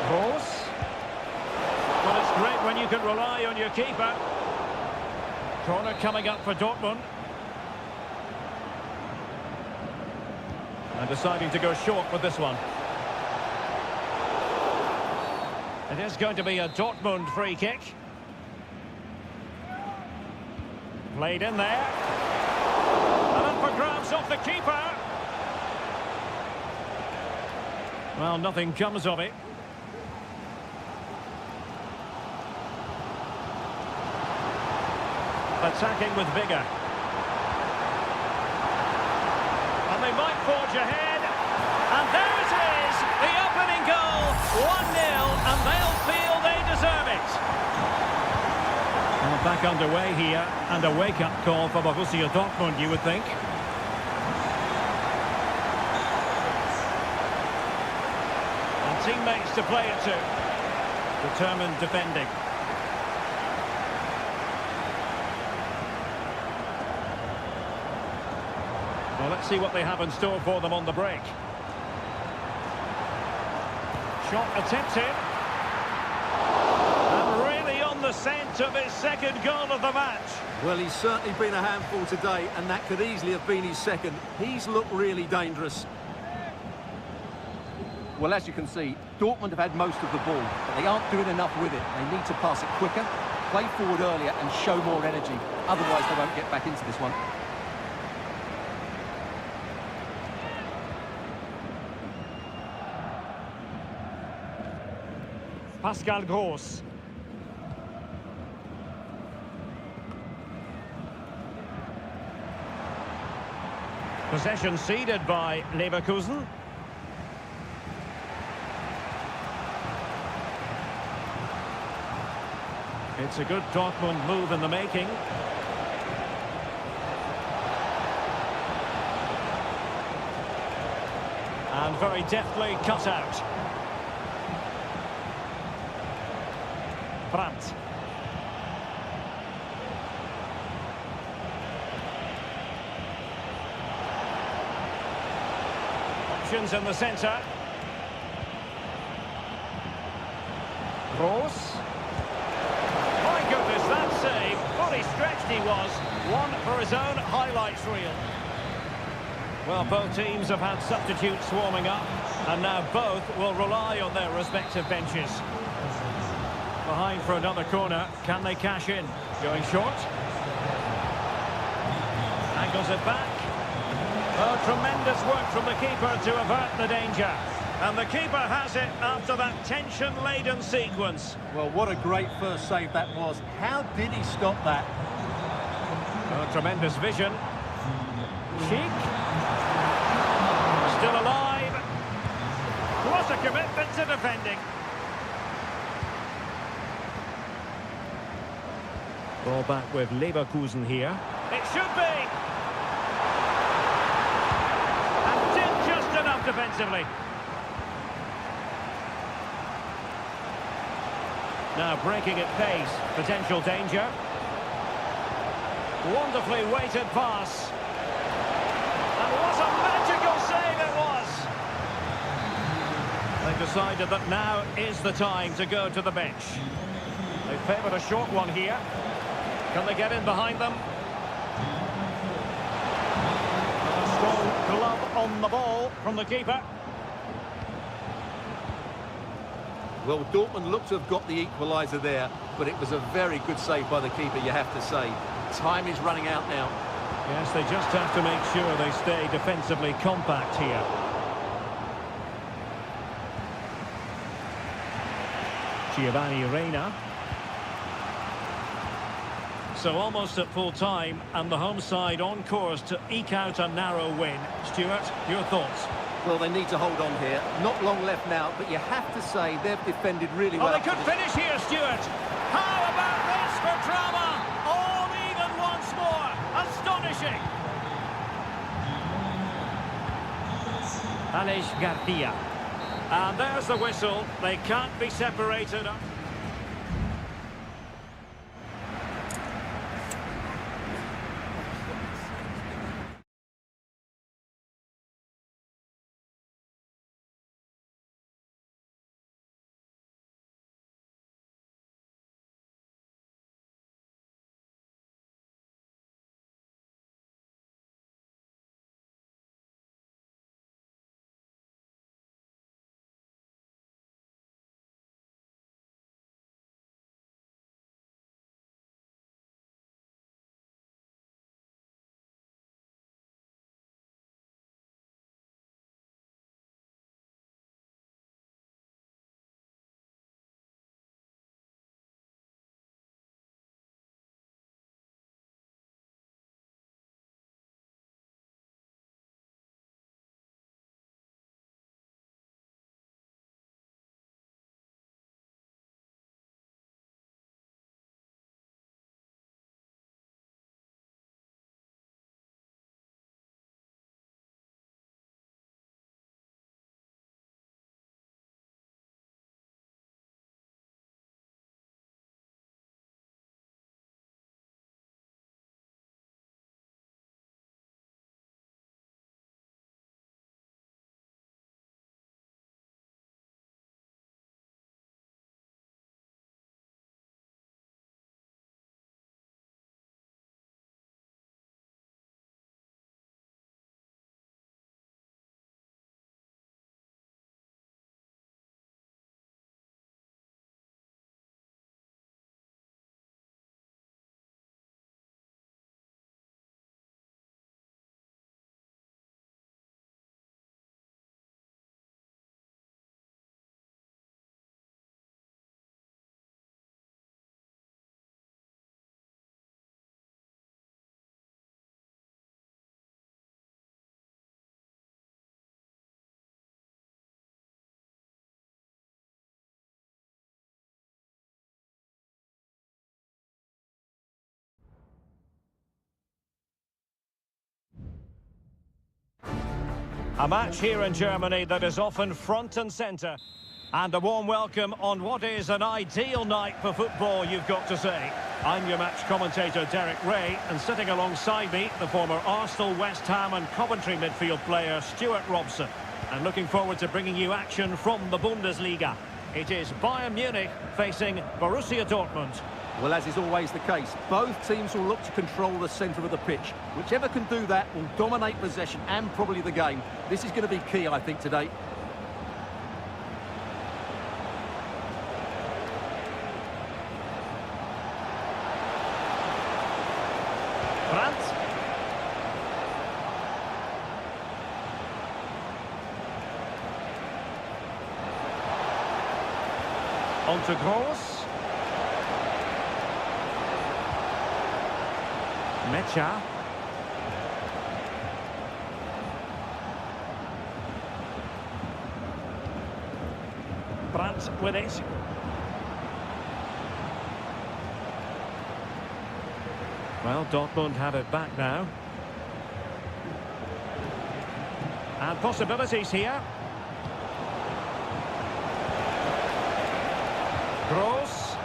[SPEAKER 1] Gross. Well, it's great when you can rely on your keeper. Corner coming up for Dortmund. And deciding to go short with this one. It is going to be a Dortmund free kick. Played in there. And up for grabs off the keeper. Well, nothing comes of it. Attacking with vigour. And they might forge ahead. And there it is, the opening goal. 1-0, and they'll feel they deserve it. Well, back underway here, and a wake-up call for Borussia Dortmund, you would think. And teammates to play it to. Determined defending. Well, let's see what they have in store for them on the break. Shot attempted. And really on the scent of his second goal of the match.
[SPEAKER 2] Well, he's certainly been a handful today, and that could easily have been his second. He's looked really dangerous. Well, as you can see, Dortmund have had most of the ball, but they aren't doing enough with it. They need to pass it quicker, play forward earlier, and show more energy. Otherwise, they won't get back into this one.
[SPEAKER 1] Pascal Gross. Possession ceded by Leverkusen. It's a good Dortmund move in the making. And very deftly cut out. Brandt. Options in the centre. Gross. My goodness, that save. Fully stretched he was. One for his own highlights reel. Well, both teams have had substitutes warming up, and now both will rely on their respective benches. Behind for another corner. Can they cash in? Going short. Angles it back. Oh, tremendous work from the keeper to avert the danger. And the keeper has it after that tension-laden sequence.
[SPEAKER 2] Well, what a great first save that was. How did he stop that?
[SPEAKER 1] Oh, tremendous vision. Sheik. Still alive. What a commitment to defending. Ball back with Leverkusen here. It should be! And did just enough defensively. Now breaking at pace. Potential danger. Wonderfully weighted pass. And what a magical save it was! They've decided that now is the time to go to the bench. They favoured a short one here. Can they get in behind them? A strong glove on the ball from the keeper.
[SPEAKER 2] Well, Dortmund looked to have got the equaliser there, but it was a very good save by the keeper, you have to say. Time is running out now.
[SPEAKER 1] Yes, they just have to make sure they stay defensively compact here. Giovanni Reina. So almost at full time, and the home side on course to eke out a narrow win. Stuart, your thoughts?
[SPEAKER 2] Well, they need to hold on here. Not long left now, but you have to say they've defended really well.
[SPEAKER 1] Oh, they could finish here, Stuart. How about this for drama? All even once more. Astonishing. Aleix Garcia. And there's the whistle. They can't be separated. A match here in Germany that is often front and centre. And a warm welcome on what is an ideal night for football, you've got to say. I'm your match commentator, Derek Ray, and sitting alongside me, the former Arsenal, West Ham and Coventry midfield player, Stuart Robson. And looking forward to bringing you action from the Bundesliga. It is Bayern Munich facing Borussia Dortmund.
[SPEAKER 2] Well, as is always the case, both teams will look to control the centre of the pitch. Whichever can do that will dominate possession and probably the game. This is going to be key, I think, today.
[SPEAKER 1] Brandt. On to Gross. Mecha. Brandt with it. Well, Dortmund have it back now. And possibilities here. Gross.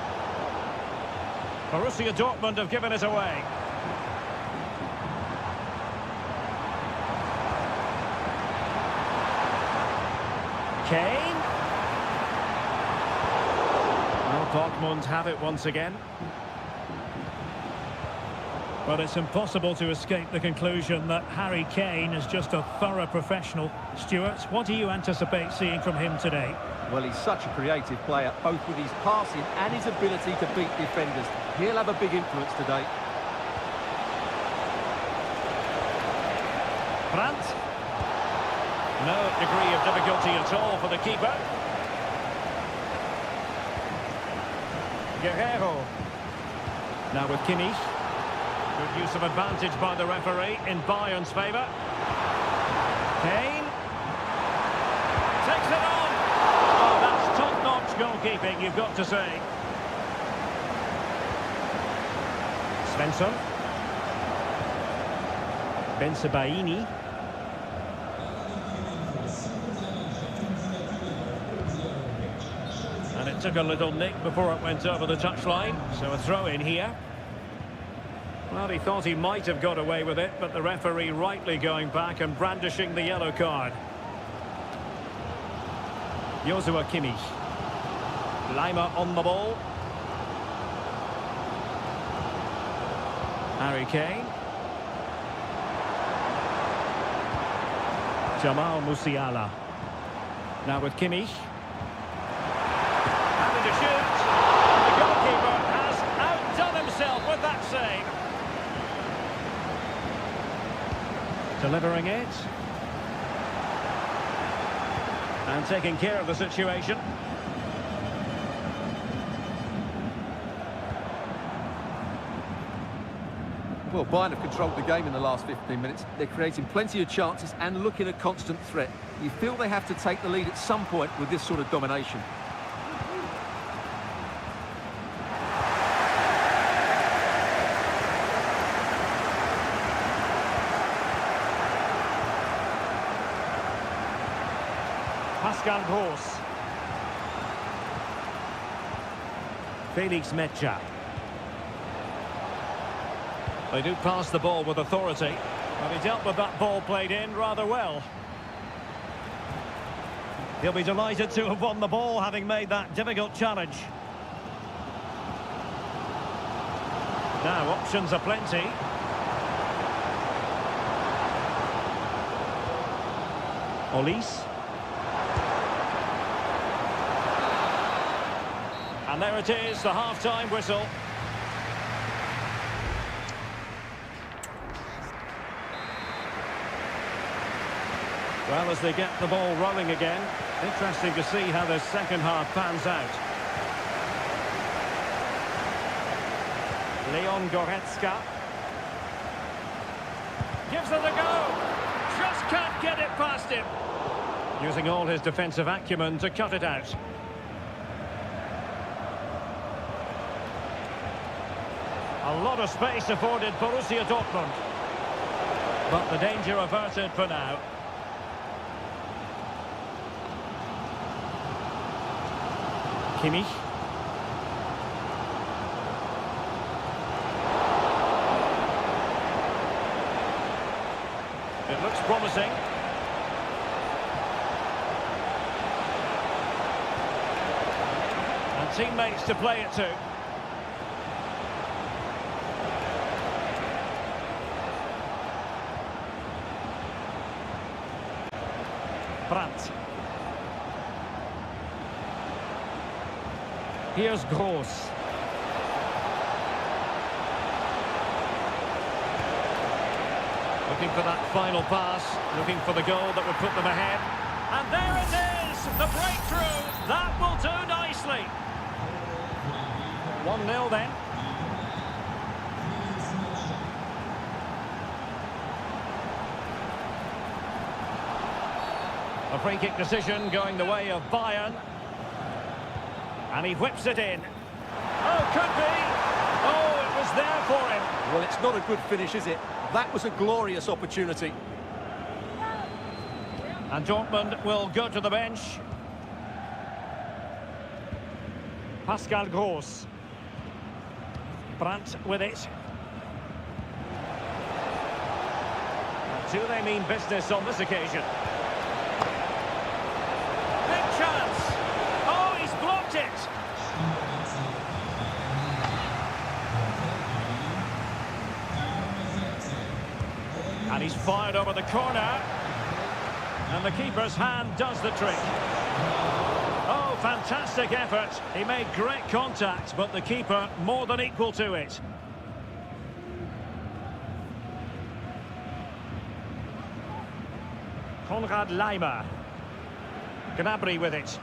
[SPEAKER 1] Borussia Dortmund have given it away. Kane. Well, Dortmund have it once again.
[SPEAKER 3] Well, it's impossible to escape the conclusion that Harry Kane is just a thorough professional. Stuart, what do you anticipate seeing from him today?
[SPEAKER 2] Well, he's such a creative player, both with his passing and his ability to beat defenders. He'll have a big influence today.
[SPEAKER 1] Brandt. No degree of difficulty at all for the keeper. Guerrero. Now with Kimmich. Good use of advantage by the referee in Bayern's favour. Kane. Takes it on. Oh, that's top-notch goalkeeping, you've got to say. Svensson. Bensebaini. And it took a little nick before it went over the touchline, so a throw in here. Well, he thought he might have got away with it, but the referee rightly going back and brandishing the yellow card. Joshua Kimmich. Lima on the ball. Harry Kane. Jamal Musiala. Now with Kimmich. Having to shoot. The goalkeeper has outdone himself with that save. Delivering it. And taking care of the situation.
[SPEAKER 2] Well, Bayern have controlled the game in the last 15 minutes. They're creating plenty of chances and looking a constant threat. You feel they have to take the lead at some point with this sort of domination.
[SPEAKER 1] Pascal Gross. Felix Mecha. They do pass the ball with authority, but he dealt with that ball played in rather well. He'll be delighted to have won the ball, having made that difficult challenge. Now, options are plenty. Olise. And there it is, the half-time whistle. Well, as they get the ball rolling again, interesting to see how the second half pans out. Leon Goretzka. Gives it a go. Just can't get it past him. Using all his defensive acumen to cut it out. A lot of space afforded Borussia Dortmund. But the danger averted for now.
[SPEAKER 3] Kimmich.
[SPEAKER 1] It looks promising. And teammates to play it to. Brandt. Here's Gross. Looking for that final pass, looking for the goal that would put them ahead. And there it is, the breakthrough. That will do nicely. 1-0 then. A free kick decision going the way of Bayern. And he whips it in. Oh, could be. Oh, it was there for him.
[SPEAKER 2] Well, it's not a good finish, is it? That was a glorious opportunity.
[SPEAKER 1] And Dortmund will go to the bench. Pascal Gross. Brandt with it. Do they mean business on this occasion? Big chance. Oh, he's blocked it. And he's fired over the corner. And the keeper's hand does the trick. Oh, fantastic effort. He made great contact, but the keeper more than equal to it. Konrad Laimer. Gnabry with it.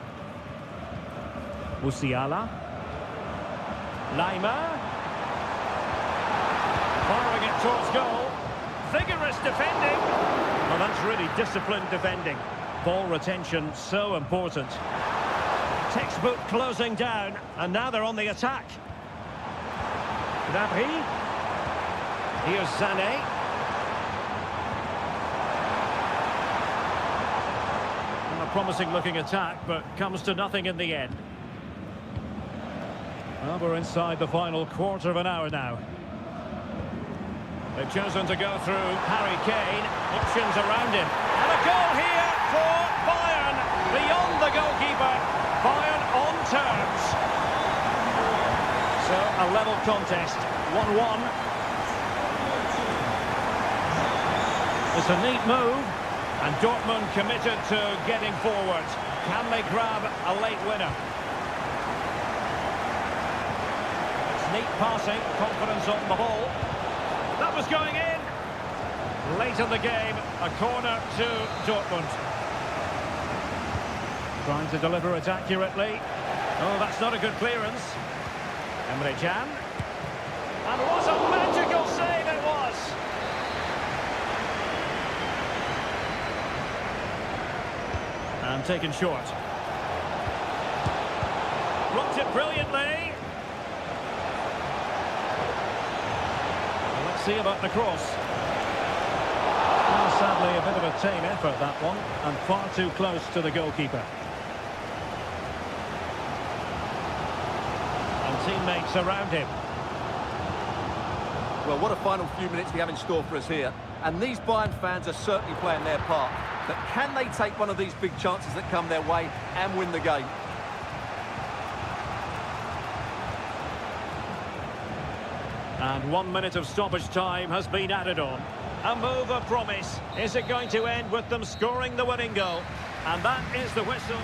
[SPEAKER 1] Musiala. Laimer. Firing it towards goal. Vigorous defending. Well, that's really disciplined defending. Ball retention so important. Textbook closing down, and now they're on the attack. Gnabry. Here's Sané. A promising looking attack, but comes to nothing in the end. Well, we're inside the final quarter of an hour now. They've chosen to go through Harry Kane. Options around him. And a goal here for Bayern. Beyond the goalkeeper. Bayern on terms. So, a level contest. 1-1. It's a neat move. And Dortmund committed to getting forward. Can they grab a late winner? It's neat passing. Confidence on the ball. That was going in. Late in the game, a corner to Dortmund. Trying to deliver it accurately. Oh, that's not a good clearance. Emre Can. And what a magical save it was. And taken short. Blocked it brilliantly. See about the cross. Well, sadly, a bit of a tame effort, that one, and far too close to the goalkeeper. And teammates around him.
[SPEAKER 2] Well, what a final few minutes we have in store for us here. And these Bayern fans are certainly playing their part. But can they take one of these big chances that come their way and win the game?
[SPEAKER 1] And 1 minute of stoppage time has been added on. A move of promise. Is it going to end with them scoring the winning goal? And that is the whistle.